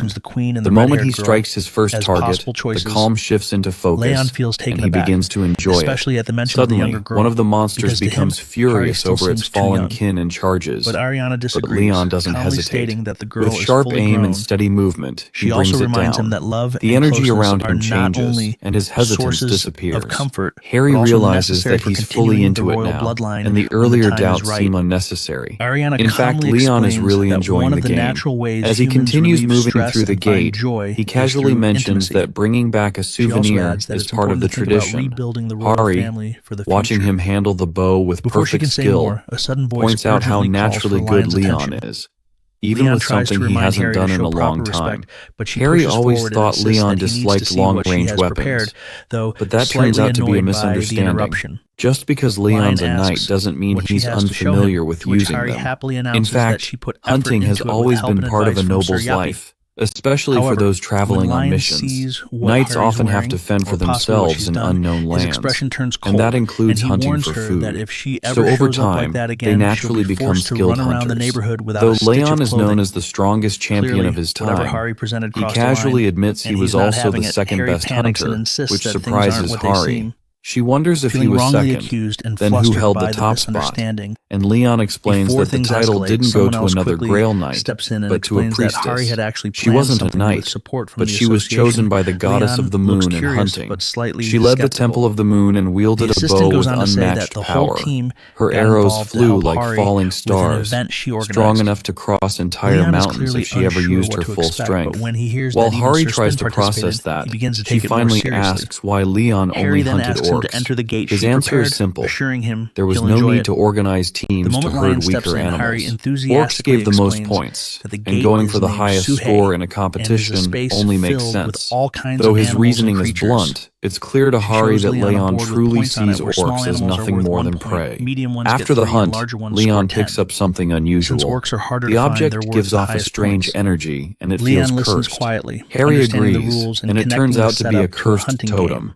The moment he strikes his first target, the calm shifts into focus, and he begins to enjoy it. Suddenly, one of the monsters becomes furious over its fallen kin and charges, but Leon doesn't hesitate. With sharp aim and steady movement, he brings it down. The energy around him changes, and his hesitance disappears. Hari realizes that he's fully into it now, and the earlier doubts seem unnecessary. In fact, Leon is really enjoying the game. As he continues moving through the gate, he casually mentions that bringing back a souvenir is part of the tradition. Hari, watching him handle the bow with perfect skill, points out how naturally good Leon is, even with something he hasn't done in a long time. Hari always thought Leon disliked long-range weapons, but that turns out to be a misunderstanding. Just because Leon's a knight doesn't mean he's unfamiliar with using them. In fact, hunting has always been part of a noble's life, especially for those traveling on missions. Knights often have to fend for themselves in unknown lands, and that includes hunting for food. So over time, they naturally become skilled hunters. Though Leon is known as the strongest champion of his time, he casually admits he was also the second best hunter, which surprises Hari. She wonders if he was second, then who held the top spot, and Leon explains that the title didn't go to another Grail Knight, but to a priestess. She wasn't a knight, but she was chosen by the goddess of the moon in hunting. She led the Temple of the Moon and wielded a bow with unmatched power. Her arrows flew like falling stars, strong enough to cross entire mountains if she ever used her full strength. While Hari tries to process that, she finally asks why Leon only hunted orcs. His answer is simple. There was no need to organize teams to herd weaker animals. Orcs gave the most points, and going for the highest score in a competition only makes sense. Though his reasoning is blunt, it's clear to Hari that Leon truly sees orcs as nothing more than prey. After the hunt, Leon picks up something unusual. The object gives off a strange energy, and it feels cursed. Hari agrees, and it turns out to be a cursed totem.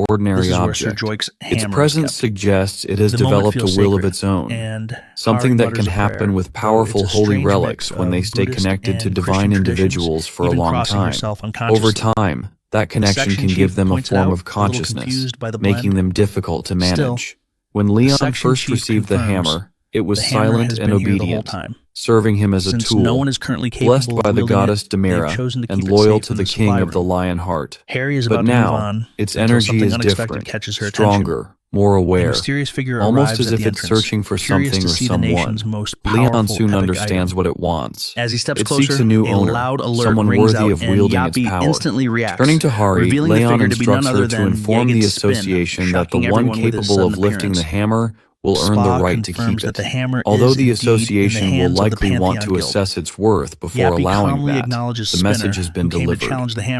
ordinary This is where Sir object. Joik's Its hammer is presence kept. suggests it has The moment developed a feels will of sacred, its own, and something Hari that mutters can a happen prayer, with though powerful it's a holy strange relics mix when they of stay Buddhist connected to and divine Christian individuals traditions, for a even long crossing time. yourself Over unconsciously. time, that The connection section can chief give them a points it form out, of a little consciousness, confused by the making blend. them difficult to Still, manage. When the Leon section first chief received the confirms hammer, it was the hammer silent has and been here the whole obedient, time. serving him as a Since tool, no one is currently blessed capable by of the wielding goddess it, they have Demira chosen to and keep it loyal safe to in the the supply king of the room. Lionheart. Harry is But about to move now, on its until energy something is unexpected different, catches her attention. stronger, more A aware, mysterious figure almost arrives as at if the it's entrance, searching for curious something to or see the nation's someone. most Leon powerful soon epic understands item. what it wants. As he steps It closer, seeks a new a owner, loud alert someone rings worthy out, of and wielding its Yappy power. instantly reacts, Turning to Hari, revealing the Leon figure to be none instructs her other to than inform the Yagid's spin, association that the shocking one everyone with his capable sudden of lifting the appearance. hammer will earn the right to keep it. Although the association will likely want to assess its worth before allowing that, the message has been delivered.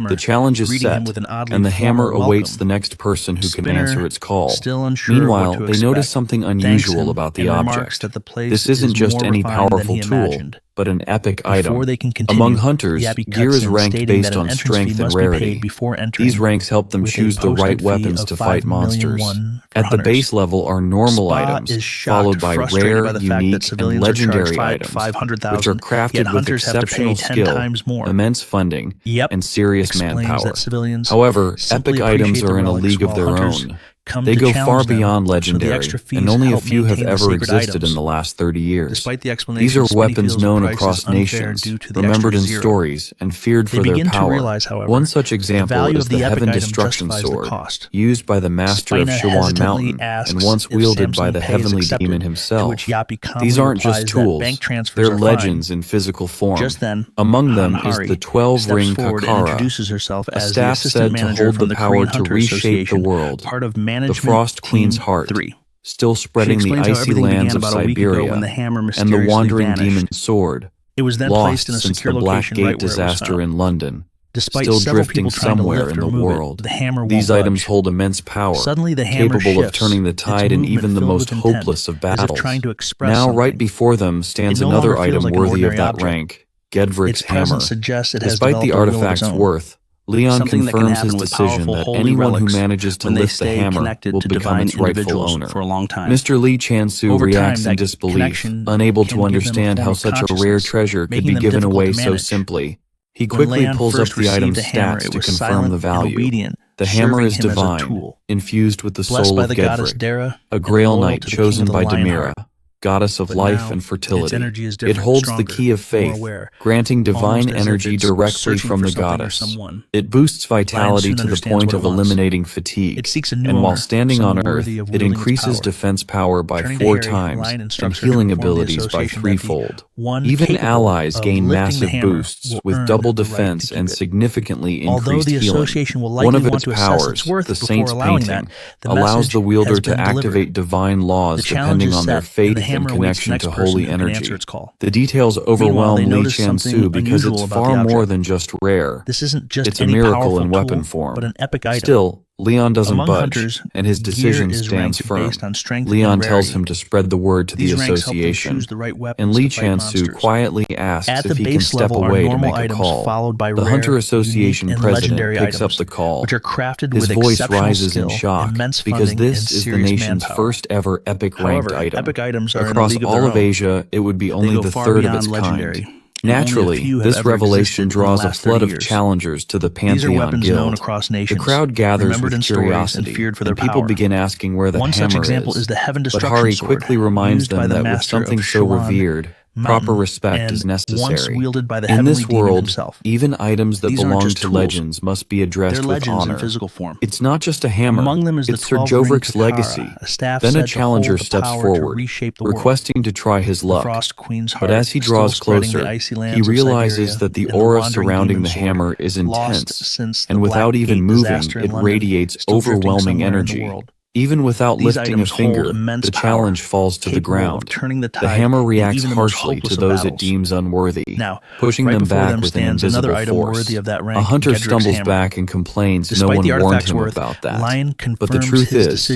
The challenge is set, and the hammer awaits the next person who can answer its call. Meanwhile, they notice something unusual about the object. This isn't just any powerful tool, but an epic item. Among hunters, gear is ranked based on strength and rarity. These ranks help them choose the right weapons to fight monsters. At the base level are normal items, followed by rare, unique, and legendary items, which are crafted with exceptional skill, immense funding, and serious manpower. However, epic items are in a league of their own. They go far beyond legendary, and only a few have ever existed in the last 30 years. These are weapons known across nations, remembered in stories, and feared for their power. One such example is the Heaven Destruction Sword, used by the master of Shiwan Mountain, and once wielded by the heavenly demon himself. These aren't just tools, they're legends in physical form. Among them is the 12-ring Kakara, a staff said to hold the power to reshape the world. The Frost Queen's heart, still spreading the icy lands of Siberia, and the wandering demon's sword, lost since the Black Gate disaster in London, still drifting somewhere in the world. These items hold immense power, capable of turning the tide in even the most hopeless of battles. Now, right before them stands another item worthy of that rank, Gedvric's hammer. Despite the artifact's worth, Leon confirms his decision that anyone who manages to lift the hammer will become its rightful owner. Mr. Lee Chansu reacts in disbelief, unable to understand how such a rare treasure could be given away so simply. He quickly pulls up the item's stats to confirm the value. The hammer is divine, infused with the soul of Gedvric, a Grail Knight chosen by Demira, goddess of life and fertility. It holds the key of faith, granting divine energy directly from the goddess. It boosts vitality to the point of eliminating fatigue, and while standing on Earth, it increases defense power by 4 times and healing abilities by 3-fold. Even allies gain massive boosts with double defense and significantly increased healing. One of its powers, the Saint's Painting, allows the wielder to activate divine laws depending on their faith and connection to holy energy. The details overwhelm Lee Chansu because it's far more than just rare. It's a miracle in weapon form. Still, Leon doesn't budge, and his decision stands firm. Leon tells him to spread the word to the association, and Lee Chansu quietly asks if he can step away to make a call. The Hunter Association president picks up the call. His voice rises in shock, because this is the nation's first ever epic ranked item. Across all of Asia, it would be only the third of its kind. Naturally, this revelation draws a flood of challengers to the Pantheon Guild. The crowd gathers with curiosity, and people begin asking where the hammer is. But Hari quickly reminds them that with something so revered, proper respect is necessary. In this world, even items that belong to legends must be addressed with honor. It's not just a hammer, it's Sir Gothic's legacy. Then a challenger steps forward, requesting to try his luck. But as he draws closer, he realizes that the aura surrounding the hammer is intense, and without even moving, it radiates overwhelming energy. Even without lifting a finger, the challenge falls to the ground. The hammer reacts harshly to those it deems unworthy, pushing them back with an invisible force. A hunter stumbles back and complains no one warned him about that. But the truth is,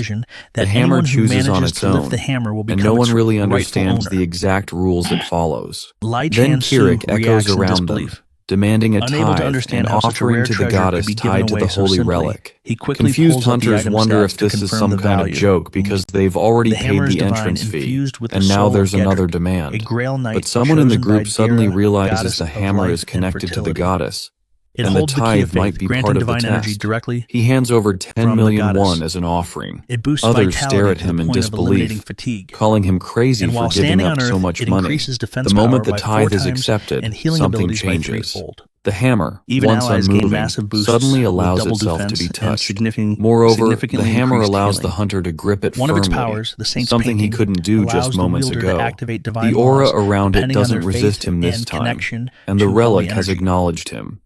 the hammer chooses on its own, and no one really understands the exact rules it follows. Then Kirik echoes around them, demanding a tithe and offering to the goddess tied to the holy relic. Confused hunters wonder if this is some kind of joke because they've already paid the entrance fee, and now there's another demand. But someone in the group suddenly realizes the hammer is connected to the goddess, and the tithe might be part of the test. He hands over 10 million won as an offering. Others stare at him in disbelief, calling him crazy for giving up so much money. The moment the tithe is accepted, something changes. The hammer, once unmoving, suddenly allows itself to be touched. Moreover, the hammer allows the hunter to grip it firmly, something he couldn't do just moments ago. The aura around it doesn't resist him this time, and the relic has acknowledged him.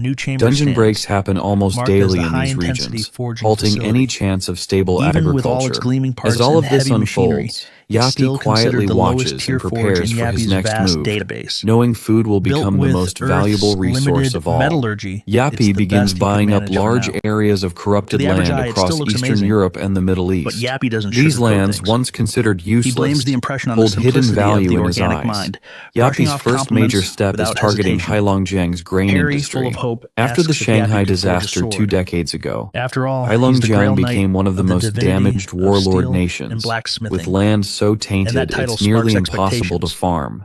new chamber Dungeon stands, breaks happen almost marked as daily the in these high-intensity regions, forging halting facility. any chance of stable Even with all its agriculture. gleaming parts As all and of this heavy machinery, unfolds, it's Yappy still quietly considered the lowest watches tier and forge prepares in for his Yappy's next vast move, database. knowing food will Built become the with most Earth's valuable resource limited of all. metallurgy, it's Yappy the begins best he could buying up manage of large now. areas of To corrupted the average land eye, it across still looks Eastern amazing, Europe and the Middle but East. Yappy doesn't These sugarcoat lands, things. once considered He useless, blames the impression on the hold hidden simplicity of value the in his organic eyes. mind, brushing Yappy's off first major compliments step is without targeting hesitation. Heilongjiang's grain Harry, industry. full of hope, After the asks if Shanghai Yappy can forge a disaster 2 sword. decades ago, After all, he's the Heilongjiang Grail Knight became one of the most divinity damaged of warlord steel nations, and blacksmithing, with land so and that tainted title it's nearly sparks impossible to expectations. farm.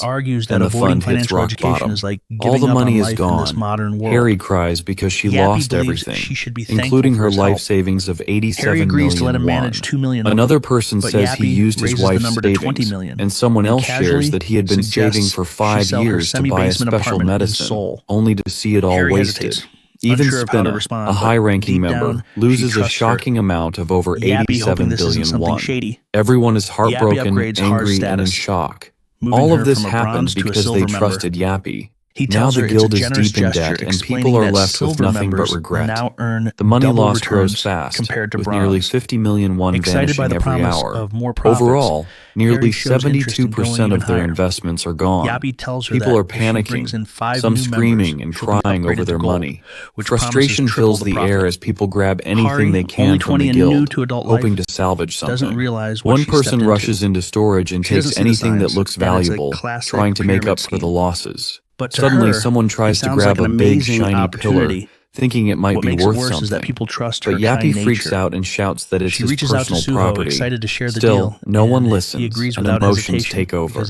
Yappy argues that and the avoiding fund hits financial rock education bottom. is like All giving the up money on is life in this gone. modern world. Harry cries because she Yappy lost believes everything, she should be thankful including for her his life help. savings of 87 Harry agrees to let him million manage won. $2 million. Another person But says he Yappy used his raises the wife's number to 20 savings, million, and someone else casually shares that he had been saving suggests for she 5 sell her years to buy a semi-basement special apartment in medicine, Seoul. only to see it all Harry wasted. hesitates, Even unsure of how to Spinna, respond, a but high-ranking deep member, down, loses she a trusts shocking amount of over Yappy 87 hoping this isn't billion something won. shady. Everyone is Yappy heartbroken, upgrades hard angry, and in status, shock. moving All her of this from a happened bronze to a because silver they member. trusted Yappy. Now the guild is deep in debt, and people are left with nothing but regret. The money lost grows fast, with nearly 50 million won vanishing every hour. Overall, nearly 72% of their investments are gone. People are panicking, some screaming and crying over their money. Frustration fills the air as people grab anything they can from the guild, hoping to salvage something. One person rushes into storage and takes anything that looks valuable, trying to make up for the losses. But suddenly someone tries to grab a big, shiny pillar, thinking it might be worth something. But Yappy freaks out and shouts that it's his personal property. Still, no one listens, and emotions take over.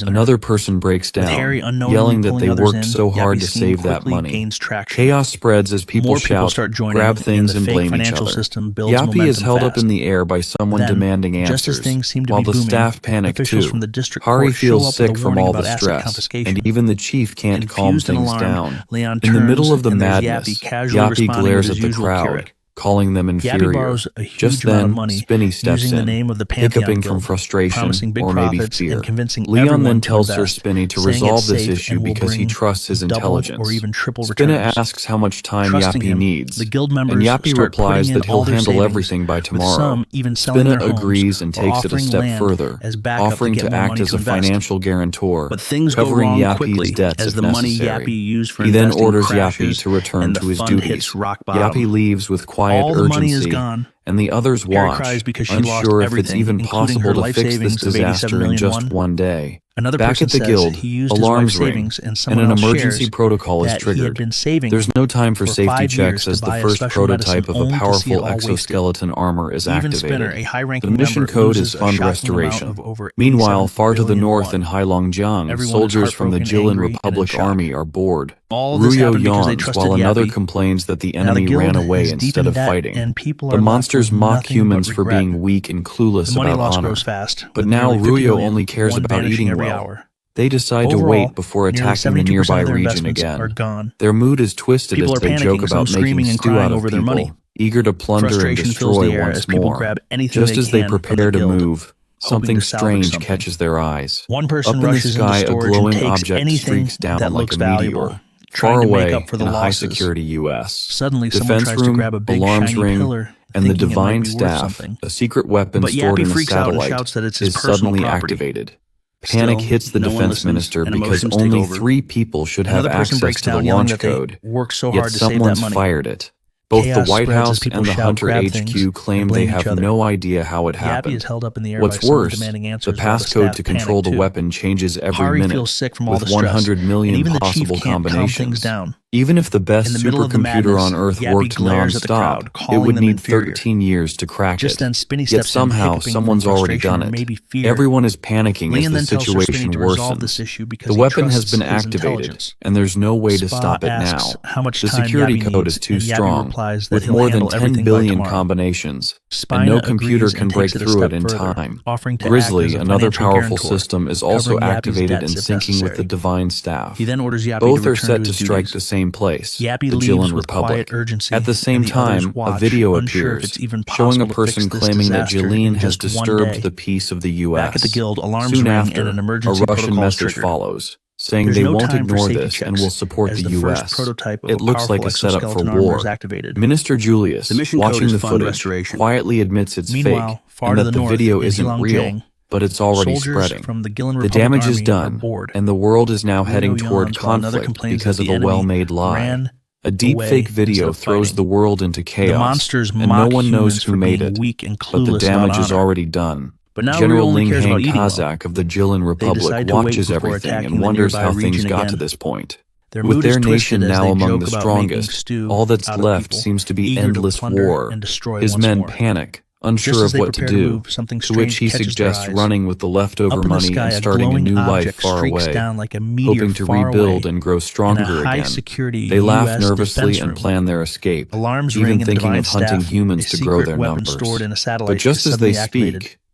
Another person breaks down, yelling that they worked so hard to save that money. Chaos spreads as people shout, grab things, and blame each other. Yappy is held up in the air by someone demanding answers, while the staff panic too. Hari feels sick from all the stress, and even the chief can't calm things down. In the middle of the madness, Yappy glares at the crowd, calling them inferior. Just then, Spinny steps in, hiccuping from frustration or maybe fear. Leon then tells Sir Spinny to resolve this issue because he trusts his intelligence. Spinny asks how much time Yappy needs, and Yappy replies that he'll handle everything by tomorrow. Spinny agrees and takes it a step further, offering to act as a financial guarantor, covering Yappy's debts if necessary. He then orders Yappy to return to his duties. Yappy leaves with quiet urgency, and the others watch, unsure if it's even possible to fix this disaster in just one day. Back at the guild, alarms ring, and an emergency protocol is triggered. There's no time for safety checks as the first prototype of a powerful exoskeleton armor is activated. The mission code is fund restoration. Meanwhile, far to the north in Heilongjiang, soldiers from the Jilin Republic Army are bored. Ruyo yawns while another complains that the enemy ran away instead of fighting. The monsters mock humans for being weak and clueless about honor. But now Ruyo only cares about eating well. They decide to wait before attacking the nearby region again. Their mood is twisted as they joke about making stew out of people, eager to plunder and destroy once more. Just as they prepare to move, something strange catches their eyes. Up in the sky, a glowing object streaks down like a meteor. Far away in a high-security U.S. defense room, alarms ring, and the divine staff, a secret weapon stored in a satellite, is suddenly activated. Panic hits the defense minister because only 3 people should have access to the launch code, yet someone's fired it. Both the White House and the Hunter HQ claim they have no idea how it happened. What's worse, the passcode to control the weapon changes every minute, with 100 million possible combinations. Even if the best supercomputer on Earth worked non-stop, it would need 13 years to crack it. Yet somehow, someone's already done it. Everyone is panicking as the situation worsens. The weapon has been activated, and there's no way to stop it now. The security code is too strong, with more than 10 billion combinations, and no computer can break through it in time. Grizzly, another powerful system, is also activated and syncing with the divine staff. Both are set to strike the same place, the Jilin Republic. At the same time, a video appears, showing a person claiming that Jilin has disturbed the peace of the U.S. Soon after, a Russian message follows, saying they won't ignore this and will support the U.S. It looks like a setup for war. Minister Julius, watching the footage, quietly admits it's fake and that the video isn't real. But it's already spreading. The damage is done, and the world is now heading toward conflict because of a well-made lie. A deep-fake video throws the world into chaos, and no one knows who made it, but the damage is already done. General Linghang Kazak of the Jilin Republic watches everything and wonders how things got to this point. With their nation now among the strongest, all that's left seems to be endless war. His men panic, unsure of what to do, to which he suggests running with the leftover money and starting a new life far away, hoping to rebuild and grow stronger again. They laugh nervously and plan their escape, even thinking of hunting humans to grow their numbers. But just as they speak,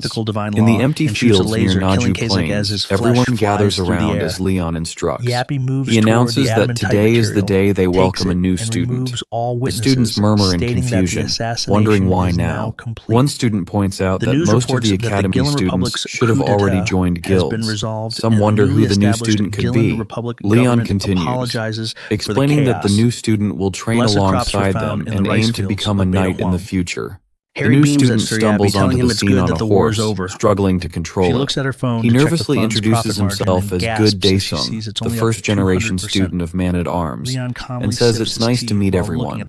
practical divine In law the empty and shoots a fields near laser, killing Naju Kasich as Plains, his flesh everyone flies gathers through the around air. as Leon instructs. Yappy moves He toward announces the that adamantite today is the material, day they takes welcome a it, new and student. removes all The witnesses, students murmur in stating that the confusion, assassination wondering why is now. complete. One student points out The that news most of reports the that the academy Gillen students Republic's should have coup already d'etat joined has been guilds. resolved, Some and wonder the who newly the new established student could Gillen be. Republic Leon government continues, apologizes for the explaining that the chaos. new student will train Blessed crops were alongside found them in the and rice aim to fields become a of Beta knight in the Huang. future. The new student stumbles onto the scene on a horse, struggling to control it. He nervously introduces himself as Good Daesung, the first-generation student of Man-at-Arms, and says it's nice to meet everyone.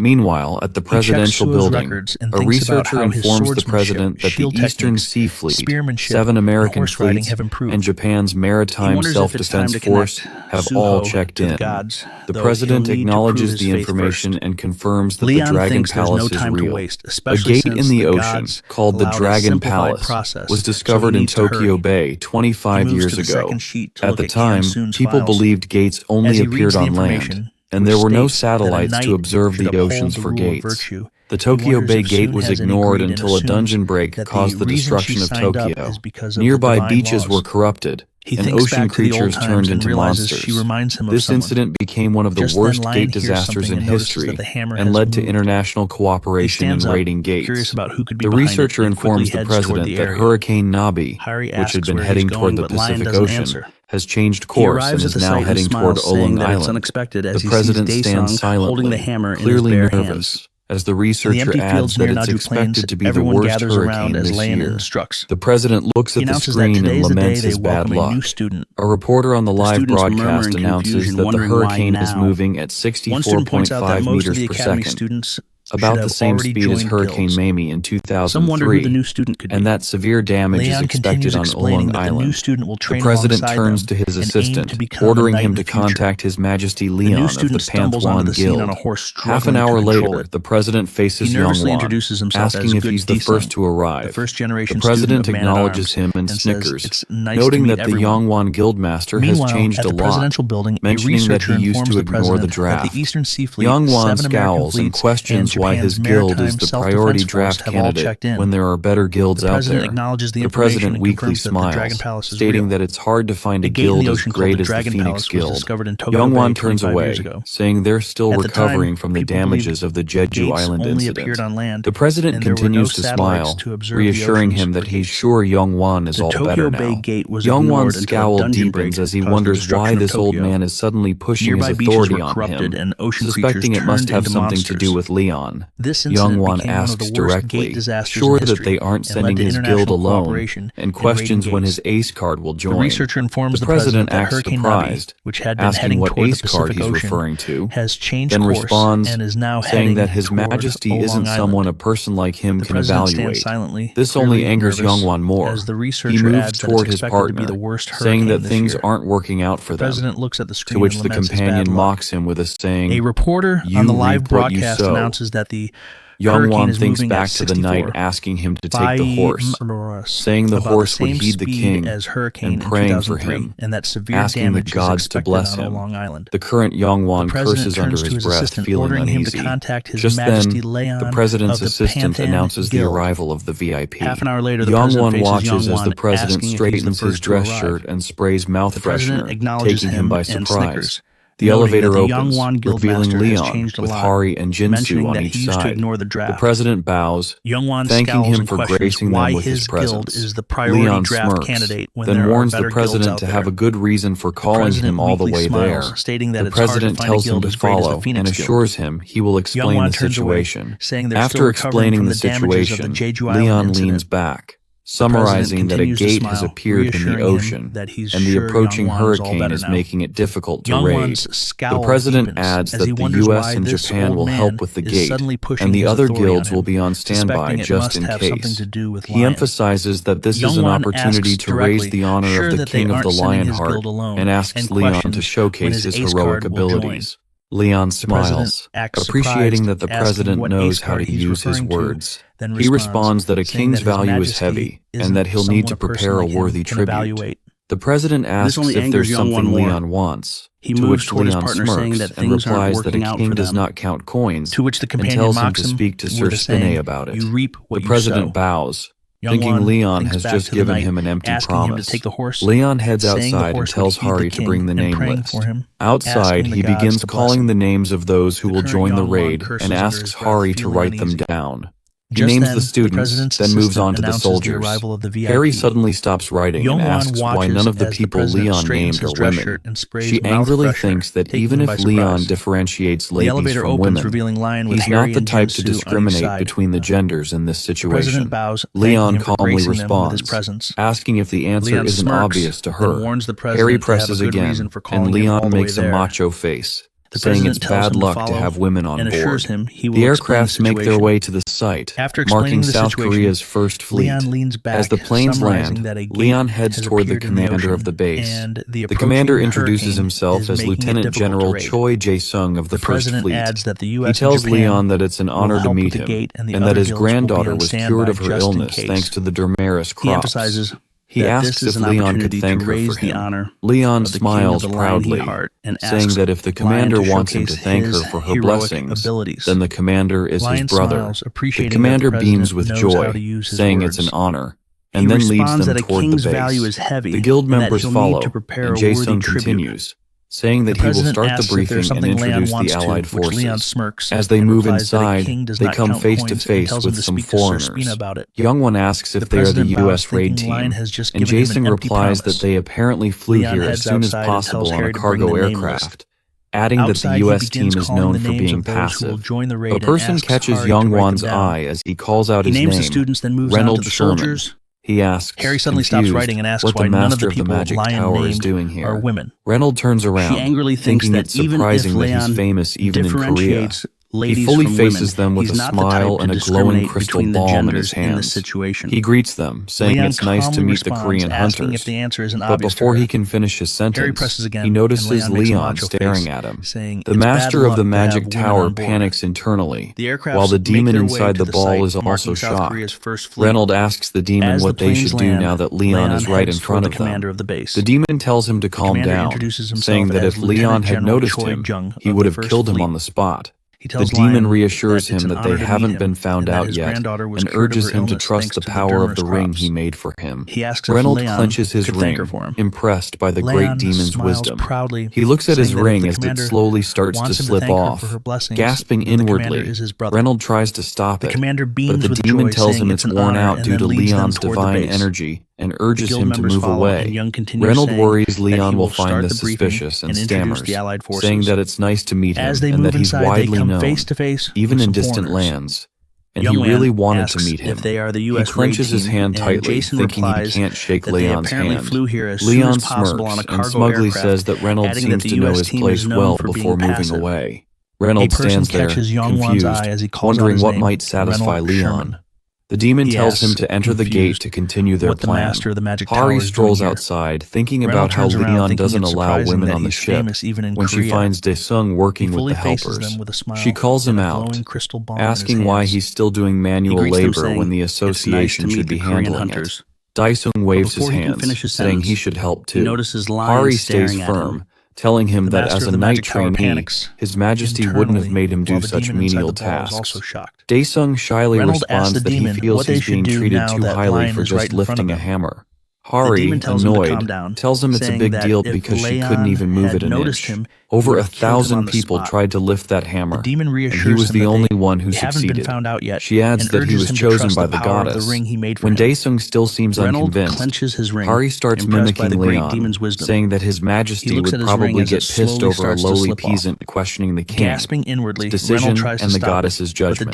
Meanwhile, at the presidential building, a researcher informs the president that the Eastern Sea Fleet, 7 American fleets, and Japan's Maritime Self-Defense Force have all checked in. The president acknowledges the information and confirms that the Dragon Palace is real. A gate in the ocean, called the Dragon Palace, was discovered in Tokyo Bay 25 years ago. At the time, people believed gates only appeared on land, and there were no satellites to observe the oceans for gates. The Tokyo Bay Gate was ignored until a dungeon break caused the destruction of Tokyo. Nearby beaches were corrupted, and ocean creatures turned into monsters. This incident became one of the worst gate disasters in history and led to international cooperation in raiding gates. The researcher informs the president that Hurricane Nabi, which had been heading toward the Pacific Ocean, has changed course and is now heading toward Olong Island. The president stands silently, clearly nervous, as the researcher adds that it's expected to be the worst hurricane this year. The president looks at the screen and laments his bad luck. A reporter on the live broadcast announces that the hurricane is moving at 64.5 meters per second, about the same speed as Hurricane Mamie in 2003, and that severe damage is expected on Olong Island. The president turns to his assistant, ordering him to contact His Majesty Leon of the Pantheon Guild. Half an hour later, the president faces Yongwan, asking if he's the first to arrive. The president acknowledges him and snickers, noting that the Yongwan Guildmaster has changed a lot, mentioning that he used to ignore the draft. Yongwan scowls and questions why his guild is the priority draft candidate when there are better guilds out there. The president weakly smiles, stating that it's hard to find a guild as great as the Phoenix Guild. Yongwan turns away, saying they're still recovering from the damages of the Jeju Island incident. The president continues to smile, reassuring him that he's sure Yongwan is all better now. Yongwan's scowl deepens as he wonders why this old man is suddenly pushing his authority on him, suspecting it must have something to do with Leon. Yongwan asks directly, sure that they aren't sending his guild alone, and questions when his ace card will join. The president acts surprised, asking what ace card he's referring to, then responds, saying that His Majesty isn't someone a person like him can evaluate. This only angers Yongwan more. He moves toward his partner, saying that things aren't working out for them, to which the companion mocks him with a saying, a reporter on the live broadcast announces that the Yongwan thinks back to the knight asking him to take the horse, saying the horse would heed the king, and praying for him, asking the gods to bless him. The current Yongwan curses under his breath, feeling uneasy. Just then, the president's assistant announces the arrival of the VIP. Yongwan watches as the president straightens his dress shirt and sprays mouth freshener, taking him by surprise. The elevator opens, revealing Leon with Hari and Jinsu on each side. The president bows, thanking him for gracing them with his presence. Leon smirks, then warns the president to have a good reason for calling him all the way there. The president tells him to follow and assures him he will explain the situation. After explaining the situation, Leon leans back, summarizing that a gate has appeared in the ocean, and the approaching hurricane is making it difficult to raid. The president adds that the US and Japan will help with the gate, and the other guilds will be on standby just in case. He emphasizes that this is an opportunity to raise the honor of the King of the Lionheart, and asks Leon to showcase his heroic abilities. Leon smiles, appreciating that the president knows how to use his words. He responds that a king's value is heavy, and that he'll need to prepare a worthy tribute. The president asks if there's something Leon wants, to which Leon smirks and replies that a king does not count coins, and tells him to speak to Sir Spinay about it. The president bows, thinking Leon has just given him an empty promise. Leon heads outside and tells Hari to bring the name list. Outside, he begins calling the names of those who will join the raid and asks Hari to write them down. He names the students, then moves on to the soldiers. Harry suddenly stops writing and asks why none of the people Leon named are women. She angrily thinks that even if Leon differentiates ladies from women, he's not the type to discriminate between the genders in this situation. Leon calmly responds, asking if the answer isn't obvious to her. Harry presses again, and Leon makes a macho face, saying it's bad luck to have women on board. The aircrafts make their way to the site, marking South Korea's first fleet. As the planes land, Leon heads toward the commander of the base. The commander introduces himself as Lieutenant General Choi Jae-sung of the First Fleet. He tells Leon that it's an honor to meet him, and that his granddaughter was cured of her illness thanks to the Dermaris crops. He asks if Leon could thank her for him. Leon smiles proudly, saying that if the commander wants him to thank her for her blessings, then the commander is his brother. The commander beams with joy, saying it's an honor, and then leads them toward the base. The guild members follow, and Jae-sung continues, saying that he will start the briefing and introduce the Allied forces. As they move inside, they come face to face with some foreigners. Young one asks if they are the U.S. raid team, and Jae-sung replies that they apparently flew here as soon as possible on a cargo aircraft, adding that the U.S. team is known for being passive. A person catches Young Wan's eye as he calls out his name, Reynold Sherman. He asks, Harry suddenly stops writing and asks why none of the people Lion named are women. Reynold turns around, thinking it's surprising that he's famous even in Korea. He fully faces them with a smile and a glowing crystal ball in his hands. He greets them, saying it's nice to meet the Korean hunters. But before he can finish his sentence, he notices Leon staring at him. The master of the magic tower panics internally, while the demon inside the ball is also shocked. Reynold asks the demon what they should do now that Leon is right in front of them. The demon tells him to calm down, saying that if Leon had noticed him, he would have killed him on the spot. The demon reassures him that they haven't been found out yet, and urges him to trust the power of the ring he made for him. Reynold clenches his ring, impressed by the great demon's wisdom. He looks at his ring as it slowly starts to slip off. Gasping inwardly, Reynold tries to stop it, but the demon tells him it's worn out due to Leon's divine energy, and urges him to move away. Reynold worries Leon will find this suspicious and stammers, saying that it's nice to meet him and that he's widely known, even in distant lands, and he really wanted to meet him. He clenches his hand tightly, thinking he can't shake Leon's hand. Leon smirks and smugly says that Reynold seems to know his place well before moving away. Reynold stands there, confused, wondering what might satisfy Leon. The demon tells him to enter the gate to continue their plan. Hari strolls outside, thinking about how Leon doesn't allow women on the ship when she finds Dae-sung working with the helpers. She calls him out, asking why he's still doing manual labor when the association should be handling it. Dae-sung waves his hands, saying he should help too. Hari stays firm, telling him that as a knight trainee, His Majesty wouldn't have made him do such menial tasks. Dae-sung shyly responds that he feels he's being treated too highly for just lifting a hammer. Hari, annoyed, tells him it's a big deal because she couldn't even move it an inch. Over 1,000 people tried to lift that hammer, and he was the only one who succeeded. She adds that he was chosen by the goddess. When Dae-sung still seems unconvinced, Hari starts mimicking Leon, saying that His Majesty would probably get pissed over a lowly peasant questioning the king's decision and the goddess's judgment.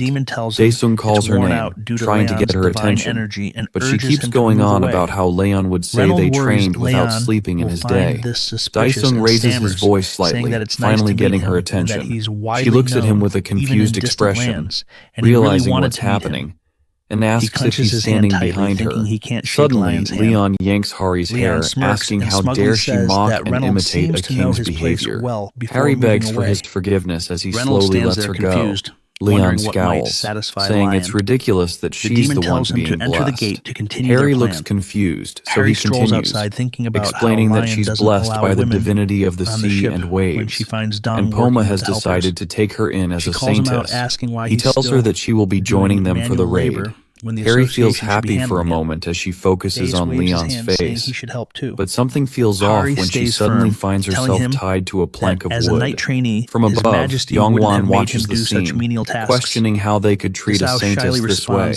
Dae-sung calls her name, trying to get her attention, but she keeps going on about how Leon would say they trained without sleeping in his day. Dae-sung raises his voice slightly, finally getting her attention. She looks at him with a confused expression, realizing what's happening, and asks if he's standing behind her. Suddenly, Leon yanks Hari's hair, asking how dare she mock and imitate a king's behavior. Harry begs for his forgiveness as he slowly lets her go. Leon scowls, saying it's ridiculous that she's the one being blessed. Harry looks confused, so he continues, explaining that she's blessed by the divinity of the sea and waves, and Poma has decided to take her in as a saintess. He tells her that she will be joining them for the raid, Harry feels happy for a moment as she focuses on Leon's face, but something feels off when she suddenly finds herself tied to a plank of wood. From above, Yongwan watches the scene, questioning how they could treat a saintess this way.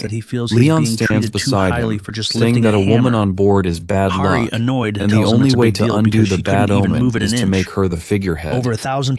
Leon stands beside him, saying that a woman on board is bad luck, and the only way to undo the bad omen is to make her the figurehead.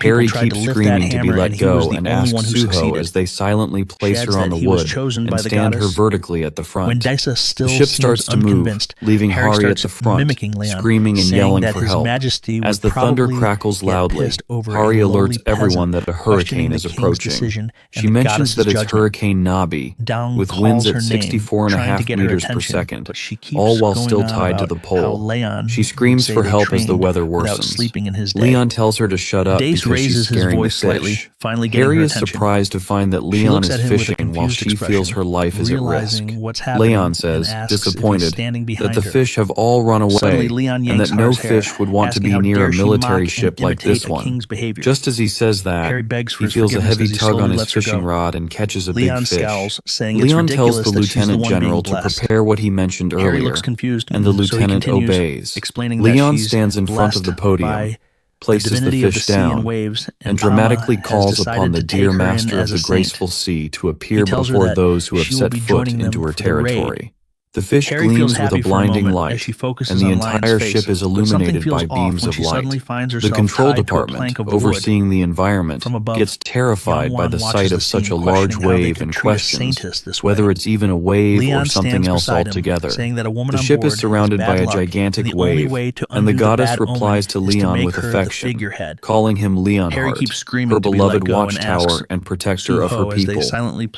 Harry keeps screaming to be let go and asks Suho as they silently place her on the wood and stand her vertically at the front. The ship starts to move, leaving Hari at the front, screaming and yelling for help. As the thunder crackles loudly, Hari alerts everyone that a hurricane is approaching. She mentions that it's Hurricane Nabi, with winds at 64.5 meters per second, all while still tied to the pole. She screams for help as the weather worsens. Leon tells her to shut up because she's scaring the fish. Harry is surprised to find that Leon is fishing while she feels her life is at risk. Leon says, disappointed, that the fish have all run away and that no fish would want to be near a military ship like this one. Just as he says that, he feels a heavy tug on his fishing rod and catches a big fish. Leon tells the lieutenant general to prepare what he mentioned earlier, and the lieutenant obeys. Leon stands in front of the podium, places the fish down, and dramatically calls upon the dear master of the graceful sea to appear before those who have set foot into her territory. The fish gleams with a blinding light, and the entire ship is illuminated by beams of light. The control department, overseeing the environment, gets terrified by the sight of such a large wave and questions whether it's even a wave or something else altogether. The ship is surrounded by a gigantic wave, and the goddess replies to Leon with affection, calling him Lionheart, her beloved watchtower and protector of her people.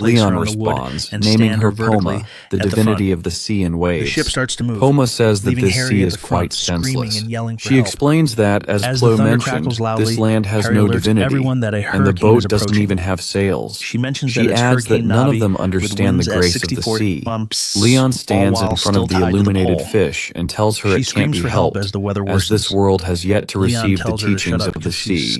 Leon responds, naming her Poma, the divinity of the sea and waves. The ship starts to move. Poma says that this sea is quite senseless. She explains that, as Plo mentioned, this land has no divinity, and the boat doesn't even have sails. She adds that none of them understand the grace of the sea. Leon stands in front of the illuminated fish and tells her it can't be helped, as this world has yet to receive the teachings of the sea.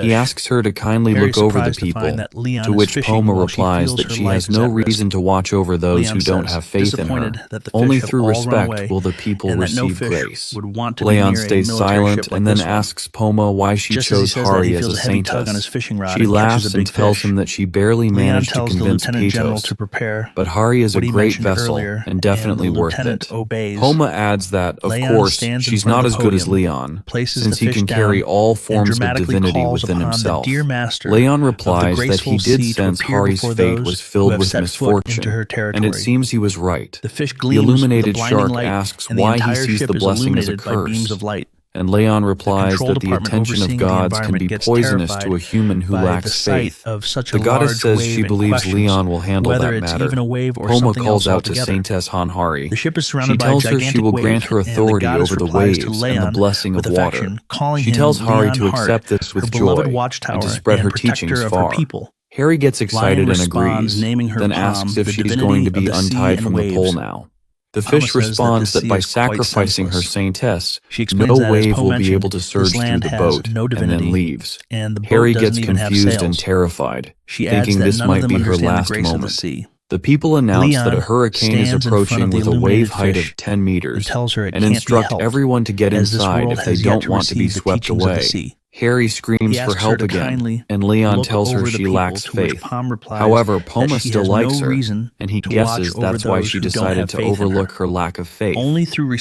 He asks her to kindly look over the people, to which Poma replies that she has no reason to watch over those who don't have faith in her. Only through respect will the people receive grace. Leon stays silent and then asks Poma why she chose Hari as a saintess. She laughs and tells him that she barely managed to convince Katos, but Hari is a great vessel and definitely worth it. Poma adds that, of course, she's not as good as Leon, since he can carry all forms of divinity within himself. Leon replies that he did sense Hari's fate was filled with misfortune, and it seems he was right. The illuminated shark asks why he sees the blessing as a curse, and Leon replies that the attention of gods can be poisonous to a human who lacks faith. The goddess says she believes Leon will handle that matter. Poma calls out to Saintess Hanhari. She tells her she will grant her authority over the waves and the blessing of water. She tells Hari to accept this with joy and to spread her teachings far. Harry gets excited and agrees, then asks if she's going to be untied from the pole now. The fish responds that by sacrificing her saintess, no wave will be able to surge through the boat, and then leaves. Harry gets confused and terrified, thinking this might be her last moment. The people announce that a hurricane is approaching with a wave height of 10 meters, and instruct everyone to get inside if they don't want to be swept away. Harry screams for help again, and Leon tells her she lacks faith. However, Poma still likes her, and he guesses that's why she decided to overlook her lack of faith.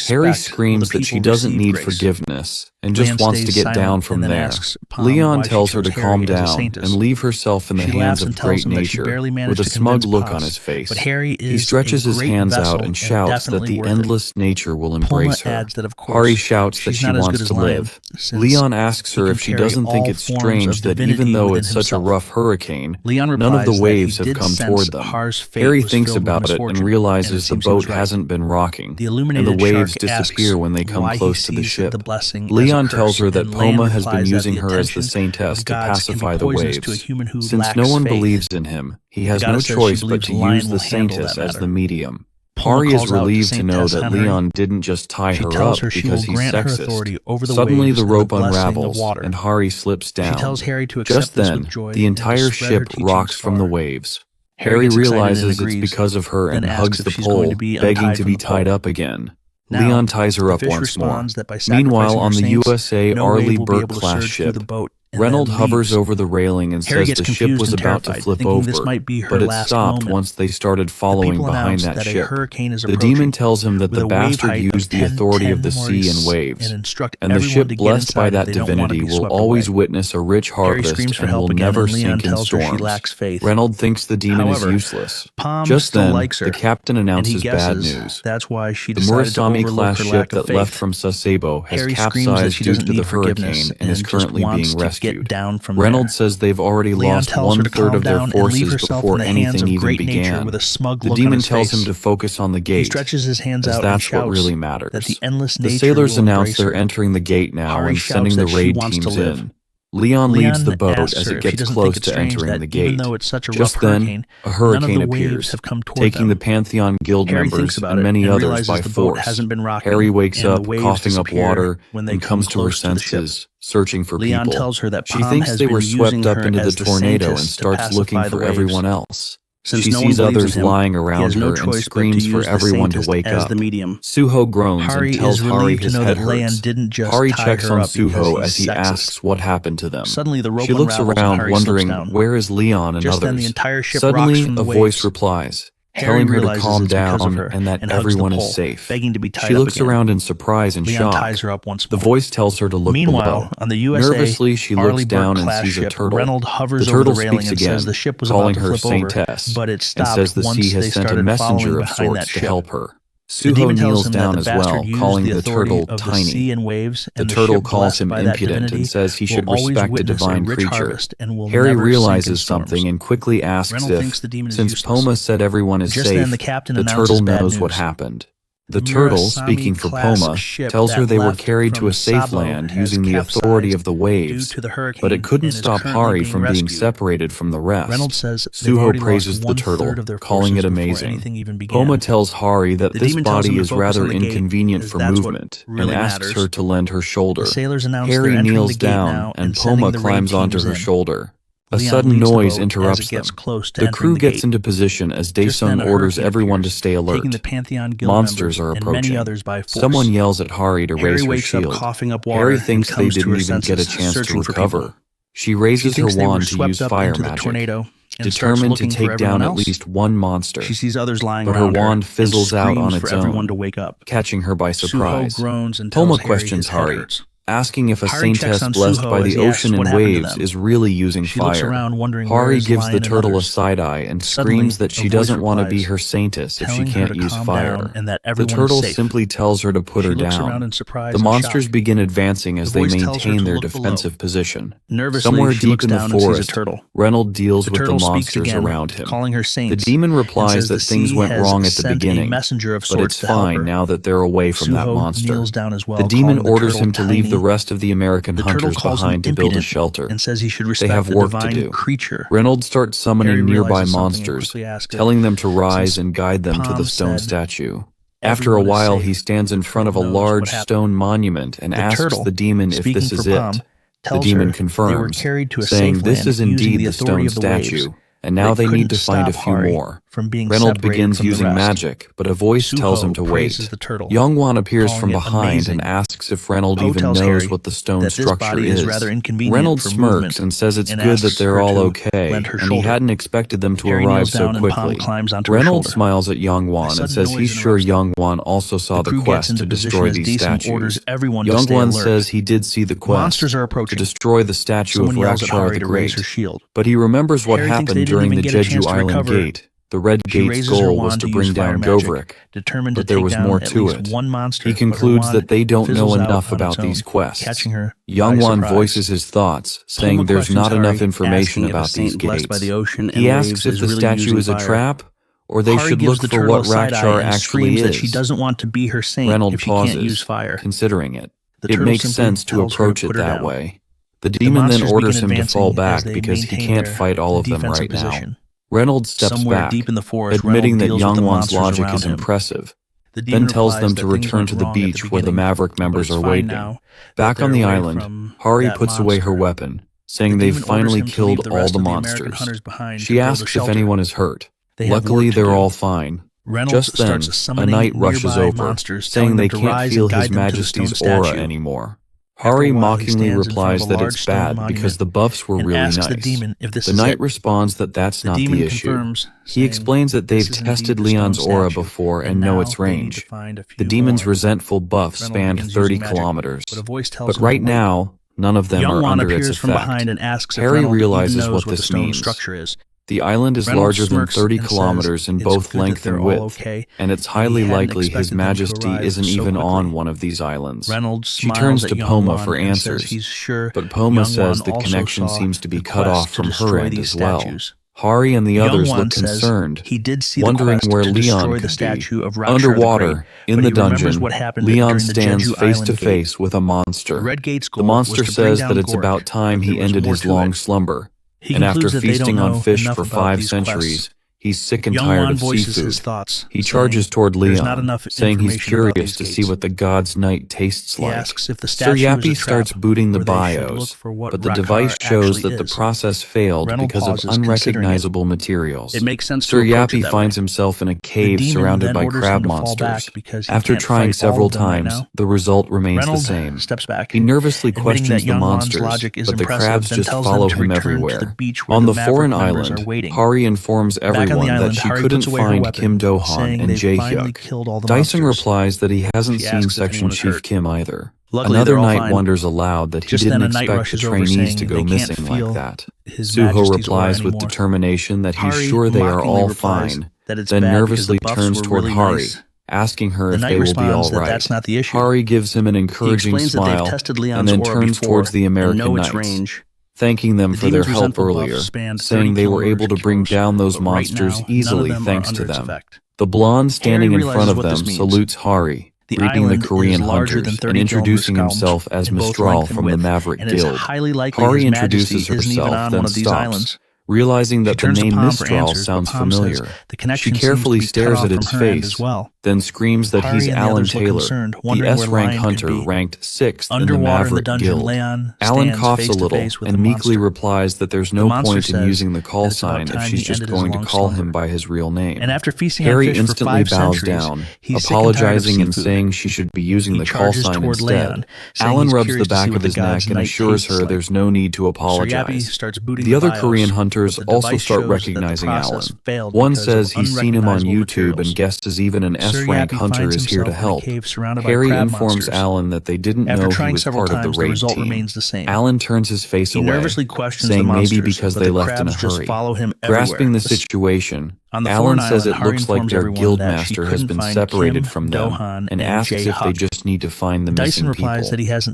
Harry screams that she doesn't need forgiveness, and just wants to get down from there. Leon tells her to calm down and leave herself in the hands of great nature, with a smug look on his face. He stretches his hands out and shouts that the endless nature will embrace her. Hari shouts that she wants to live. Leon asks her if she doesn't think it's strange that even though it's such a rough hurricane, none of the waves have come toward them. Harry thinks about it and realizes the boat hasn't been rocking, and the waves disappear when they come close to the ship. Leon tells her that Poma has been using her as the saintess to pacify the waves. Since no one believes in him, he has no choice but to use the saintess as the medium. Hari is relieved to know that Leon didn't just tie her up because he's sexist. Suddenly the rope unravels, and Hari slips down. Just then, the entire ship rocks from the waves. Harry realizes it's because of her and hugs the pole, begging to be tied up again. Leon ties her up once more. Meanwhile, on the USA Arleigh Burke-class ship, Reynolds hovers over the railing and says the ship was about to flip over, but it stopped once they started following behind that ship. The demon tells him that the bastard used the authority of the sea and waves, and the ship blessed by that divinity will always witness a rich harvest and will never sink in storms. Reynolds thinks the demon is useless. Just then, the captain announces bad news. The Murasame-class ship that left from Sasebo has capsized due to the hurricane and is currently being rescued. Reynolds says they've already lost one-third of their forces before anything even began. The demon tells him to focus on the gate, as that's what really matters. The sailors announce they're entering the gate now and sending the raid teams in. Leon leads the boat as it gets close to entering the gate. Just then, a hurricane appears, taking the Pantheon Guild members and many others by force. Harry wakes up, coughing up water, and comes to her senses, searching for people. She thinks they were swept up into the tornado and starts looking for everyone else. She sees others lying around her and screams for everyone to wake up. Suho groans and tells Hari his head hurts. Hari checks on Suho as he asks what happened to them. She looks around wondering where is Leon and others. Suddenly, a voice replies, telling her to calm down and that everyone is safe. She looks around in surprise and shock. The voice tells her to look below. Nervously, she looks down and sees a turtle. The turtle speaks again, calling her Saintess, and says the sea has sent a messenger of sorts to help her. Suho kneels down as well, calling the turtle tiny. The turtle calls him impudent and says he should respect a divine creature. Harry realizes something and quickly asks if, since Poma said everyone is safe, the turtle knows what happened. The turtle, speaking for Poma, tells her they were carried to a safe land using the authority of the waves, but it couldn't stop Hari from being separated from the rest. Suho praises the turtle, calling it amazing. Poma tells Hari that this body is rather inconvenient for movement, and asks her to lend her shoulder. Harry kneels down, and Poma climbs onto her shoulder. A sudden noise interrupts them. The crew gets into position as Daesung orders everyone to stay alert. Monsters are approaching. Someone yells at Hari to raise her shield. Harry thinks they didn't even get a chance to recover. She raises her wand to use fire magic, determined to take down at least one monster. But her wand fizzles out on its own, catching her by surprise. Poma questions Hari, asking if a saintess blessed by the ocean and waves is really using fire. Hari gives the turtle a side-eye and screams that she doesn't want to be her saintess if she can't use fire. The turtle simply tells her to put her down. The monsters begin advancing as they maintain their defensive position. Somewhere deep in the forest, Reynolds deals with the monsters around him. The demon replies that things went wrong at the beginning, but it's fine now that they're away from that monster. The demon orders him to leave the rest of the American hunters behind to build a shelter. They have work to do. Reynolds starts summoning nearby monsters, telling them to rise and guide them to the stone statue. After a while, he stands in front of a large stone monument and asks the demon if this is it. The demon confirms, saying this is indeed the stone statue, and now they need to find a few more. Reynolds begins using magic, but a voice tells him to wait. Youngwon appears from behind and asks if Reynolds even knows what the stone structure is. Reynolds smirks and says it's good that they're all okay, and he hadn't expected them to arrive so quickly. Reynolds smiles at Youngwon and says he's sure Youngwon also saw the quest to destroy these statues. Youngwon says he did see the quest to destroy the statue of Rakshar the Great, but he remembers what happened during the Jeju Island Gate. The Red Gate's goal was to bring down Goverick, but there was more to it. He concludes that they don't know enough about these quests. Youngwon voices his thoughts, saying there's not enough information about these gates. He asks if the statue is a trap, or they should look for what Rakshar actually is. Reynolds pauses, considering it. It makes sense to approach it that way. The demon then orders him to fall back because he can't fight all of them right now. Reynolds steps back, admitting that Youngwon's logic is impressive, then tells them to return to the beach where the Maverick members are waiting. Back on the island, Hari puts away her weapon, saying they've finally killed all the monsters. She asks if anyone is hurt. Luckily, they're all fine. Just then, a knight rushes over, saying they can't feel His Majesty's aura anymore. Hari mockingly replies that it's bad because the buffs were really nice. The knight responds that that's not the issue. He explains that they've tested Leon's aura before and know its range. The demon's resentful buff spanned 30 kilometers, but right now, none of them are under its effect. Hari realizes what this means. The island is larger than 30 kilometers in both length and width, and it's highly likely His Majesty isn't even on one of these islands. She turns to Poma for answers, but Poma says the connection seems to be cut off from her end as well. Hari and the others look concerned, wondering where Leon could be. Underwater, in the dungeon, Leon stands face to face with a monster. The monster says that it's about time he ended his long slumber. And after feasting on fish for 5 centuries, he's sick and tired of seafood. He charges toward Leon, saying he's curious to see what the god's night tastes like. Sir Yappy starts booting the bios, but the device shows that the process failed because of unrecognizable materials. Sir Yappy finds himself in a cave surrounded by crab monsters. After trying several times, the result remains the same. He nervously questions the monsters, but the crabs just follow him everywhere. On the foreign island, Hari informs everyone that she couldn't find Kim Do-han and Jae-hyuk. Dyson replies that he hasn't seen Section Chief Kim either. Another knight wonders aloud that he didn't expect the trainees to go missing like that. Suho replies with determination that he's sure they are all fine, then nervously turns toward Hari, asking her if they will be all right. Hari gives him an encouraging smile and then turns towards the American knights, thanking them for their help earlier, saying they were able to bring down those monsters easily thanks to them. The blonde standing in front of them salutes Hari, greeting the Korean hunters and introducing himself as Mistral from the Maverick Guild. Hari introduces herself, then stops, realizing that the name Mistral sounds familiar. She carefully stares at its face, then screams that he's Alan Taylor, the S-rank hunter ranked 6th in the Maverick Guild. Alan coughs a little and meekly replies that there's no point in using the call sign if she's just going to call him by his real name. Harry instantly bows down, apologizing and saying she should be using the call sign instead. Alan rubs the back of his neck and assures her there's no need to apologize. The other Korean hunters also start recognizing Alan. One says he's seen him on YouTube and guesses even an S-rank hunter is here to help. Harry informs Alan that they didn't know he was part of the raid team. Alan turns his face away, saying maybe because they left in a hurry. Grasping the situation, Alan says it looks like their guildmaster has been separated from them and asks if they just need to find the missing people.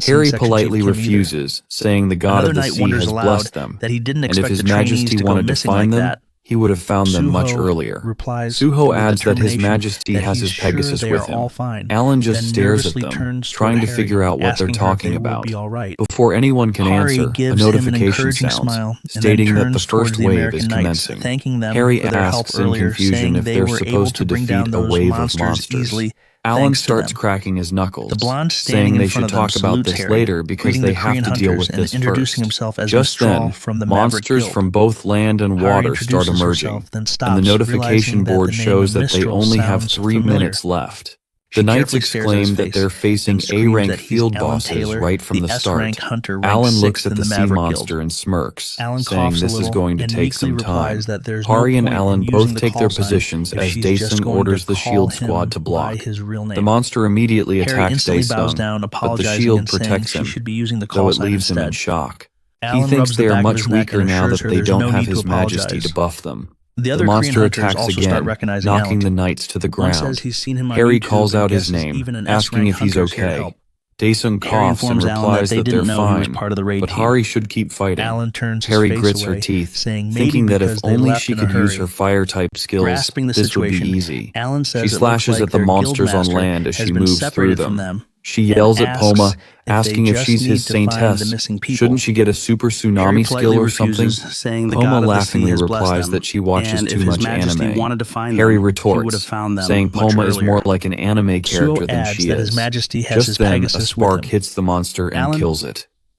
Harry politely refuses, saying the god of the sea has blessed them, and if His Majesty wanted to find them, he would have found them much earlier. Suho adds that His Majesty has his Pegasus with him. Alan just stares at them, trying to figure out what they're talking about. Before anyone can answer, a notification sounds, stating that the first wave is commencing. Harry asks in confusion if they're supposed to defeat a wave of monsters. Alan starts cracking his knuckles, saying they should talk about this later because they have to deal with this first. Just then, monsters from both land and water start emerging, and the notification board shows that they only have 3 minutes left. The knights exclaim that they're facing A-rank field bosses right from the start. Alan looks at the sea monster and smirks, saying this is going to take some time. Hari and Alan both take their positions as Daesung orders the shield squad to block. The monster immediately attacks Daesung, but the shield protects him, though it leaves him in shock. He thinks they are much weaker now that they don't have His Majesty to buff them. The monster attacks again, knocking the knights to the ground. Harry calls out his name, asking if he's okay. Daesung coughs and replies that they're fine, but Hari should keep fighting. Harry grits her teeth, thinking that if only she could use her fire-type skills, this would be easy. She slashes at the monsters on land as she moves through them. She yells at Poma, asking if she's his saintess. Shouldn't she get a super tsunami skill or something? Poma laughingly replies that she watches too much anime. Harry retorts, saying Poma is more like an anime character than she is. Just then, a spark hits the monster and kills it.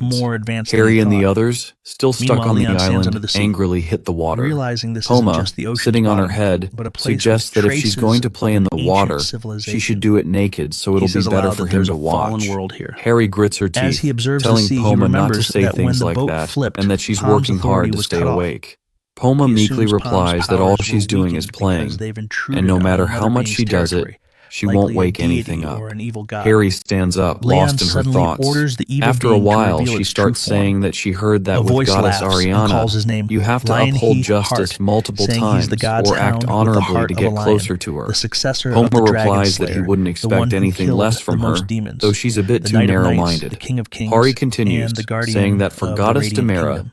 wins. more advanced than Harry he and the thought. others, still stuck Meanwhile, on the Leon stands under island, the sea. angrily hit the water. Realizing this isn't Poma, just the ocean's sitting on her bottom, head, but a place suggests with that if she's going to traces play of in an the ancient water, she civilization. should do it naked so it'll He says be better aloud for that him there's to a fallen watch. world here. Harry grits her teeth, As he observes the telling sea, he Poma not to remembers say that when things the like boat that, flipped, and that she's Pom's working authority hard to was stay cut off. awake. Poma He meekly assumes Pom's replies that all powers she's were doing is weakened playing, because they've intruded and no on matter another how much being's she does it, territory, she likely won't a wake deity anything up. or an evil god. Harry stands up, Leon lost in her suddenly thoughts. orders the evil After a being to while, reveal she its true starts saying form. that she heard that A with voice goddess laughs and calls his Ariana, name you have to Lionheart uphold justice multiple saying times he's the god's or act hound with the honorably heart to of a get lion, closer to her. the successor Poma of the dragon replies that he slayer, wouldn't the one expect who anything killed less the from her, most demons, though she's a bit the too Knight of Knights, narrow-minded. the King of Kings, Hari continues, and the guardian saying that for of the Goddess Radiant Demera, Kingdom.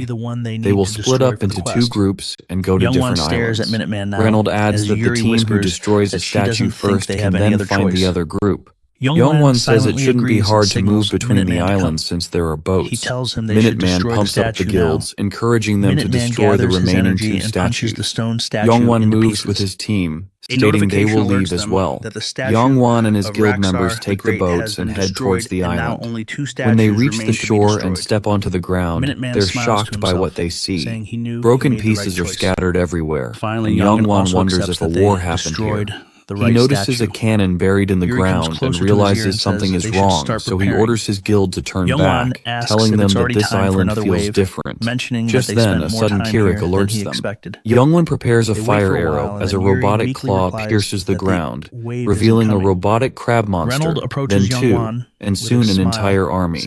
destroy. They will split up into two groups and go to different islands. Reynold adds that the team who destroys a statue first can then find the other group. Youngwon says it shouldn't be hard to move between the islands since there are boats. Minuteman pumps up the guilds, encouraging them to destroy the remaining two statues. Youngwon moves with his team, stating they will leave as well. Youngwon and his guild members take the boats and head towards the island. When they reach the shore and step onto the ground, they're shocked by what they see. Broken pieces are scattered everywhere, and Youngwon wonders if a war happened here. He notices a cannon buried in the ground and realizes something is wrong, so he orders his guild to turn back, telling them that this island feels different. Just then, a sudden Kirik alerts them. Youngwon prepares a fire arrow as a robotic claw pierces the ground, revealing a robotic crab monster, then two, and soon an entire army.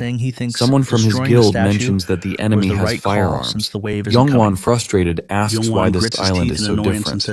Someone from his guild mentions that the enemy has firearms. Youngwon, frustrated, asks why this island is so different.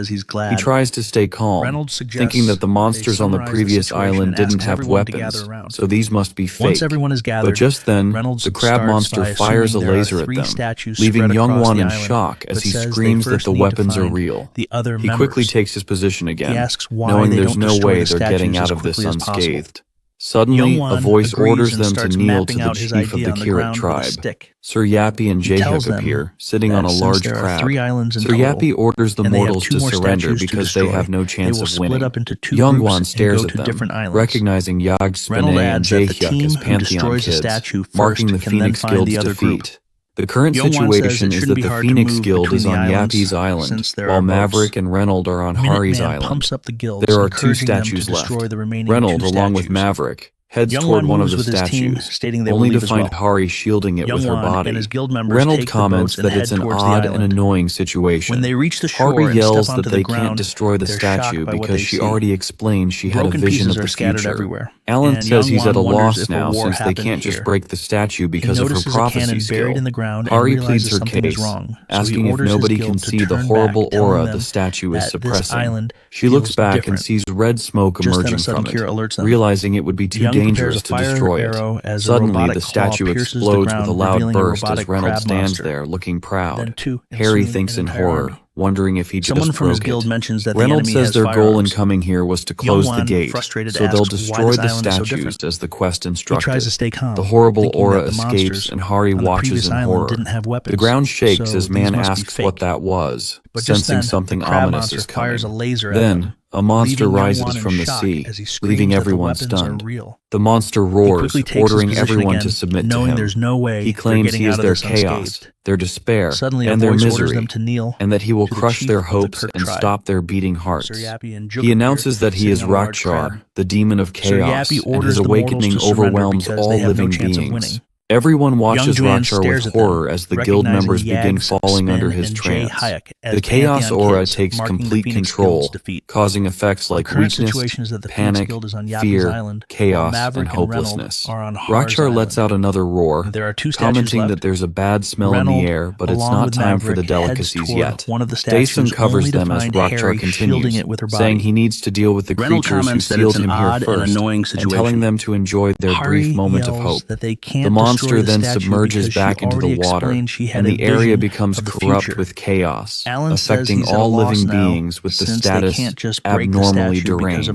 He tries to stay calm, thinking that the monsters on the previous island didn't have weapons, so these must be fake. But just then, the crab monster fires a laser at them, leaving Youngwon in shock as he screams that the weapons are real. He quickly takes his position again, knowing there's no way they're getting out of this unscathed. Suddenly, a voice orders them to kneel to the chief of the Kirit tribe. Sir Yappy and Jaehyuk appear, sitting on a large crab. Sir Yappy orders the mortals to surrender because they have no chance of winning. Youngwon stares at them, recognizing Yagspane and Jaehyuk as Pantheon kids, marking the Phoenix Guild's defeat. The current situation is that the Phoenix Guild is on Yappy's island, while Maverick and Reynold are on Hari's island. There are 2 statues left. Reynold, along with Maverick, heads toward one of the statues, only to find Hari shielding it with her body. Reynold comments that it's an odd and annoying situation. Hari yells that they can't destroy the statue because she already explained she had a vision of the future. Alan says he's at a loss now since they can't just break the statue because of her prophecy skill. Hari pleads her case, asking if nobody can see the horrible aura the statue is suppressing. She looks back and sees red smoke emerging from it, realizing it would be too dangerous to destroy it. Suddenly, the statue explodes with a loud burst as Reynold stands there, looking proud. Harry thinks in horror, wondering if he just broke it. Reynold says their goal in coming here was to close the gate, so they'll destroy the statues as the quest instructed. The horrible aura escapes and Hari watches in horror. The ground shakes as Man asks what that was, sensing something ominous is coming. Then, a monster rises from the sea, leaving everyone stunned. The monster roars, ordering everyone to submit to him. He claims he is their chaos, their despair, and their misery, and that he will crush their hopes and stop their beating hearts. He announces that he is Rakshar, the demon of chaos, and his awakening overwhelms all living beings. Everyone watches Rakshar with horror as the guild members begin falling under his trance. The chaos aura takes complete control, causing effects like weakness, panic, fear, chaos, and hopelessness. Rakshar lets out another roar, commenting that there's a bad smell in the air, but it's not time for the delicacies yet. Dason covers them as Rakshar continues, saying he needs to deal with the creatures who sealed him here first, and telling them to enjoy their brief moment of hope. The monster then submerges back into the water, and the area becomes corrupt with chaos, affecting all living beings with the status abnormally deranged.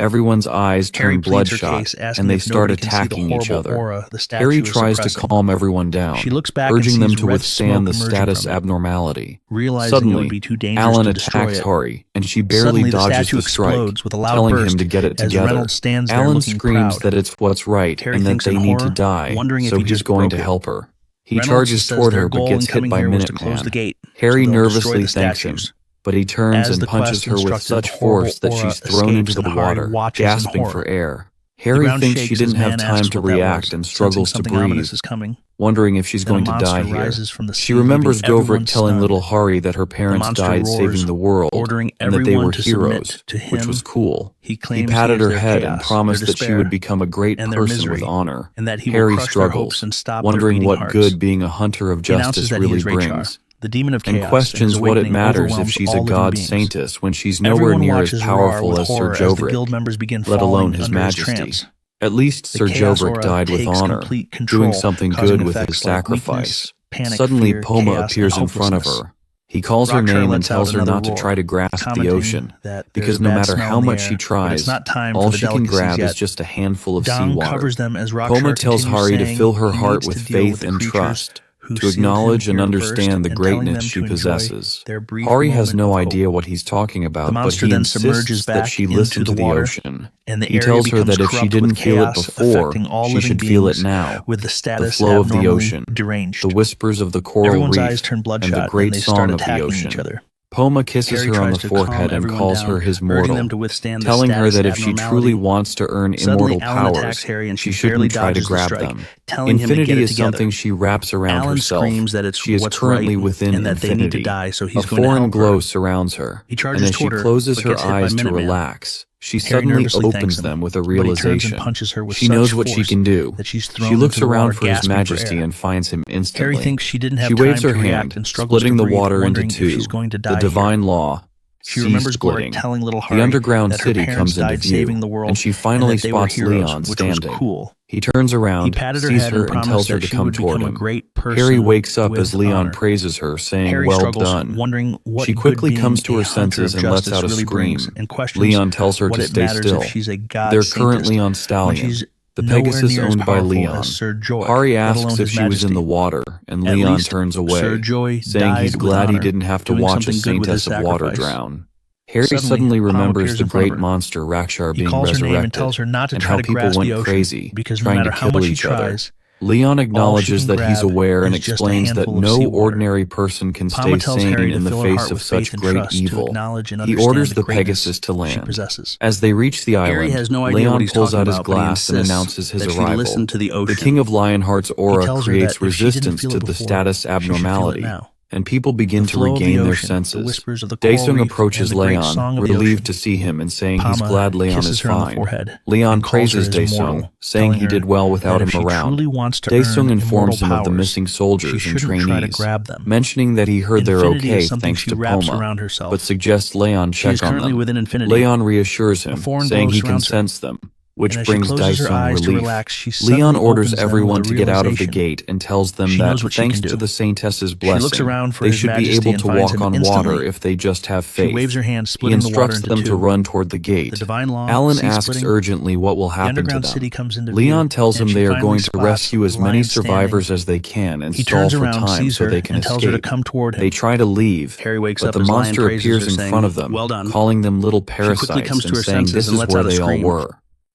Everyone's eyes turn bloodshot, and they start attacking each other. Harry tries to calm everyone down, urging them to withstand the status abnormality. Suddenly, Alan attacks Hari, and she barely dodges the strike, telling him to get it together. Alan screams that it's what's right and that they need to die, so he's going to help her. He charges toward her but gets hit by Minuteman. Harry nervously thanks him, but he turns and punches her with such force that she's thrown into the water, gasping for air. Harry thinks she didn't have time to react and struggles to breathe, wondering if she's going to die here. She remembers Goverick telling little Hari that her parents died saving the world, and that they were heroes, which was cool. He patted her head and promised that she would become a great person with honor. Harry struggles, wondering what good being a hunter of justice really brings, and questions what it matters if she's a god saintess when she's nowhere near as powerful as Sir Goverick, let alone his majesty. At least Sir Goverick died with honor, doing something good with his sacrifice. Suddenly Poma appears in front of her. He calls her name and tells her not to try to grasp the ocean, because no matter how much she tries, all she can grab is just a handful of seawater. Poma tells Hari to fill her heart with faith and trust, to acknowledge and understand the greatness she possesses. Hari has no idea what he's talking about, but he insists that she listen to the ocean. He tells her that if she didn't feel it before, she should feel it now. The flow of the ocean, the whispers of the coral reef, and the great song of the ocean. Poma kisses her on the forehead and calls her his mortal, telling her that if she truly wants to earn immortal powers, she shouldn't try to grab them. Infinity is something she wraps around herself. She is currently within infinity. A foreign glow surrounds her, and as she closes her eyes to relax, she suddenly opens them with a realization. She knows what she can do. She looks around for His Majesty and finds him instantly. She waves her hand, splitting the water into two, the divine law, sea splitting. The underground city comes into view, and she finally spots Leon standing. He turns around, sees her, and tells her to come toward him. Harry wakes up as Leon praises her, saying, "Well done." She quickly comes to her senses and lets out a scream. Leon tells her to stay still. They're currently on Stallion, the Pegasus owned by Leon. Hari asks if she was in the water, and Leon turns away, saying he's glad he didn't have to watch a Saintess of Water drown. Harry suddenly remembers the great monster Rakshar being resurrected, and how people went crazy, trying to kill each other. Leon acknowledges that he's aware and explains that no ordinary person can stay sane in the face of such great evil. He orders the Pegasus to land. As they reach the island, Leon pulls out his glass and announces his arrival. The King of Lionheart's aura creates resistance to the status abnormality, and people begin to regain their senses. Daesung approaches Leon, relieved to see him and saying he's glad Leon is fine. Leon praises Daesung, saying he did well without him around. Daesung informs him of the missing soldiers and trainees, mentioning that he heard they're okay thanks to Poma, but suggests Leon check on them. Leon reassures him, saying he can sense them, which brings Daesung relief. Leon orders everyone to get out of the gate and tells them that, thanks to the Saintess's blessing, they should be able to walk on water if they just have faith. He instructs them to run toward the gate. Alan asks urgently what will happen to them. Leon tells him they are going to rescue as many survivors as they can and stall for time so they can escape. They try to leave, but the monster appears in front of them, calling them little parasites and saying this is where they all were.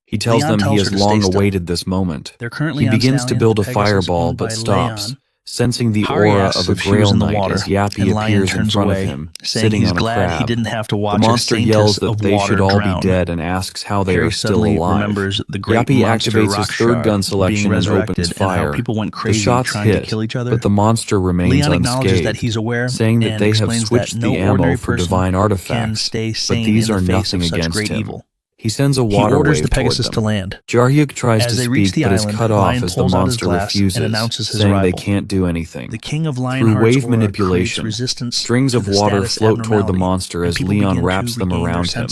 He tells them he has long awaited this moment. He begins to build a fireball but stops, sensing the aura of a Grail Knight as Yappy appears in front of him, sitting on a crab. The monster yells that they should all be dead and asks how they are still alive. Yappy activates his third gun selection and opens fire. The shots hit, but the monster remains unscathed, saying that they have switched the ammo for divine artifacts, but these are nothing against him. He sends a water wave the Pegasus to land. Jarhyuk tries to speak but is cut off as the monster refuses, saying they can't do anything. Through wave manipulation, strings of water float toward the monster as Leon wraps them around him.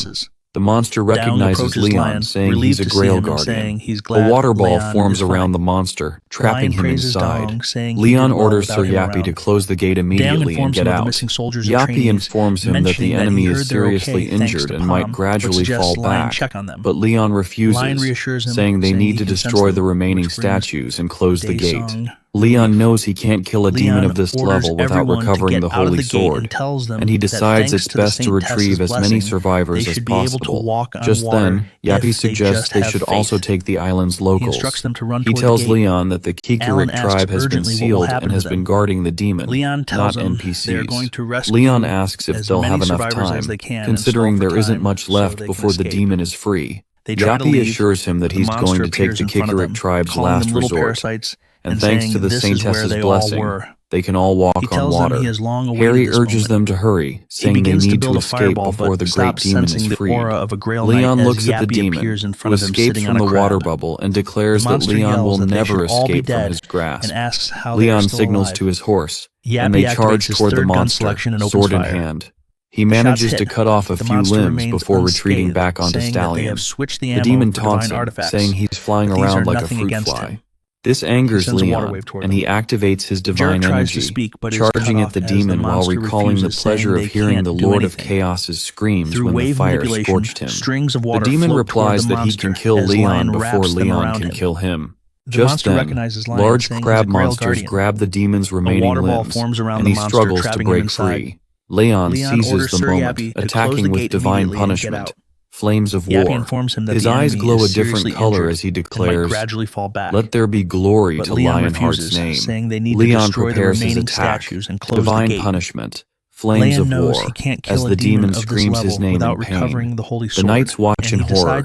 The monster recognizes Leon, saying he's a Grail Guardian. A water ball forms around the monster, trapping him inside. Leon orders Sir Yappy to close the gate immediately and get out. Yappy informs him that the enemy is seriously injured and might gradually fall back, but Leon refuses, saying they need to destroy the remaining statues and close the gate. Leon knows he can't kill a demon of this level without recovering the Holy Sword, and he decides it's best to retrieve as many survivors as possible. Just then, Yappy suggests they should also take the island's locals. He tells Leon that the Kikarik tribe has been sealed and has been guarding the demon, not NPCs. Leon asks if they'll have enough time, considering there isn't much left before the demon is free. Yappy assures him that he's going to take the Kikarik tribe's last resort, and thanks to the Saintess's blessing, they can all walk on water. Harry urges them to hurry, saying they need to escape before the great demon is freed. Leon looks at the demon, who escapes from the water bubble, and declares that Leon will never escape from his grasp. Leon signals to his horse, and they charge toward the monster, sword in hand. He manages to cut off a few limbs before retreating back onto Stallion. The demon taunts him, saying he's flying around like a fruit fly. This angers Leon, and he activates his divine energy, charging at the demon while recalling the pleasure of hearing the Lord of Chaos's screams when the fire scorched him. The demon replies that he can kill Leon before Leon can kill him. Just then, large crab monsters grab the demon's remaining limbs, and he struggles to break free. Leon seizes the moment, attacking with divine punishment. Flames of war. His eyes glow a different color as he declares, "Let there be glory to Lionheart's name." Leon prepares his attack, divine punishment, flames of war, as the demon screams his name in pain. The knights watch in horror,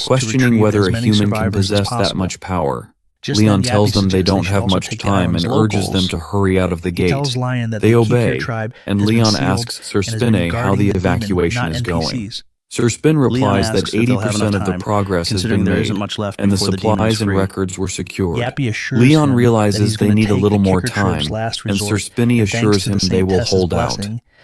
questioning whether a human can possess that much power. Leon tells them they don't have much time and urges them to hurry out of the gate. They obey, and Leon asks Sir Spinne how the evacuation is going. Sir Spin replies that 80% of the progress has been made, and the supplies and records were secured. Leon realizes they need a little more time, and Sir Spinny assures him they will hold out.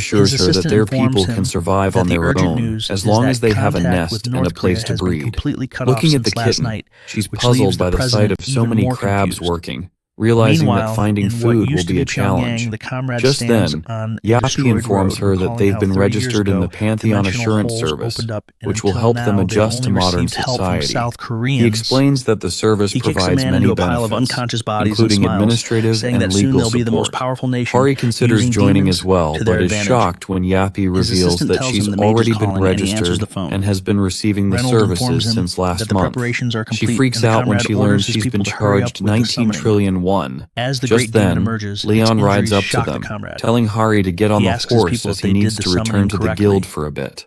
reassures her that their people can survive on their own as long as they have a nest and a place to breed. Looking at the kitten, she's puzzled by the sight of so many crabs working, realizing that finding food will be a challenge. Just then, Yappy informs her that they've been registered in the Pantheon Assurance Service, which will help them adjust to modern society. He explains that the service provides many benefits, including administrative and legal support. Hari considers joining as well, but is shocked when Yappy reveals that she's already been registered and has been receiving the services since last month. She freaks out when she learns she's been charged 19 trillion won. Just then, Leon rides up to them, telling Hari to get on the horse as he needs to return to the guild for a bit.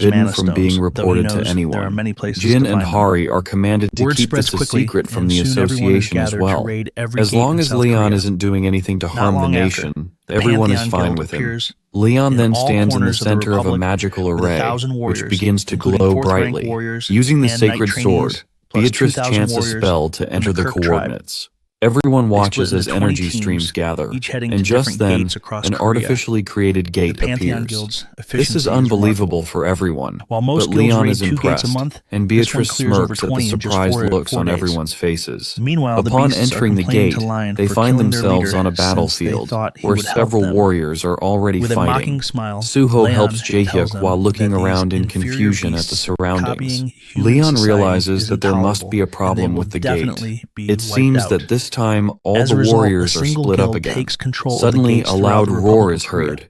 forbidden from being reported to anyone. Jin and Hari are commanded to keep this a secret from the association as well. As long as Leon isn't doing anything to harm the nation, everyone is fine with him. Leon then stands in the center of a magical array, which begins to glow brightly. Using the sacred sword, Beatrice chants a spell to enter the coordinates. Everyone watches as energy streams gather, and just then, an artificially created gate appears. This is unbelievable for everyone, but Leon is impressed, and Beatrice smirks at the surprised looks on everyone's faces. Upon entering the gate, they find themselves on a battlefield, where several warriors are already fighting. Suho helps Jaehyuk while looking around in confusion at the surroundings. Leon realizes that there must be a problem with the gate. It seems that this time all the warriors are split up again. Suddenly a loud roar is heard,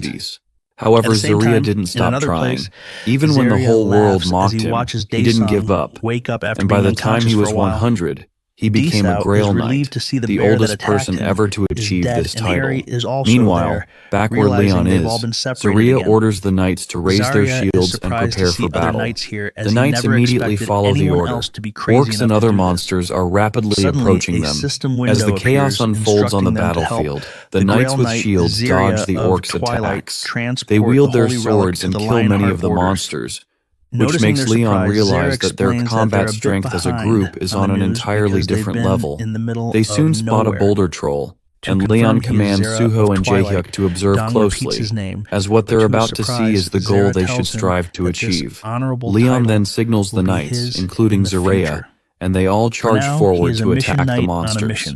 duties. However, Zarya didn't stop trying. Even when the whole world mocked him, he didn't give up. And by the time he was 100, he became a Grail Knight, the oldest person ever to achieve this title. Meanwhile, back where Leon is, Zarya orders the knights to raise their shields and prepare for battle. The knights immediately follow the order. Orcs and other monsters are rapidly approaching them. As the chaos unfolds on the battlefield, the knights with shields dodge the orcs' attacks. They wield their swords and kill many of the monsters, which makes Leon realize that their combat strength as a group is on an entirely different level. They soon spot a boulder troll, and Leon commands Suho and Jaehyuk to observe closely, as what they're about to see is the goal they should strive to achieve. Leon then signals the knights, including Zarya, and they all charge forward to attack the monsters.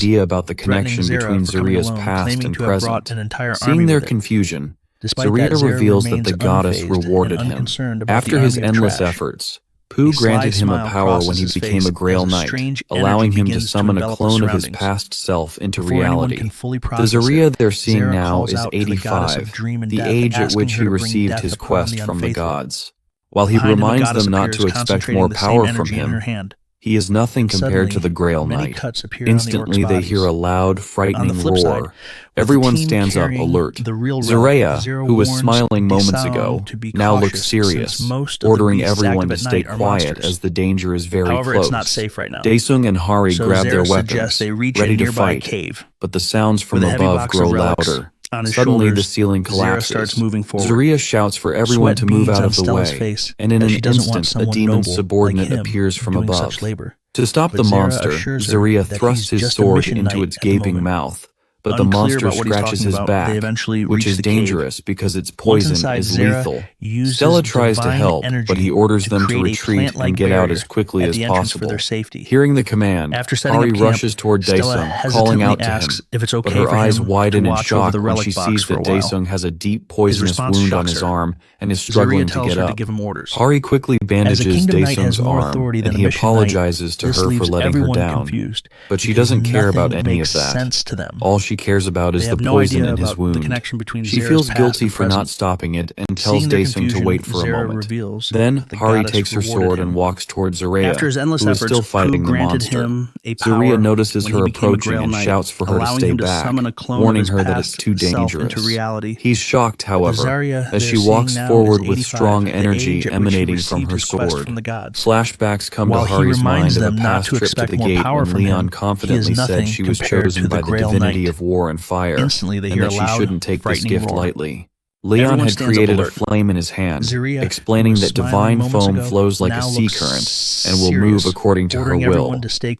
idea about the connection between Zaria's past and present. Seeing their confusion, Zaria reveals that the goddess rewarded him. After his endless efforts, Pooh granted him a power when he became a Grail Knight, allowing him to summon a clone of his past self into reality. The Zaria they're seeing now is 85, the age at which he received his quest from the gods. While he reminds them not to expect more power from him, he is nothing compared to the Grail Knight. Instantly they hear a loud, frightening roar. Everyone stands up, alert. Zaria, who was smiling moments ago, now looks serious, ordering everyone to stay quiet as the danger is very close. Daesung and Hari grab their weapons, ready to fight, but the sounds from above grow louder. Suddenly the ceiling collapses. Zaria shouts for everyone to move out of the way, and in an instant a demon subordinate appears from above. To stop the monster, Zaria thrusts his sword into its gaping mouth, but the monster scratches his back, which is dangerous because its poison is lethal. Stella tries to help, but he orders them to retreat and get out as quickly as possible. Hearing the command, Hari rushes toward Daesung, calling out to him, but her eyes widen in shock when she sees that Daesung has a deep poisonous wound on his arm and is struggling to get up. Hari quickly bandages Daesung's arm, and he apologizes to her for letting her down, but she doesn't care about any of that. All she cares about is the poison in his wound. She feels guilty for not stopping it and tells Daesung to wait for a moment. Then, Hari takes her sword and walks towards Zarya, who is still fighting the monster. Zarya notices her approaching and shouts for her to stay back, warning her that it's too dangerous. He's shocked, however, as she walks forward with strong energy emanating from her sword. Flashbacks come to Hari's mind of a past trip to the gate when Leon confidently said she was chosen by the divinity of war and fire, and that she shouldn't take this gift lightly. Leon had created a flame in his hand, explaining that divine foam flows like a sea current and will move according to her will.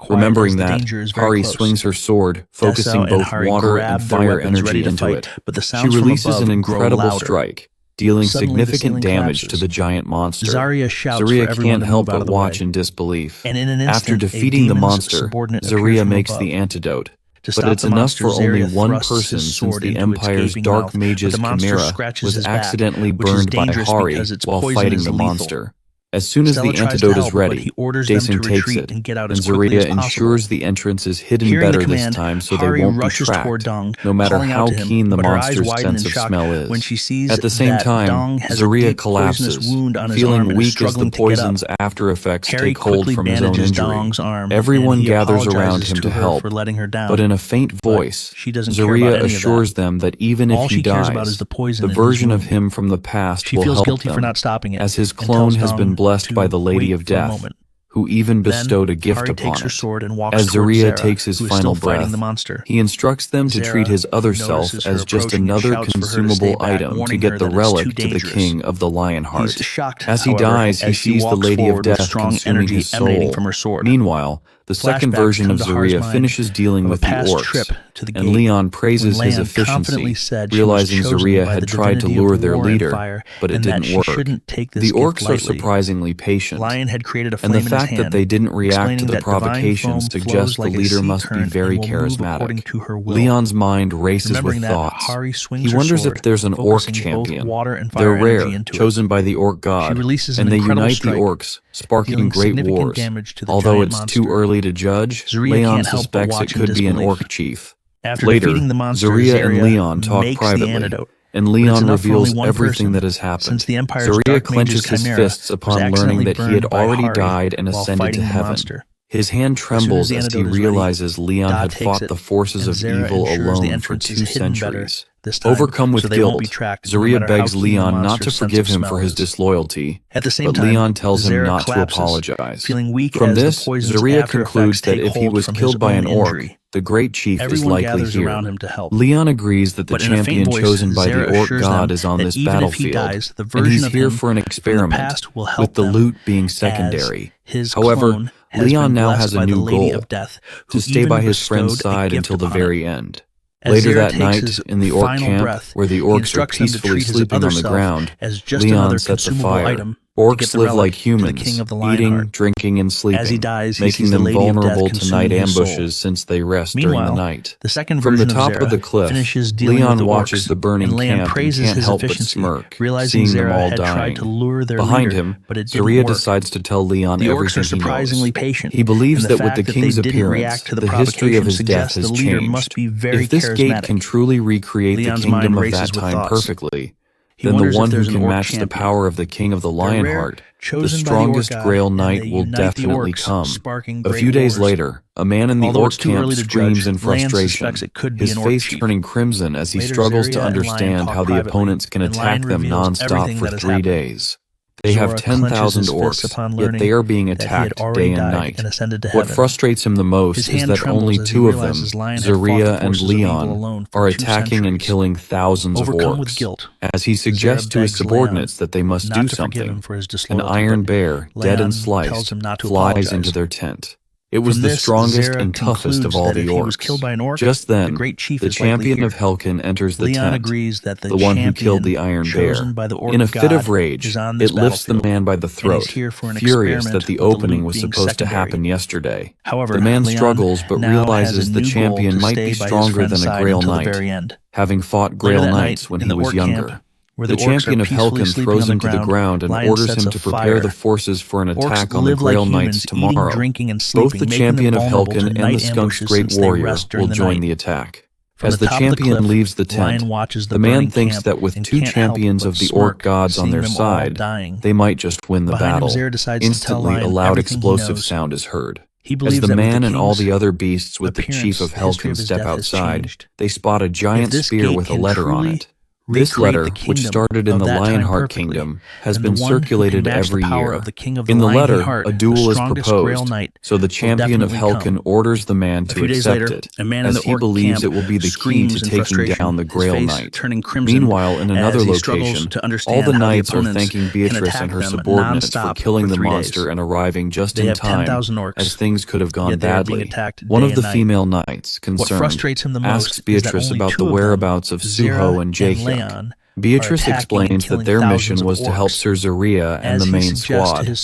Remembering that, Hari swings her sword, focusing both water and fire energy into it. She releases an incredible strike, dealing significant damage to the giant monster. Zarya can't help but watch in disbelief. After defeating the monster, Zarya makes the antidote. But it's enough for only one person, since the Empire's Dark Mage's Chimera was accidentally burned by Hari while fighting the monster. As soon as the antidote is ready, Daesung takes it, and Zarya ensures the entrance is hidden better this time so they won't be tracked, no matter how keen the monster's sense of smell is. At the same time, Zarya collapses, feeling weak as the poison's after effects take hold from his own injury. Everyone gathers around him to help, but in a faint voice, Zarya assures them that even if he dies, the version of him from the past will help them, as his clone has been blessed by the Lady of Death, who even bestowed a gift upon it. As Zarya takes his final breath, he instructs them to treat his other self as just another consumable item to get the relic to the king of the Lionheart. As he dies, he sees the Lady of Death consuming his soul. Meanwhile, the second version of Zarya finishes dealing with the orcs, and Leon praises his efficiency, realizing Zarya had tried to lure their leader, but it didn't work. The orcs are surprisingly patient, and the fact that they didn't react to the provocation suggests the leader must be very charismatic. Leon's mind races with thoughts. He wonders if there's an orc champion. They're rare, chosen by the orc god, and they unite the orcs, sparking great wars. Although it's too early to judge, Leon suspects it could be an orc chief. Later, Zarya and Leon talk privately, and Leon reveals everything that has happened. Zarya clenches his fists upon learning that he had already died and ascended to heaven. His hand trembles as he realizes Leon had fought the forces of evil alone for 2 centuries. Overcome with guilt, Zarya begs Leon not to forgive him for his disloyalty, but Leon tells him not to apologize. From this, Zarya concludes that if he was killed by an orc, the great chief is likely here. Leon agrees that the champion chosen by the orc god is on this battlefield, and he's here for an experiment, with the loot being secondary. However, Leon now has a new goal, to stay by his friend's side until the very end. Later that night, in the orc camp, where the orcs are peacefully sleeping on the ground, Leon sets a fire. Orcs live like humans, eating, drinking, and sleeping, making them vulnerable to night ambushes since they rest during the night. From the top of the cliff, Leon watches the burning camp and can't help but smirk, seeing them all dying. Behind him, Zarya decides to tell Leon everything he knows. He believes that with the king's appearance, the history of his death has changed. If this gate can truly recreate the kingdom of that time perfectly, then the one who can match the power of the King of the Lionheart, the strongest Grail Knight, will definitely come. A few days later, a man in the orc camp screams in frustration, his face turning crimson as he struggles to understand how the opponents can attack them non-stop for 3 days. They have 10,000 orcs, yet they are being attacked day and night. What frustrates him the most is that only 2 of them, Zarya and Leon, are attacking and killing thousands of orcs. As he suggests to his subordinates that they must do something, an iron bear, dead and sliced, flies into their tent. It was the strongest and toughest of all the orcs. Just then, the champion of Helkin enters the tent, the one who killed the Iron Bear. In a fit of rage, it lifts the man by the throat, furious that the opening was supposed to happen yesterday. The man struggles but realizes the champion might be stronger than a Grail Knight, having fought Grail Knights when he was younger. The champion of Helkin throws him to the ground and orders him to prepare the forces for an attack on the Grail Knights tomorrow. Both the champion of Helkin and the skunk's great warrior will join the attack. As the champion leaves the tent, the man thinks that with two champions of the orc gods on their side, they might just win the battle. Instantly, a loud explosive sound is heard. As the man and all the other beasts with the chief of Helkin step outside, they spot a giant spear with a letter on it. This letter, which started in the Lionheart Kingdom, has been circulated every year. In the letter, a duel is proposed, so the champion of Helkin orders the man to accept it, as he believes it will be the key to taking down the Grail Knight. Meanwhile, in another location, all the knights are thanking Beatrice and her subordinates for killing the monster and arriving just in time, as things could have gone badly. One of the female knights, concerned, asks Beatrice about the whereabouts of Suho and Jaehyuk. Beatrice explains that their mission was to help Sir Zoria and the main squad,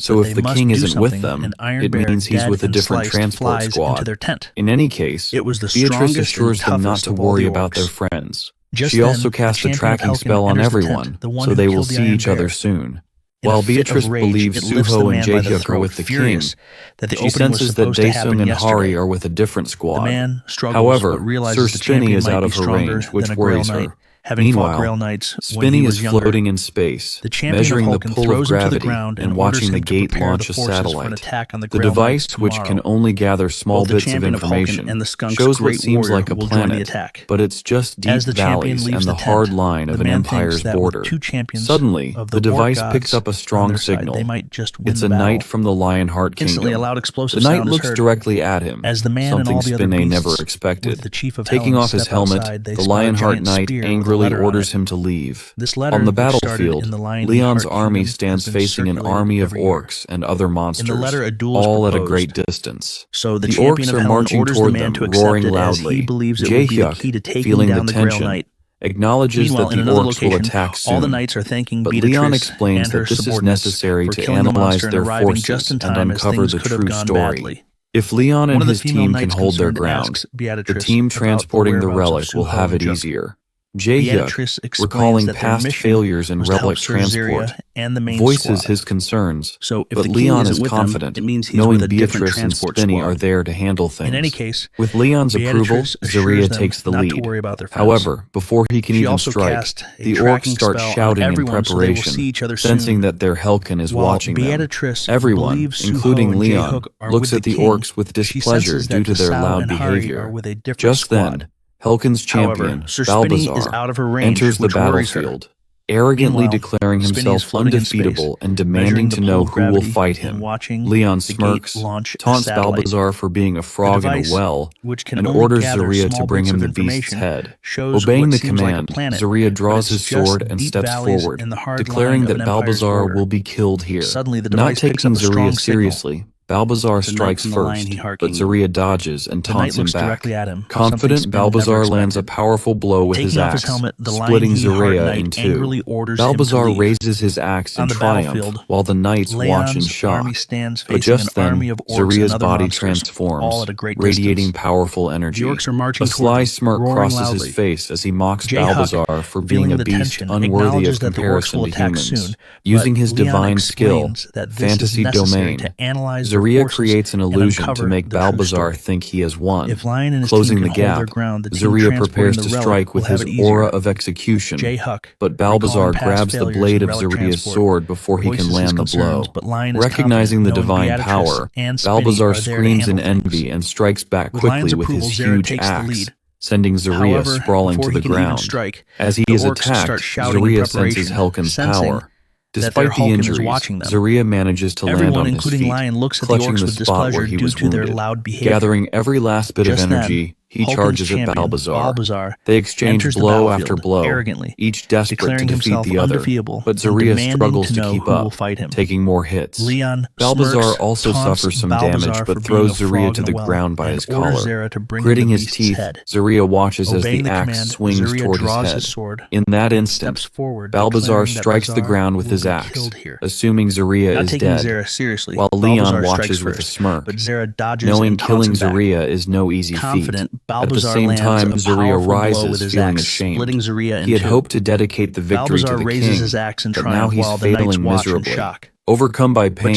so if the king isn't with them, it means he's with a different transport squad. In any case, Beatrice assures them not to worry about their friends. She also casts a tracking spell on everyone, so they will see each other soon. While Beatrice believes Suho and Jaehyuk are with the king, she senses that Daesung and Hari are with a different squad. However, Sir Spinny is out of her range, which worries her. Meanwhile, Spinny is floating in space, measuring the pull of gravity and watching the gate launch a satellite. The device, which can only gather small bits of information, shows what seems like a planet, but it's just deep valleys and the hard line of an empire's border. Suddenly, the device picks up a strong signal. It's a knight from the Lionheart Kingdom. The knight looks directly at him, something Spinny never expected. Taking off his helmet, the Lionheart knight angrily orders him to leave. On the battlefield, Leon's army stands facing an army of orcs and other monsters, all at a great distance. The orcs are marching toward them, roaring loudly. Jaehyuk, feeling the tension, acknowledges that the orcs will attack soon, but Leon explains that this is necessary to analyze their forces and uncover the true story. If Leon and his team can hold their ground, the team transporting the relic will have it easier. Jaehyuk, recalling past failures in relic transport, voices his concerns, but Leon is confident, knowing Beatrice and Spinny are there to handle things. With Leon's approval, Zoria takes the lead. However, before he can even strike, the orcs start shouting in preparation, sensing that their Helkin is watching them. Everyone, including Leon, looks at the orcs with displeasure due to their loud behavior. Just then, Helkin's champion, Balbazar, enters the battlefield, arrogantly declaring himself undefeatable and demanding to know who will fight him. Leon smirks, taunts Balbazar for being a frog in a well, and orders Zoria to bring him the beast's head. Obeying the command, Zoria draws his sword and steps forward, declaring that Balbazar will be killed here. Not taking Zoria seriously, Balbazar strikes first, but Zoria dodges and taunts him back. Confident, Balbazar lands a powerful blow with his axe, splitting Zoria in two. Balbazar raises his axe in triumph, while the knights watch in shock. But just then, Zoria's body transforms, radiating powerful energy. A sly smirk crosses his face as he mocks Balbazar for being a beast unworthy of comparison to humans. Using his divine skill, Fantasy Domain, Zoria creates an illusion to make Balbazar think he has won. Closing the gap, Zoria prepares to strike with his aura of execution, but Balbazar grabs the blade of Zoria's sword before he can land the blow. Recognizing the divine power, Balbazar screams in envy and strikes back quickly with his huge axe, sending Zoria sprawling to the ground. As he is attacked, Zoria senses Helkin's power. Despite the injuries, Zoria manages to land on his feet, clutching the spot where he was wounded. Gathering every last bit of energy, He charges at Balbazar. They exchange blow after blow, each desperate to defeat the other, but Zaria struggles to keep up, taking more hits. Balbazar also suffers some damage, but throws Zaria to the ground by his collar. Gritting his teeth, Zaria watches as the axe swings toward his head. In that instant, Balbazar strikes the ground with his axe, assuming Zaria is dead, while Leon watches with a smirk, knowing killing Zaria is no easy feat. At the same time, Zaria rises, feeling ashamed. He had hoped to dedicate the victory to the king, but now he's failing miserably. Overcome by pain,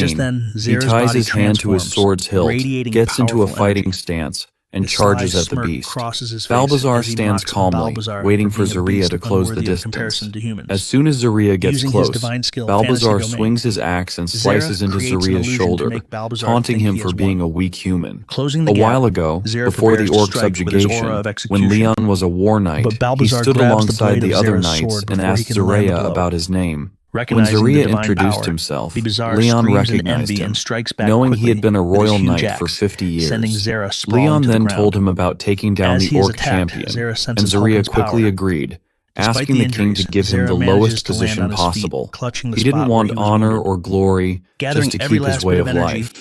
he ties his hand to his sword's hilt, gets into a fighting stance, and charges at the beast. Balbazar stands calmly, waiting for Zaria to close the distance. As soon as Zaria gets close, Balbazar swings his axe and slices into Zaria's shoulder, taunting him for being a weak human. A while ago, before the orc subjugation, when Leon was a war knight, he stood alongside the other knights and asked Zaria about his name. When Zaria introduced himself, Leon recognized him, knowing he had been a royal knight for 50 years. Leon then told him about taking down the orc champion, and Zaria quickly agreed, asking the king to give him the lowest position possible. He didn't want honor or glory, just to keep his way of life.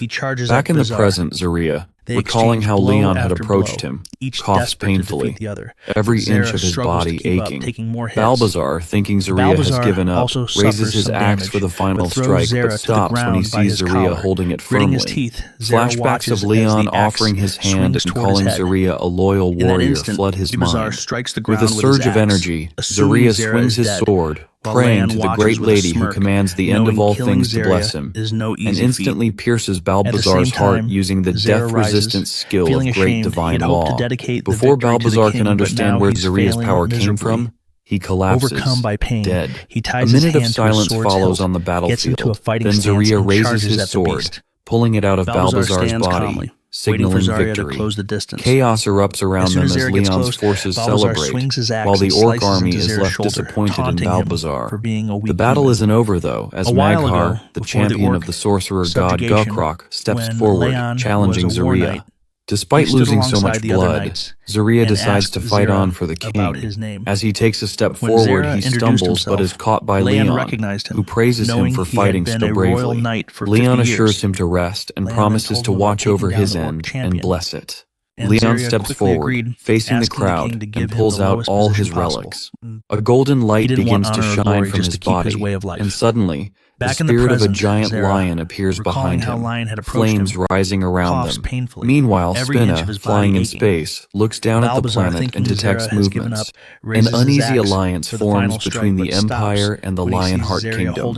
Back in the present, Zaria, recalling how Leon had approached him, coughs painfully, every inch of his body aching. Balbazar, thinking Zaria has given up, raises his axe for the final strike, but stops when he sees Zaria holding it firmly. Flashbacks of Leon offering his hand and calling Zaria a loyal warrior flood his mind. With a surge of energy, Zaria swings his sword, praying to the great lady who commands the end of all things to bless him, and instantly pierces Balbazar's heart using the death-resistant skill of great divine law. Before Balbazar can understand where Zaria's power came from, he collapses, dead. A minute of silence follows on the battlefield, then Zaria raises his sword, pulling it out of Balbazar's body, signaling victory. Chaos erupts around them as Leon's forces celebrate, while the orc army is left disappointed in Balbazar. The battle isn't over, though, as Manhwa, the champion of the sorcerer god Gothic, steps forward, challenging Zaria. Despite losing so much blood, Zaria decides to fight on for the king. As he takes a step forward, he stumbles but is caught by Leon, who praises him for fighting so bravely. Leon assures him to rest and promises to watch over his end and bless it. Leon steps forward, facing the crowd, and pulls out all his relics. A golden light begins to shine from his body, and suddenly, the spirit of a giant lion appears behind him, flames rising around them. Meanwhile, Spinna, flying in space, looks down at the planet and detects movements. An uneasy alliance forms between the Empire and the Lionheart Kingdom.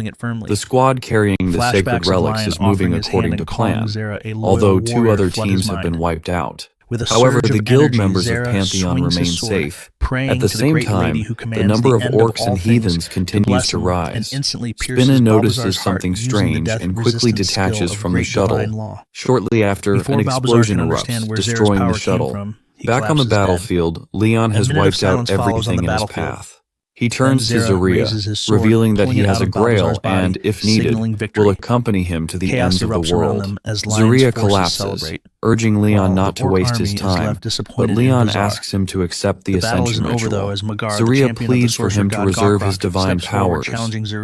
The squad carrying the sacred relics is moving according to plan, although 2 other teams have been wiped out. However, the guild members of Pantheon remain safe. At the same time, the number of orcs and heathens continues to rise. Spinna notices something strange and quickly detaches from the shuttle. Shortly after, an explosion erupts, destroying the shuttle. Back on the battlefield, Leon has wiped out everything in his path. He turns to Zaria, revealing that he has a grail and, if needed, will accompany him to the ends of the world. Zaria collapses, urging Leon not to waste his time, but Leon asks him to accept the Ascension ritual. Zaria pleads for him to reserve his divine powers,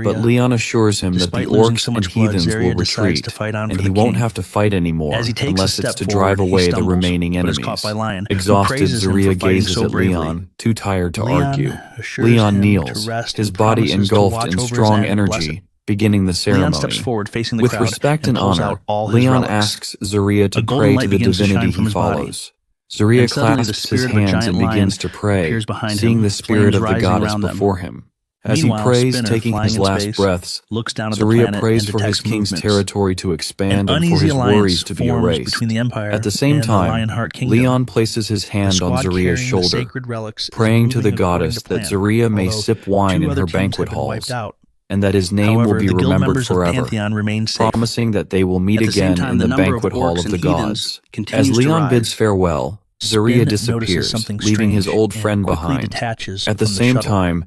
but Leon assures him that the orcs and heathens will retreat, and he won't have to fight anymore unless it's to drive away the remaining enemies. Exhausted, Zaria gazes at Leon, too tired to argue. Leon kneels, his body engulfed in strong energy, beginning the ceremony. With respect and honor, Leon asks Zaria to pray to the divinity he follows. Zaria clasps his hands and begins to pray, seeing the spirit of the goddess before him. As he prays, taking his last breaths, Zaria prays for his king's territory to expand and for his worries to be erased. At the same time, Leon places his hand on Zaria's shoulder, praying to the goddess that Zaria may sip wine in her banquet halls, and that his name will be remembered forever, promising that they will meet again in the banquet hall of the gods. As Leon bids farewell, Zaria disappears, leaving his old friend behind. At the same time,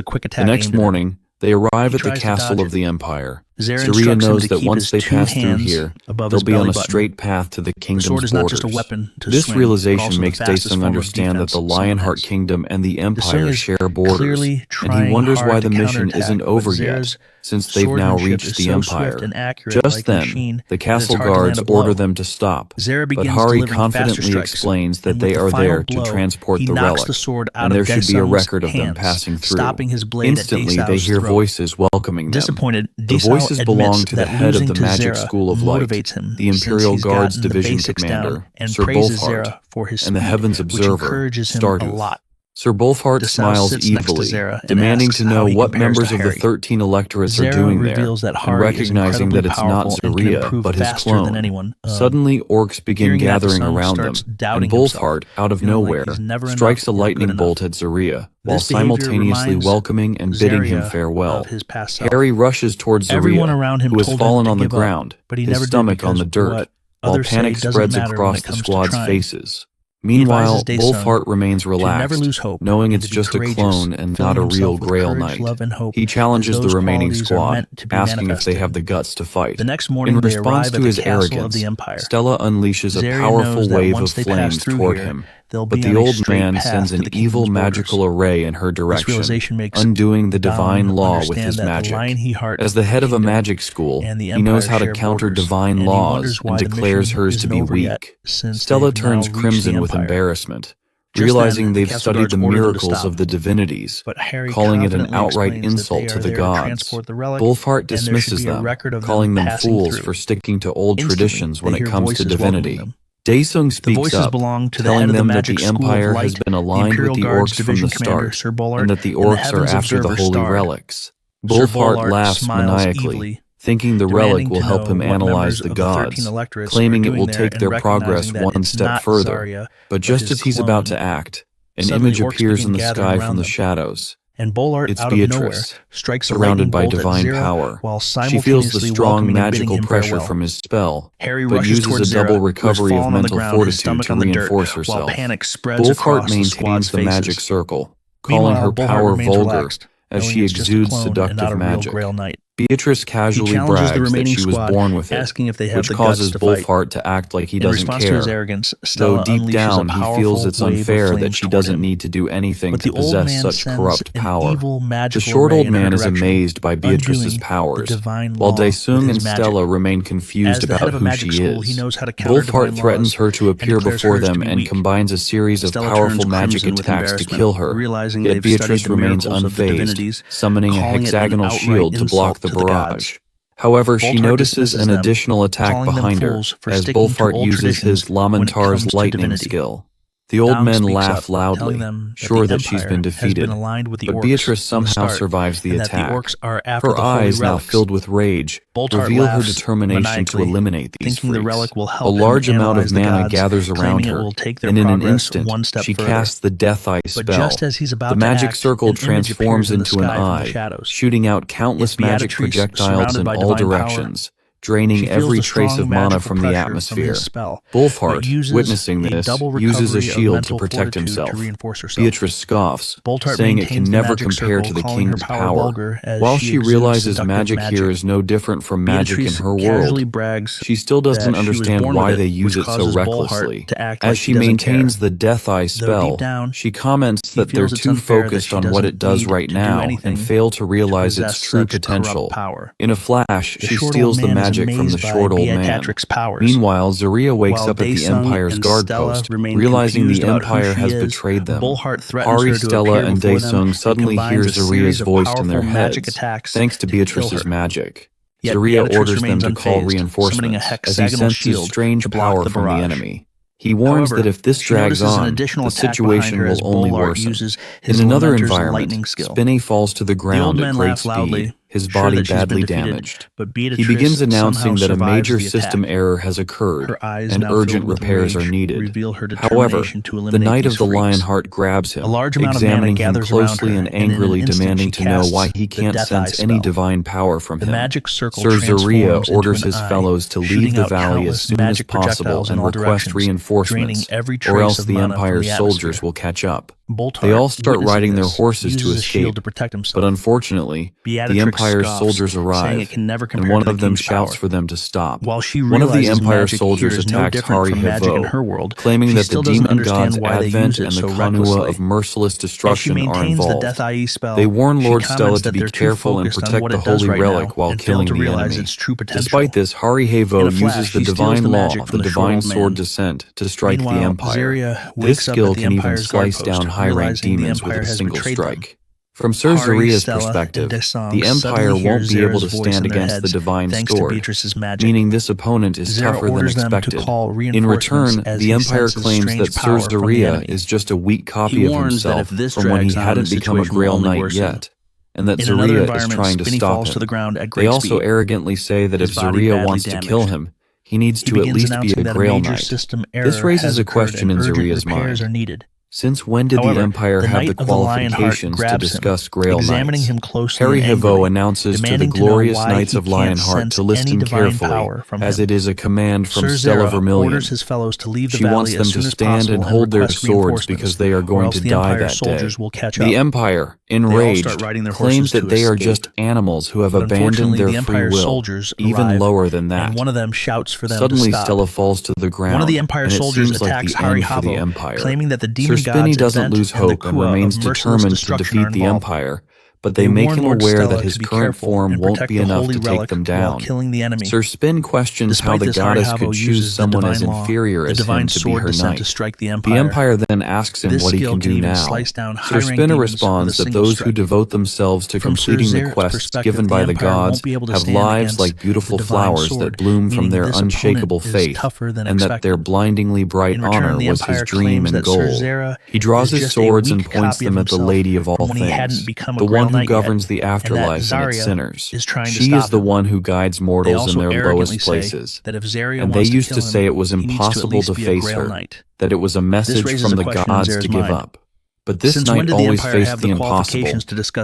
a quick The attack. next morning, they arrive at the castle of the Empire. Saria knows that once they pass through here, they'll be on a straight path to the kingdom's borders. This realization makes Daesung understand that the Lionheart Kingdom and the Empire share borders, and he wonders why the mission isn't over yet, since they've now reached the Empire. Just then, the castle guards order them to stop, but Hari confidently explains that they are there to transport the relic, and there should be a record of them passing through. Instantly, they hear voices welcoming them. The voices belong to the head of the Magic School of Light, the Imperial Guards Division Commander, Sir Gothic, and the Heavens Observer, Stardew. Sir Bolfart smiles evilly, demanding to know what members of the 13 electorates are doing there, and recognizing that it's not Zaria, but his clone. Suddenly, orcs begin gathering around them, and Bolfart, out of nowhere, strikes a lightning bolt at Zaria, while simultaneously welcoming and bidding him farewell. Harry rushes towards Zaria, who has fallen on the ground, his stomach on the dirt, while panic spreads across the squad's faces. Meanwhile, Bolfart remains relaxed, knowing it's just a clone and not a real Grail Knight. He challenges the remaining squad, asking if they have the guts to fight. In response to his arrogance, Stella unleashes a powerful wave of flames toward him, but the old man sends an evil magical array in her direction, undoing the divine law with his magic. As the head of a magic school, he knows how to counter divine laws and declares hers to be weak. Stella turns crimson with embarrassment, realizing they've studied the miracles of the divinities, calling it an outright insult to the gods. Bolfart dismisses them, calling them fools for sticking to old traditions when it comes to divinity. Daesung speaks up, telling them that the Empire has been aligned with the orcs from the start, and that the orcs are after the holy relics. Bolfart laughs maniacally, thinking the relic will help him analyze the gods, claiming it will take their progress one step further. But just as he's about to act, an image appears in the sky from the shadows. It's Beatrice, surrounded by divine power. She feels the strong magical pressure from his spell, but uses a double recovery of mental fortitude to reinforce herself. Bolfart maintains the magic circle, calling her power vulgar, as she exudes seductive magic. Beatrice casually brags that she was born with it, which causes Bolfart to act like he doesn't care, though deep down he feels it's unfair that she doesn't need to do anything to possess such corrupt power. The short old man is amazed by Beatrice's powers, while Daesung and Stella remain confused about who she is. Bolfart threatens her to appear before them and combines a series of powerful magic attacks to kill her, yet Beatrice remains unfazed, summoning a hexagonal shield to block the barrage. However, she notices an additional attack behind her, as Bolfart uses his Lamentar's lightning skill. The old men laugh loudly, sure that she's been defeated, but Beatrice somehow survives the attack. Her eyes, now filled with rage, reveal her determination to eliminate these freaks. A large amount of mana gathers around her, and in an instant, she casts the Death Eye spell. The magic circle transforms into an eye, shooting out countless magic projectiles in all directions, draining every trace of mana from the atmosphere. Bolfart, witnessing this, uses a shield to protect himself. Beatrice scoffs, saying it can never compare to the king's power. While she realizes magic here is no different from magic in her world, she still doesn't understand why they use it so recklessly. As she maintains the Death Eye spell, she comments that they're too focused on what it does right now and fail to realize its true potential. In a flash, she steals the magic from the short old man. Meanwhile, Zaria wakes up at the Empire's guard post, realizing the Empire has betrayed them. Hari, Stella, and Daesung suddenly hear Zaria's voice in their heads, thanks to Beatrice's magic. Zaria orders them to call reinforcements, as he senses strange power from the enemy. He warns that if this drags on, the situation will only worsen. In another environment, Spinney falls to the ground at great speed, his body badly damaged. He begins announcing that a major system error has occurred, and urgent repairs are needed. However, the Knight of the Lionheart grabs him, examining him closely and angrily demanding to know why he can't sense any divine power from him. Sir Zaria orders his fellows to leave the valley as soon as possible and request reinforcements, or else the Empire's soldiers will catch up. They all start riding their horses to escape, but unfortunately, the Empire's soldiers arrive, and one of them shouts for them to stop. One of the Empire soldiers attacks Hari Hevo, claiming that the demon god's advent and the Kanua of merciless destruction are involved. They warn Lord Stella to be careful and protect the holy relic while killing the enemy. Despite this, Hari Hevo uses the divine law, the divine sword descent, to strike the Empire. This skill can even slice down high-ranked demons with a single strike. From Sir Zaria's perspective, the Empire won't be able to stand against the divine sword, meaning this opponent is tougher than expected. In return, the Empire claims that Sir Zaria is just a weak copy of himself from when he hadn't become a Grail Knight yet, and that Zaria is trying to stop him. They also arrogantly say that if Zaria wants to kill him, he needs to at least be a Grail Knight. This raises a question in Zaria's mind. Since when did the Empire have the qualifications to discuss Grail Knights? Harry Hivo announces to the glorious Knights of Lionheart to listen carefully, as it is a command from Stella Vermilion. She wants them to stand and hold their swords because they are going to die that day. The Empire, enraged, claims that they are just animals who have abandoned their free will, even lower than that. Suddenly Stella falls to the ground, and it seems like the end for the Empire. Sir Spinny doesn't lose hope and remains determined to defeat the Empire, but they make him aware that his current form won't be enough to take them down. Sir Spin questions how the goddess could choose someone as inferior as him to be her knight. The Empire then asks him what he can do now. Sir Spinner responds that those who devote themselves to completing the quests given by the gods have lives like beautiful flowers that bloom from their unshakable faith, and that their blindingly bright honor was his dream and goal. He draws his swords and points them at the Lady of all things, the one who governs the afterlife and its sinners. She is the one who guides mortals in their lowest places. And they used to say it was impossible to face her, that it was a message from the gods to give up. But this knight always faced the impossible.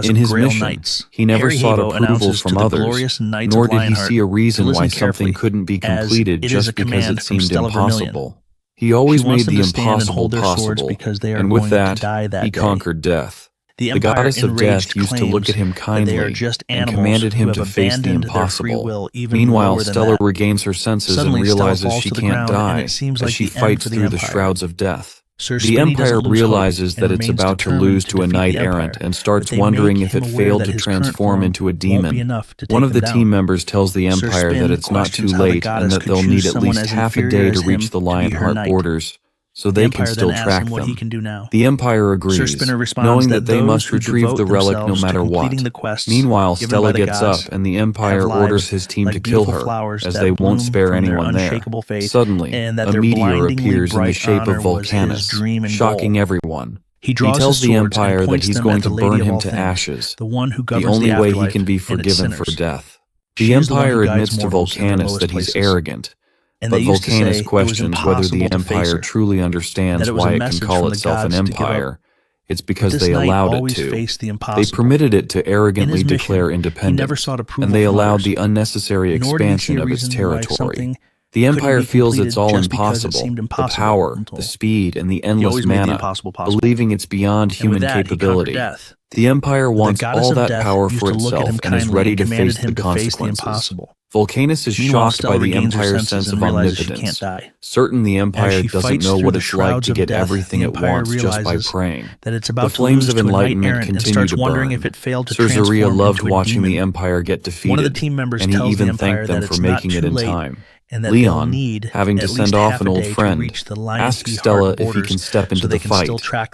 In his mission, he never sought approval from others, nor did he see a reason why something couldn't be completed just because it seemed impossible. He always made the impossible possible, and with that, he conquered death. The goddess of death used to look at him kindly and commanded him to face the impossible. Meanwhile, Stella regains her senses and realizes she can't die as she fights through the shrouds of death. The Empire realizes that it's about to lose to a knight errant and starts wondering if it failed to transform into a demon. One of the team members tells the Empire that it's not too late and that they'll need at least half a day to reach the Lionheart borders, so they can still track them. The Empire agrees, knowing that they must retrieve the relic no matter what. Meanwhile, Stella gets up and the Empire orders his team to kill her, as they won't spare anyone there. Suddenly, a meteor appears in the shape of Vulcanus, shocking everyone. He tells the Empire that he's going to burn him to ashes, the only way he can be forgiven for death. The Empire admits to Vulcanus that he's arrogant, but Vulcanus questions whether the Empire truly understands why it can call itself an empire. It's because they allowed it to. They permitted it to arrogantly declare independence, and they allowed the unnecessary expansion of its territory. The Empire feels it's all impossible, the power, the speed, and the endless mana, believing it's beyond human capability. The Empire wants all that power for itself and is ready to face the consequences. Vulcanus is shocked by the Empire's sense of omnipotence, certain the Empire doesn't know what it's like to get everything it wants just by praying. The flames of enlightenment continue to burn. Sir Zaria loved watching the Empire get defeated, and he even thanked them for making it in time. Leon, having to send off an old friend, asks Stella if he can step into the fight,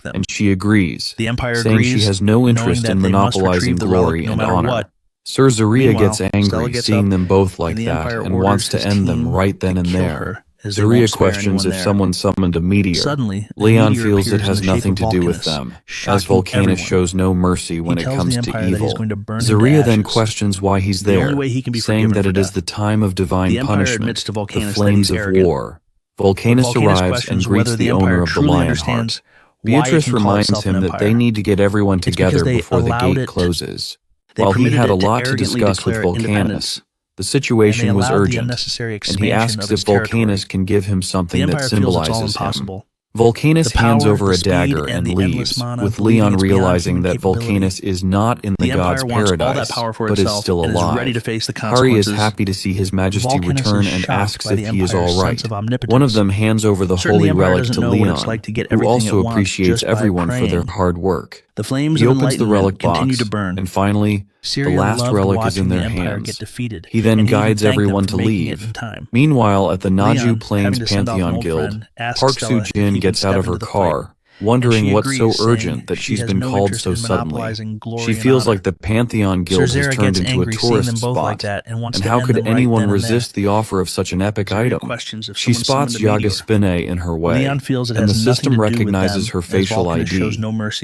and she agrees, saying she has no interest in monopolizing glory and honor. Sir Zaria gets angry seeing them both like that and wants to end them right then and there. Zaria questions if someone summoned a meteor. Leon feels it has nothing to do with them, as Vulcanus shows no mercy when it comes to evil. Zaria then questions why he's there, saying that it is the time of divine punishment, the flames of war. Vulcanus arrives and greets the owner of the Lionheart. Beatrice reminds him that they need to get everyone together before the gate closes. While he had a lot to discuss with Vulcanus, the situation was urgent, and he asks if Vulcanus can give him something that symbolizes him. Vulcanus hands over a dagger and leaves, with Leon realizing that Vulcanus is not in the god's paradise, but is still alive. Hari is happy to see His Majesty return and asks if he is all right. One of them hands over the holy relic to Leon, who also appreciates everyone for their hard work. He opens the relic box, and finally, the last relic is in their hands. He then guides everyone to leave. Meanwhile, at the Naju Plains Pantheon Guild, Park Soo-jin gets out of her car, wondering what's so urgent that she's been called so suddenly. She feels like the Pantheon Guild has turned into a tourist spot, and how could anyone resist the offer of such an epic item? She spots Yaga Spine in her way, and the system recognizes her facial ID,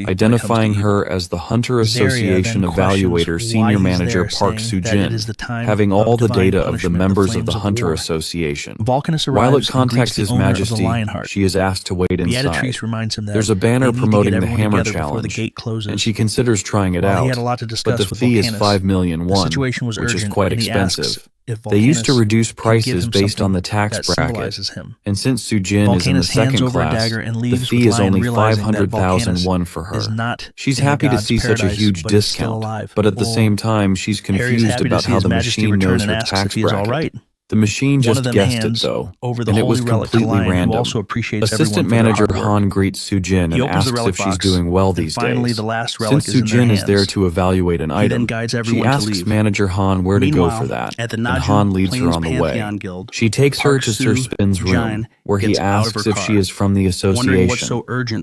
identifying her as the Hunter Association Evaluator Senior Manager Park Soo-jin, having all the data of the members of the Hunter Association. While it contacts His Majesty, she is asked to wait inside. There's a banner promoting the Hammer Challenge, and she considers trying it out, but the fee is 5 million won, which is quite expensive. They used to reduce prices based on the tax bracket, and since Soo-jin is in the second class, the fee is only 500,000 won for her. She's happy to see such a huge discount, but at the same time, she's confused about how the machine knows her tax bracket. The machine just guessed it, though, and it was completely random. Assistant Manager Han greets Soo-jin and asks if she's doing well these days. Since Soo-jin is there to evaluate an item, she asks Manager Han where to go for that, and Han leads her on the way. She takes her to Sir Spin's room, where he asks if she is from the association.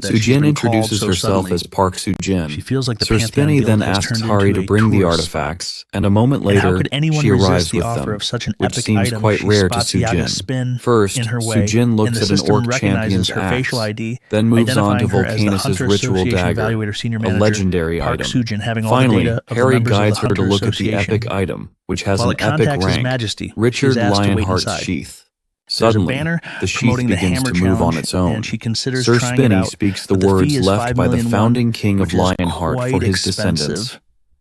Soo-jin introduces herself as Park Soo-jin. Sir Spinny then asks Hari to bring the artifacts, and a moment later, she arrives with them, which seems quite rare to Soo-jin. First, Soo-jin looks at an orc champion's axe, then moves on to Volcanus's ritual dagger, a legendary item. Finally, Harry guides her to look at the epic item, which has an epic rank, Richard Lionheart's sheath. Suddenly, the sheath begins to move on its own. Sir Spinny speaks the words left by the founding king of Lionheart for his descendants,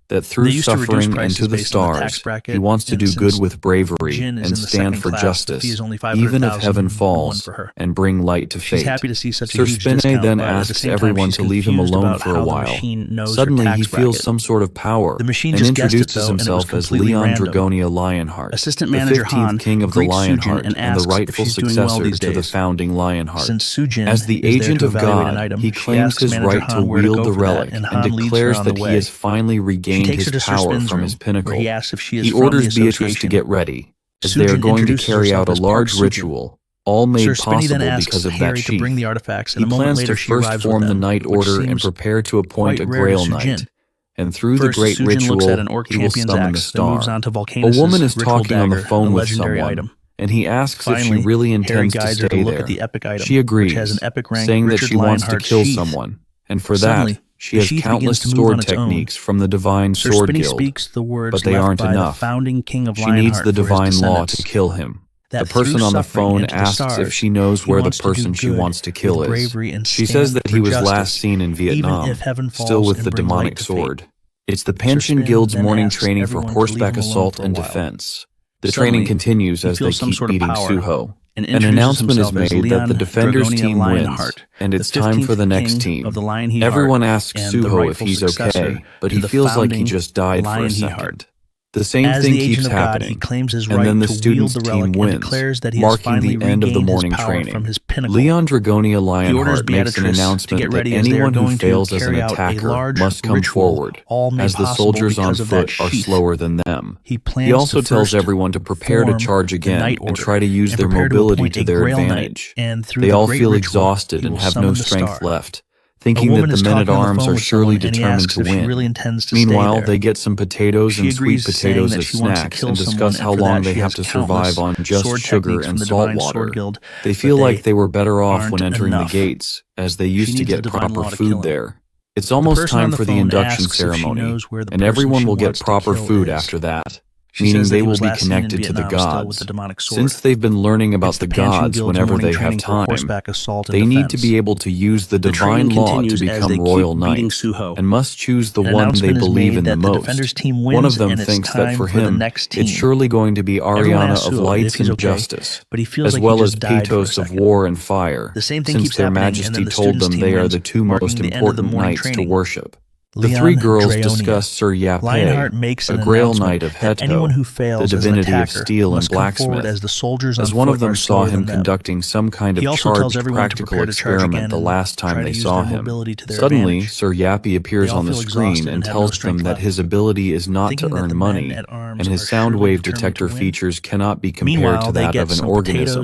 that through suffering and to the stars, he wants to do good with bravery and stand for justice, even if heaven falls, and bring light to fate. Sir Spinne then asks everyone to leave him alone for a while. Suddenly he feels some sort of power, and introduces himself as Leon Dragonia Lionheart, the 15th king of the Lionheart and the rightful successor to the founding Lionheart. As the agent of God, he claims his right to wield the relic and declares that he has finally regained his power from his pinnacle. He orders Beatrice to get ready, as they are going to carry out a large ritual, all made possible because of that sheath. He plans to first form the Night Order and prepare to appoint a Grail Knight, and through the great ritual, he will summon the star. A woman is talking on the phone with someone, and he asks if she really intends to stay there. She agrees, saying that she wants to kill someone, and for that, she has countless sword techniques from the Divine Sword Guild, but they aren't enough. She needs the Divine Law to kill him. The person on the phone asks if she knows where the person she wants to kill is. She says that he was last seen in Vietnam, still with the demonic sword. It's the Pension Guild's morning training for horseback assault and defense. The training continues as they keep beating Suho. An announcement is made that the Defenders team wins, and it's time for the next team. Everyone asks Suho if he's okay, but he feels like he just died for a second. The same thing keeps happening, and then the students' team wins, marking the end of the morning training. Leon Dragonia Lionheart makes an announcement that anyone who fails as an attacker must come forward, as the soldiers on foot are slower than them. He also tells everyone to prepare to charge again and try to use their mobility to their advantage. They all feel exhausted and have no strength left, thinking that the men-at-arms are surely determined to win. Meanwhile, they get some potatoes and sweet potatoes as snacks and discuss how long they have to survive on just sugar and salt water. They feel like they were better off when entering the gates, as they used to get proper food there. It's almost time for the induction ceremony, and everyone will get proper food after that, meaning they will be connected to the gods. Since they've been learning about the gods whenever they have time, they need to be able to use the divine law to become royal knights, and must choose the one they believe in the most. One of them thinks that for him, it's surely going to be Ariana of Lights and Justice, as well as Patos of War and Fire, since their majesty told them they are the two most important knights to worship. The three girls discuss Sir Yape, a Grail Knight of Heto, the divinity of steel and blacksmith, as one of them saw him conducting some kind of charged practical experiment the last time they saw him. Suddenly, Sir Yape appears on the screen and tells them that his ability is not to earn money, and his sound wave detector features cannot be compared to that of an organism.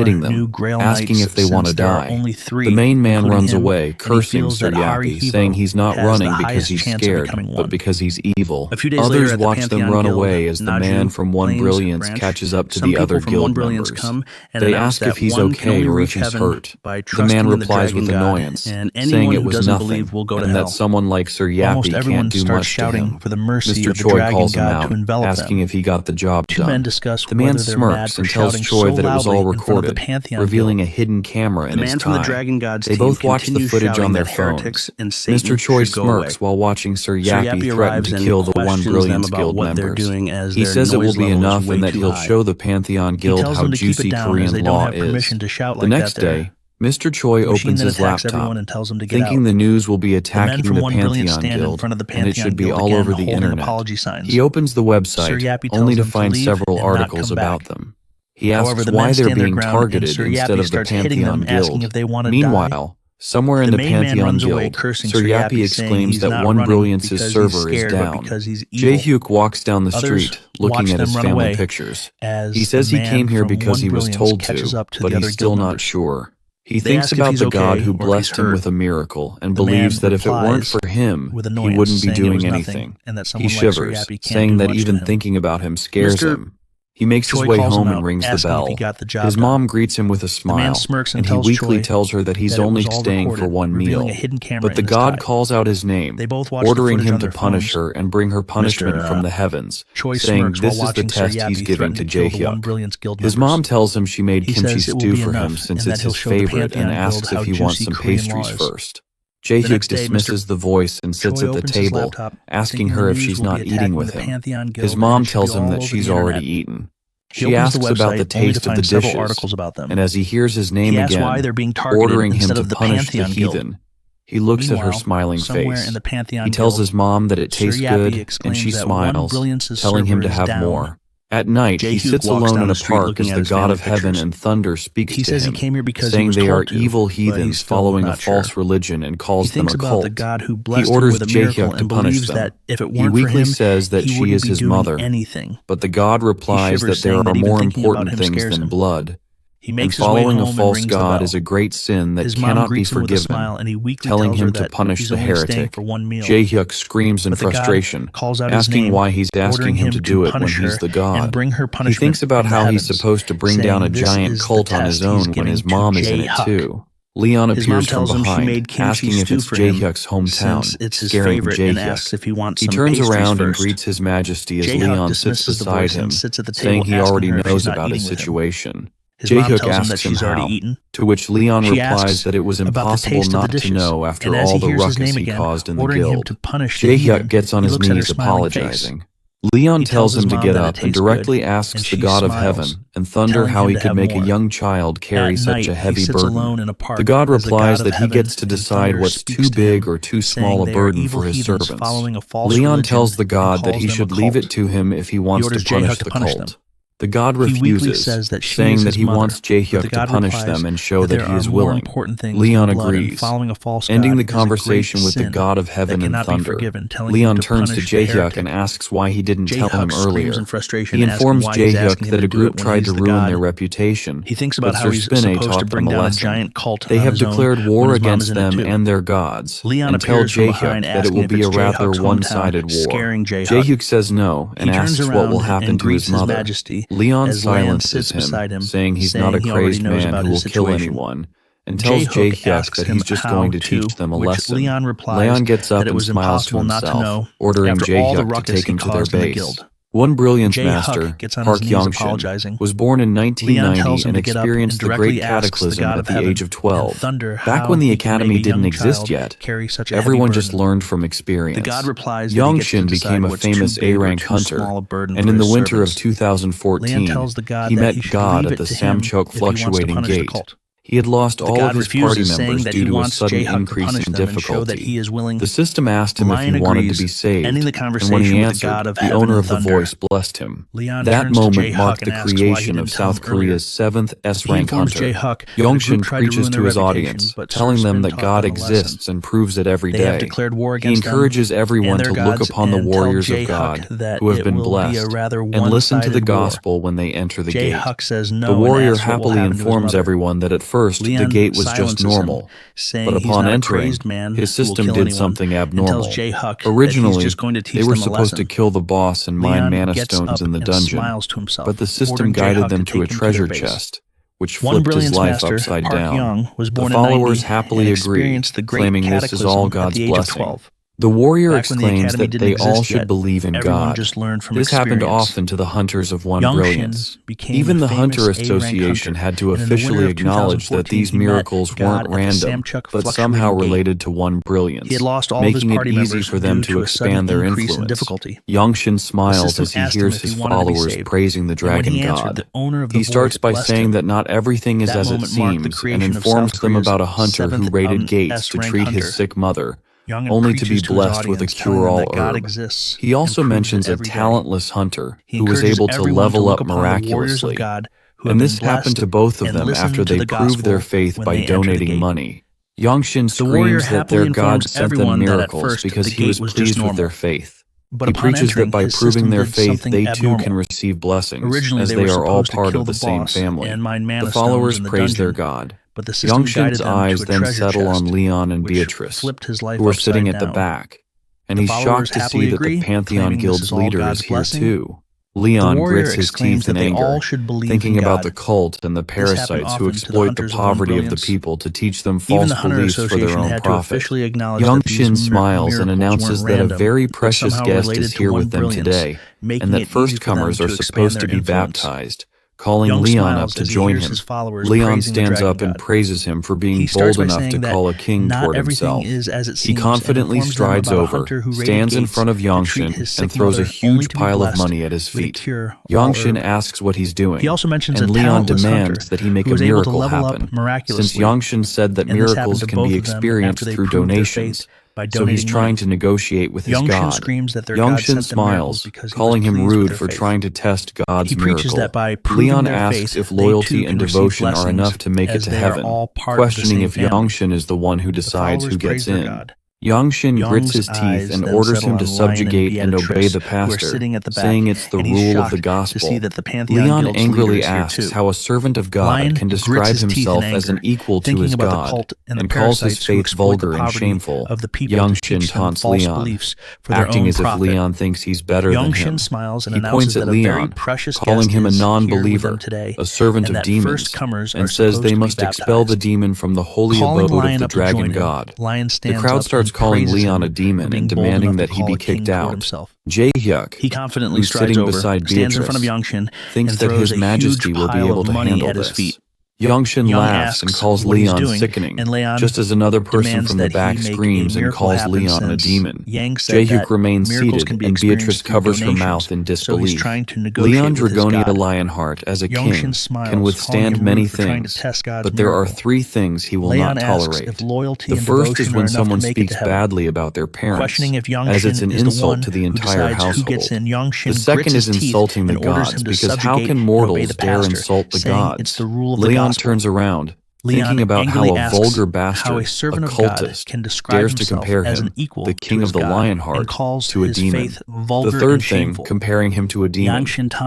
hitting them, asking if they want to die. The main man runs away, cursing Sir Yappy, saying he's not running because he's scared, but because he's evil. Others watch them run away as the man from One Brilliance catches up to the other guild members. They ask if he's okay or if he's hurt. The man replies with annoyance, saying it was nothing, and that someone like Sir Yappy can't do much to him. Mr. Choi calls him out, asking if he got the job done. The man smirks and tells Choi that it was all recorded, revealing a hidden camera in his tie. They both watch the footage on their phones. Mr. Choi smirks while watching Sir Yappy threaten to kill the One Brilliance Guild members. He says it will be enough and that he'll show the Pantheon Guild how juicy Korean law is. The next day, Mr. Choi opens his laptop, thinking the news will be attacking the Pantheon Guild, and it should be all over the internet. He opens the website, only to find several articles about them. He asks why they're being targeted instead of the Pantheon Guild. Meanwhile, Somewhere in the Pantheon Guild, Sir Yappy exclaims that One Brilliance's server is down. Jae-hyuk walks down the street, looking at his family pictures. He says he came here because he was told to, but he's still not sure. He thinks about the god who blessed him with a miracle and believes that if it weren't for him, he wouldn't be doing anything. He shivers, saying that even thinking about him scares him. He makes his way home and rings the bell. His mom greets him with a smile, and he weakly tells her that he's only staying for one meal. But the god calls out his name, ordering him to punish her and bring her punishment from the heavens, saying this is the test he's giving to Jae-hyuk. His mom tells him she made kimchi stew for him since it's his favorite and asks if he wants some pastries first. Jae-hyuk dismisses the voice and sits at the table, asking her if she's not eating with him. His mom tells him that she's already eaten. She asks about the taste of the dishes, and as he hears his name again, ordering him to punish the heathen, he looks at her smiling face. He tells his mom that it tastes good, and she smiles, telling him to have more. At night, he sits alone in a park as the god of heaven and thunder speaks to him, saying they are evil heathens following a false religion and calls them a cult. He orders Jae-hyuk to punish them. He weakly says that she is his mother, but the god replies that there are more important things than blood. And following a false god is a great sin that cannot be forgiven, telling him to punish the heretic. Jae-hyuk screams in frustration, asking why he's asking him to do it when he's the god. He thinks about how he's supposed to bring down a giant cult on his own when his mom is in it too. Leon appears from behind, asking if it's Jae-hyuk's hometown, scaring Jae-hyuk. He turns around and greets His Majesty as Leon sits beside him, saying he already knows about his situation. Jae-hyuk asks him how, to which Leon replies that it was impossible not to know after all the ruckus he caused in the guild. Jae-hyuk gets on his knees apologizing. Leon tells him to get up and directly asks the god of heaven and thunder how he could make a young child carry such a heavy burden. The god replies that he gets to decide what's too big or too small a burden for his servants. Leon tells the god that he should leave it to him if he wants to punish the cult. The god refuses, saying that he wants Jae-hyuk to punish them and show that he is willing. Leon agrees, ending the conversation with the god of heaven and thunder. Leon turns to Jae-hyuk and asks why he didn't tell him earlier. He informs Jae-hyuk that a group tried to ruin their reputation, but Sir Spinne taught them a lesson. They have declared war against them and their gods, and tell Jae-hyuk that it will be a rather one-sided war. Jae-hyuk says no, and asks what will happen to his mother. Leon silences him, saying he's not a crazed man who will kill anyone, and tells Jae-hyuk that he's just going to teach them a lesson. Leon gets up and smiles to himself, ordering Jae-hyuk to take him to their base. One Brilliance Master, Park Yongshin, was born in 1990 and experienced the Great Cataclysm at the age of 12. Back when the Academy didn't exist yet, everyone just learned from experience. Yongshin became a famous A-rank hunter, and in the winter of 2014, he met God at the Samchok Fluctuating Gate. He had lost all of his party members due to a sudden increase in difficulty. The system asked him if he wanted to be saved, and when he answered, the owner of the voice blessed him. That moment marked the creation of South Korea's 7th S-rank hunter. Yongshin preaches to his audience, telling them that God exists and proves it every day. He encourages everyone to look upon the warriors of God who have been blessed and listen to the gospel when they enter the gate. The warrior happily informs everyone that at first the gate was just normal, but upon entering, his system did something abnormal. Originally, they were supposed to kill the boss and mine mana stones in the dungeon, but the system guided them to a treasure chest, which flipped his life upside down. The followers happily agree, claiming this is all God's blessing. The warrior exclaims that they all should believe in God. This happened often to the hunters of One Brilliance. Even the Hunter Association had to officially acknowledge that these miracles weren't random, but somehow related to One Brilliance, making it easy for them to expand their influence. Yongshin smiles as he hears his followers praising the dragon god. He starts by saying that not everything is as it seems, and informs them about a hunter who raided gates to treat his sick mother, only to be blessed with a cure-all herb. He also mentions a talentless hunter who was able to level up miraculously, and this happened to both of them after they proved their faith by donating money. Yongshin screams that their god sent them miracles because he was pleased with their faith. He preaches that by proving their faith, they too can receive blessings, as they are all part of the same family. The followers praise their god. Yongshin's eyes then settle on Leon and Beatrice, who are sitting at the back, and he's shocked to see that the Pantheon Guild's leader is here too. Leon grits his teeth in anger, thinking about the cult and the parasites who exploit the poverty of the people to teach them false beliefs for their own profit. Yongshin smiles and announces that a very precious guest is here with them today, and that firstcomers are supposed to be baptized, calling Leon up to join him. Leon stands up and praises him for being bold enough to call a king toward himself. He confidently strides over, stands in front of Yongshin, and throws a huge pile of money at his feet. Yongshin asks what he's doing, and Leon demands that he make a miracle happen, since Yongshin said that miracles can be experienced through donations. So he's trying to negotiate with his god. Yongshin smiles, calling him rude for trying to test God's miracle. Leon asks if loyalty and devotion are enough to make it to heaven, questioning if Yongshin is the one who decides who gets in. Yongshin grits his teeth and orders him to subjugate and obey the pastor, saying it's the rule of the gospel. Leon angrily asks how a servant of God can describe himself as an equal to his God, and calls his faith vulgar and shameful. Yongshin taunts Leon, acting as if Leon thinks he's better than him. He points at Leon, calling him a non-believer, a servant of demons, and says they must expel the demon from the holy abode of the dragon god. The crowd starts calling Leon a demon and demanding that he be kicked out. Jae-hyuk, who's sitting beside Beatrice, thinks that His Majesty will be able to handle this. Yongshin laughs and calls Leon sickening, just as another person from the back screams and calls Leon a demon. Jae-hyuk remains seated, and Beatrice covers her mouth in disbelief. Leon Dragonia Lionheart, as a king, can withstand many things, but there are three things he will not tolerate. The first is when someone speaks badly about their parents, as it's an insult to the entire household. The second is insulting the gods, because how can mortals dare insult the gods? Leon turns around, thinking about how a vulgar bastard, a cultist, dares to compare him, the king of the Lionheart, to a demon. The third thing, comparing him to a demon,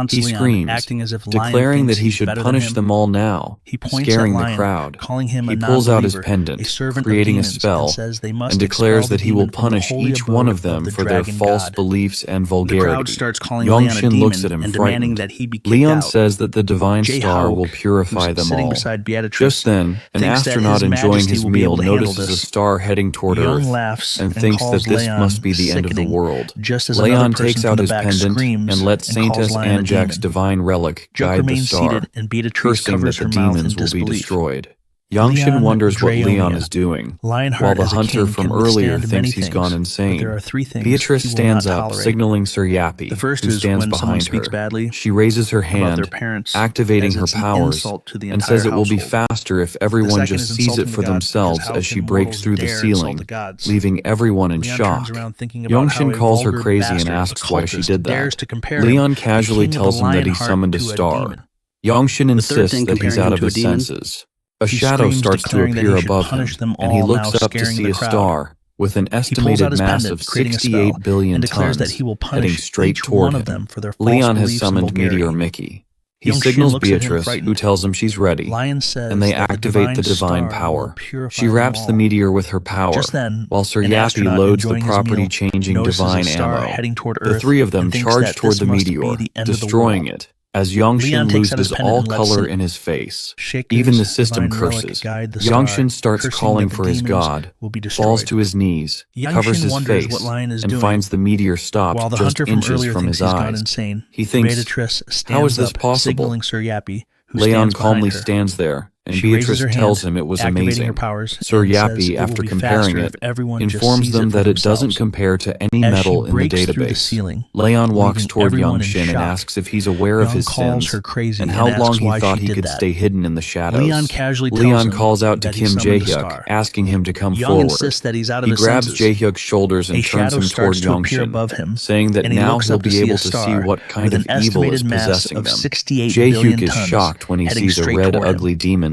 he screams, declaring that he should punish them all now, scaring the crowd. He pulls out his pendant, creating a spell, and declares that he will punish each one of them for their false beliefs and vulgarity. Yongshin looks at him frightened. Leon says that the divine star will purify them all. Just then, an astronaut enjoying his meal notices a star heading toward Earth and thinks that this must be the end of the world. Leon takes out his pendant and lets Saintess Anjak's divine relic guide the star, cursing that the demons will be destroyed. Yongshin wonders what Leon is doing, while the hunter from earlier thinks he's gone insane. Beatrice stands up, signaling Sir Yappy, who stands behind her. She raises her hand, activating her powers, and says it will be faster if everyone just sees it for themselves as she breaks through the ceiling, leaving everyone in shock. Yongshin calls her crazy and asks why she did that. Leon casually tells him that he summoned a star. Yongshin insists that he's out of his senses. A shadow starts to appear above him, and he looks up to see a star with an estimated mass of 68 billion tons heading straight toward him. Leon has summoned Meteor Mickey. He signals Beatrice, who tells him she's ready, and they activate the divine power. She wraps the meteor with her power, while Sir Yappy loads the property-changing divine ammo. The three of them charge toward the meteor, destroying it, as Yongshin loses all color in his face. Even the system curses. Yongshin starts calling for his god, falls to his knees, covers his face, and finds the meteor stopped just inches from his eyes. He thinks, how is this possible? Leon calmly stands there, and Beatrice tells him it was amazing. Sir Yappy, after comparing it, informs them that it doesn't compare to any metal in the database. Leon walks toward Yongshin and asks if he's aware of his sins, and how long he thought he could stay hidden in the shadows. Leon calls out to Kim Jae-hyuk, asking him to come forward. He grabs Jae-hyuk's shoulders and turns him toward Yongshin, saying that now he'll be able to see what kind of evil is possessing them. Jae-hyuk is shocked when he sees a red, ugly demon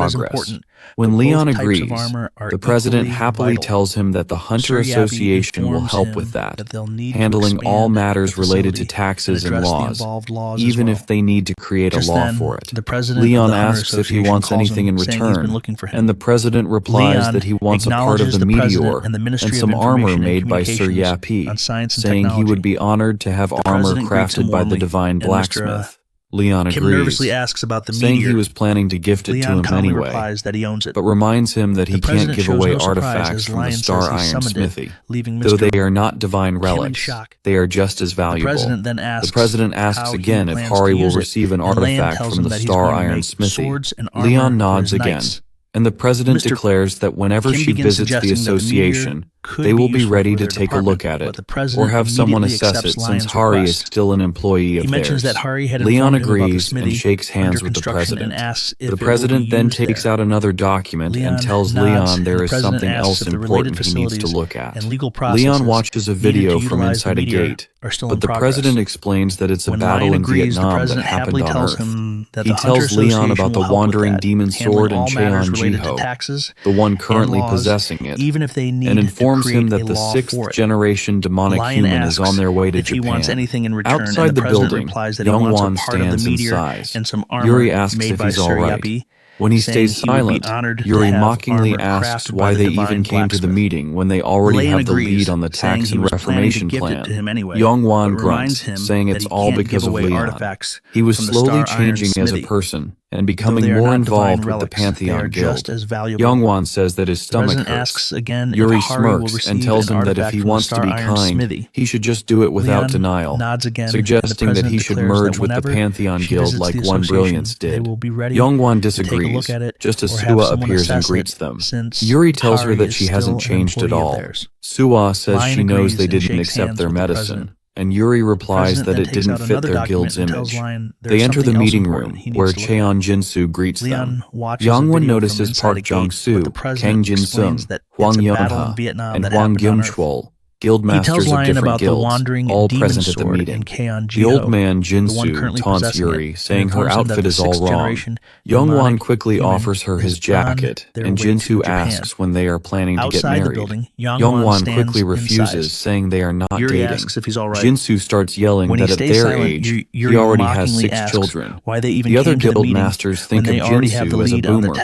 progress. When Leon agrees, the president happily tells him that the Hunter Association will help with that, handling all matters related to taxes and laws, even if they need to create a law for it. Leon asks if he wants anything in return, and the president replies that he wants a part of the meteor and some armor made by Sir Yapi, saying he would be honored to have armor crafted by the divine blacksmith. Leon agrees, Kim nervously asks about the meteor. saying he was planning to gift it to him anyway, replies that he owns it. but reminds him that he can't give away artifacts from the Star Iron Smithy. Though they are not divine relics, they are just as valuable. The president asks again if Hari will receive an artifact from the Star Iron Smithy. Leon nods again, and the president declares that whenever she visits the association, They will be ready to take a look at it, or have someone assess it since Hari is still an employee of theirs. Leon agrees and shakes hands with the president. The president then takes out another document and tells Leon there is something else important he needs to look at. Leon watches a video from inside a gate, but the president explains that it's a battle in Vietnam that happened on Earth. He tells Leon about the wandering demon sword in Cheon Jiho, the one currently possessing it, and informs him that the 6th generation demonic human is on their way to Japan. Outside the building, Youngwon stands and sighs. Yuri asks if he's alright. When he stays silent, Yuri mockingly asks why they even came to the meeting when they already have the lead on the tax and reformation plan. Youngwon grunts, saying it's all because of Leon. He was slowly changing as a person and becoming more involved with the Pantheon Guild. Youngwon says that his stomach hurts. Yuri smirks and tells him that if he wants to be kind, he should just do it without denial, suggesting that he should merge with the Pantheon Guild like One Brilliance did. Youngwon disagrees, just as Suwa appears and greets them. Yuri tells her that she hasn't changed at all. Suwa says she knows they didn't accept their medicine, and Yuri replies that it didn't fit their guild's image. They enter the meeting room, where Cheon Jinsu greets them. Yongwon notices Park Jong-soo, Kang Jin-sung, Hwang Yong-ha, and Hwang Gyung-chol, guild masters of different guilds, all present at the meeting. The old man, Jinsu, taunts Yuri, saying her outfit is all wrong. Youngwon quickly offers her his jacket, and Jinsu asks when they are planning to get married. Youngwon quickly refuses, saying they are not dating. Jinsu starts yelling that at their age, he already has 6 children. The other guild masters think of Jinsu as a boomer.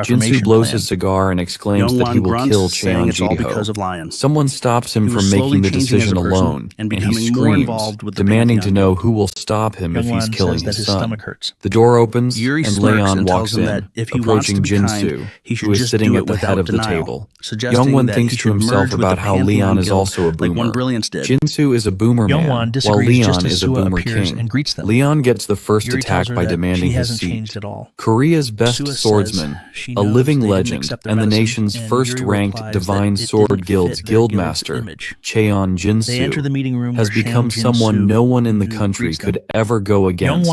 Jinsu blows his cigar and exclaims that he will kill Cheon Jiho. Someone stops him from making the decision alone, and he screams, demanding to know who will stop him if he's killing his son. The door opens, and Leon walks in, approaching Jinsu, who is sitting at the head of the table. Youngwon thinks to himself about how Leon is also a boomer. Jinsu is a boomer man, while Leon is a boomer king. Leon gets the first attack by demanding his seat. Korea's best swordsman, a living legend, and the nation's first-ranked Divine Sword Guild's guildmaster, Cheon Jinsu, has become someone no one in the country could ever go against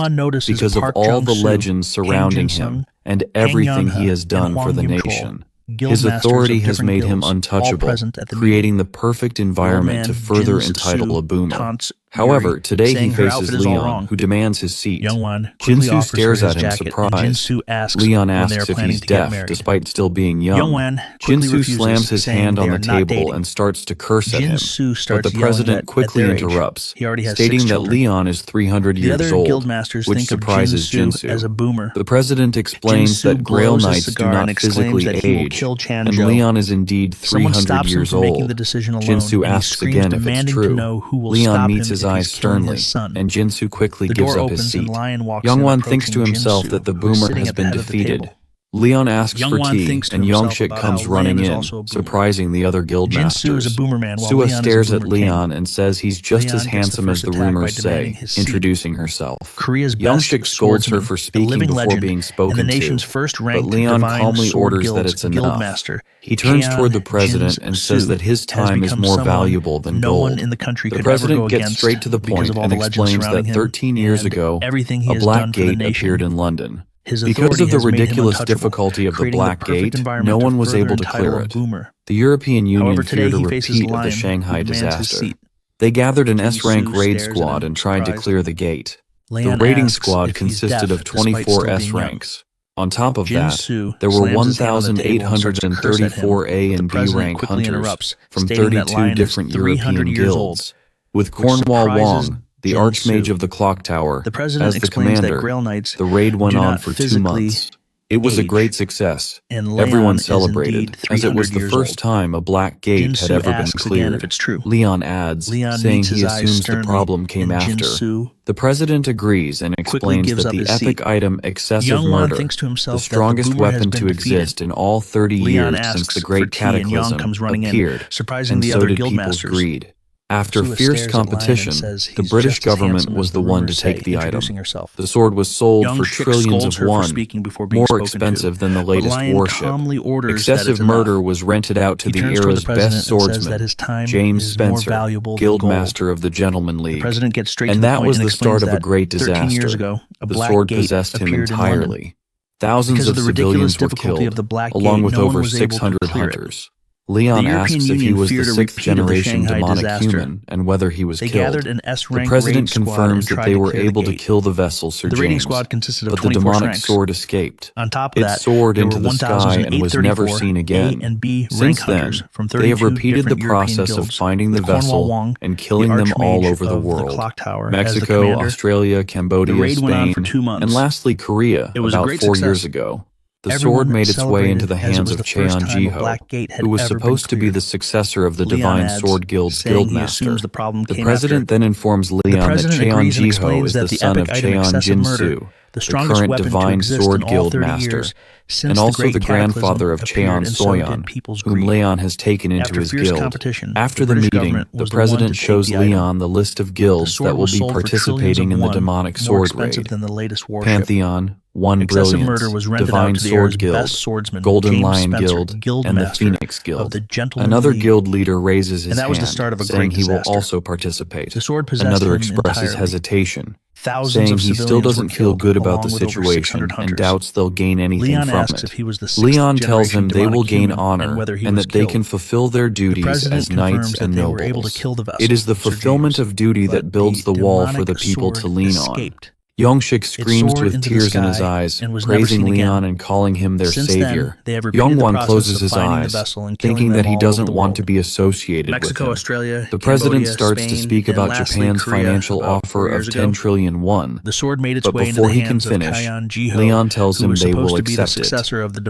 because of all the legends surrounding him and everything he has done for the nation. His authority has made him untouchable, creating the perfect environment to further entitle a boomer. However, today he faces Leon, who demands his seat. Jinsu stares at him surprised. Leon asks if he's deaf, despite still being young. Jinsu slams his hand on the table and starts to curse at him, but the president quickly interrupts, stating that Leon is 300 years old, which surprises Jinsu. The president explains that Grail Knights do not physically age, and Leon is indeed 300 years old. Jinsu asks again if it's true. Leon meets his eyes sternly, and Jinsu quickly gives up his seat. Youngwon thinks to himself that the boomer has been defeated. Leon asks for tea, and Youngshik comes running in, surprising the other guildmasters. Suwa stares at Leon and says he's just as handsome as the rumors say, introducing herself. Youngshik scolds her for speaking before being spoken to, but Leon calmly orders that it's enough. He turns toward the president and says that his time is more valuable than gold. The president gets straight to the point and explains that 13 years ago, a black gate appeared in London. Because of the ridiculous difficulty of the Black Gate, no one was able to clear it. The European Union feared a repeat of the Shanghai disaster. They gathered an S-rank raid squad and tried to clear the gate. The raiding squad consisted of 24 S-ranks. On top of that, there were 1,834 A and B rank hunters from 32 different European guilds, with Cornwall Wong, the Archmage of the Clock Tower, as the commander. The raid went on for 2 months. It was a great success. Everyone celebrated, as it was the first time a black gate had ever been cleared. Leon adds, saying he assumes the problem came after. The president agrees and explains that the epic item Excessive Murder, the strongest weapon to exist in all 30 years since the Great Cataclysm, appeared, and so did people's greed. After fierce competition, the British government was the one to take the item. The sword was sold for trillions of won, more expensive than the latest warship. Excessive murder was rented out to the era's best swordsman, James Spencer, guildmaster of the Gentleman League. And that was the start of a great disaster. The sword possessed him entirely. Thousands of civilians were killed, along with over 600 hunters. Leon asks if he was the sixth-generation demonic human and whether he was killed. The president confirms that they were able to kill the vessel Sir James, but the demonic sword escaped. It soared into the sky and was never seen again. Since then, they have repeated the process of finding the vessel and killing them all over the world. Mexico, Australia, Cambodia, Spain, and lastly Korea about 4 years ago. The sword made its way into the hands of Cheon Jiho, who was supposed to be the successor of the Divine Sword Guild's guildmaster. The president then informs Leon that Cheon Jiho is the son of Cheon Jinsu, the current Divine Sword Guild master, and also the grandfather of Cheon Soyeon, whom Leon has taken into his guild. After the meeting, the president shows Leon the list of guilds that will be participating in the demonic sword raid: Pantheon, One Brilliant, Divine Sword Guild, Golden Lion Guild, and the Phoenix Guild. Another guild leader raises his hand, saying he will also participate. Another expresses hesitation, saying he still doesn't feel good about the situation and doubts they'll gain anything from it. Leon tells him they will gain honor and that they can fulfill their duties as knights and nobles. It is the fulfillment of duty that builds the wall for the people to lean on. Yongshik screams with tears in his eyes, praising Leon and calling him their savior. Yongwon closes his eyes, thinking that he doesn't want to be associated with him. The president starts to speak about Japan's financial offer of 10 trillion won, but before he can finish, Leon tells him they will accept it.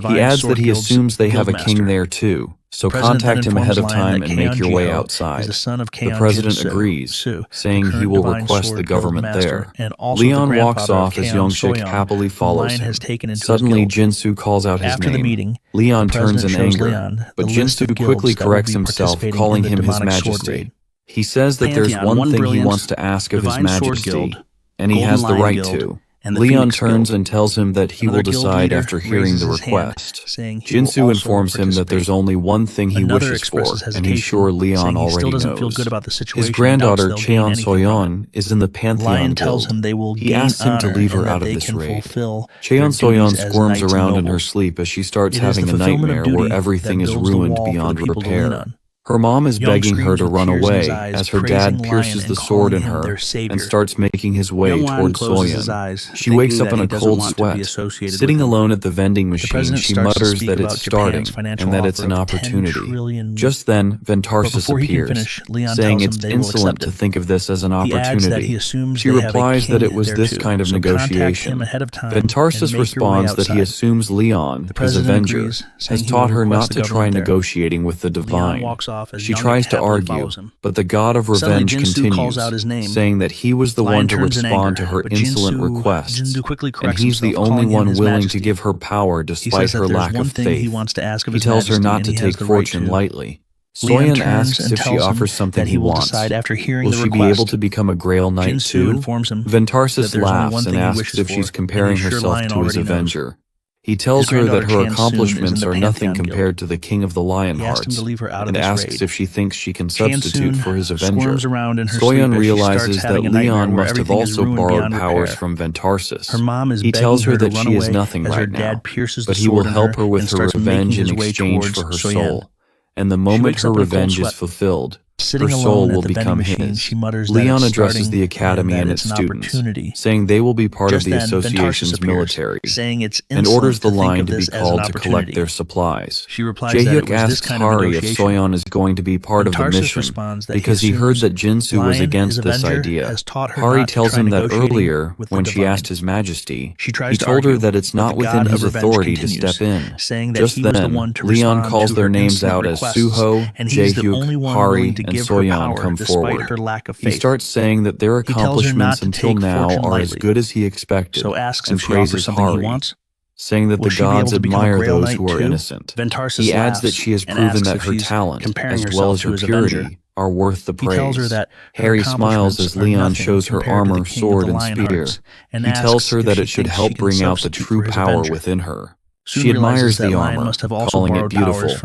He adds that he assumes they have a king there too, so contact him ahead of time and make your way outside. The president agrees, saying he will request the government there. Leon walks off as Yongshik happily follows him. Suddenly Jinsu calls out his name. Leon turns in anger, but Jinsu quickly corrects himself, calling him His Majesty. He says that there's one thing he wants to ask of His Majesty, and he has the right to. Leon turns and tells him that he will decide after hearing the request. Jinsu informs him that there's only one thing he wishes for, and he's sure Leon already knows. His granddaughter, Cheon Soyeon, is in the Pantheon Guild. He asks him to leave her out of this raid. Cheon Soyeon squirms around in her sleep as she starts having a nightmare where everything is ruined beyond repair. Her mom is begging her to run away as her dad pierces the sword in her and starts making his way towards Soyeon. She wakes up in a cold sweat. Sitting alone at the vending machine, she mutters that it's starting and that it's an opportunity. Just then, Ventarsis appears, saying it's insolent to think of this as an opportunity. She replies that it was this kind of negotiation. Ventarsis responds that he assumes Leon, his avenger, has taught her not to try negotiating with the divine. She tries to argue, but the god of revenge continues, saying that he was the one to respond to her insolent requests, and he's the only one willing to give her power despite her lack of faith. He tells her not to take fortune lightly. Soyeon asks if she offers something he wants. Will she be able to become a Grail Knight too? Ventarsis laughs and asks if she's comparing herself to his avenger. He tells her that her accomplishments are nothing compared to the king of the Lionhearts, and asks if she thinks she can substitute for his avenger. Soyeon realizes that Leon must have also borrowed powers from Ventarsis. He tells her that she is nothing right now, but he will help her with her revenge in exchange for her soul. And the moment her revenge is fulfilled, her soul will become his. Leon addresses the academy and its students, saying they will be part of the association's military, and orders the line to be called to collect their supplies. Jae-hyuk asks Hari if Soyeon is going to be part of the mission, because he heard that Jinsu was against this idea. Hari tells him that earlier, when she asked His Majesty, he told her that it's not within his authority to step in. Just then, Leon calls their names out as Suho, Jae-hyuk, Hari, and Soyeon come forward. He starts saying that their accomplishments until now are as good as he expected, and praises Hari, saying that the gods admire those who are innocent. He adds that she has proven that her talent, as well as her purity, are worth the praise. He tells her that Harry smiles as Leon shows her armor, sword, and spear. He tells her that it should help bring out the true power within her. She admires the armor, calling it beautiful, as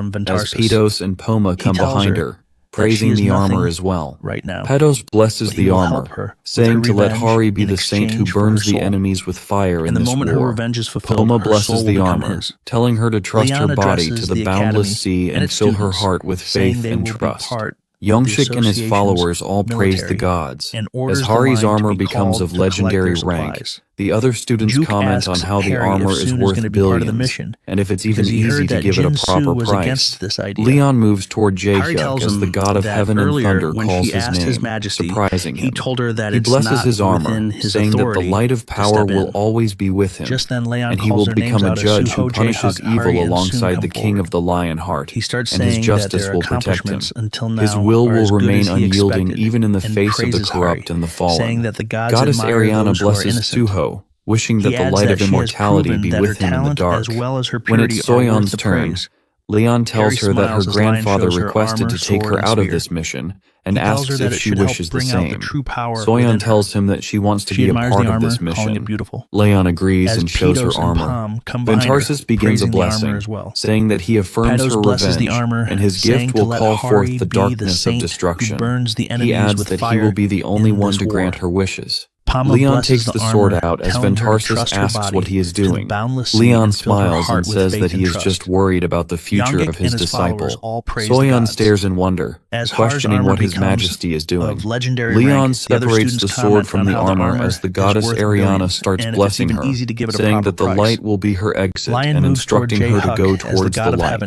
Pedos and Poma come behind her, praising the armor as well. Pedos blesses the armor, saying to let Hari be the saint who burns the enemies with fire in this war. Poma blesses the armor, telling her to trust her body to the boundless sea and fill her heart with faith and trust. Yongshik and his followers all praise the gods. As Hari's armor becomes of legendary rank, the other students comment on how the armor is worth billions, and if it's even easy to give it a proper price. Leon moves toward Jaehyuk as the god of heaven and thunder calls his name, surprising him. He blesses his armor, saying that the light of power will always be with him, and he will become a judge who punishes evil alongside the king of the Lionheart, and his justice will protect him. His will remain unyielding even in the face of the corrupt and the fallen. Goddess Ariana blesses Suho, wishing that the light of immortality be with him in the dark. When it's Soyeon's turn, Leon tells her that her grandfather requested to take her out of this mission and asks if she wishes the same. Soyeon tells him that she wants to be a part of this mission. Leon agrees and shows her armor. Ventarsis begins a blessing, saying that he affirms her revenge, and his gift will call forth the darkness of destruction. He adds that he will be the only one to grant her wishes. Leon takes the sword out as Ventarsis asks what he is doing. Leon smiles and says that he is just worried about the future of his disciple. Soyeon stares in wonder, questioning what his majesty is doing. Leon separates the sword from the armor as the goddess Ariana starts blessing her, saying that the light will be her exit and instructing her to go towards the light.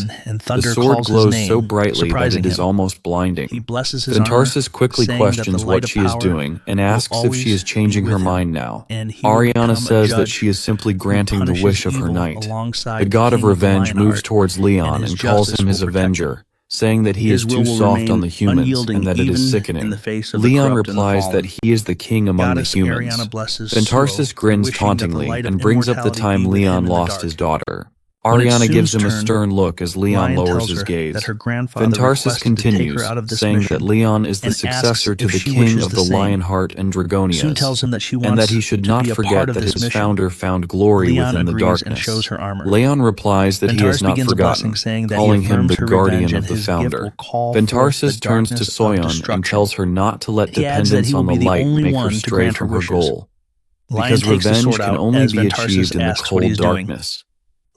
The sword glows so brightly that it is almost blinding. Ventarsis quickly questions what she is doing and asks if she is changing her mind now. Ariana says that she is simply granting the wish of her knight. The god of revenge moves towards Leon and calls him his avenger, saying that he is too soft on the humans and that it is sickening. Leon replies that he is the king among the humans. Ventarsis grins tauntingly and brings up the time Leon lost his daughter. Ariana gives him a stern look as Leon lowers his gaze. Ventarsis continues, saying that Leon is the successor to the king of the Lionheart and Dragonias, and that he should not forget that his founder found glory within the darkness. Leon replies that he has not forgotten, calling him the guardian of the founder. Ventarsis turns to Soyeon and tells her not to let dependence on the light make her stray from her goal, because revenge can only be achieved in the cold darkness.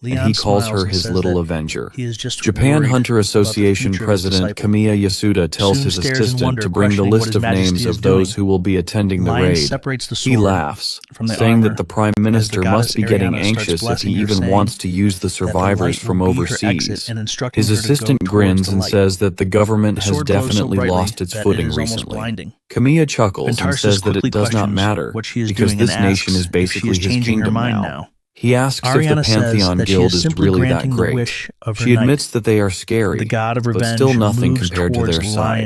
And he calls her his little avenger. Japan Hunter Association President Kamiya Yasuda tells his assistant to bring the list of names of those who will be attending the raid. He laughs, saying that the Prime Minister must be getting anxious if he even wants to use the survivors from overseas. His assistant grins and says that the government has definitely lost its footing recently. Kamiya chuckles and says that it does not matter, because this nation is basically his kingdom now. He asks if the Pantheon Guild is really that great. She admits that they are scary, but still nothing compared to their side.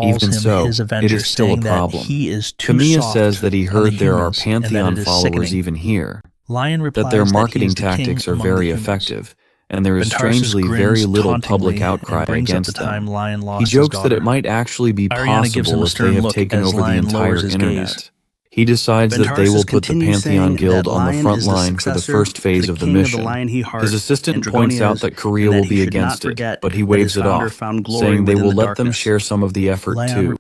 Even so, it is still a problem. Kamiya says that he heard there are Pantheon followers even here, that their marketing tactics are very effective, and there is strangely very little public outcry against them. He jokes that it might actually be possible if they have taken over the entire internet. He decides that they will put the Pantheon Guild on the front line for the first phase of the mission. His assistant points out that Korea will be against it, but he waves it off, saying they will let them share some of the effort too.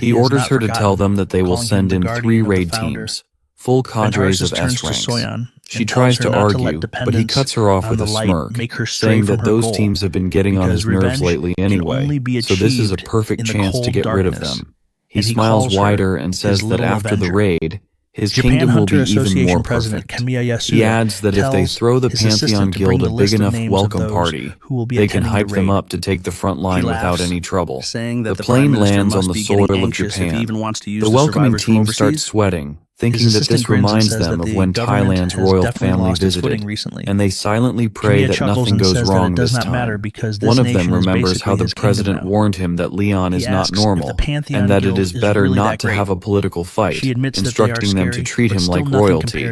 He orders her to tell them that they will send in 3 raid teams, full cadres of S ranks. She tries to argue, but he cuts her off with a smirk, saying that those teams have been getting on his nerves lately anyway, so this is a perfect chance to get rid of them. He smiles wider and says that after the raid, his kingdom will be even more perfect. He adds that if they throw the Pantheon Guild a big enough welcome party, they can hype them up to take the front line without any trouble. The plane lands on the soil of Japan. The welcoming team starts sweating, thinking that this reminds them of when Thailand's royal family visited, and they silently pray that nothing goes wrong this time. One of them remembers how the president warned him that Leon is not normal, and that it is better not to have a political fight, instructing them to treat him like royalty.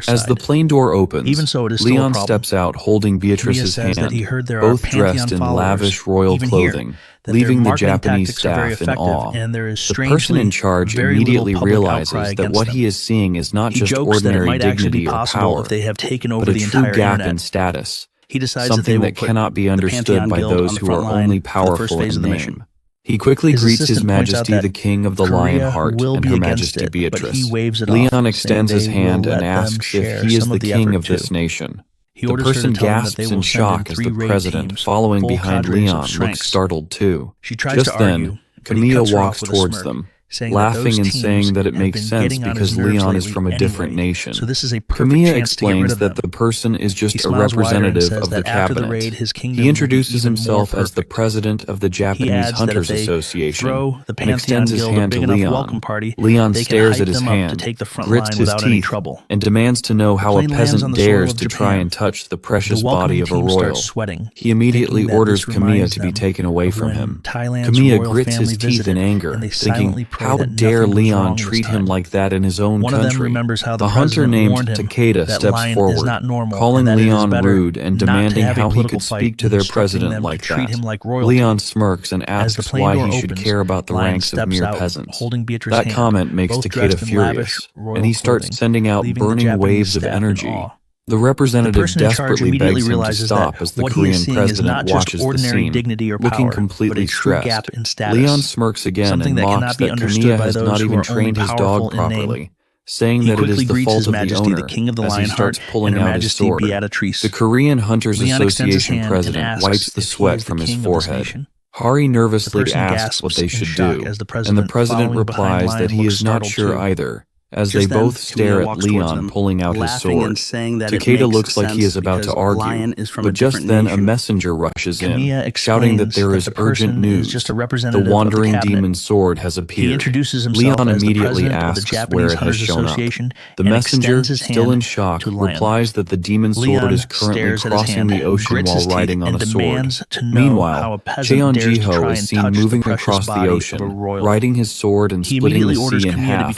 As the plane door opens, Leon steps out holding Beatrice's hand, both dressed in lavish royal clothing, leaving the Japanese staff in awe. The person in charge immediately realizes that what he is seeing is not just ordinary dignity or power, but a true gap in status, something that cannot be understood by those who are only powerful in name. He quickly greets His Majesty the King of the Lionheart and Her Majesty Beatrice. Leon extends his hand and asks if he is the king of this nation. The person gasps in shock as the president, following behind Leon, looks startled too. Just then, Camilla walks towards them, laughing and saying that it makes sense because Leon is from a different nation. Camilla explains that the person is just a representative of the cabinet. He introduces himself as the president of the Japanese Hunters Association and extends his hand to Leon. Leon stares at his hand, grits his teeth, and demands to know how a peasant dares to try and touch the precious body of a royal. He immediately orders Camilla to be taken away from him. Camilla grits his teeth in anger, thinking, how dare Leon treat him like that in his own country? The hunter named Takeda steps forward, calling Leon rude and demanding how he could speak to their president like that. Leon smirks and asks why he should care about the ranks of mere peasants. That comment makes Takeda furious, and he starts sending out burning waves of energy. The representative desperately begs him to stop as the Korean president watches the scene, looking completely stressed. Leon smirks again and mocks that Camilla has not even trained his dog properly, saying that it is the fault of the owner as he starts pulling out his sword. The Korean Hunters Association president wipes the sweat from his forehead. Hari nervously asks what they should do, and the president replies that he is not sure either, as they both stare at Leon pulling out his sword. Takeda looks like he is about to argue, but just then a messenger rushes in, shouting that there is urgent news. The wandering demon's sword has appeared. Leon immediately asks where it has shown up. The messenger, still in shock, replies that the demon's sword is currently crossing the ocean while riding on a sword. Meanwhile, Cheon Jiho is seen moving across the ocean, riding his sword and splitting the sea in half,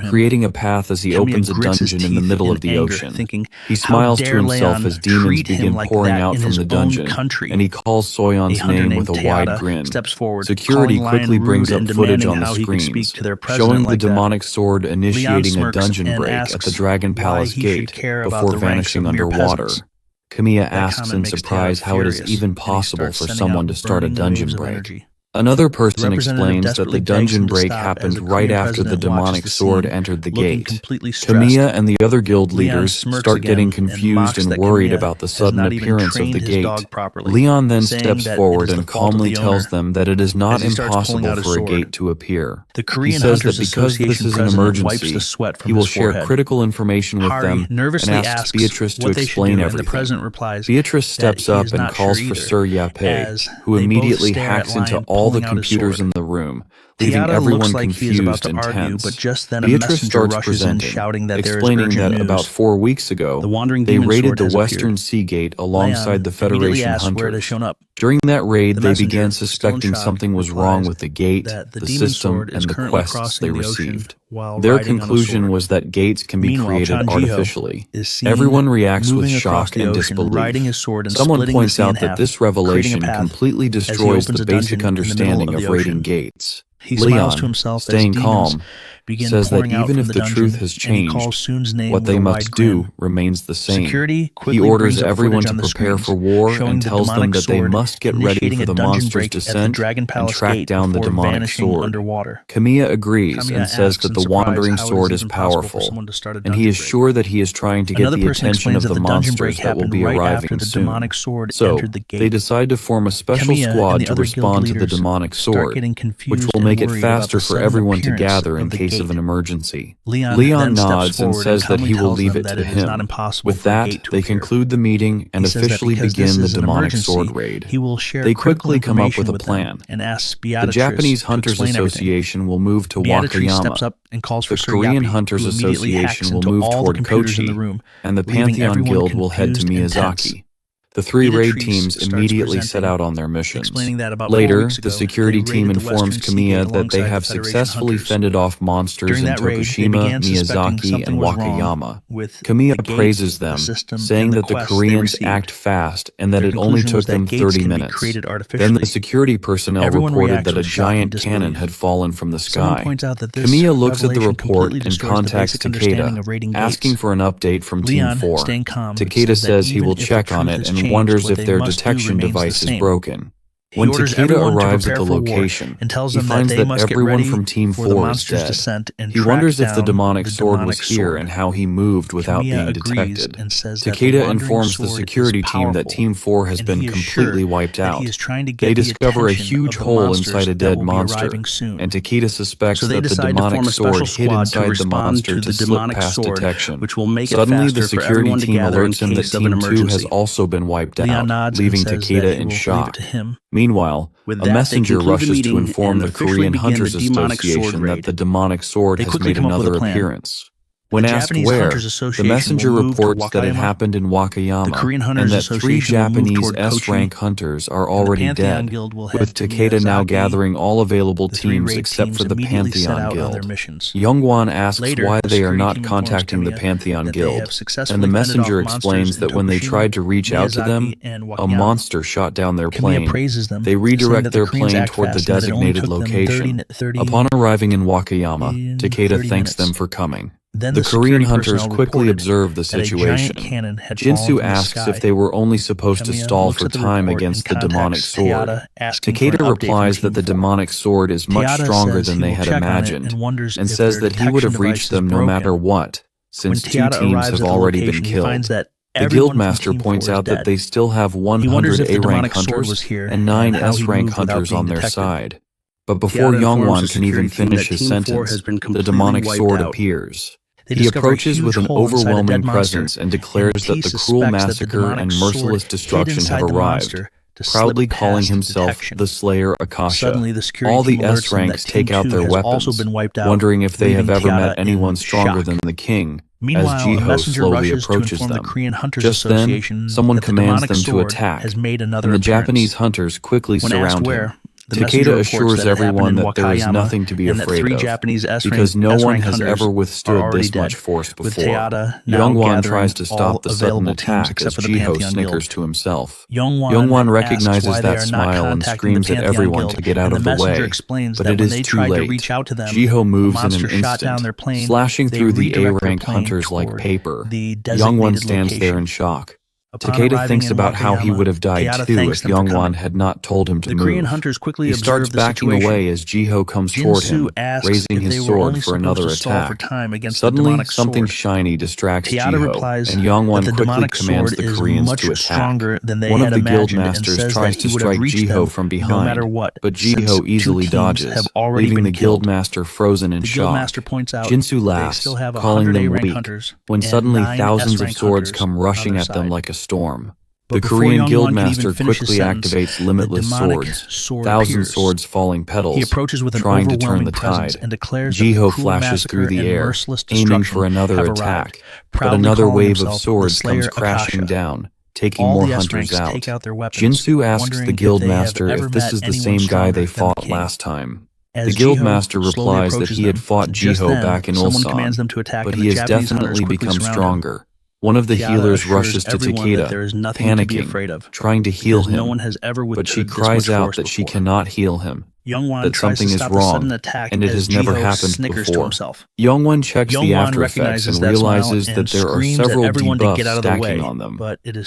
creating a path as he opens a dungeon in the middle of the ocean. He smiles to himself as demons begin pouring out from the dungeon, and he calls Soyeon's name with a wide grin. Security quickly brings up footage on the screens, showing the demonic sword initiating a dungeon break at the Dragon Palace gate before vanishing underwater. Camilla asks in surprise how it is even possible for someone to start a dungeon break. Another person explains that the dungeon break happened right after the demonic sword entered the gate. Camilla and the other guild leaders start getting confused and worried about the sudden appearance of the gate. Leon then steps forward and calmly tells them that it is not impossible for a gate to appear. He says that because this is an emergency, he will share critical information with them and asks Beatrice to explain everything. Beatrice steps up and calls for Sir Yapei, who immediately hacks into all the computers in the room, leaving everyone confused and tense. Beatrice starts presenting, explaining that about 4 weeks ago, they raided the Western Sea Gate alongside the Federation hunters. During that raid, they began suspecting something was wrong with the gate, the system, and the quests they received. Their conclusion was that gates can be created artificially. Everyone reacts with shock and disbelief. Someone points out that this revelation completely destroys the basic understanding of raiding gates. Leon, staying calm, says that even if the truth has changed, what they must do remains the same. He orders everyone to prepare for war and tells them that they must get ready for the monster's descent and track down the demonic sword. Camilla agrees and says that the wandering sword is powerful, and he is sure that he is trying to get the attention of the monsters that will be arriving soon. So, they decide to form a special squad to respond to the demonic sword, which will make it faster for everyone to gather in case of an emergency. Leon nods and says that he will leave it to him. With that, they conclude the meeting and officially begin the demonic sword raid. They quickly come up with a plan. The Japanese Hunters Association will move to Wakayama, the Korean Hunters Association will move toward Kochi, and the Pantheon Guild will head to Miyazaki. The three raid teams immediately set out on their missions. Later, the security team informs Kamiya that they have successfully fended off monsters in Tokushima, Miyazaki, and Wakayama. Kamiya praises them, saying that the Koreans act fast and that it only took them 30 minutes. Then the security personnel reported that a giant cannon had fallen from the sky. Kamiya looks at the report and contacts Takeda, asking for an update from Team 4. Takeda says he will check on it and wonders if their detection device is broken. When Takeda arrives at the location, he finds that everyone from Team 4 is dead. He wonders if the demonic sword was here and how he moved without being detected. Takeda informs the security team that Team 4 has been completely wiped out. They discover a huge hole inside a dead monster, and Takeda suspects that the demonic sword hid inside the monster to slip past detection. Suddenly, the security team alerts him that Team 2 has also been wiped out, leaving Takeda in shock. Meanwhile, a messenger rushes to inform the Korean Hunters Association that the demonic sword has made another appearance. When asked where, the messenger reports that it happened in Wakayama and that 3 Japanese S-rank hunters are already dead, with Takeda now gathering all available teams except for the Pantheon Guild. Youngwon asks why they are not contacting the Pantheon Guild, and the messenger explains that when they tried to reach out to them, a monster shot down their plane. They redirect their plane toward the designated location. Upon arriving in Wakayama, Takeda thanks them for coming. The Korean hunters quickly observe the situation. Jinsu asks if they were only supposed to stall for time against the demonic sword. Takeda replies that the demonic sword is much stronger than they had imagined, and says that he would have reached them no matter what, since 2 teams have already been killed. The Guildmaster points out that they still have 100 A-rank hunters and 9 S-rank hunters on their side. But before Youngwon can even finish his sentence, the demonic sword appears. He approaches with an overwhelming presence and declares that the cruel massacre and merciless destruction have arrived, proudly calling himself the Slayer Akasha. All the S-ranks take out their weapons, wondering if they have ever met anyone stronger than the king, as Jiho slowly approaches them. Just then, someone commands them to attack, and the Japanese hunters quickly surround him. Takeda assures everyone that there is nothing to be afraid of, because no one has ever withstood this much force before. Youngwon tries to stop the sudden attack as Jiho snickers to himself. Youngwon recognizes that smile and screams at everyone to get out of the way, but it is too late. Jiho moves in an instant, slashing through the A-rank hunters like paper. Youngwon stands there in shock. Takeda thinks about how he would have died too if Youngwon had not told him to move. He starts backing away as Jiho comes toward him, raising his sword for another attack. Suddenly, something shiny distracts Jiho, and Youngwon quickly commands the Koreans to attack. One of the Guildmasters tries to strike Jiho from behind, but Jiho easily dodges, leaving the Guildmaster frozen in shock. Jinsu laughs, calling them weak, when suddenly thousands of swords come rushing at them like a storm. The Korean Guildmaster quickly activates limitless swords, 1,000 swords falling petals, trying to turn the tide. Jiho flashes through the air, aiming for another attack, but another wave of swords comes crashing down, taking more hunters out. Jinsu asks the Guildmaster if this is the same guy they fought last time. The Guildmaster replies that he had fought Jiho back in Ulsan, but he has definitely become stronger. One of the healers rushes to Takeda, panicking, trying to heal him, but she cries out that she cannot heal him, that something is wrong, and it has never happened before. Youngwon checks the after effects and realizes that there are several debuffs stacking on them.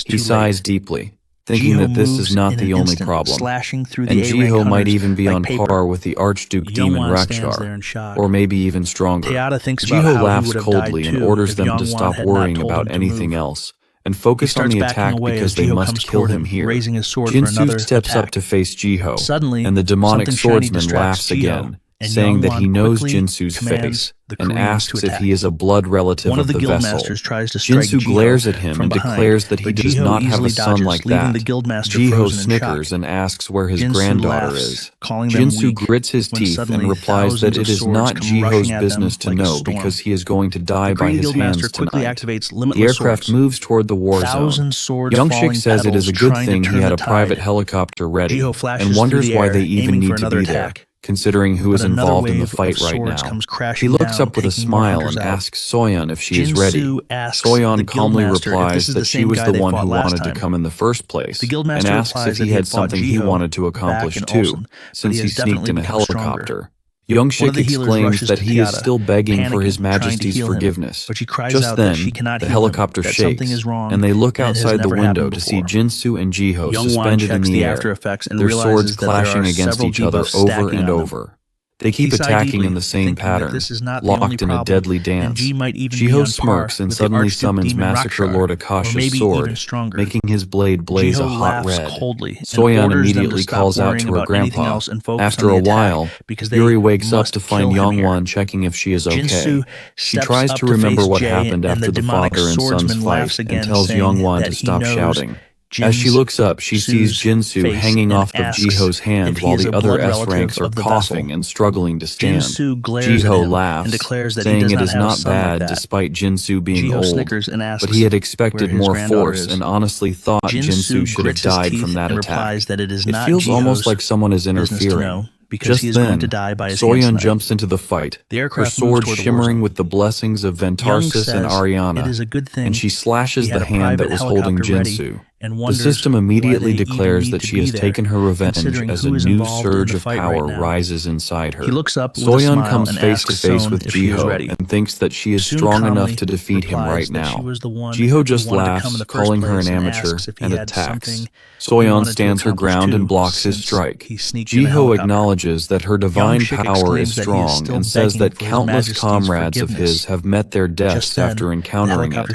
He sighs deeply, thinking that this is not the only problem, and Jiho might even be on par with the Archduke Demon Rakshar, or maybe even stronger. Jiho laughs coldly and orders them to stop worrying about anything else, and focus on the attack because they must kill him here. Jinsu steps up to face Jiho, and the demonic swordsman laughs again, saying that he knows Jinsu's face, and asks if he is a blood relative of the vessel. Jinsu glares at him and declares that he does not have a son like that. Jiho snickers and asks where his granddaughter is. Jinsu grits his teeth and replies that it is not Jiho's business to know because he is going to die by his hands tonight. The aircraft moves toward the war zone. Young-shik says it is a good thing he had a private helicopter ready, and wonders why they even need to be there, considering who is involved in the fight right now. He looks up with a smile and asks Soyeon if she is ready. Soyeon calmly replies that she was the one who wanted to come in the first place, and asks if he had something he wanted to accomplish too, since he sneaked in a helicopter. Young-shik exclaims that he is still begging for His Majesty's forgiveness. Just then, the helicopter shakes, and they look outside the window to see Jinsu and Jiho suspended in the air, their swords clashing against each other over and over. They keep attacking in the same pattern, locked in a deadly dance. Jiho smirks and suddenly summons Massacre Lord Akasha's sword, making his blade blaze a hot red. Soyeon immediately calls out to her grandpa. After a while, Yuri wakes up to find Yongwon checking if she is okay. She tries to remember what happened after the father and son's fight and tells Yongwon to stop shouting. As she looks up, she sees Jinsu hanging off of Jiho's hand while the other S-ranks are coughing and struggling to stand. Jiho laughs, saying it is not bad despite Jinsu being old, but he had expected more force and honestly thought Jinsu should have died from that attack. It feels almost like someone is interfering. Just then, Soyeon jumps into the fight, her sword shimmering with the blessings of Ventarsis and Ariana, and she slashes the hand that was holding Jinsu. The system immediately declares that she has taken her revenge as a new surge of power rises inside her. Soyeon comes face to face with Jiho and thinks that she is strong enough to defeat him right now. Jiho just laughs, calling her an amateur, and attacks. Soyeon stands her ground and blocks his strike. Jiho acknowledges that her divine power is strong and says that countless comrades of his have met their deaths after encountering it,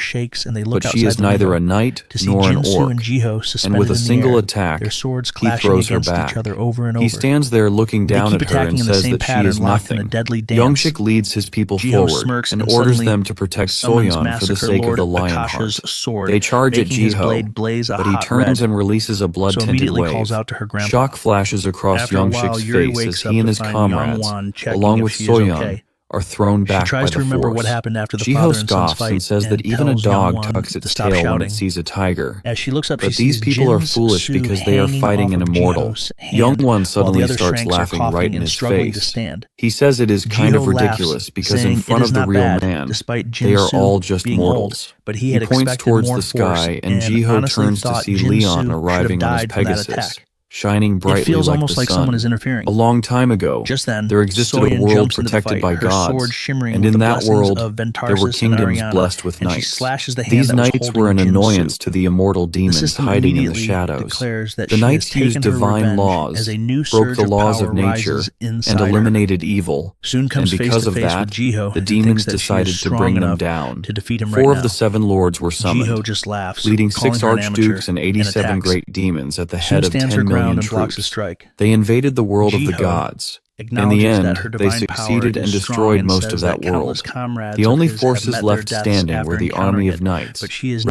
but she is neither a knight nor an orc. And with a single attack, he throws her back. He stands there looking down at her and says that she is nothing. Young-shik leads his people forward and orders them to protect Soyeon for the sake of the Lionheart. They charge at Jiho, but he turns and releases a blood-tinted wave. Shock flashes across Young-shik's face as he and his comrades, along with Soyeon, are thrown back by the force. Jiho scoffs and says that even a dog tucks its tail when it sees a tiger. But these people are foolish because they are fighting an immortal. Youngwon suddenly starts laughing right in his face. He says it is kind of ridiculous because in front of the real man, they are all just mortals. He points towards the sky and Jiho turns to see Leon arriving on his Pegasus, shining brightly like the sun. A long time ago, there existed a world protected by gods, and in that world, there were kingdoms blessed with knights. These knights were an annoyance to the immortal demons hiding in the shadows. The knights used divine laws, broke the laws of nature, and eliminated evil, and because of that, the demons decided to bring them down. 4 of the 7 lords were summoned, leading 6 archdukes and 87 great demons at the head of 10 million troops. They invaded the world of the gods. In the end, they succeeded and destroyed most of that world. The only forces left standing were the army of knights,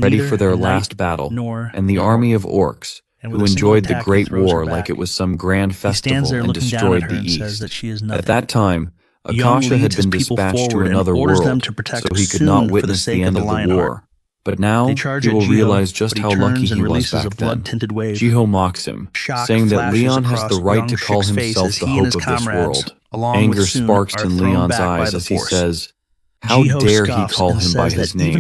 ready for their last battle, and the army of orcs, who enjoyed the Great War like it was some grand festival and destroyed the East. At that time, Akasha had been dispatched to another world, so he could not witness the end of the war. But now, he will realize just how lucky he was back then. Jiho mocks him, saying that Leon has the right to call himself the hope of this world. Anger sparks in Leon's eyes as he says, "How dare he call him by his name?"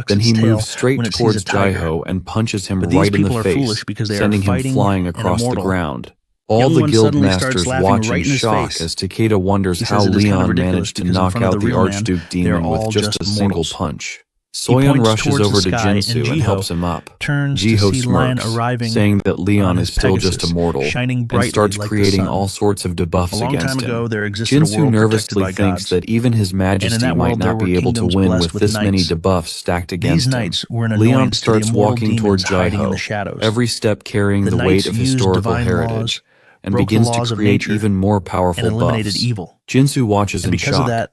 Then he moves straight towards Jiho and punches him right in the face, sending him flying across the ground. All the guild masters watch in shock as Takeda wonders how Leon managed to knock out the Archduke demon with just a single punch. Soyeon rushes over to Jinsu and helps him up. Jiho smirks, saying that Leon is still just a mortal, and starts creating all sorts of debuffs against him. Jinsu nervously thinks that even His Majesty might not be able to win with this many debuffs stacked against him. Leon starts walking toward Jiho, every step carrying the weight of historical heritage. and begins to create even more powerful buffs. Jinsu watches in shock,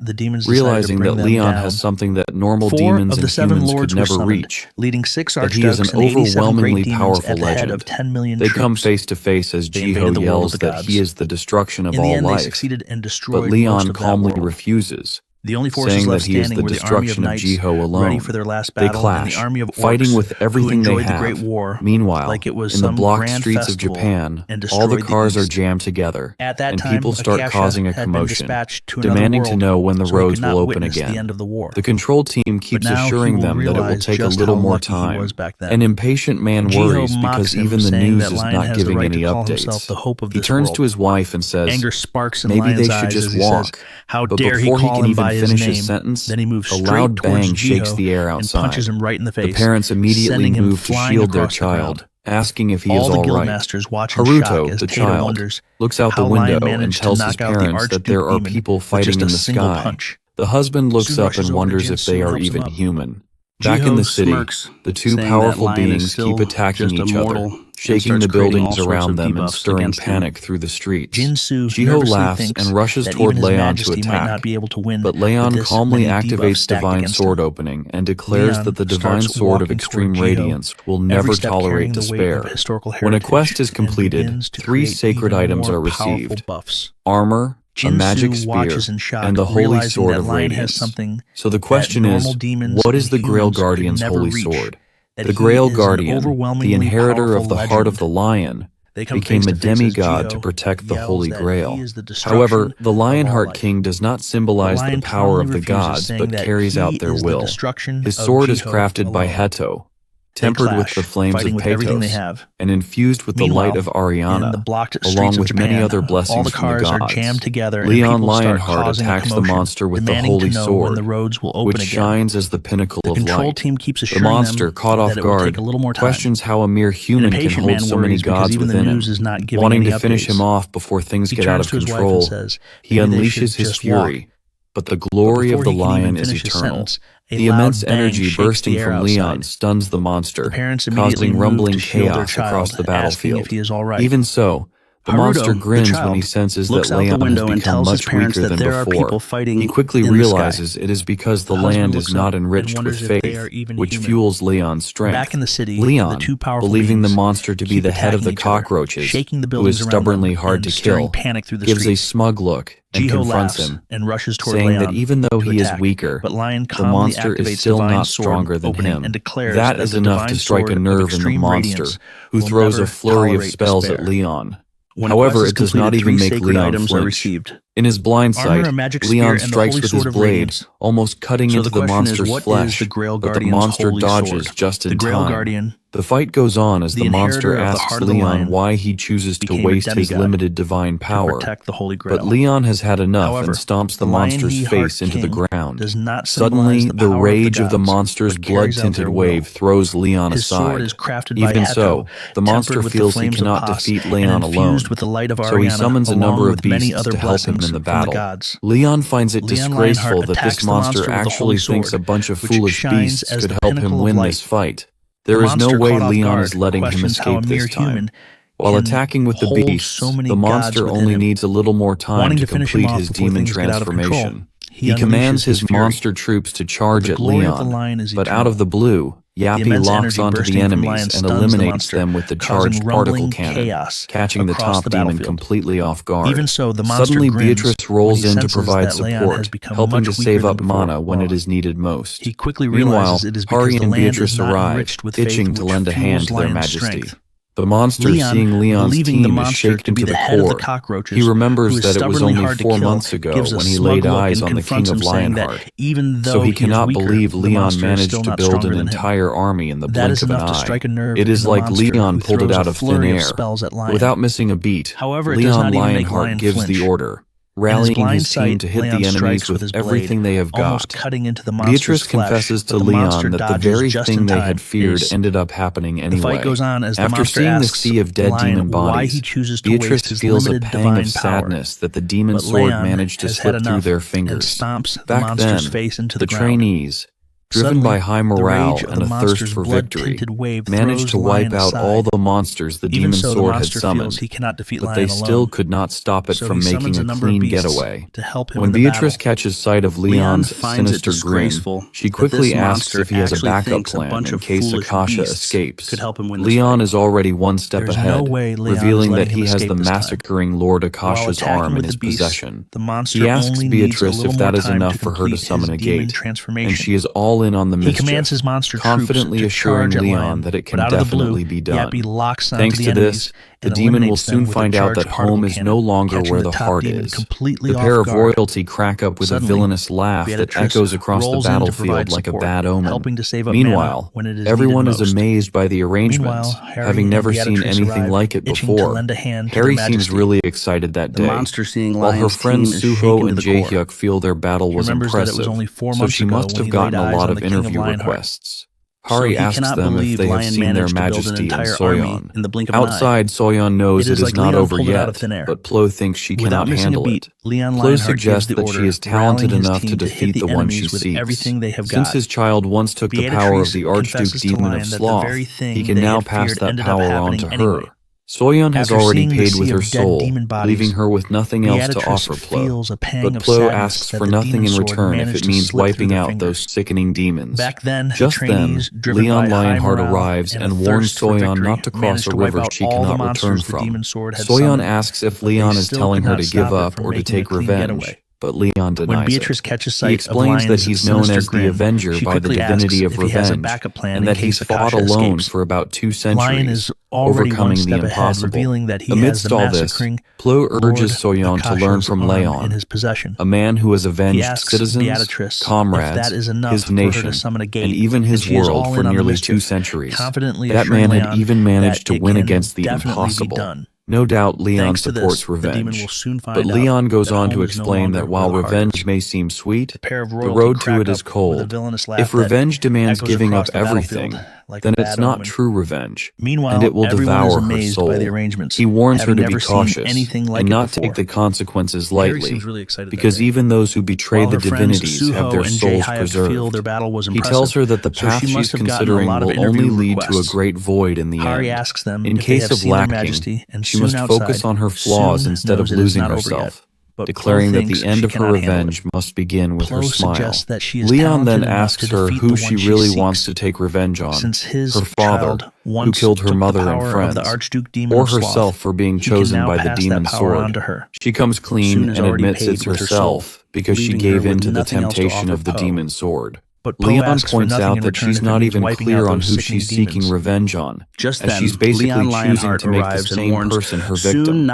realizing that Leon has something that normal demons and humans could never reach, that he is an overwhelmingly powerful legend. They come face to face as Jiho yells that he is the destruction of all life, but Leon calmly refuses, saying that he is the destruction of Jiho alone. They clash, fighting with everything they have. Meanwhile, in the blocked streets of Japan, all the cars are jammed together, and people start causing a commotion, demanding to know when the roads will open again. The control team keeps assuring them that it will take a little more time. An impatient man worries because even the news is not giving any updates. He turns to his wife and says, maybe they should just walk. But before he can even finish his sentence, a loud bang shakes the air outside. The parents immediately move to shield their child, asking if he is all right. Haruto, the child, looks out the window and tells his parents that there are people fighting in the sky. The husband looks up and wonders if they are even human. Back in the city, the two powerful beings keep attacking each other, shaking the buildings around them and stirring panic through the streets. Jiho laughs and rushes toward Leon to attack, but Leon calmly activates Divine Sword Opening and declares that the Divine Sword of Extreme Radiance will never tolerate despair. When a quest is completed, 3 sacred items are received: armor, a magic spear, and the Holy Sword of Radiance. So the question is, what is the Grail Guardian's holy sword? The Grail Guardian, the inheritor of the heart of the lion, became a demigod to protect the Holy Grail. However, the Lionheart King does not symbolize the power of the gods, but carries out their will. His sword is crafted by Heto, tempered with the flames of Pathos, and infused with the light of Ariana, along with many other blessings from the gods. Leon Lionheart attacks the monster with the Holy Sword, which shines as the pinnacle of light. The monster, caught off guard, questions how a mere human can hold so many gods within him. Wanting to finish him off before things get out of control, he unleashes his fury. But the glory of the lion is eternal. The immense energy bursting from Leon stuns the monster, causing rumbling chaos across the battlefield. Even so, the monster grins when he senses that Leon has become much weaker than before. He quickly realizes it is because the land is not enriched with faith, which fuels Leon's strength. Leon, believing the monster to be the head of the cockroaches, who is stubbornly hard to kill, gives a smug look and confronts him, saying that even though he is weaker, the monster is still not stronger than him. That is enough to strike a nerve in the monster, who throws a flurry of spells at Leon. However, it does not even make Leon flinch. In his blind sight, Leon strikes with his blade, almost cutting into the monster's flesh, but the monster dodges just in time. The fight goes on as the monster asks Leon why he chooses to waste his limited divine power, but Leon has had enough and stomps the monster's face into the ground. Suddenly, the rage of the monster's blood-tinted wave throws Leon aside. Even so, the monster feels he cannot defeat Leon alone, so he summons a number of beasts to help him in the battle. Leon finds it disgraceful that this monster actually thinks a bunch of foolish beasts could help him win this fight. There is no way Leon is letting him escape this time. While attacking with the beasts, the monster only needs a little more time to complete his demon transformation. He commands his monster troops to charge at Leon, but out of the blue, Yappy locks onto the enemies and eliminates them with the charged particle cannon, catching the top demon completely off guard. Suddenly, Beatrice rolls in to provide support, helping to save up mana when it is needed most. Meanwhile, Hari and Beatrice arrive, itching to lend a hand to their majesty. The monster, seeing Leon's team, is shaken to the core. He remembers that it was only 4 months ago when he laid eyes on the King of Lionheart, so he cannot believe Leon managed to build an entire army in the blink of an eye. It is like Leon pulled it out of thin air. Without missing a beat, Leon Lionheart gives the order, rallying his team to hit the enemies with everything they have got. Beatrice confesses to Leon that the very thing they had feared ended up happening anyway. After seeing the sea of dead demon bodies, Beatrice feels a pang of sadness that the demon sword managed to slip through their fingers. Back then, the trainees, driven by high morale and a thirst for victory, managed to wipe out all the monsters the demon sword had summoned, but they still could not stop it from making a clean getaway. When Beatrice catches sight of Leon's sinister grin, she quickly asks if he has a backup plan in case Akasha escapes. Leon is already one step ahead, revealing that he has the massacring Lord Akasha's arm in his possession. He asks Beatrice if that is enough for her to summon a gate, and she is all in on the mischief, confidently assuring Leon that it can definitely be done. Thanks to this, the demon will soon find out that home is no longer where the heart is. The pair of royalty crack up with a villainous laugh that echoes across the battlefield like a bad omen. Meanwhile, everyone is amazed by the arrangements, having never seen anything like it before. Harry seems really excited that day, while her friends Suho and Jaehyuk feel their battle was impressive, so she must have gotten a lot of interview requests. Hari asks them if they have seen their majesty and Soyeon. Outside, Soyeon knows it is not over yet, but Plo thinks she cannot handle it. Plo suggests that she is talented enough to defeat the one she seeks. Since his child once took the power of the Archduke Demon of Sloth, he can now pass that power on to her. Soyeon has already paid with her soul, leaving her with nothing else to offer Plo. But Plo asks for nothing in return if it means wiping out those sickening demons. Just then, Leon Lionheart arrives and warns Soyeon not to cross a river she cannot return from. Soyeon asks if Leon is telling her to give up or to take revenge, but Leon denies it. He explains that he's known as the Avenger by the divinity of revenge, and that he's fought alone for about 2 centuries, overcoming the impossible. Amidst all this, Plo urges Soyeon to learn from Leon, a man who has avenged citizens, comrades, his nation, and even his world for nearly 2 centuries. That man had even managed to win against the impossible. No doubt Leon supports revenge, but Leon goes on to explain that while revenge may seem sweet, the road to it is cold. If revenge demands giving up everything, then it's not true revenge, and it will devour her soul. He warns her to be cautious and not take the consequences lightly, because even those who betray the divinities have their souls preserved. He tells her that the path she's considering will only lead to a great void in the end. In case of lacking, she must focus on her flaws instead of losing herself, declaring that the end of her revenge must begin with her smile. Leon then asks her who she really wants to take revenge on, her father, who killed her mother and friends, or herself for being chosen by the demon sword. She comes clean and admits it's herself because she gave in to the temptation of the demon sword. Leon points out that she's not even clear on who she's seeking revenge on, as she's basically choosing to make the same person her victim,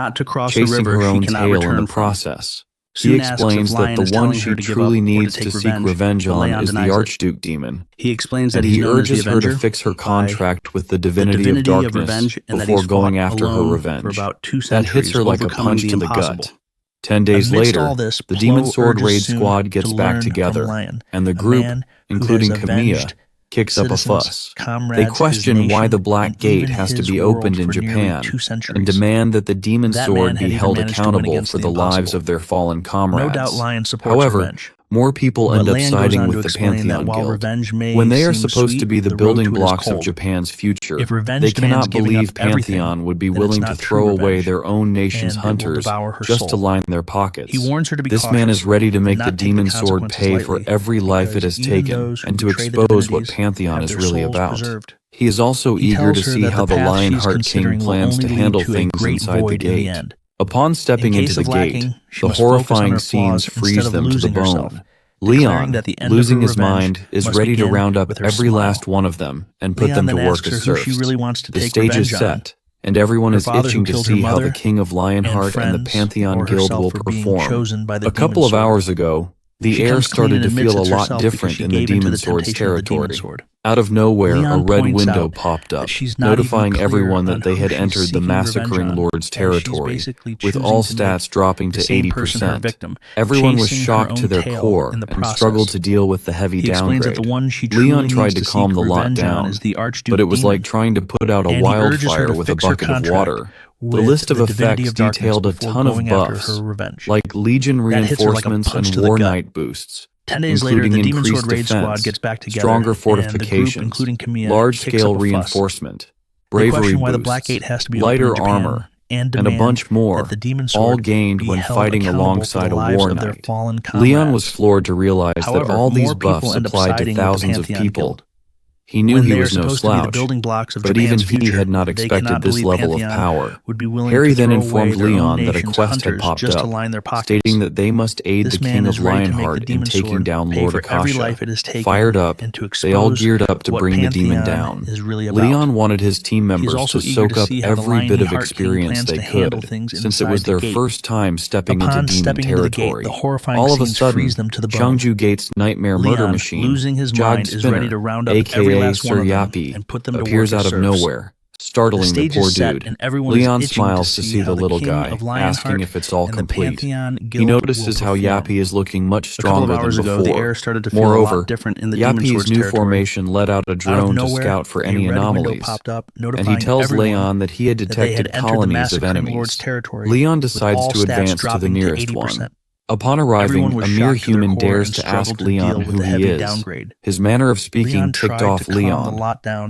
chasing her own tail in the process. He explains that the one she truly needs to seek revenge on is the Archduke Demon, and he urges her to fix her contract with the divinity of darkness before going after her revenge. That hits her like a punch to the gut. 10 days later, the Demon Sword Raid Squad gets back together, and the group, including Kamiya, kicks up a fuss. They question why the Black Gate has to be opened in Japan, and demand that the Demon Sword be held accountable for the lives of their fallen comrades. However, more people end up siding with the Pantheon Guild. When they are supposed to be the building blocks of Japan's future, they cannot believe Pantheon would be willing to throw away their own nation's hunters just to line their pockets. This man is ready to make the demon sword pay for every life it has taken and to expose what Pantheon is really about. He is also eager to see how the Lionheart King plans to handle things inside the gate. Upon stepping into the gate, the horrifying scenes freeze them to the bone. Leon, losing his mind, is ready to round up every last one of them and put them to work as serfs. The stage is set, and everyone is itching to see how the King of Lionheart and the Pantheon Guild will perform. A couple of hours ago, the air started to feel a lot different in the Demon Sword's territory. Out of nowhere, a red window popped up, notifying everyone that they had entered the massacring Lord's territory, with all stats dropping to 80%. Everyone was shocked to their core and struggled to deal with the heavy downgrade. Leon tried to calm the lot down, but it was like trying to put out a wildfire with a bucket of water. The list of effects detailed a ton of buffs, like Legion reinforcements and War Knight boosts, 10 days later, the Demon Sword Raid Squad gets back together, stronger fortifications, and the group, including Kamiya, large-scale reinforcement, bravery why the boosts, Black Gate has to be lighter armor, and a bunch more, all gained when fighting alongside a war knight. Leon was floored to realize that all these buffs applied to thousands of people. He knew he was no slouch, but even he had not expected this level of power. Harry then informed Leon that a quest had popped up, stating that they must aid the King of Lionheart in taking down Lord Akasha. Fired up, they all geared up to bring the demon down. Leon wanted his team members to soak up every bit of experience they could, since it was their first time stepping into demon territory. All of a sudden, Changju Gate's nightmare murder machine, Jog Spinner, aka Sir Yappy, appears out of nowhere, startling the poor dude. Leon smiles to see the little guy, asking if it's all complete. He notices how Yappy is looking much stronger than before. Moreover, Yappy's new formation let out a drone to scout for any anomalies, and he tells Leon that he had detected colonies of enemies. Leon decides to advance to the nearest one. Upon arriving, a mere human dares to ask Leon who he is. His manner of speaking ticked off Leon,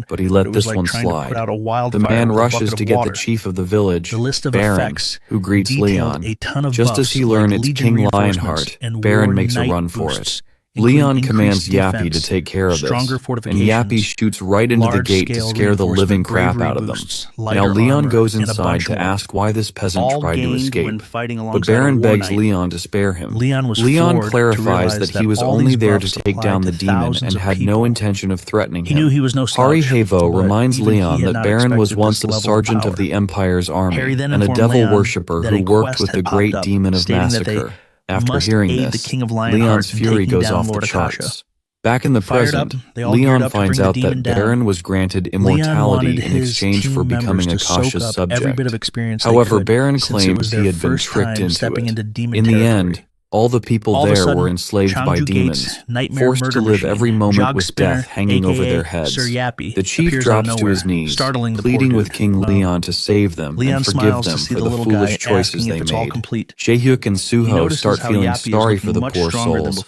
but he let this one slide. The man rushes to get the chief of the village, Baron, who greets Leon. Just as he learns it's King Lionheart, Baron makes a run for it. Leon commands Yappy to take care of this, and Yappy shoots right into the gate to scare the living crap out of them. Now Leon goes inside to ask why this peasant tried to escape, but Baron begs Leon to spare him. Leon clarifies that he was only there to take down the demon and had no intention of threatening him. Hari Havo reminds Leon that Baron was once a sergeant of the Empire's army and a devil worshipper who worked with the great demon of massacre. After hearing this, Leon's fury goes off the charts. Back in the present, Leon finds out that Baron was granted immortality in exchange for becoming Akasha's subject. However, Baron claims he had been tricked into it. In the end, all the people there were enslaved by demons, forced to live every moment with death hanging over their heads. The chief drops to his knees, pleading with King Leon to save them and forgive them for the foolish choices they made. Jaehyuk and Suho start feeling sorry for the poor souls.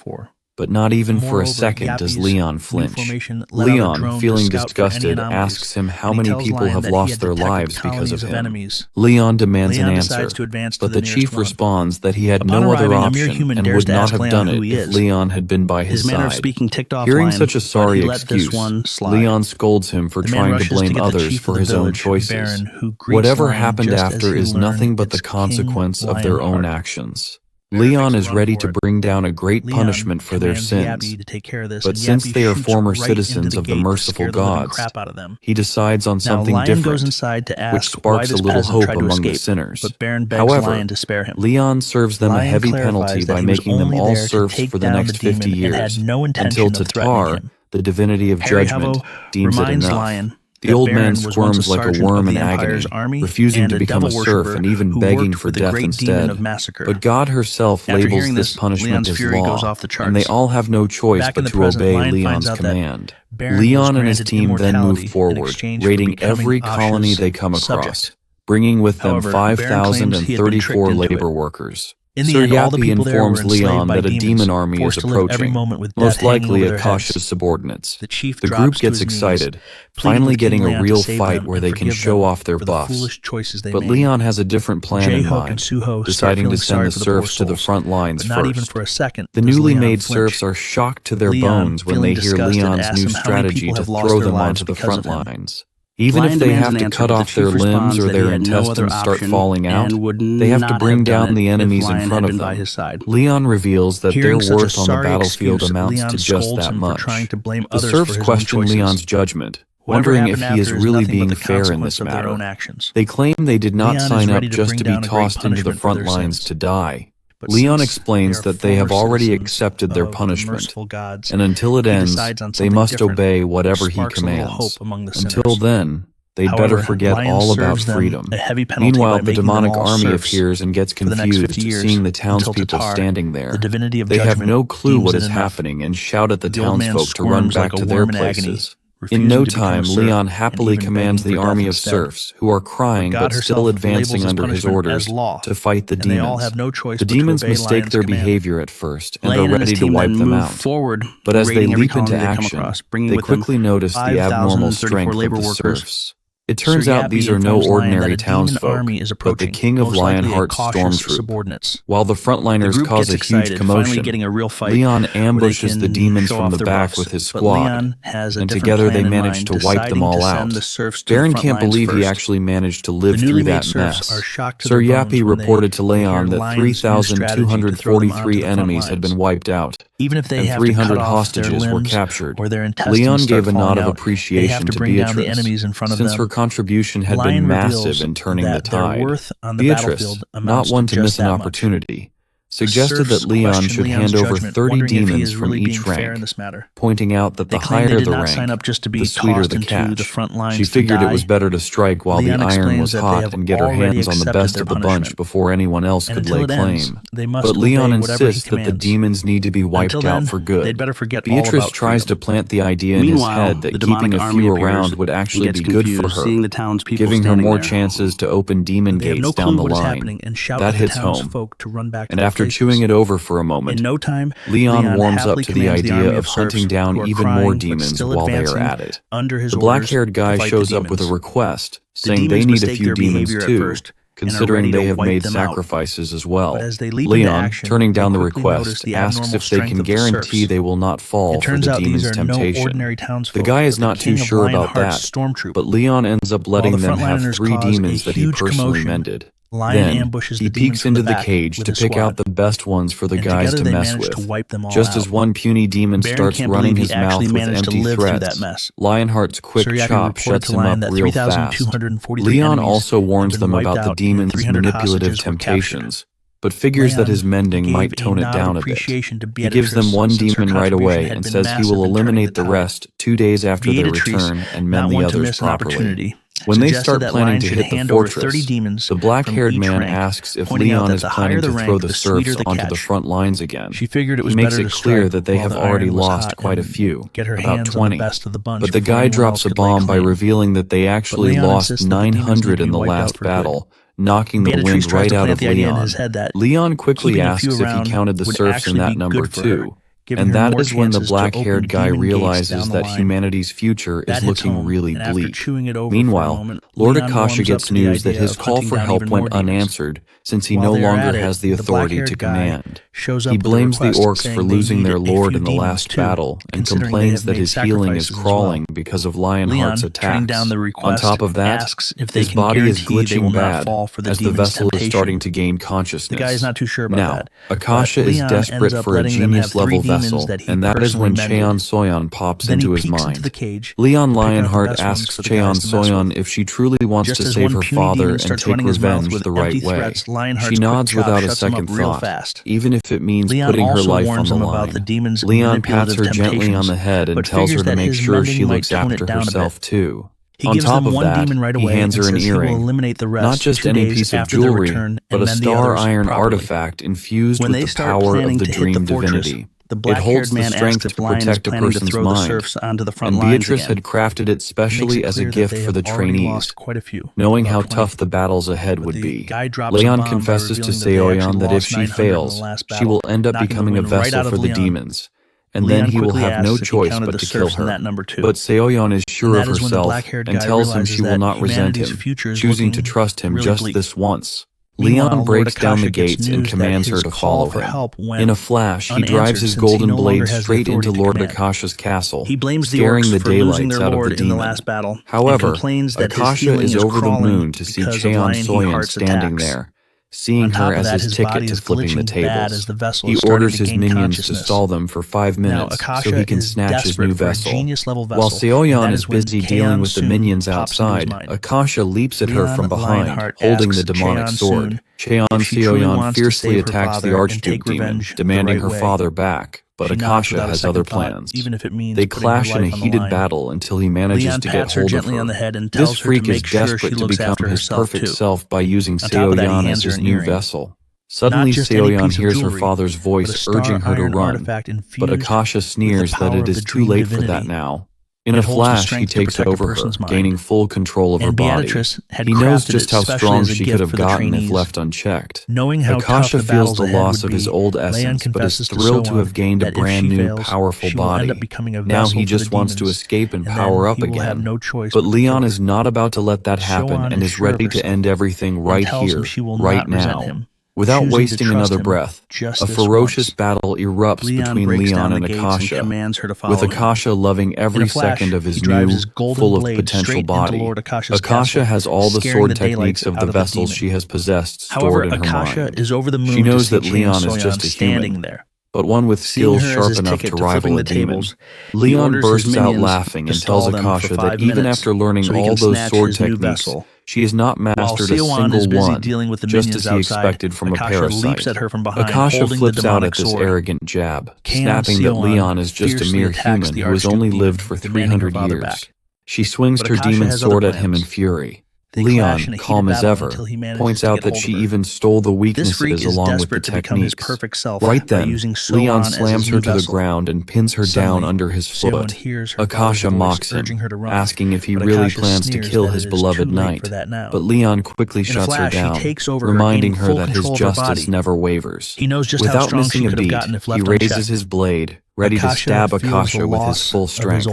But not even for a second does Leon flinch. Leon, feeling disgusted, asks him how many people have lost their lives because of him. Leon demands an answer, but the chief responds that he had no other option and would not have done it if Leon had been by his side. Hearing such a sorry excuse, Leon scolds him for trying to blame others for his own choices. Whatever happened after is nothing but the consequence of their own actions. Leon is ready to bring down a great punishment for their sins, but since they are former citizens of the merciful gods, he decides on something different, which sparks a little hope among the sinners. However, Leon serves them a heavy penalty by making them all serfs for the next 50 years, until Tatar, the divinity of judgment, deems it enough. The old man squirms like a worm in agony, refusing to become a serf and even begging for death instead. But God herself labels this punishment as law, and they all have no choice but to obey Leon's command. Leon and his team then move forward, raiding every colony they come across, bringing with them 5,034 labor workers. Sir Yappy informs Leon that a demon army is approaching, most likely Akasha's subordinates. The group gets excited, finally getting a real fight where they can show off their buffs. But Leon has a different plan in mind, deciding to send the serfs to the front lines first. The newly made serfs are shocked to their bones when they hear Leon's new strategy to throw them onto the front lines. Even if they have to cut off their limbs or their intestines start falling out, they have to bring down the enemies in front of them. Leon reveals that their worth on the battlefield amounts to just that much. The serfs question Leon's judgment, wondering if he is really being fair in this matter. They claim they did not sign up just to be tossed into the front lines to die. Leon explains that they have already accepted their punishment, and until it ends, they must obey whatever he commands. Until then, they'd better forget all about freedom. Meanwhile, the demonic army appears and gets confused, seeing the townspeople standing there. They have no clue what is happening and shout at the townsfolk to run back to their places. In no time, Leon happily commands the army of serfs, who are crying but still advancing under his orders, to fight the demons. The demons mistake their behavior at first and are ready to wipe them out. But as they leap into action, they quickly notice the abnormal strength of the serfs. It turns out these are no ordinary townsfolk, but the king of Lionheart's stormtroop. While the frontliners cause a huge commotion, Leon ambushes the demons from the back with his squad, and together they manage to wipe them all out. Baron can't believe he actually managed to live through that mess. Sir Yappy reported to Leon that 3,243 enemies had been wiped out, and 300 hostages were captured. Leon gave a nod of appreciation to Beatrice, since her contribution had been massive in turning the tide. Beatrice, not one to miss an opportunity, suggested that Leon should hand over 30 demons from each rank, pointing out that the higher the rank, the sweeter the catch. She figured it was better to strike while the iron was hot and get her hands on the best of the bunch before anyone else could lay claim. But Leon insists that the demons need to be wiped out for good. Beatrice tries to plant the idea in his head that keeping a few around would actually be good for her, giving her more chances to open demon gates down the line. That hits home. And after chewing it over for a moment, Leon warms up to the idea of hunting down even more demons while they are at it. The black-haired guy shows up with a request, saying they need a few demons too, considering they have made sacrifices as well. Leon, turning down the request, asks if they can guarantee they will not fall for the demon's temptation. The guy is not too sure about that, but Leon ends up letting them have 3 demons that he personally mended. Then, he peeks into the cage to pick out the best ones for the guys to mess with. Just as one puny demon starts running his mouth with empty threats, Lionheart's quick chop shuts him up real fast. Leon also warns them about the demon's manipulative temptations, but figures that his mending might tone it down a bit. He gives them 1 demon right away and says he will eliminate the rest 2 days after their return and mend the others properly. When they start planning to hit the fortress, the black-haired man asks if Leon is planning to throw the serfs onto the front lines again. He makes it clear that they have already lost quite a few, about 20, but the guy drops a bomb by revealing that they actually lost 900 in the last battle, knocking the wind right out of Leon. Leon quickly asks if he counted the serfs in that number too, and that is when the black-haired guy realizes that humanity's future is looking really bleak. Meanwhile, Lord Akasha gets news that his call for help went unanswered, since he no longer has the authority to command. He blames the orcs for losing their lord in the last battle, and complains that his healing is crawling because of Lionheart's attacks. On top of that, his body is glitching bad, as the vessel is starting to gain consciousness. Now, Akasha is desperate for a genius-level vessel, and that is when Cheon Soyeon pops into his mind. Leon Lionheart asks Cheon Soyeon if she truly wants to save her father and take revenge the right way. She nods without a second thought, even if it means putting her life on the line. Leon pats her gently on the head and tells her to make sure she looks after herself too. On top of that, he hands her an earring, not just any piece of jewelry, but a star iron artifact infused with the power of the dream divinity. It holds the strength to protect a person's mind, and Beatrice had crafted it specially as a gift for the trainees, knowing how tough the battles ahead would be. Leon confesses to Seoyeon that if she fails, she will end up becoming a vessel for the demons, and then he will have no choice but to kill her. But Seoyeon is sure of herself and tells him she will not resent him, choosing to trust him just this once. Leon breaks down the gates and commands her to follow him. In a flash, he drives his golden blade straight into Lord Akasha's castle, scaring the daylights out of the demon. However, Akasha is over the moon to see Cheon Soyeon standing there, seeing her as his ticket to flipping the tables. He orders his minions to stall them for 5 minutes so he can snatch his new vessel. While Seoyeon is busy dealing with the minions outside, Akasha leaps at her from behind, holding the demonic sword. Cheon Seoyeon fiercely attacks the Archduke demon, demanding her father back. But Akasha has other plans. They clash in a heated battle until he manages to get hold of her. This freak is desperate to become his perfect self by using Seoyeon as his new vessel. Suddenly Seoyeon hears her father's voice urging her to run, but Akasha sneers that it is too late for that now. In a flash, he takes over her, gaining full control of her body. He knows just how strong she could have gotten if left unchecked. Akasha feels the loss of his old essence, but is thrilled to have gained a brand new, powerful body. Now he just wants to escape and power up again. But Leon is not about to let that happen and is ready to end everything right here, right now. Without wasting another breath, a ferocious battle erupts between Leon and Akasha, with Akasha loving every second of his new, full of potential body. Akasha has all the sword techniques of the vessels she has possessed stored in her mind. She knows that Leon is just a human, but one with skills sharp enough to rival a demon. Leon bursts out laughing and tells Akasha that even after learning all those sword techniques, she has not mastered a single one, just as he expected from a parasite. Akasha flips out at this arrogant jab, snapping that Leon is just a mere human who has only lived for 300 years. She swings her demon sword at him in fury. Leon, calm as ever, points out that she even stole the weaknesses along with the techniques. Right then, Leon slams her to the ground and pins her down under his foot. Akasha mocks him, asking if he really plans to kill his beloved knight, but Leon quickly shuts her down, reminding her that his justice never wavers. Without missing a beat, he raises his blade, ready to stab Akasha with his full strength.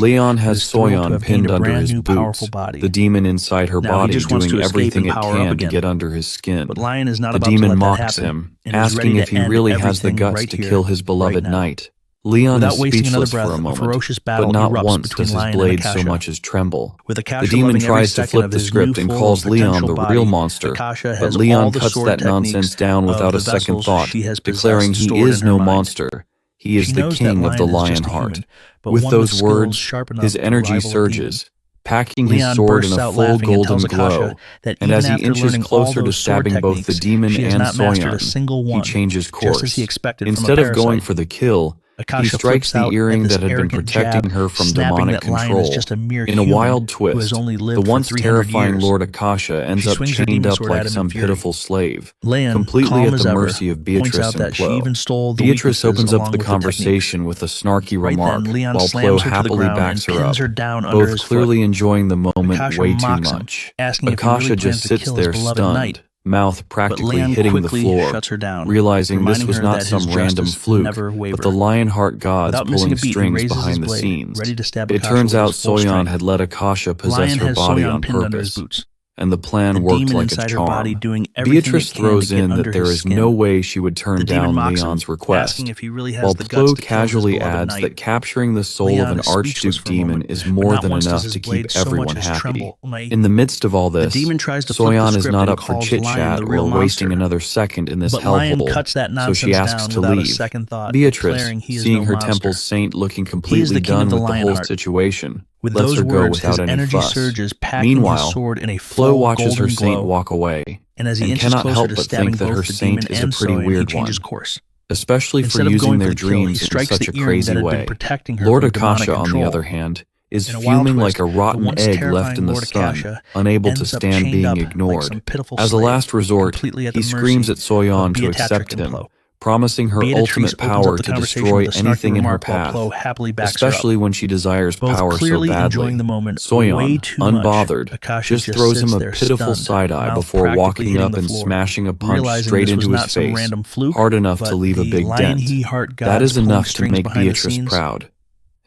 Leon has Soyeon pinned under his boots, the demon inside her body doing everything it can to get under his skin. The demon mocks him, asking if he really has the guts to kill his beloved knight. Leon is speechless for a moment, but not once does his blade so much as tremble. The demon tries to flip the script and calls Leon the real monster, but Leon cuts that nonsense down without a second thought, declaring he is no monster. He is the king of the Lionheart. With those words, his energy surges, packing his sword in a full golden glow, and as he inches closer to stabbing both the demon and Soyeon, he changes course. Instead of going for the kill, he strikes the earring that had been protecting her from demonic control. In a wild twist, the once terrifying Lord Akasha ends up chained up like some pitiful slave, completely at the mercy of Beatrice and Plo. Beatrice opens up the conversation with a snarky remark, while Plo happily backs her up, both clearly enjoying the moment way too much. Akasha just sits there stunned, mouth practically hitting the floor, realizing this was not some random fluke, but the Lionheart gods pulling strings behind the scenes. It turns out Soyeon had let Akasha possess her body on purpose, and the plan worked like a charm. Beatrice throws in that there is no way she would turn down Leon's request, while Plo casually adds that capturing the soul of an Archduke demon is more than enough to keep everyone happy. In the midst of all this, Soyeon is not up for chit-chat or wasting another second in this hellhole, so she asks to leave. Beatrice, seeing her temple's saint looking completely done with the whole situation, lets her go without any fuss. Meanwhile, Plo watches her saint walk away, and cannot help but think that her saint is a pretty weird one, especially for using their dreams in such a crazy way. Lord Akasha, on the other hand, is fuming like a rotten egg left in the sun, unable to stand being ignored. As a last resort, he screams at Soyeon to accept him, promising her ultimate power to destroy anything in her path, especially when she desires power so badly. Soyeon, unbothered, just throws him a pitiful side-eye before walking up and smashing a punch straight into his face, hard enough to leave a big dent. That is enough to make Beatrice proud.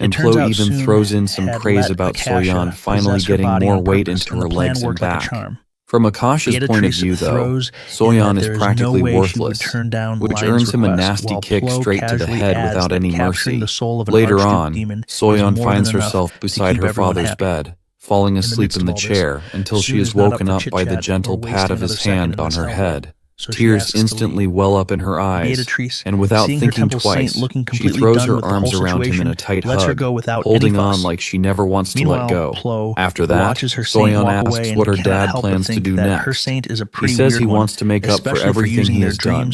And Plo even throws in some praise about Soyeon finally getting more weight into her legs and back. From Akasha's point of view, though, Soyeon is practically worthless, which earns him a nasty kick straight to the head without any mercy. Later on, Soyeon finds herself beside her father's bed, falling asleep in the chair until she is woken up by the gentle pat of his hand on her head. Tears instantly well up in her eyes, and without thinking twice, she throws her arms around him in a tight hug, holding on like she never wants to let go. After that, Soyeon asks what her dad plans to do next. He says he wants to make up for everything he has done,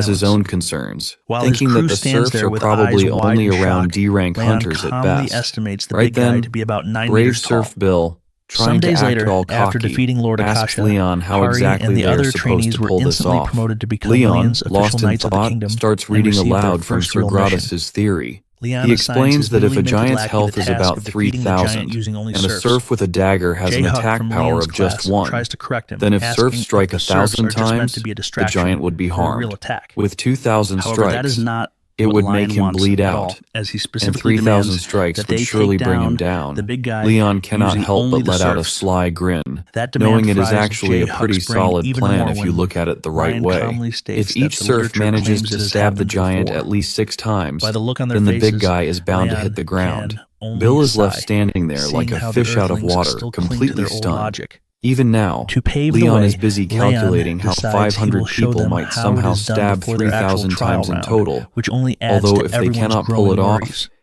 has his own concerns, thinking that the serfs are probably only around D-rank hunters at best. Estimates the Right big guy then, to be about 9 brave meters tall. Serf Bill, Some trying to days act later, all after cocky, defeating Lord asks Akasha, Leon how Hari exactly and the they're other supposed trainees to were pull this instantly off. promoted to become Leon, Leon's official lost in knights of the thought, kingdom, starts and reading received their aloud from first Sir real mission. Gothic theory. Leon He assigns explains his that if newly a minted giant's lackey health the is task about of defeating the giant 3,000, using only and a serfs. serf with a dagger has an Jayhawk attack from power Leon's of just class 1, tries to correct him, then if asking serfs strike if the serfs 1,000 are just meant times, to be a the distraction giant would be or a harmed. real attack. With 2,000 However, that is strikes, not it what would Lion make him wants bleed at all, out, as he and specifically 3,000 demands strikes that would they surely take bring him down down. the big guy Leon cannot using help only but the let out a serfs. sly grin, That demand knowing it is fries actually a Jayhawk's pretty brain solid even plan more if you when look at it the right Lion way. calmly states If each that the serf literature manages claims to it has stab the happened giant before. at least 6 times, By the look on their then the faces, big guy is bound to Leon hit the ground. can only Bill is sigh, left standing there seeing like a how the fish out of Earthlings water, still cling to completely their old stunned. logic. Even now, To pave the Leon way, is busy calculating Leon how decides he 500 will show people them might how it somehow is done stab before their actual 3,000 trial times in round, total, which only adds although to if they everyone's cannot pull it growing off, worries.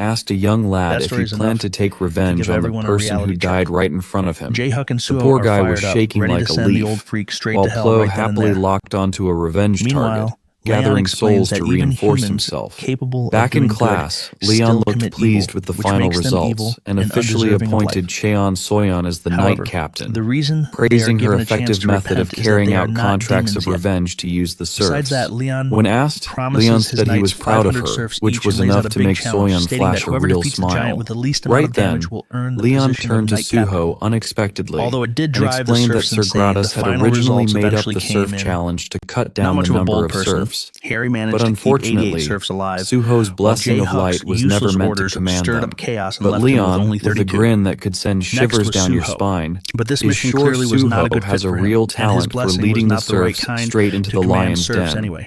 asked a young lad if he planned to take revenge on the person who died right in front of him. The poor guy was shaking like a leaf, while Plo happily locked onto a revenge target, gathering souls to reinforce himself. Back in class, Leon looked pleased with the final results and officially appointed Cheon Soyeon as the Knight Captain, praising her effective method of carrying out contracts of revenge to use the serfs. When asked, Leon said he was proud of her, which was enough to make Soyeon flash a real smile. Right then, Leon turned to Suho unexpectedly and explained that Sir Gothic had originally made up the surf challenge to cut down the number of serfs. But unfortunately, Suho's blessing of light was never meant to command them. But Leon, with a grin that could send shivers down your spine, is sure Suho has a real talent for leading the serfs straight into the lion's den.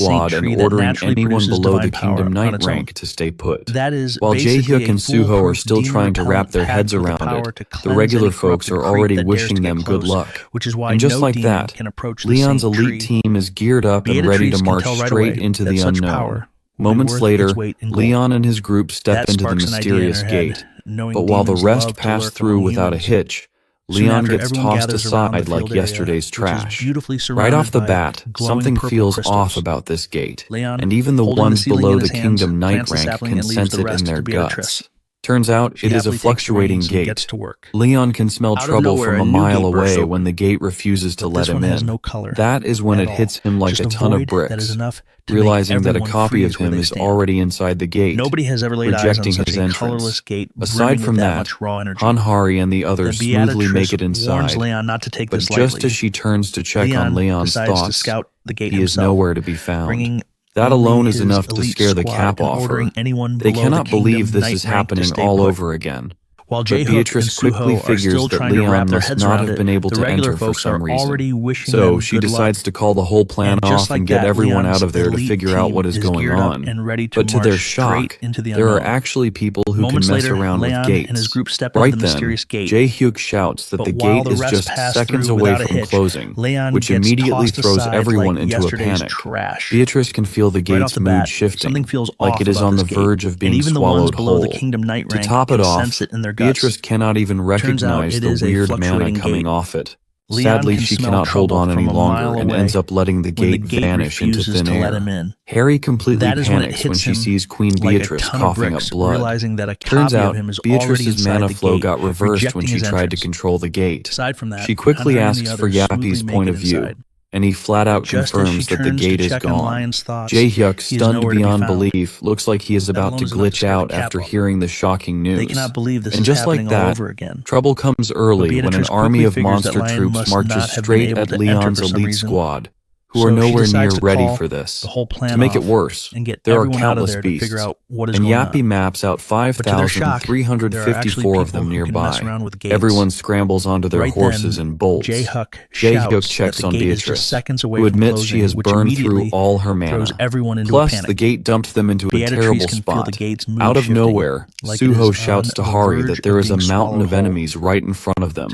squad and ordering anyone below the Kingdom Knight rank to stay put. While Jae-hyuk and Suho are still trying to wrap their heads around it, the regular folks are already wishing them good luck. And just like that, Leon's elite team is geared up and ready to march straight into the unknown. Moments later, Leon and his group step into the mysterious gate, but while the rest pass through without a hitch, Leon gets tossed aside like yesterday's trash. Right off the bat, something feels off about this gate, and even the ones below the Kingdom Knight rank can sense it in their guts. Turns out, it is a fluctuating gate. Leon can smell trouble from a mile away when the gate refuses to let him in. That is when it hits him like a ton of bricks, realizing that a copy of him is already inside the gate, rejecting his entrance. Aside from that, Hanhari and the others smoothly make it inside, but just as she turns to check on Leon's thoughts, he is nowhere to be found. That alone is enough to scare the cap off her. They cannot believe this is happening all over again. While But Beatrice quickly figures that Leon must not have been able to enter for some reason. So she decides to call the whole plan off and get everyone out of there to figure out what is going on. But to their shock, there are actually people who can mess around with gates. Right then, Jae-hyuk shouts that the gate is just seconds away from closing, which immediately throws everyone into a panic. Beatrice can feel the gate's mood shifting, like it is on the verge of being swallowed whole. To top it off, Beatrice cannot even recognize the weird mana coming off it. Sadly, she cannot hold on any longer and ends up letting the gate vanish into thin air. Harry completely panics when she sees Queen Beatrice coughing up blood. Turns out, Beatrice's mana flow got reversed when she tried to control the gate. She quickly asks for Yappy's point of view, and he flat out confirms that the gate is gone. Jae-hyuk, stunned beyond belief, looks like he is about to glitch out after hearing the shocking news. And just like that, trouble comes early when an army of monster troops marches straight at Leon's elite squad, who are nowhere near ready for this. To make it worse, there are countless beasts, and Yappy maps out 5,354 of them nearby. Everyone scrambles onto their horses and bolts. Jae-hyuk checks on Beatrice, who admits she has burned through all her mana. Plus, the gate dumped them into a terrible spot. Out of nowhere, Suho shouts to Hari that there is a mountain of enemies right in front of them.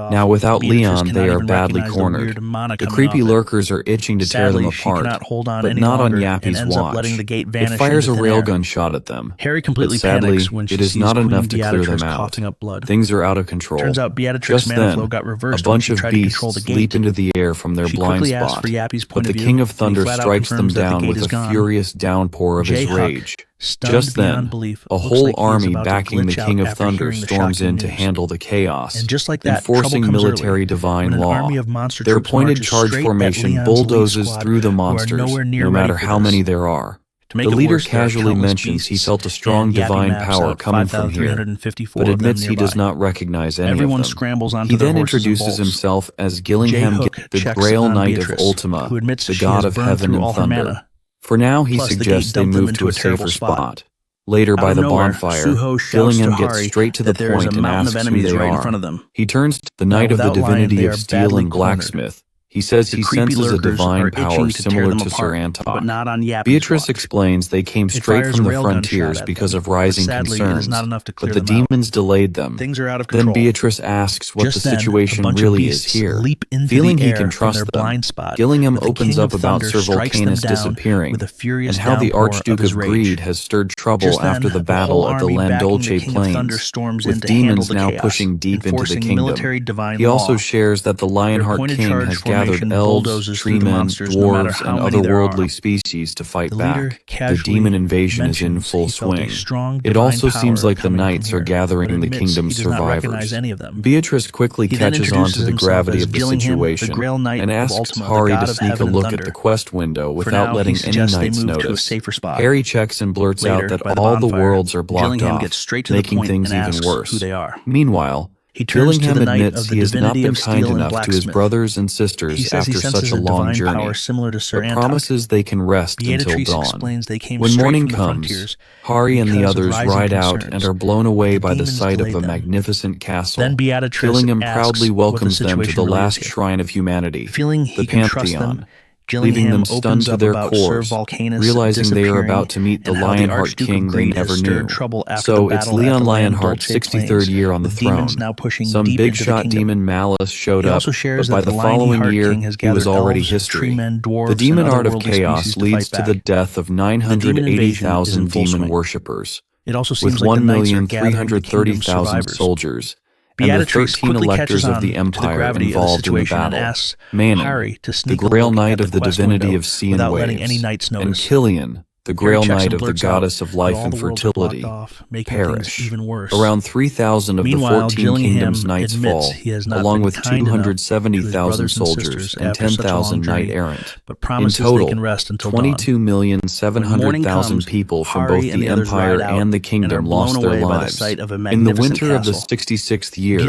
Now, without Leon, they are badly cornered. The creepy lurkers are itching to tear them apart, but not on Yappy's watch. It fires a railgun shot at them, but sadly, it is not enough to clear them out. Things are out of control. Just then, a bunch of beasts leap into the air from their blind spot, but the King of Thunder strikes them down with a furious downpour of his rage. Just then, a whole army backing the King of Thunder storms in to handle the chaos, enforcing military divine law. Their pointed charge formation bulldozes through the monsters, no matter how many there are. The leader casually mentions he felt a strong divine power coming from here, but admits he does not recognize any of them. He then introduces himself as Gillingham, the Grail Knight of Ultima, the god of heaven and thunder. For now, he suggests they move to a safer spot. Later, by the bonfire, Gillingham gets straight to the point and asks who they are. He turns to the Knight of the Divinity of Steel and Blacksmith. He says he senses a divine power similar to Sir Antok. Beatrice explains they came straight from the frontiers because of rising concerns, but the demons delayed them. Then Beatrice asks what the situation really is here. Feeling he can trust them, Gillingham opens up about Sir Volcanus disappearing, and how the Archduke of Greed has stirred trouble after the battle at the Landolce Plains, with demons now pushing deep into the kingdom. He also shares that the Lionheart King has gathered elves, treemen, dwarves, and otherworldly species to fight back. The demon invasion is in full swing. It also seems like the knights are gathering the kingdom's survivors. Beatrice quickly catches on to the gravity of the situation and asks Hari to sneak a look at the quest window without letting any knights notice. Harry checks and blurts out that all the worlds are blocked off, making things even worse. Meanwhile, Gillingham admits he has not been kind enough to his brothers and sisters after such a long journey, but promises they can rest until dawn. When morning comes, Hari and the others ride out and are blown away by the sight of a magnificent castle. Gillingham proudly welcomes them to the last shrine of humanity, the Pantheon, leaving them stunned to their cores, realizing they are about to meet the Lionheart King they never knew. So it's Leon Lionheart's 63rd year on the throne. Some big-shot demon Malice showed up, but by the following year, he was already history. The demon art of chaos leads to the death of 980,000 demon worshippers, with 1,330,000 soldiers, and the 13 electors of the Empire involved in the battle, Manon, the Grail Knight of the Divinity of Sea and Waves, and Killian, the Grail Knight of the Goddess of Life and Fertility, perish. Around 3,000 of the 14 Kingdoms' knights fall, along with 270,000 soldiers and 10,000 knight-errant. In total, 22,700,000 people from both the Empire and the Kingdom lost their lives. In the winter of the 66th year,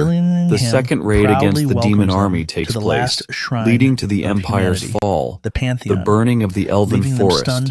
the second raid against the demon army takes place, leading to the Empire's fall, the burning of the Elven Forest,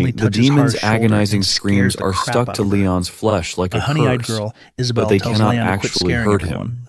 suddenly the touches demon's Har's shoulder agonizing and screams scares the are crap stuck out to of her. Leon's flesh like The a honey-eyed curse, girl, Isabel, but they tells cannot Leon to quit actually scaring hurt everyone. him.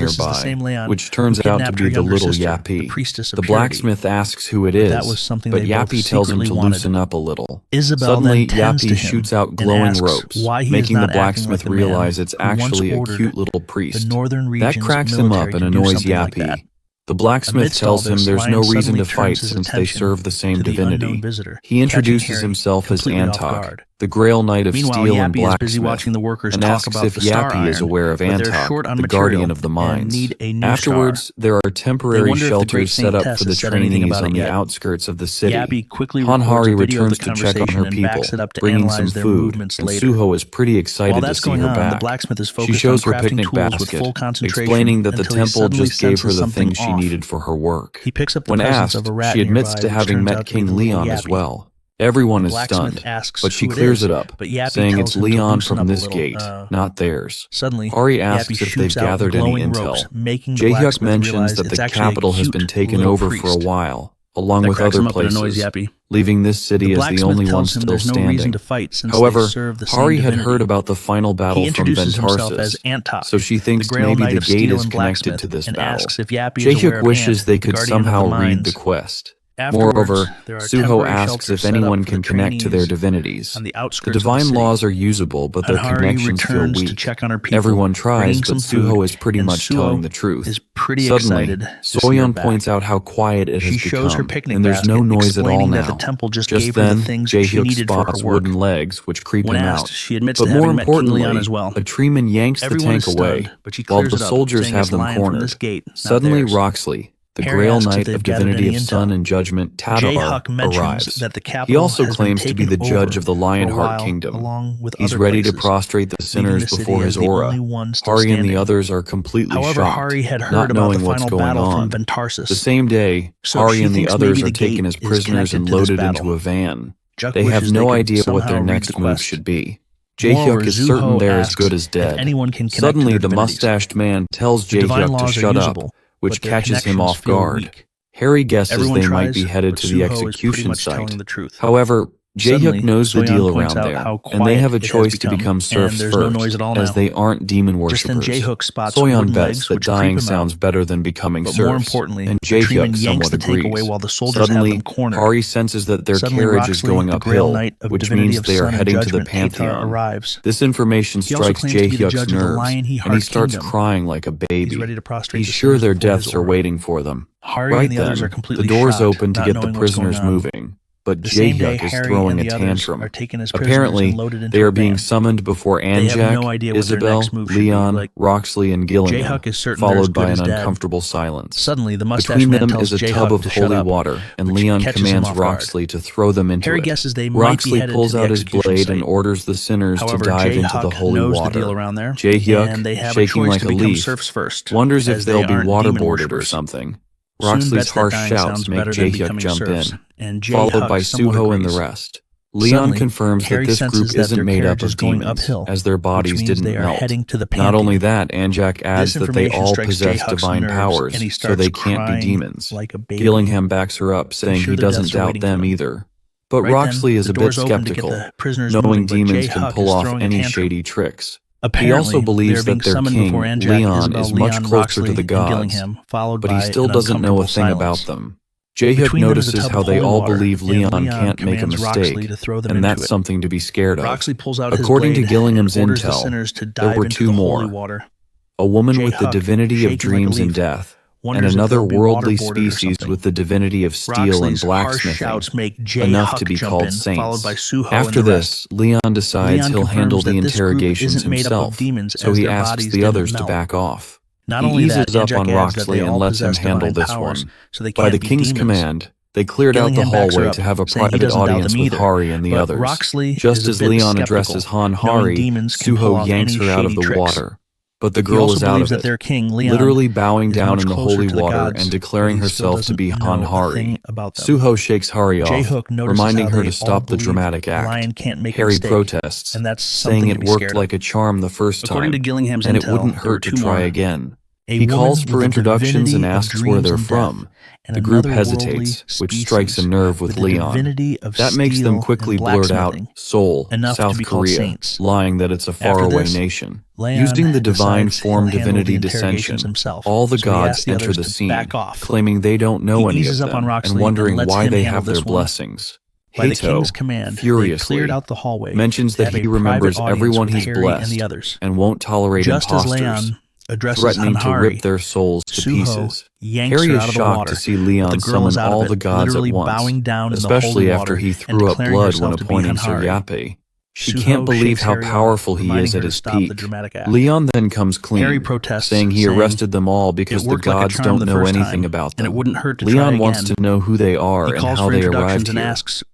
nearby, which turns out to be the little Yappy. The blacksmith asks who it is, but Yappy tells him to loosen up a little. Suddenly, Yappy shoots out glowing ropes, making the blacksmith realize it's actually a cute little priest. That cracks him up and annoys Yappy. The blacksmith tells him there's no reason to fight since they serve the same divinity. He introduces himself as Antok, the Grail Knight of Steel and Blacksmith, and asks if Yappy is aware of Antok, the Guardian of the Mines. Afterwards, there are temporary shelters set up for the trainees on the outskirts of the city. Hanhari returns to check on her people, bringing some food, and Suho is pretty excited to see her back. She shows her picnic basket, explaining that the temple just gave her the things she needed for her work. When asked, she admits to having met King Leon as well. Everyone is stunned, but she clears it up, saying it's Leon from this gate, not theirs. Suddenly, Hari asks if they've gathered any intel. Jaehyuk mentions that the capital has been taken over for a while, along with other places, leaving this city as the only one still standing. However, Hari had heard about the final battle from Ventarsis, so she thinks maybe the gate is connected to this battle. Jaehyuk wishes they could somehow read the quest. Moreover, Suho asks if anyone can connect to their divinities. The divine laws are usable, but their connections feel weak. Everyone tries, but Suho is pretty much telling the truth. Suddenly, Soyeon points out how quiet it has become, and there's no noise at all now. Just then, Jaehyuk spots wooden legs, which creep him out. But more importantly, a treeman yanks the tank away, while the soldiers have them cornered. Suddenly, Roxley, the Grail Knight of Divinity of Sun and Judgment, Tadar, arrives. He also claims to be the judge of the Lionheart Kingdom. He's ready to prostrate the sinners before his aura. Hari and the others are completely shocked, not knowing what's going on. The same day, Hari and the others are taken as prisoners and loaded into a van. They have no idea what their next move should be. Jaehyuk is certain they're as good as dead. Suddenly, the mustached man tells Jaehyuk to shut up, which catches him off guard. Hari guesses they might be headed to the execution site. However, Jaehyuk knows the deal around there, and they have a choice to become serfs first, as they aren't demon worshippers. Soyeon bets that dying sounds better than becoming serfs, and Jaehyuk somewhat agrees. Suddenly, Hari senses that their carriage is going uphill, which means they are heading to the Pantheon. This information strikes Jaehyuk's nerves, and he starts crying like a baby. He's sure their deaths are waiting for them. Right then, the doors open to get the prisoners moving. But Jaehyuk is throwing a tantrum. Apparently, they are being summoned before Anjak, Isabel, Leon, Roxley, and Gillingham, followed by an uncomfortable silence. Between them is a tub of holy water, and Leon commands Roxley to throw them into it. Roxley pulls out his blade and orders the sinners to dive into the holy water. Jaehyuk, shaking like a leaf, wonders if they'll be waterboarded or something. Roxley's harsh shouts make Jaehyuk jump in, followed by Suho and the rest. Leon confirms that this group isn't made up of demons, as their bodies didn't melt. Not only that, Anjak adds that they all possess divine powers, so they can't be demons. Gillingham backs her up, saying he doesn't doubt them either. But Roxley is a bit skeptical, knowing demons can pull off any shady tricks. He also believes that their king, Leon, is much closer to the gods, but he still doesn't know a thing about them. Jaehyuk notices how they all believe Leon can't make a mistake, and that's something to be scared of. According to Gillingham's intel, there were two more. A woman with the divinity of dreams and death, and another worldly species with the divinity of steel and blacksmithing, enough to be called saints. After this, Leon decides he'll handle the interrogations himself, so he asks the others to back off. He eases up on Roxley and lets him handle this one. By the king's command, they cleared out the hallway to have a private audience with Hari and the others. Just as Leon addresses Han Hari, Suho yanks her out of the water. But the girl is out of it, literally bowing down in the holy water and declaring herself to be Han Hari. Suho shakes Hari off, reminding her to stop the dramatic act. Hari protests, saying it worked like a charm the first time, and it wouldn't hurt to try again. He calls for introductions and asks where they're from. The group hesitates, which strikes a nerve with Leon. That makes them quickly blurt out, Seoul, South Korea, lying that it's a faraway nation. Using the divine form divinity dissension, all the gods enter the scene, claiming they don't know any of them, and wondering why they have their blessings. Hato, furiously, mentions that he remembers everyone he's blessed, and won't tolerate imposters, threatening to rip their souls to pieces. Hari is shocked to see Leon summon all the gods at once, especially after he threw up blood when appointing Sir Yape. She can't believe how powerful he is at his peak. Leon then comes clean, saying he arrested them all because the gods don't know anything about them. Leon wants to know who they are and how they arrived here.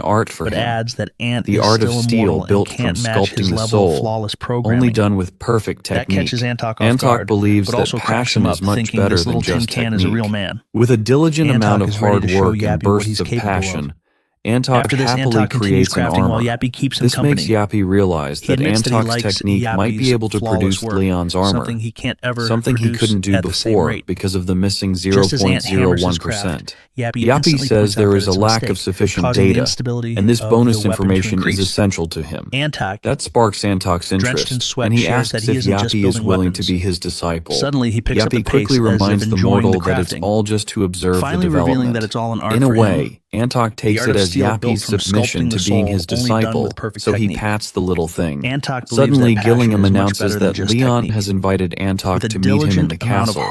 an art for but him. adds that Ant The is art of still steel immortal built and from can't match his sculpting the level of soul, flawless programming. only done with perfect That technique. catches Antok off guard, believes but that also cracks passion him up, is much thinking better this than little tin just can is a real technique. man. With a diligent amount Antok of is ready hard to show work and Yappy what bursts he's of capable passion, of. Antok After this, happily Antok continues creates an crafting while armor. Yappy keeps him This company. makes Yappy realize He that admits that he Antok's likes technique might be Yappy's able to flawless produce work, Leon's armor, something he can't ever something he produce couldn't do at the same before rate. because of the missing Just as Ant hammers his craft, 0.01%. Yappy Yappy instantly says points out there that is a it's lack mistake, of sufficient causing the data, instability and this of bonus the weapon to information is increase. essential to him. Antok, That sparks Antok's drenched in interest, sweat, and he shares asks that he if isn't just Yappy is building willing weapons. to be his disciple. Suddenly, he picks up Yappy the pace quickly as if reminds the enjoying mortal the that it's crafting, all just to observe finally the revealing development. that it's all an art In a for him. way, Antok takes it as Yappy's submission to being his disciple, so he pats the little thing. Suddenly, Gillingham announces that Leon has invited Antok to meet him in the castle.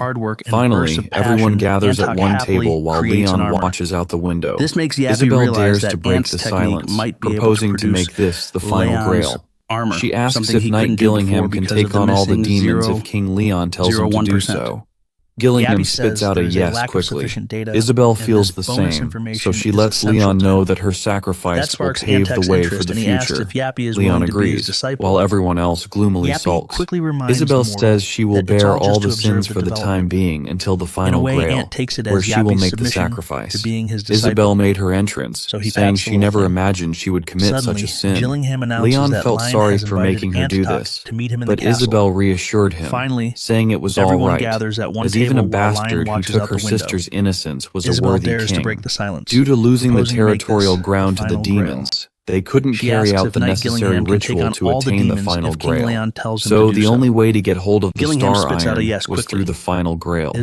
Finally, everyone gathers at one table while Leon watches out the window. Isabel dares to break the silence, proposing to make this the final grail. She asks if Knight Gillingham can take on all the demons if King Leon tells him to do so. Gillingham spits out a yes quickly. Isabel feels the same, so she lets Leon know that her sacrifice will pave the way for the future. Leon agrees, while everyone else gloomily sulks. Isabel says she will bear all the sins for the time being until the final grail, where she will make the sacrifice. Isabel made her entrance, saying she never imagined she would commit such a sin. Leon felt sorry for making her do this, but Isabel reassured him, saying it was all right, as even a bastard who took her sister's innocence was a worthy king. Due to losing the territorial ground to the demons, they couldn't carry out the necessary ritual to attain the final grail. So the only way to get hold of the star iron was through the final grail.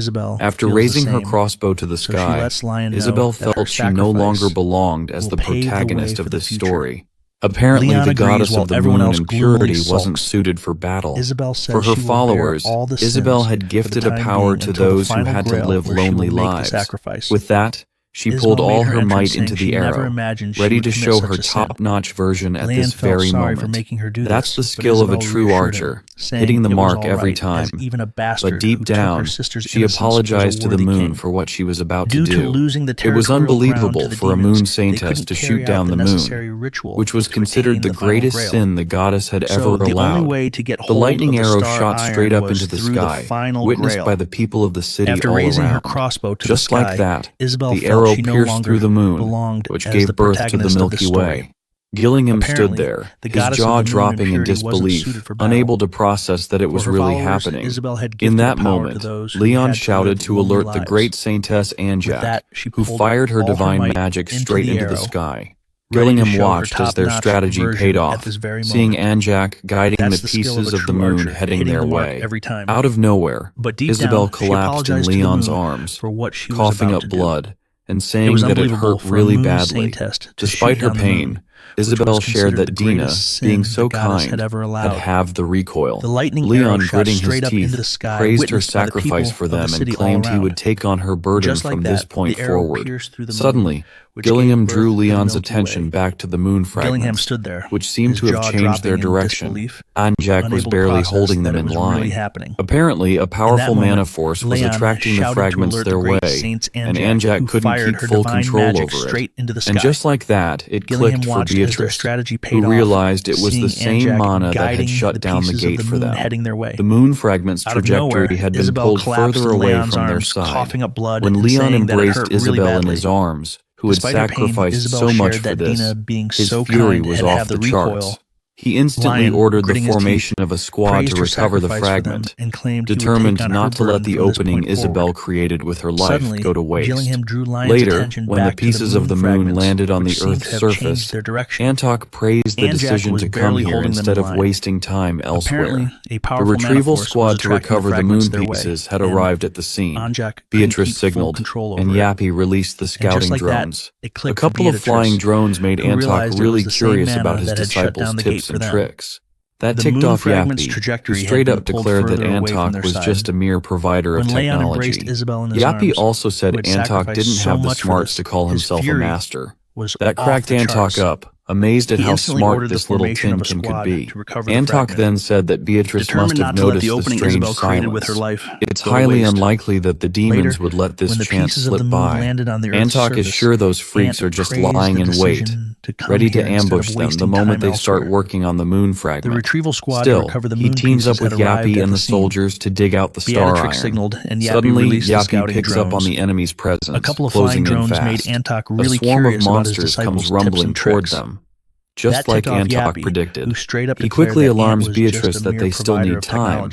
After raising her crossbow to the sky, Isabel felt she no longer belonged as the protagonist of this story. Apparently, the goddess of the moon and purity wasn't suited for battle. For her followers, Isabel had gifted a power to those who had to live lonely lives. With that, she pulled all her might into the arrow, ready to show her top-notch version at this very moment. That's the skill of a true archer, hitting the mark every time. But deep down, she apologized to the moon for what she was about to do. It was unbelievable for a moon saintess to shoot down the moon, which was considered the greatest sin the goddess had ever allowed. The lightning arrow shot straight up into the sky, witnessed by the people of the city all around. Just like that, the arrow pierced through the moon, which gave birth to the Milky Way. Gillingham stood there, his jaw dropping in disbelief, unable to process that it was really happening. In that moment, Leon shouted to alert the great Saintess Anjak, who fired her divine magic straight into the sky. Gillingham watched as their strategy paid off, seeing Anjak guiding the pieces of the moon heading their way. Out of nowhere, Isabel collapsed in Leon's arms, coughing up blood, and saying that it hurt really badly. Despite her pain, Isabel shared that Dina, being so kind, had halved the recoil. Leon, gritting his teeth, praised her sacrifice for them and claimed he would take on her burden from this point forward. Suddenly, Gillingham drew Leon's attention back to the moon fragments, which seemed to have changed their direction. Anjak was barely holding them in line. Apparently, a powerful mana force was attracting the fragments their way, and Anjak couldn't keep full control over it. And just like that, it clicked for Beatrice, who realized it was the same mana that had shut down the gate for them. The moon fragment's trajectory had been pulled further away from their side. When Leon embraced Isabel in his arms, who had sacrificed so much for this, his fury was off the charts. He instantly ordered the formation of a squad to recover the fragment, determined not to let the opening Isabel created with her life go to waste. Later, when the pieces of the moon landed on the Earth's surface, Antok praised the decision to come here instead of wasting time elsewhere. The retrieval squad to recover the moon pieces had arrived at the scene. Beatrice signaled, and Yappy released the scouting drones. A couple of flying drones made Antok really curious about his disciples' tips and tricks. That ticked off Yappy, who straight up declared that Antok was just a mere provider of technology. Yappy also said Antok didn't have the smarts to call himself a master. That cracked Antok up, amazed at how smart this little tinkin could be. Antok then said that Beatrice must have noticed the strange silence. It's highly unlikely that the demons would let this chance slip by. Antok is sure those freaks are just lying in wait, ready to ambush them the moment they start working on the moon fragment. Still, he teams up with Yappy and the soldiers to dig out the star iron. Suddenly, Yappy picks up on the enemy's presence, closing in fast. A swarm of monsters comes rumbling toward them. Just like Antok predicted, he quickly alarms Beatrice that they still need time,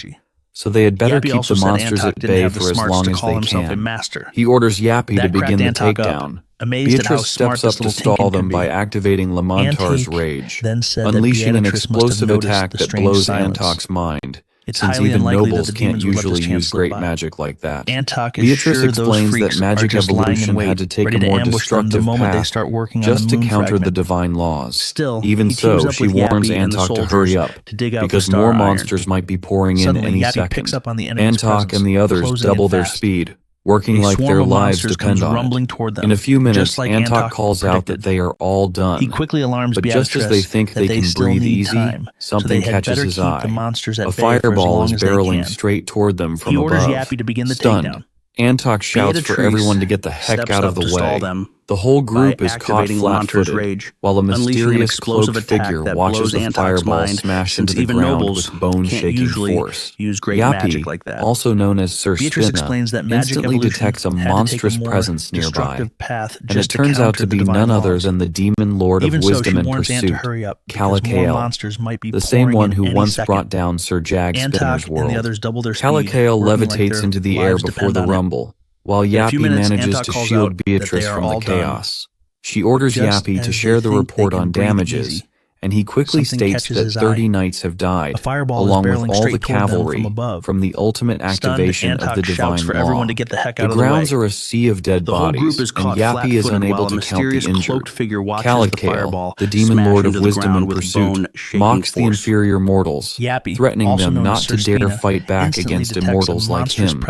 so they had better keep the monsters at bay for as long as they can. He orders Yappy to begin the takedown. Beatrice steps up to stall them by activating Lamontar's rage, unleashing an explosive attack that blows Antok's mind, since even nobles can't usually use great magic like that. Beatrice explains that magic evolution had to take a more destructive path just to counter the divine laws. Even so, she warns Antok to hurry up, because more monsters might be pouring in any second. Antok and the others double their speed, working like their lives depend on it. In a few minutes, Antok calls out that they are all done. He quickly alarms but just as they think they can breathe easy, something catches his eye. A fireball is barreling straight toward them from above. Stunned, Antok shouts for everyone to get the heck out of the way. The whole group is caught flat-footed, while a mysterious cloaked figure watches the fireball smash into the ground with bone-shaking force. Yappy, also known as Sir Spinna, instantly detects a monstrous presence nearby, and it turns out to be none other than the demon lord of wisdom and pursuit, Kalakael, the same one who once brought down Sir Jag Spinner's world. Kalakael levitates into the air before the rumble, while Yappy manages to shield Beatrice from the chaos. She orders Yappy to share the report on damages, and he quickly states that 30 knights have died, along with all the cavalry, from the ultimate activation of the divine law. The grounds are a sea of dead bodies, and Yappy is unable to count the injured. Kalakael, the demon lord of wisdom and pursuit, mocks the inferior mortals, threatening them not to dare fight back against immortals like him.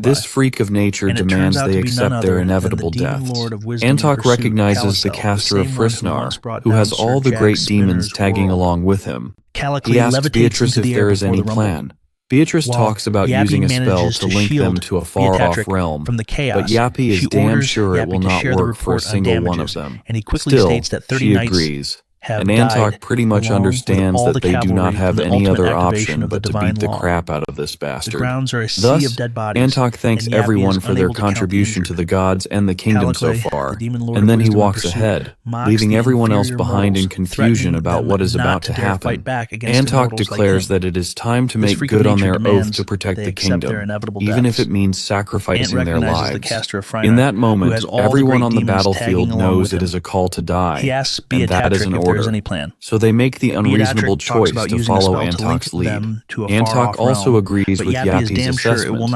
This freak of nature demands they accept their inevitable deaths. Antok recognizes the caster of Frisnar, who has all the great demons tagging along with him. He asks Beatrice if there is any plan. Beatrice talks about using a spell to link them to a far-off realm, but Yappy is damn sure it will not work for a single one of them. Still, she agrees. And Antok pretty much understands that they do not have any other option but to beat the crap out of this bastard. Thus, Antok thanks everyone for their contribution to the gods and the kingdom so far, and then he walks ahead, leaving everyone else behind in confusion about what is about to happen. Antok declares that it is time to make good on their oath to protect the kingdom, even if it means sacrificing their lives. In that moment, everyone on the battlefield knows it is a call to die, and that is an order. So they make the unreasonable choice to follow Antok's lead. Antok also agrees with Yappy's assessment,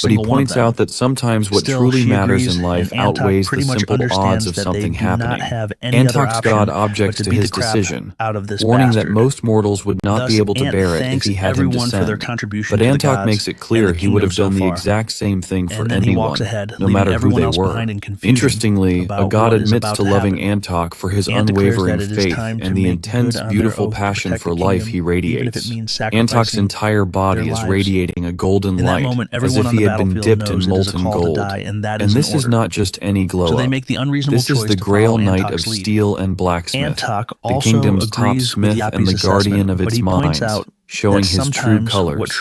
but he points out that sometimes what truly matters in life outweighs the simple odds of something happening. Antok's god objects to his decision, warning that most mortals would not be able to bear it if he had him descend. But Antok makes it clear he would have done the exact same thing for anyone, no matter who they were. Interestingly, a god admits to loving Antok for his unwavering faith and the intense, beautiful passion for life he radiates. Antok's entire body is radiating a golden light, as if he had been dipped in molten gold. And this is not just any glow-up. This is the Grail Knight of Steel and Blacksmith, the kingdom's top smith and the guardian of its mines, showing his true colors.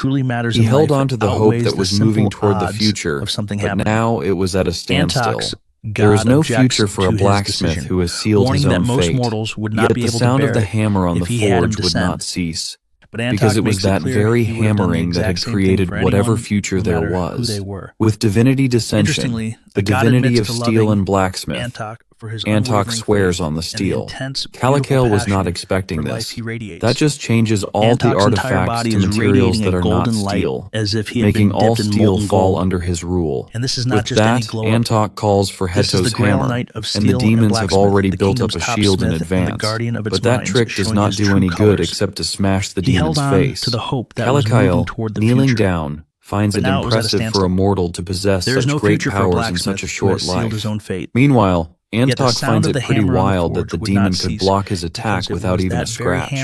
He held on to the hope that was moving toward the future, but now it was at a standstill. There is no future for a blacksmith who has sealed his own fate, yet the sound of the hammer on the forge would not cease, because it was that very hammering that had created whatever future there was. With divinity dissension, the divinity of steel and blacksmith, Antok swears on the steel. Kalakael was not expecting this. That just changes all the artifacts to materials that are not steel, making all steel fall under his rule. With that, Antok calls for Heto's hammer, and the demons have already built up a shield in advance. But that trick does not do any good except to smash the demon's face. Kalakael, kneeling down, finds it impressive for a mortal to possess such great powers in such a short life. Meanwhile, Antok finds it pretty wild that the demon could block his attack without even a scratch.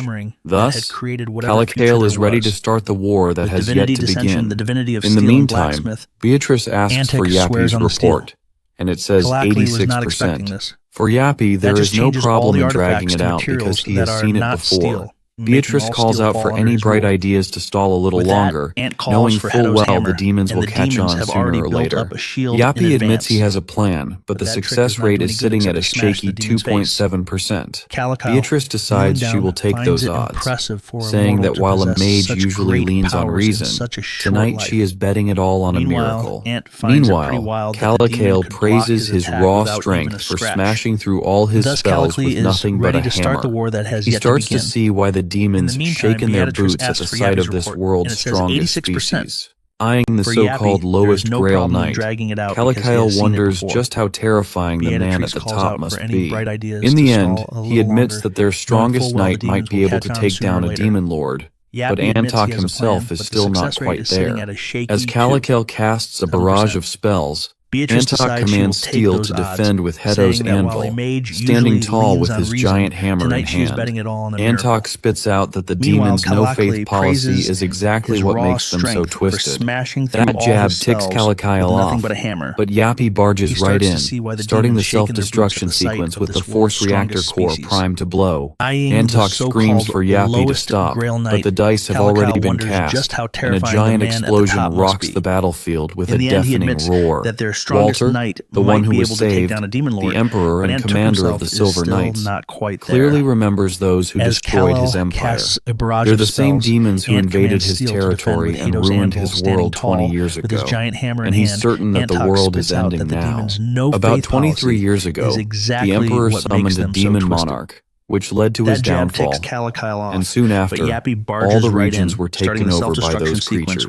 Thus, Kalakael is ready to start the war that has yet to begin. In the meantime, Beatrice asks for Yappy's report, and it says 86%. For Yappy, there is no problem in dragging it out because he has seen it before. Beatrice calls out for any bright ideas to stall a little longer, knowing full well the demons will catch on sooner or later. Yappy admits he has a plan, but the success rate is sitting at a shaky 2.7%. Beatrice decides she will take those odds, saying that while a mage usually leans on reason, tonight she is betting it all on a miracle. Meanwhile, Kalakael praises his raw strength for smashing through all his spells with nothing but a hammer. He starts to see why the had demons shaken their boots at the sight of this world's strongest species. Eyeing the so-called lowest Grail Knight, Calicule wonders just how terrifying the man at the top must be. In the end, he admits that their strongest knight might be able to take down a demon lord, but Antok himself is still not quite there. As Calicule casts a barrage of spells, Antok commands Steel to defend with Heto's anvil, standing tall with his giant hammer in hand. Antok spits out that the demon's no-faith policy is exactly what makes them so twisted. That jab ticks Calicule off, but Yappy barges right in, starting the self-destruction sequence with the Force Reactor Core primed to blow. Antok screams for Yappy to stop, but the dice have already been cast, and a giant explosion rocks the battlefield with a deafening roar. Walter, the one who was saved, the Emperor and commander of the Silver Knights, clearly remembers those who destroyed his empire. They're the same demons who invaded his territory and ruined his world 20 years ago, and he's certain that the world is ending now. About 23 years ago, the Emperor summoned a demon monarch, which led to his downfall, and soon after, all the regions were taken over by those creatures.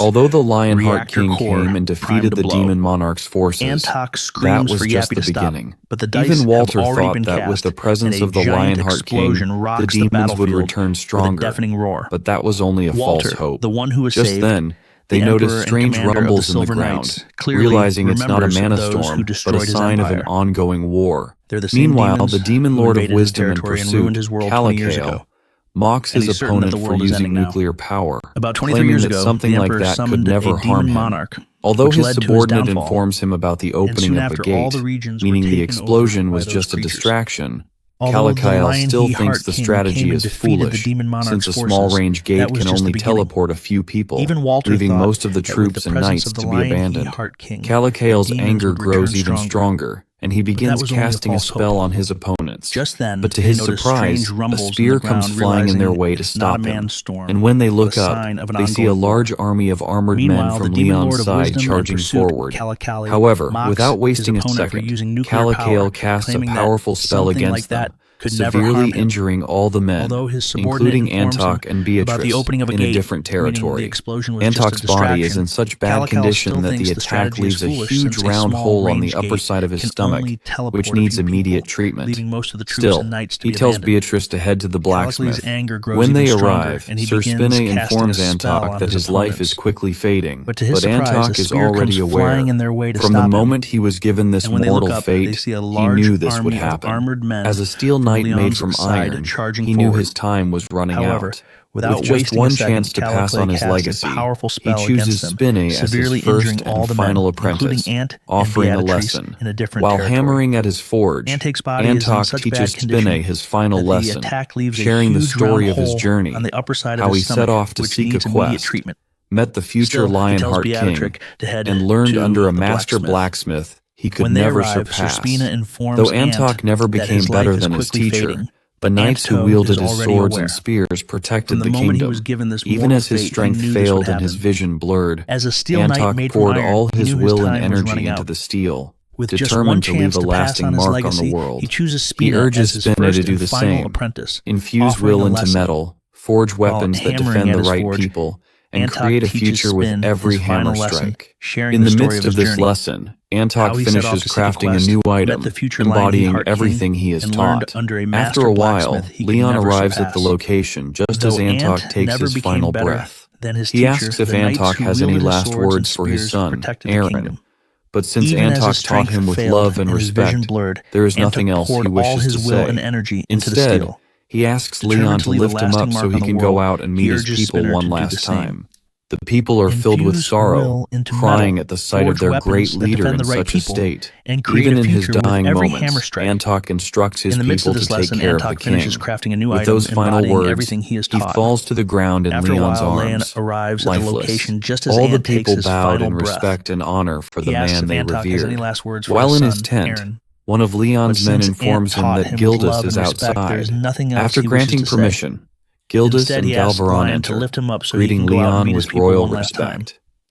Although the Lionheart King came and defeated the demon monarch's forces, that was just the beginning. Even Walter thought that with the presence of the Lionheart King, the demons would return stronger, but that was only a false hope. Just then, they noticed strange rumbles in the ground, realizing it's not a mana storm, but a sign of an ongoing war. Meanwhile, the Demon Lord of Wisdom in pursuit, Calicule, mocks his opponent for using nuclear power, claiming that something like that could never harm him. Although his subordinate informs him about the opening of the gate, meaning the explosion was just a distraction, Calicule still thinks the strategy is foolish, since a small-range gate can only teleport a few people, leaving most of the troops and knights to be abandoned. Calicule's anger grows even stronger, and he begins casting a spell on his opponents. But to his surprise, a spear comes flying in their way to stop him, and when they look up, they see a large army of armored men from Leon's side charging forward. However, without wasting a second, Calicule casts a powerful spell against them, severely injuring all the men, including Antok and Beatrice, in a different territory. Antok's body is in such bad condition that the attack leaves a huge round hole on the upper side of his stomach, which needs immediate treatment. Still, he tells Beatrice to head to the blacksmith. When they arrive, Sir Spinne informs Antok that his life is quickly fading, but Antok is already aware. From the moment he was given this mortal fate, he knew this would happen. As a steel knight made from iron, he knew his time was running out. With just one chance to pass on his legacy, he chooses Spinne as his first and final apprentice, offering a lesson. While hammering at his forge, Antok teaches Spinne his final lesson, sharing the story of his journey, how he set off to seek a quest, met the future Lionheart King, and learned under a master blacksmith he could never surpass. Though Antok never became better than his teacher, the knights who wielded his swords and spears protected the kingdom. Even as his strength failed and his vision blurred, Antok poured all his will and energy into the steel, determined to leave a lasting mark on the world. He urges Spinne to do the same, infuse will into metal, forge weapons that defend the right people, and create a future with every hammer strike. In the midst of this lesson, Antok finishes crafting a new item, embodying everything he is taught. After a while, Leon arrives at the location just as Antok takes his final breath. He asks if Antok has any last words for his son, Aaron. But since Antok taught him with love and respect, there is nothing else he wishes to say. Instead, he asks Leon to lift him up so he can go out and meet his people one last time. The people are filled with sorrow, crying at the sight of their great leader in such a state. Even in his dying moments, Antok instructs his people to take care of the king. With those final words, he falls to the ground in Leon's arms, lifeless. All the people bowed in respect and honor for the man they revered. While in his tent, one of Leon's men informs him that Gildas is outside. After granting permission, Gildas and Galvaron enter, greeting Leon with royal respect.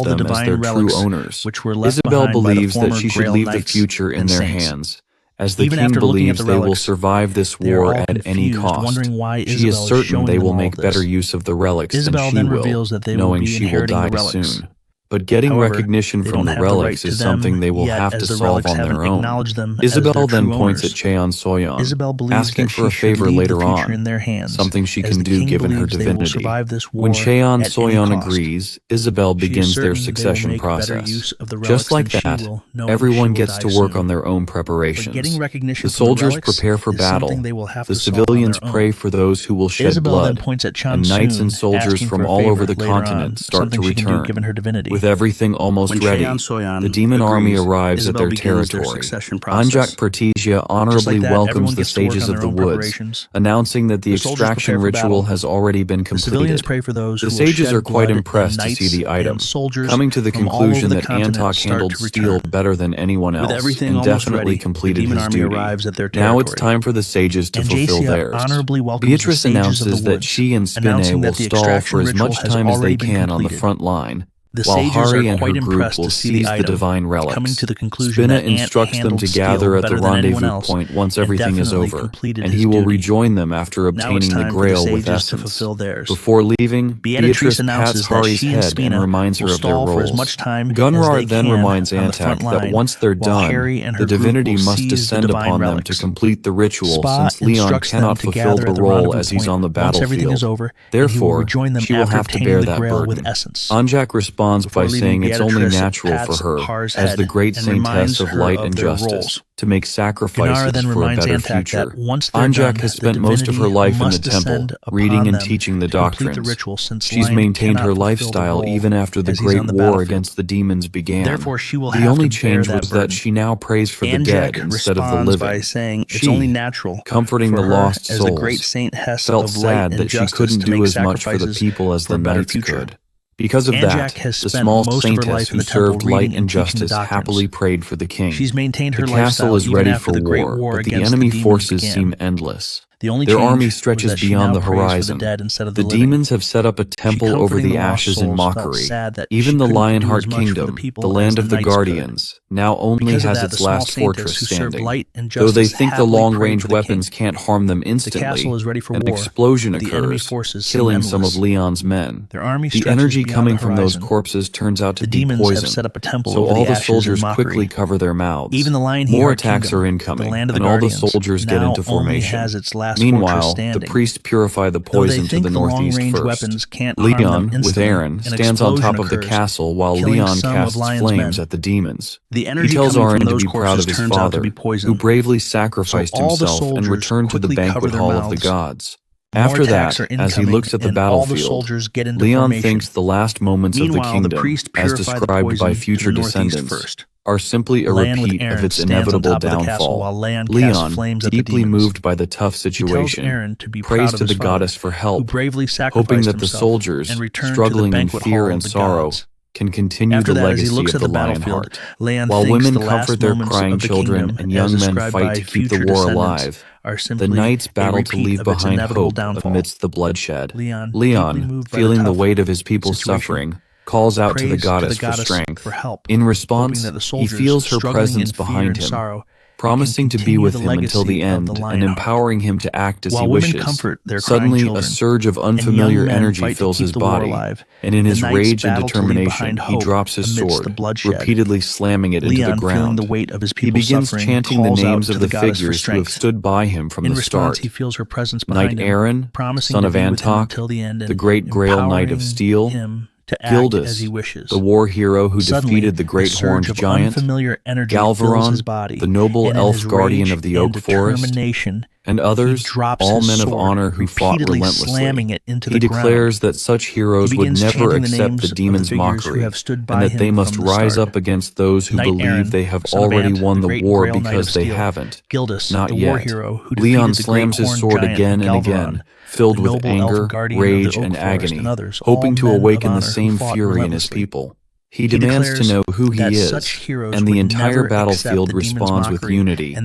all the them as their divine true relics owners. which were left Isabel behind by the believes that former she should Grail leave the Knights future in and their saints. hands, as the Even king after looking at believes the they will relics, survive this they are war all at any confused, cost. wondering why She is Isabel is certain showing they them will all make this. better use of the relics Isabel than she then will, reveals that they will knowing be she will inheriting die the relics. soon. But getting However, recognition they from don't the have the right relics to is them something they will yet, have as to the solve relics on haven't their own. acknowledged them as Isabel their then true points at owners. Cheon Soyeon, Isabel believes asking that for a she should favor leave later the future on, in their hands, something she as can the do king given her believes they will divinity. survive this war When Cheon at any Soyeon cost. agrees, Isabel She is begins their certain they will succession make better process. use of the relics Just like than she that, will, knowing she everyone will gets die to work soon. on their own But preparations. getting recognition The from the soldiers relics prepare for is battle. something they will have The to solve on civilians their own. pray for those who will shed Isabel then blood, points at and knights and Chonsoon, soldiers asking from for a all over favor the later on, continent start to something she can do return. given her divinity. With everything almost ready, the demon army arrives at their territory. Anjak Pertisia honorably welcomes the sages of the woods, announcing that the extraction ritual has already been completed. The sages are quite impressed to see the item, coming to the conclusion that Antok handled steel better than anyone else and definitely completed his duty. Now it's time for the sages to fulfill theirs. Beatrice announces that she and Spinne will stall for as much time as they can on the front line, while Hari and her group will seize the divine relics. Spinne instructs them to gather at the rendezvous point once everything is over, and he will rejoin them after obtaining the Grail with Essence. Before leaving, Beatrice pats Hari's head and reminds her of their roles. Gunrar then reminds Antak that once they're done, the divinity must descend upon them to complete the ritual, since Leon cannot fulfill the role as he's on the battlefield. Therefore, she will have to bear that burden. Anjak responds by saying it's only natural for her, as the great saintess of light and justice, to make sacrifices for a better future. Anjak has spent most of her life in the temple, reading and teaching the doctrines. She's maintained her lifestyle even after the Great War against the demons began. The only change was that she now prays for the dead instead of the living. She, comforting the lost souls, felt sad that she couldn't do as much for the people as the knights could. Because of that, the small saintess who served light and justice happily prayed for the king. The castle is ready for war, but the enemy forces seem endless. Their army stretches beyond the horizon. The demons have set up a temple over the ashes in mockery. Even the Lionheart Kingdom, the land of the Guardians, now only has its last fortress standing. Though they think the long-range weapons can't harm them instantly, an explosion occurs, killing some of Leon's men. The energy coming from those corpses turns out to be poison, so all the soldiers quickly cover their mouths. More attacks are incoming, and all the soldiers get into formation. Meanwhile, the priests purify the poison to the northeast first. Leon, with Aaron, stands on top of the castle while Leon casts flames at the demons. He tells Aaron to be proud of his father, who bravely sacrificed himself and returned to the banquet hall of the gods. After that, as he looks at the battlefield, Leon thinks the last moments of the kingdom, as described by future descendants, are simply a repeat of its inevitable downfall. Leon, deeply moved by the tough situation, prays to the goddess for help, hoping that the soldiers, struggling in fear and sorrow, can continue the legacy of the Lionheart. While women comfort their crying children and young men fight to keep the war alive, the knights battle to leave behind hope amidst the bloodshed. Leon, feeling the weight of his people's suffering, calls out to the goddess for strength. In response, he feels her presence behind him, promising to be with him until the end and empowering him to act as he wishes. Suddenly, a surge of unfamiliar energy fills his body, and in his rage and determination, he drops his sword, repeatedly slamming it into the ground. He begins chanting the names of the figures who have stood by him from the start. Knight Aaron, son of Antok, the great Grail Knight of Steel, Gildas, the war hero who defeated the great horned giant, Galvaron, the noble elf guardian of the oak forest, and others, all men of honor who fought relentlessly. He declares that such heroes would never accept the demon's mockery, and that they must rise up against those who believe they have already won the war because they haven't. Not yet. Leon slams his sword again and again, filled with anger, rage, and agony, hoping to awaken the same fury in his people. He demands to know who he is, and the entire battlefield responds with unity,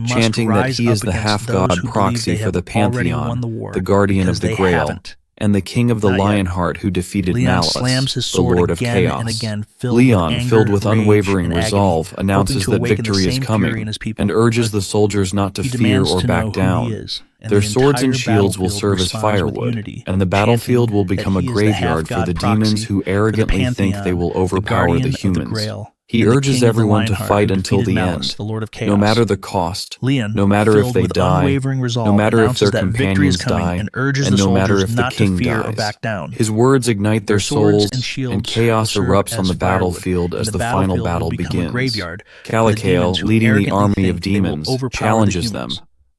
chanting that he is the half-god proxy for the Pantheon, the guardian of the Grail, and the king of the Lionheart who defeated Malice, the Lord of Chaos. Leon, filled with unwavering resolve, announces that victory is coming, and urges the soldiers not to fear or back down. Their swords and shields will serve as firewood, and the battlefield will become a graveyard for the demons who arrogantly think they will overpower the humans. He urges everyone to fight until the end, no matter the cost, no matter if they die, no matter if their companions die, and no matter if the king dies. His words ignite their souls, and chaos erupts on the battlefield as the final battle begins. Kalakael, leading the army of demons, challenges them,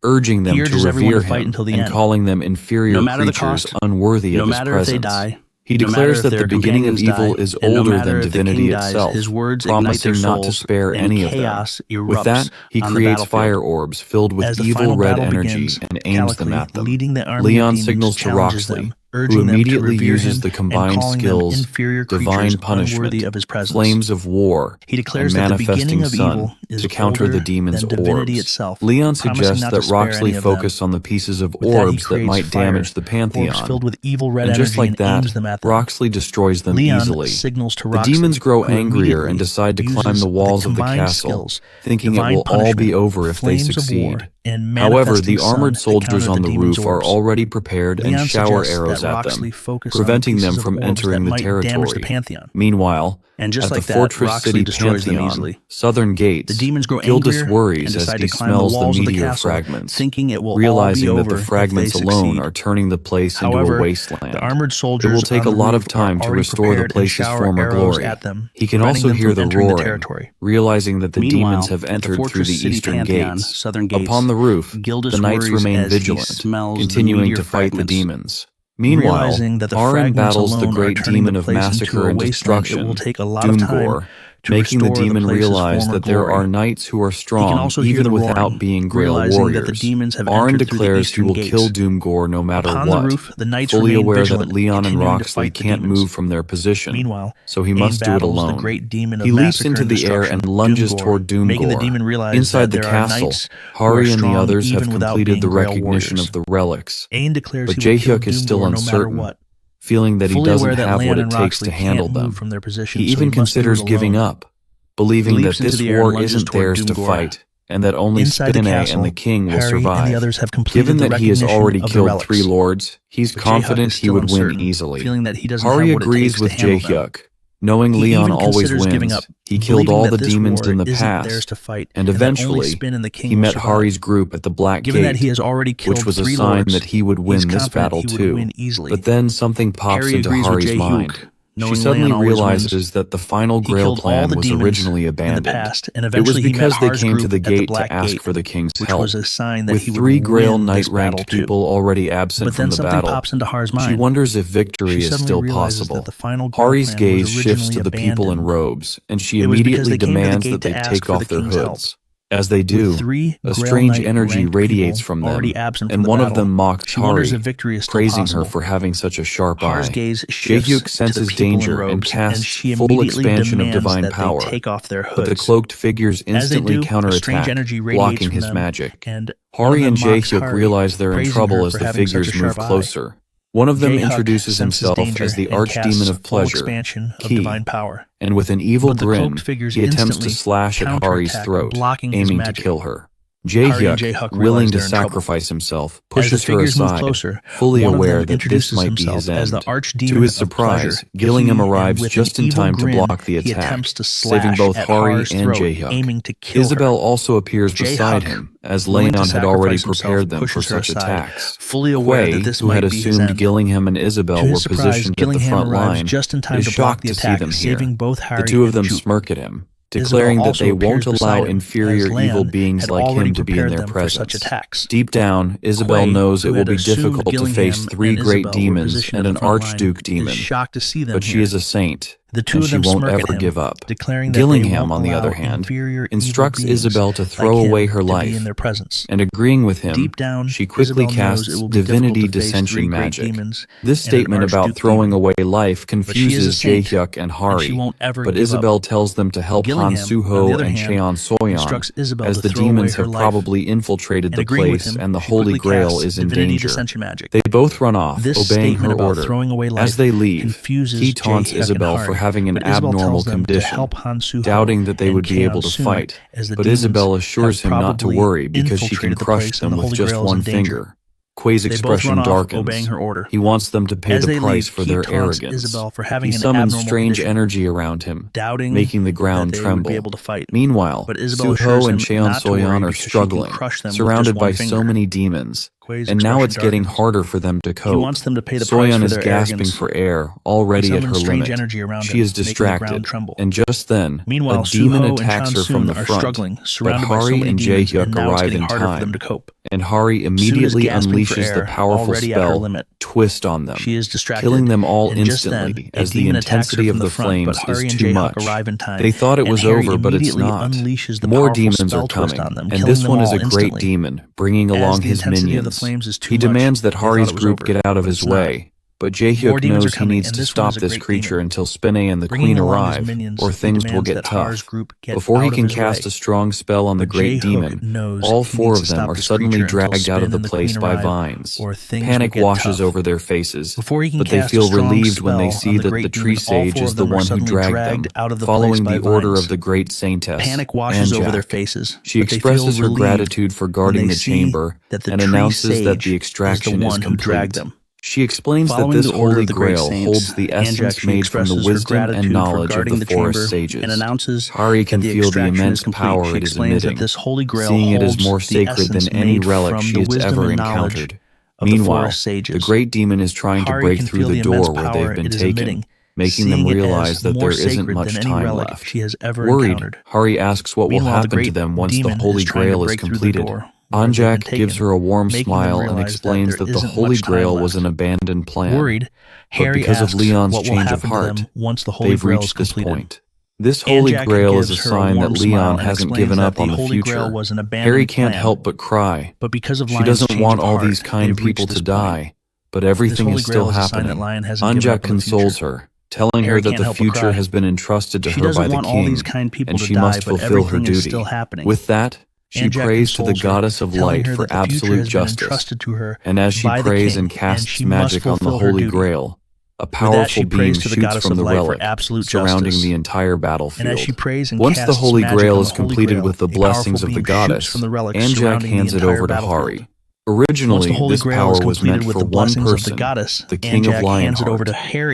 urging them to revere him and calling them inferior creatures unworthy of his presence. He declares that the beginning of evil is older than divinity itself, promising not to spare any of them. With that, he creates fire orbs filled with evil red energy and aims them at them. Leon signals to Roxley, who immediately uses the combined skills Divine Punishment, Flames of War, and Manifesting Sun to counter the demon's orbs. Leon suggests that Roxley focus on the pieces of orbs that might damage the Pantheon, and just like that, Roxley destroys them easily. The demons grow angrier and decide to climb the walls of the castle, thinking it will all be over if they succeed. However, the armored soldiers on the roof are already prepared and shower arrows at them, preventing them from entering the territory. Meanwhile, at the Fortress City Pantheon, southern gates, Gildas worries as he smells the meteor fragments, realizing that the fragments alone are turning the place into a wasteland. It will take a lot of time to restore the place's former glory. He can also hear the roaring, realizing that the demons have entered through the eastern gates. Upon the roof, the knights remain vigilant, continuing to fight the demons. Meanwhile, Arin battles the great demon of massacre and destruction, Doomgore, making the demon realize that there are knights who are strong even without being Grail warriors. Arin declares he will kill Doomgore no matter what, fully aware that Leon and Roxley can't move from their position, so he must do it alone. He leaps into the air and lunges toward Doomgore. Inside the castle, Hari and the others have completed the recognition of the relics, but Jaehyuk is still uncertain, feeling that he doesn't have what it takes to handle them. He even considers giving up, believing that this war isn't theirs to fight, and that only Spinne and the king will survive. Given that he has already killed 3 lords, he's confident he would win easily. Hari agrees with Jaehyuk. Knowing Leon always wins, he killed all the demons in the past, and eventually, he met Hari's group at the Black Gate, which was a sign that he would win this battle too. But then something pops into Hari's mind. She suddenly realizes that the final Grail plan was originally abandoned. It was because they came to the gate to ask for the king's help. With 3 Grail Knight-ranked people already absent from the battle, she wonders if victory is still possible. Hari's gaze shifts to the people in robes, and she immediately demands that they take off their hoods. As they do, a strange energy radiates from them, and one of them mocks Hari, praising her for having such a sharp eye. Jaehyuk senses danger and casts full expansion of divine power, but the cloaked figures instantly counterattack, blocking his magic. Hari and Jaehyuk realize they're in trouble as the figures move closer. One of them introduces himself as the Archdemon of Pleasure, Ki, and with an evil grin, he attempts to slash at Hari's throat, aiming to kill her. Jaehyuk, willing to sacrifice himself, pushes her aside, fully aware that this might be his end. To his surprise, Gillingham arrives just in time to block the attack, saving both Hari and Jaehyuk. Isabel also appears beside him, as Leon had already prepared them for such attacks. Hui, who had assumed Gillingham and Isabel were positioned at the front line, is shocked to see them here. The 2 of them smirk at him, declaring that they won't allow inferior evil beings like him to be in their presence. Deep down, Isabel knows it will be difficult to face 3 great demons and an Archduke demon, but she is a saint, and she won't ever give up. Gillingham, on the other hand, instructs Isabel to throw away her life, and agreeing with him, she quickly casts Divinity Dissension magic. This statement about throwing away life confuses Jaehyuk and Hari, but Isabel tells them to help Han Suho and Cheon Soyeon, as the demons have probably infiltrated the place and the Holy Grail is in danger. They both run off, obeying her order. As they leave, he taunts Isabel for having an abnormal condition, doubting that they would be able to fight, but Isabel assures him not to worry because she can crush them with just one finger. Kuei's expression darkens. He wants them to pay the price for their arrogance. He summons strange energy around him, making the ground tremble. Meanwhile, Suho and Cheon Soyeon are struggling, surrounded by so many demons, and now it's getting harder for them to cope. Soyeon is gasping for air, already at her limit. She is distracted, and just then, a demon attacks her from the front, but Hari and Jaehyuk arrive in time, and Hari immediately unleashes the powerful spell, Twist, on them, killing them all instantly as the intensity of the flames is too much. They thought it was over, but it's not. More demons are coming, and this one is a great demon, bringing along his minions. He demands that Hari's group get out of his way, but Jaehyuk knows he needs to stop this creature until Spinne and the Queen arrive, or things will get tough. Before he can cast a strong spell on the great demon, all four of them are suddenly dragged out of the place by vines. Panic washes over their faces, but they feel relieved when they see that the tree sage is the one who dragged them, following the order of the great saintess, Manhwa. She expresses her gratitude for guarding the chamber and announces that the extraction is complete. She explains that this Holy Grail holds the essence made from the wisdom and knowledge of the forest sages. Hari can feel the immense power it is emitting, seeing it as more sacred than any relic she has ever encountered. Meanwhile, the great demon is trying to break through the door where they've been taken, making them realize that there isn't much time left. Worried, Hari asks what will happen to them once the Holy Grail is completed. Anjak gives her a warm smile and explains that the Holy Grail was an abandoned plan, but because of Leon's change of heart, they've reached this point. This Holy Grail is a sign that Leon hasn't given up on the future. Harry can't help but cry. She doesn't want all these kind people to die, but everything is still happening. Anjak consoles her, telling her that the future has been entrusted to her by the king, and she must fulfill her duty. With that, she prays to the goddess of light for absolute justice, and as she prays and casts magic on the Holy Grail, a powerful beam shoots from the relic, surrounding the entire battlefield. Once the Holy Grail is completed with the blessings of the goddess, Anjak hands it over to Hari. Originally, this power was meant for one person, the King of Lionheart.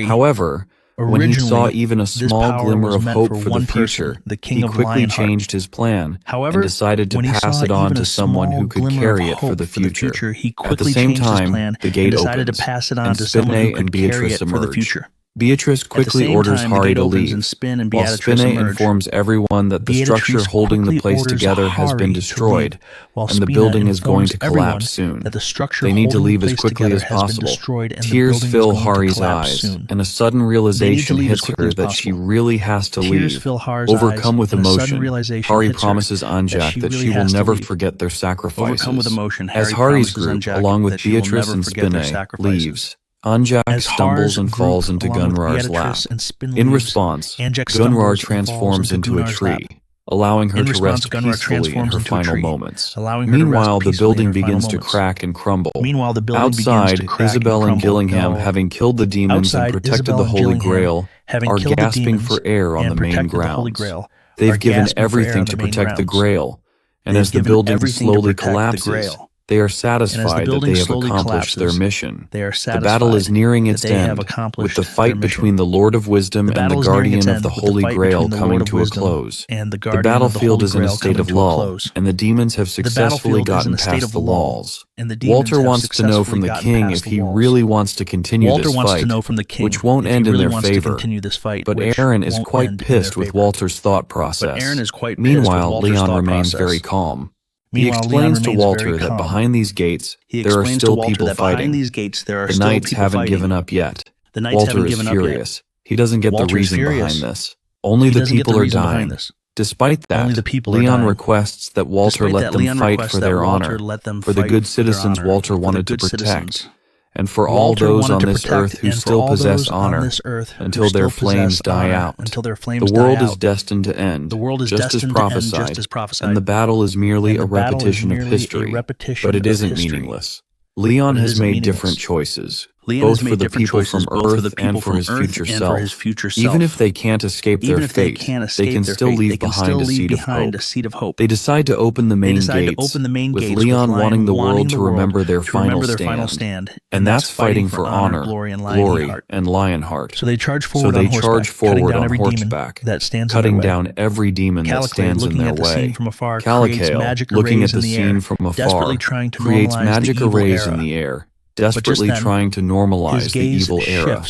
However, when he saw even a small glimmer of hope for the future, he quickly changed his plan and decided to pass it on to someone who could carry it for the future. At the same time, the gate opens, and Spinne and Beatrice emerge. Beatrice quickly orders Hari to leave, while Spinne informs everyone that the structure holding the place together has been destroyed, and the building is going to collapse soon. They need to leave as quickly as possible. Tears fill Hari's eyes, and a sudden realization hits her that she really has to leave. Overcome with emotion, Hari promises Anjak that she will never forget their sacrifices. As Hari's group, along with Beatrice and Spinne, leaves, Anjak stumbles and falls into Gunrar's lap. In response, Gunrar transforms into a tree, allowing her to rest peacefully in her final moments. Meanwhile, the building begins to crack and crumble. Outside, Isabel and Gillingham, having killed the demons and protected the Holy Grail, are gasping for air on the main grounds. They've given everything to protect the Grail, and as the building slowly collapses, they are satisfied that they have accomplished their mission. The battle is nearing its end, with the fight between the Lord of Wisdom and the Guardian of the Holy Grail coming to a close. The battlefield is in a state of lull, and the demons have successfully gotten past the walls. Walter wants to know from the king if he really wants to continue this fight, which won't end in their favor. But Aaron is quite pissed with Walter's thought process. Meanwhile, Leon remains very calm. He explains to Walter that behind these gates, there are still people fighting. The knights haven't given up yet. Walter is furious. He doesn't get the reason behind this. Only the people are dying. Despite that, Leon requests that Walter let them fight for their honor, for the good citizens Walter wanted to protect, and for all those on this earth who still possess honor until their flames die out. The world is destined to end, just as prophesied, and the battle is merely a repetition of history, but it isn't meaningless. Leon has made different choices, both for the people from Earth and for his future self. Even if they can't escape their fate, they can still leave behind a seed of hope. They decide to open the main gates, with Leon wanting the world to remember their final stand, and that's fighting for honor, glory, and Lionheart. So they charge forward on horseback, cutting down every demon that stands in their way. Calico, looking at the scene from afar, creates magic arrays in the air, desperately trying to normalize the evil era.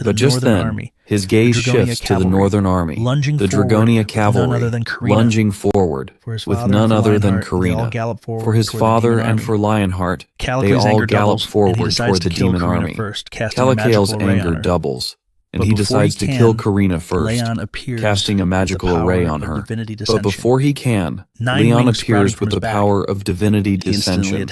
But just then, His gaze shifts to the Northern Army, the Dragonia Cavalry, lunging forward, with none other than Karina. For his father and for Lionheart, they all gallop forward toward the demon army. Calicale's anger doubles, and he decides to kill Karina first, casting a magical array on her. But before he can, Leon appears with the power of divinity dissension,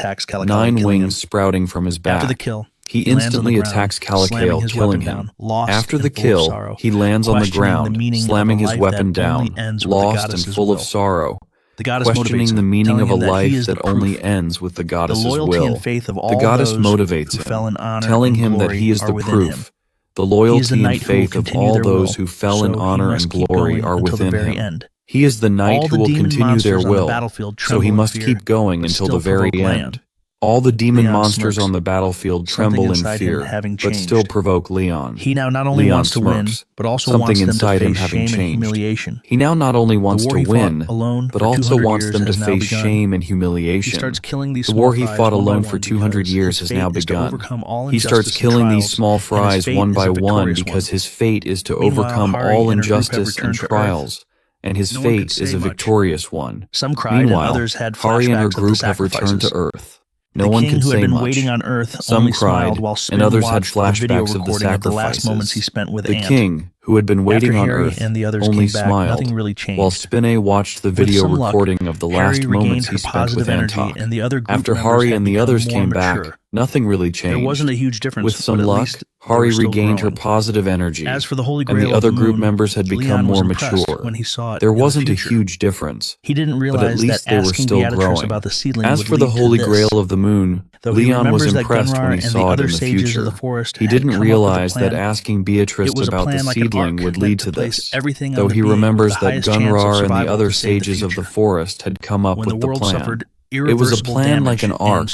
9 wings sprouting from his back. He instantly attacks Calicale, killing him. After the kill, he lands on the ground, slamming his weapon down, lost and full of sorrow, questioning the meaning of a life that only ends with the goddess's will. The goddess motivates him, telling him that he is the proof. The loyalty and faith of all those who fell in honor and glory are within him. He is the knight who will continue their will, so he must keep going until the very end. All the demon monsters on the battlefield tremble in fear, but still provoke Leon. He now not only wants to win, but also wants them to face shame and humiliation. He now not only wants to win, but also wants them to face shame and humiliation. The war he fought alone for 200 years has now begun. He starts killing these small fries one by one because his fate is to overcome all injustice and trials. And his fate is a victorious one. Meanwhile, Hari and her group have returned to Earth. No one could say much. Some cried, and others had flashbacks of the sacrifices. The king, who had been waiting on Earth, only smiled, while Spinne watched the video recording of the last moments he spent with Antok. After Hari and the others came back, nothing really changed. There wasn't a huge difference. With some luck, Hari regained her positive energy, and the other group members had become more mature. There wasn't a huge difference, but at least they were still growing. As for the Holy Grail of the Moon, Leon was impressed when he saw it in the future. He didn't realize that asking Beatrice about the seedling would lead to this, though he remembers that Gunrar and the other sages of the forest had come up with the plan. It was a plan like an arc,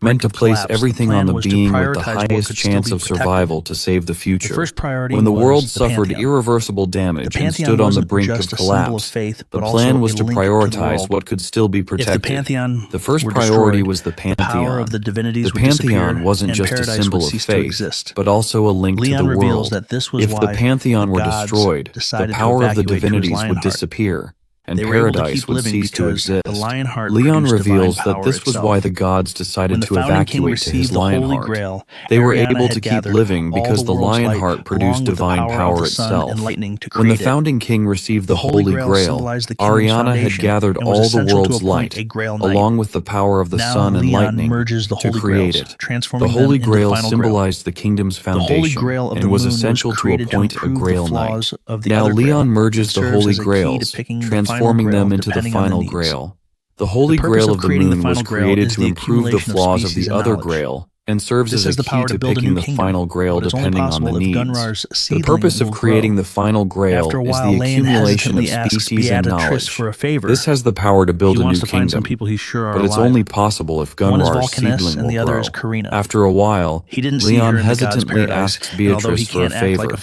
meant to place everything on the being with the highest chance of survival to save the future. When the world suffered irreversible damage and stood on the brink of collapse, the plan was to prioritize what could still be protected. The first priority was the Pantheon. The Pantheon wasn't just a symbol of faith, but also a link to the world. If the Pantheon were destroyed, the power of the divinities would disappear, and paradise would cease to exist. Leon reveals that this was why the gods decided to evacuate to his Lionheart. They were able to keep living because the Lionheart produced divine power itself. When the founding king received the Holy Grail, Ariana had gathered all the world's light, along with the power of the sun and lightning, to create it. The Holy Grail symbolized the kingdom's foundation and was essential to appoint a Grail Knight. Now Leon merges the Holy Grails, transforming them into the final Grail. The Holy Grail of the Moon was created to improve the flaws of the other Grail, and serves as a key to picking the final Grail depending on the needs. The purpose of creating the final Grail is the accumulation of species and knowledge. This has the power to build a new kingdom, but it's only possible if Gunrar's seedling will grow. After a while, Leon hesitantly asks Beatrice for a favor.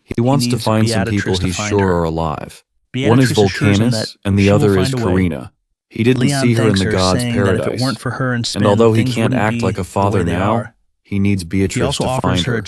He wants to find some people he's sure are alive. One is Volcanus, and the other is Karina. He didn't see her in the gods' paradise, and although he can't act like a father now, he needs Beatrice to find her.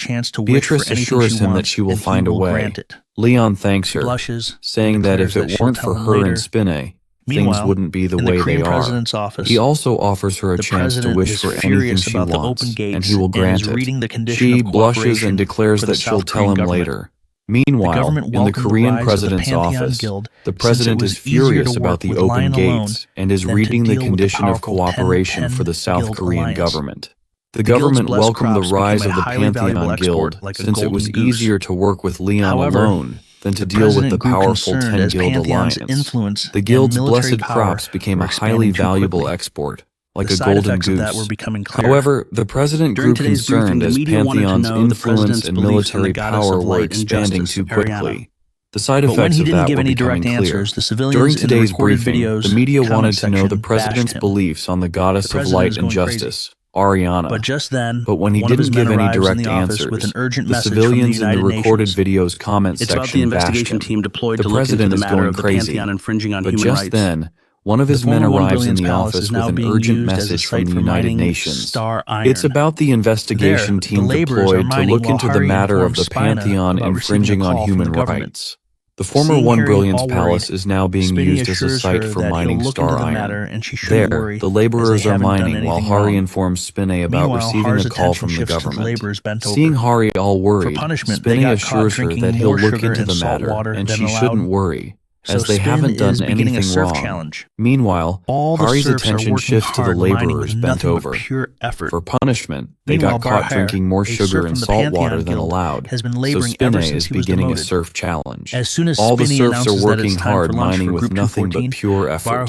Beatrice assures him that she will find a way. Leon thanks her, saying that if it weren't for her and Spinne, things wouldn't be the way they are. He also offers her a chance to wish for anything she wants, and he will grant it. She blushes and declares that she'll tell him later. Meanwhile, in the Korean president's office, the president is furious about the open gates and is reading the condition of cooperation for the South Korean government. The government welcomed the rise of the Pantheon Guild since it was easier to work with Leon alone than to deal with the powerful 10-guild alliance. The guild's blessed crops became a highly valuable export, like a golden goose. However, the president grew concerned as Pantheon's influence and military power were expanding too quickly. The side effects of that were becoming clear. During today's briefing, the media wanted to know the president's beliefs on the goddess of light and justice, Ariana. But when he didn't give any direct answers, the civilians in the recorded video's comment section bashed him. The president is going crazy. But just then, One of his men arrives in the office with an urgent message from the United Nations. It's about the investigation team deployed to look into the matter of the Pantheon infringing on human rights. The former One Brilliance Palace is now being used as a site for mining star iron. There, the laborers are mining while Hari informs Spinne about receiving a call from the government. Seeing Hari all worried, Spinne assures her that he'll look into the matter and she shouldn't worry, as they haven't done anything wrong. Meanwhile, Hari's attention shifts to the laborers bent over. For punishment, they got caught drinking more sugar and salt water than allowed, so Spinne is beginning a surf challenge. All the serfs are working hard mining with nothing but pure effort.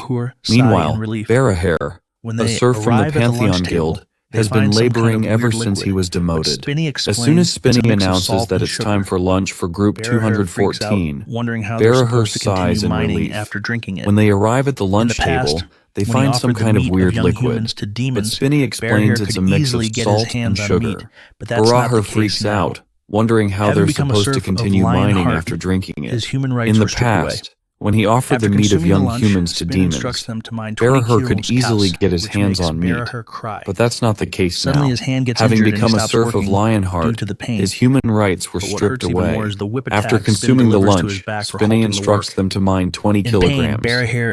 Meanwhile, Barahair, a serf from the Pantheon Guild, has been laboring ever since he was demoted. As soon as Spinne announces that it's time for lunch for Group 214, Barahair sighs in relief. When they arrive at the lunch table, they find some kind of weird liquid, but Spinne explains it's a mix of salt and sugar. Barahair freaks out, wondering how they're supposed to continue mining after drinking it. In the past, when he offered the meat of young humans to demons, Barahair could easily get his hands on meat, but that's not the case now. Having become a serf of Lionheart, his human rights were stripped away. After consuming the lunch, Spinne instructs them to mine 20 kilograms,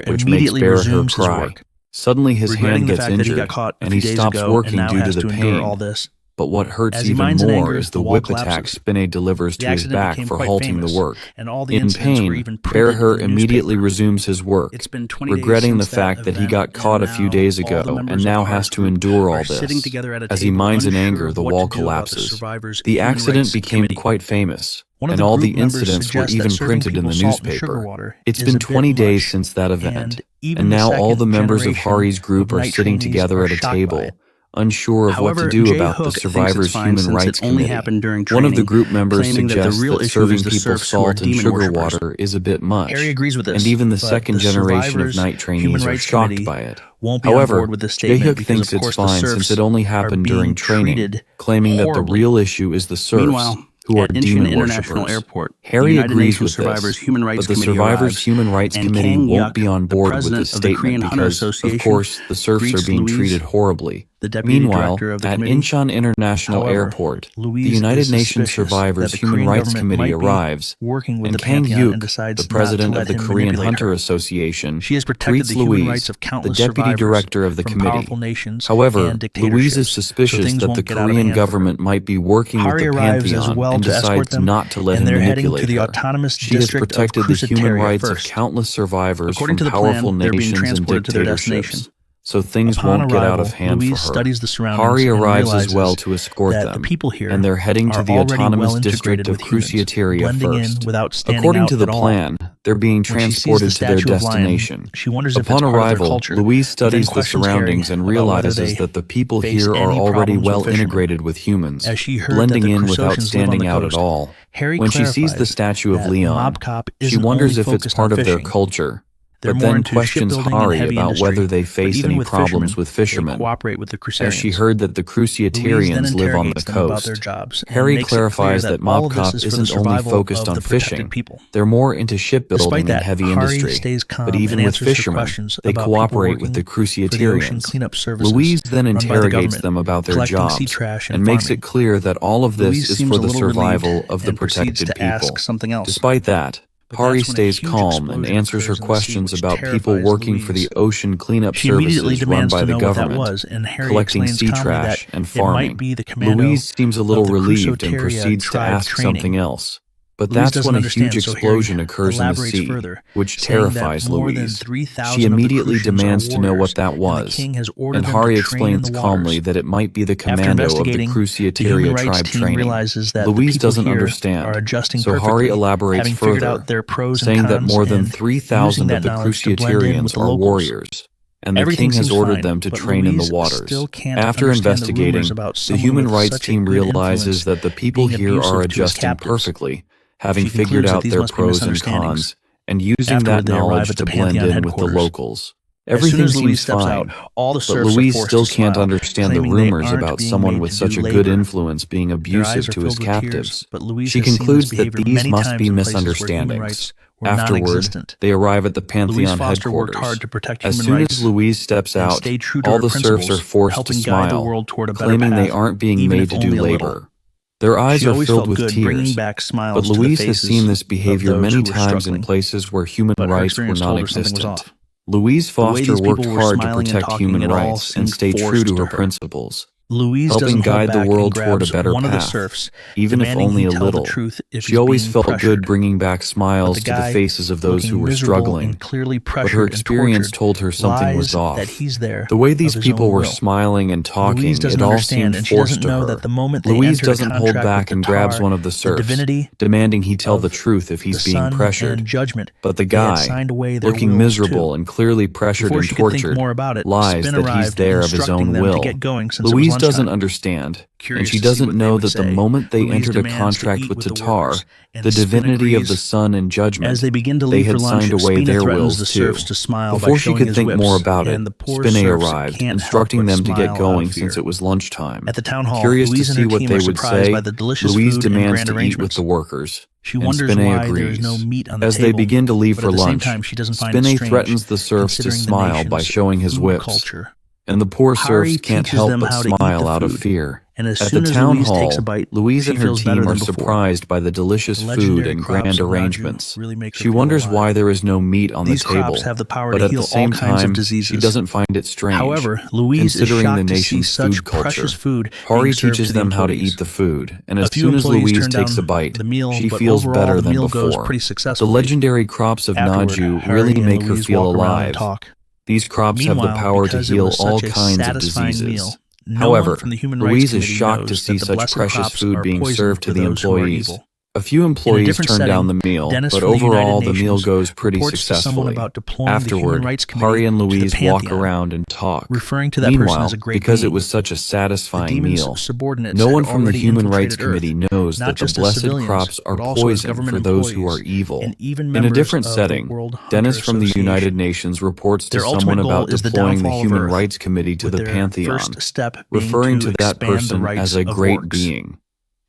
which makes Barahair cry. Suddenly his hand gets injured, and he stops working due to the pain. But what hurts even more is the whip attack Spinne delivers to his back for halting the work. In pain, Barahair immediately resumes his work, regretting the fact that he got caught a few days ago and now has to endure all this. As he mines in anger, the wall collapses. The accident became quite famous, and all the incidents were even printed in the newspaper. It's been 20 days since that event, and now all the members of Hari's group are sitting together at a table, unsure of what to do about the Survivors' Human Rights Committee. One of the group members suggests that serving people salt and sugar water is a bit much, and even the second generation of night trainees are shocked by it. However, Jaehyuk thinks it's fine since it only happened during training, claiming that the real issue is the serfs, who are demon worshippers. Harry agrees with this, but the Survivors' Human Rights Committee won't be on board with this statement because, of course, the serfs are being treated horribly. Meanwhile, at Incheon International Airport, the United Nations Survivors Human Rights Committee arrives, and Kang Hyuk, the president of the Korean Hunter Association, greets Louise, the deputy director of the committee. However, Louise is suspicious that the Korean government might be working with the Pantheon and decides not to let him manipulate her. She has protected the human rights of countless survivors from powerful nations and dictatorships, so things won't get out of hand for her. Hari arrives as well to escort them, and they're heading to the autonomous district of Cruciateria first. According to the plan, they're being transported to their destination. Upon arrival, Louise studies the surroundings and realizes that the people here are already well integrated with humans, blending in without standing out at all. When she sees the statue of Leon, she wonders if it's part of their culture, but then questions Hari about whether they face any problems with fishermen, as she heard that the Cruciaterians live on the coast. Hari clarifies that Mobcop isn't only focused on fishing, they're more into shipbuilding and heavy industry, but even with fishermen, they cooperate with the Cruciaterians. Louise then interrogates them about their jobs, and makes it clear that all of this is for the survival of the protected people. Despite that, Hari stays calm and answers her questions about people working for the ocean cleanup services run by the government, collecting sea trash and farming. Louise seems a little relieved and proceeds to ask something else. But that's when a huge explosion occurs in the sea, which terrifies Louise. She immediately demands to know what that was, and Hari explains calmly that it might be the commando of the Cruciateria tribe training. Louise doesn't understand, so Hari elaborates further, saying that more than 3,000 of the Cruciaterians are warriors, and the king has ordered them to train in the waters. After investigating, the human rights team realizes that the people here are adjusting perfectly, having figured out their pros and cons, and using that knowledge to blend in with the locals. Everything seems fine, but Louise still can't understand the rumors about someone with such a good influence being abusive to his captives. She concludes that these must be misunderstandings. Afterward, they arrive at the Pantheon headquarters. As soon as Louise steps out, all the serfs are forced to smile, claiming they aren't being made to do labor. Their eyes are filled with tears, but Louise has seen this behavior many times in places where human rights were non-existent. Louise Foster worked hard to protect human rights and stay true to her principles, helping guide the world toward a better path, even if only a little. She always felt good bringing back smiles to the faces of those who were struggling, but her experience told her something was off. The way these people were smiling and talking, it all seemed forced to her. Louise doesn't hold back and grabs one of the serfs, demanding he tell the truth if he's being pressured. But the guy, looking miserable and clearly pressured and tortured, lies that he's there of his own will. Louise doesn't understand, and she doesn't know that the moment they entered a contract with Tatar, the divinity of the sun and judgment, they had signed away their wills too. Before she could think more about it, Spinne arrived, instructing them to get going since it was lunchtime. Curious to see what they would say, Louise demands to eat with the workers, and Spinne agrees. As they begin to leave for lunch, Spinne threatens the serfs to smile by showing his whips. And the poor serfs can't help but smile out of fear. At the town hall, Louise and her team are surprised by the delicious food and grand arrangements. She wonders why there is no meat on the table, but at the same time, she doesn't find it strange, considering the nation's food culture. Hari teaches them how to eat the food, and as soon as Louise takes a bite, she feels better than before. The legendary crops of Naju really make her feel alive. These crops have the power to heal all kinds of diseases. However, Louise is shocked to see such precious food being served to the employees. A few employees turn down the meal, but overall the meal goes pretty successfully. Afterward, Hari and Louise walk around and talk. Meanwhile, because it was such a satisfying meal, no one from the Human Rights Committee knows that the blessed crops are poison for those who are evil. In a different setting, Dennis from the United Nations reports to someone about deploying the Human Rights Committee to the Pantheon, referring to that person as a great being.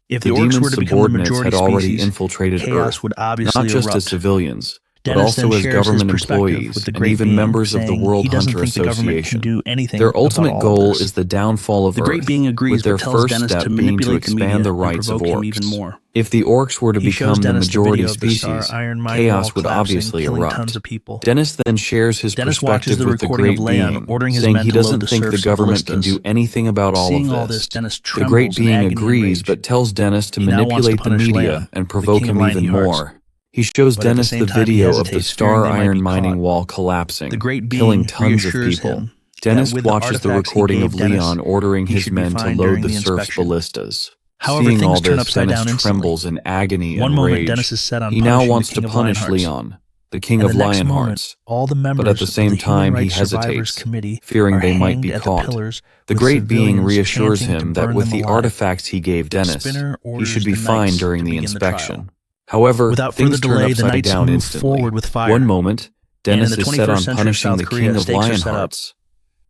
If the demon's orcs were to become the subordinates majority had already species, infiltrated chaos Earth, would obviously not just erupt. as civilians, but Dennis also then as shares government his perspective employees with the and great even being, members of the saying World he doesn't Hunter think the government Association. can do anything Their about ultimate all of goal this. is the downfall of The Earth, great being agrees, with their but tells first Dennis step to being to manipulate the media expand the and rights of provoke him orcs. even more. If the orcs were to He shows become the Dennis the majority video of the Star species, Iron Mining chaos Wall would collapsing, obviously killing erupt. tons of people. Dennis then shares his Dennis watches perspective the with the recording great of Leon being, ordering his saying men he to load doesn't the think the serfs of government can ballistas. do anything about all Seeing of all this. this, Dennis The trembles great in being agony and agrees, rage. but tells Dennis to He now wants to manipulate the punish media Leon, and the provoke king of him even Lionhearts. more. He shows But at the Dennis same the time, he video of the hesitates, fearing Star they might Iron be mining caught. wall collapsing, The great being killing tons of reassures people. him Dennis that with the watches the artifacts he recording gave of Dennis, Leon ordering he his should be men to fine load during the the serfs' inspection. ballistas. However, Seeing all things turn this, upside Dennis down instantly. trembles in agony One and moment, rage. Dennis is set on He now punishing wants the to king of punish Lionhearts. Leon, the king And of the next Lionhearts, moment, all the members but at the same of the Human time he Rights Survivors hesitates, Committee fearing are they might be hanged at the caught. pillars The with great being civilians reassures chanting him to that burn with them the alive. artifacts he gave Dennis, Spinner he orders should be the fine knights during to the begin the inspection. trial. However, Without things further turn delay, the upside knights down move instantly. forward with fire. One moment, Dennis And in the is set on 21st century punishing South the Korea, king of stakes are set up. Lionhearts,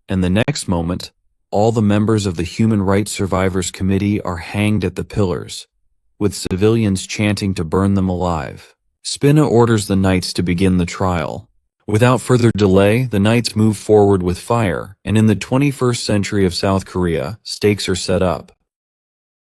and the next moment, all the members of the Human Rights Survivors Committee are hanged at the pillars, with civilians chanting to burn them alive. Spinne orders the knights to begin the trial. Without further delay, the knights move forward with fire, and in the 21st century of South Korea, stakes are set up.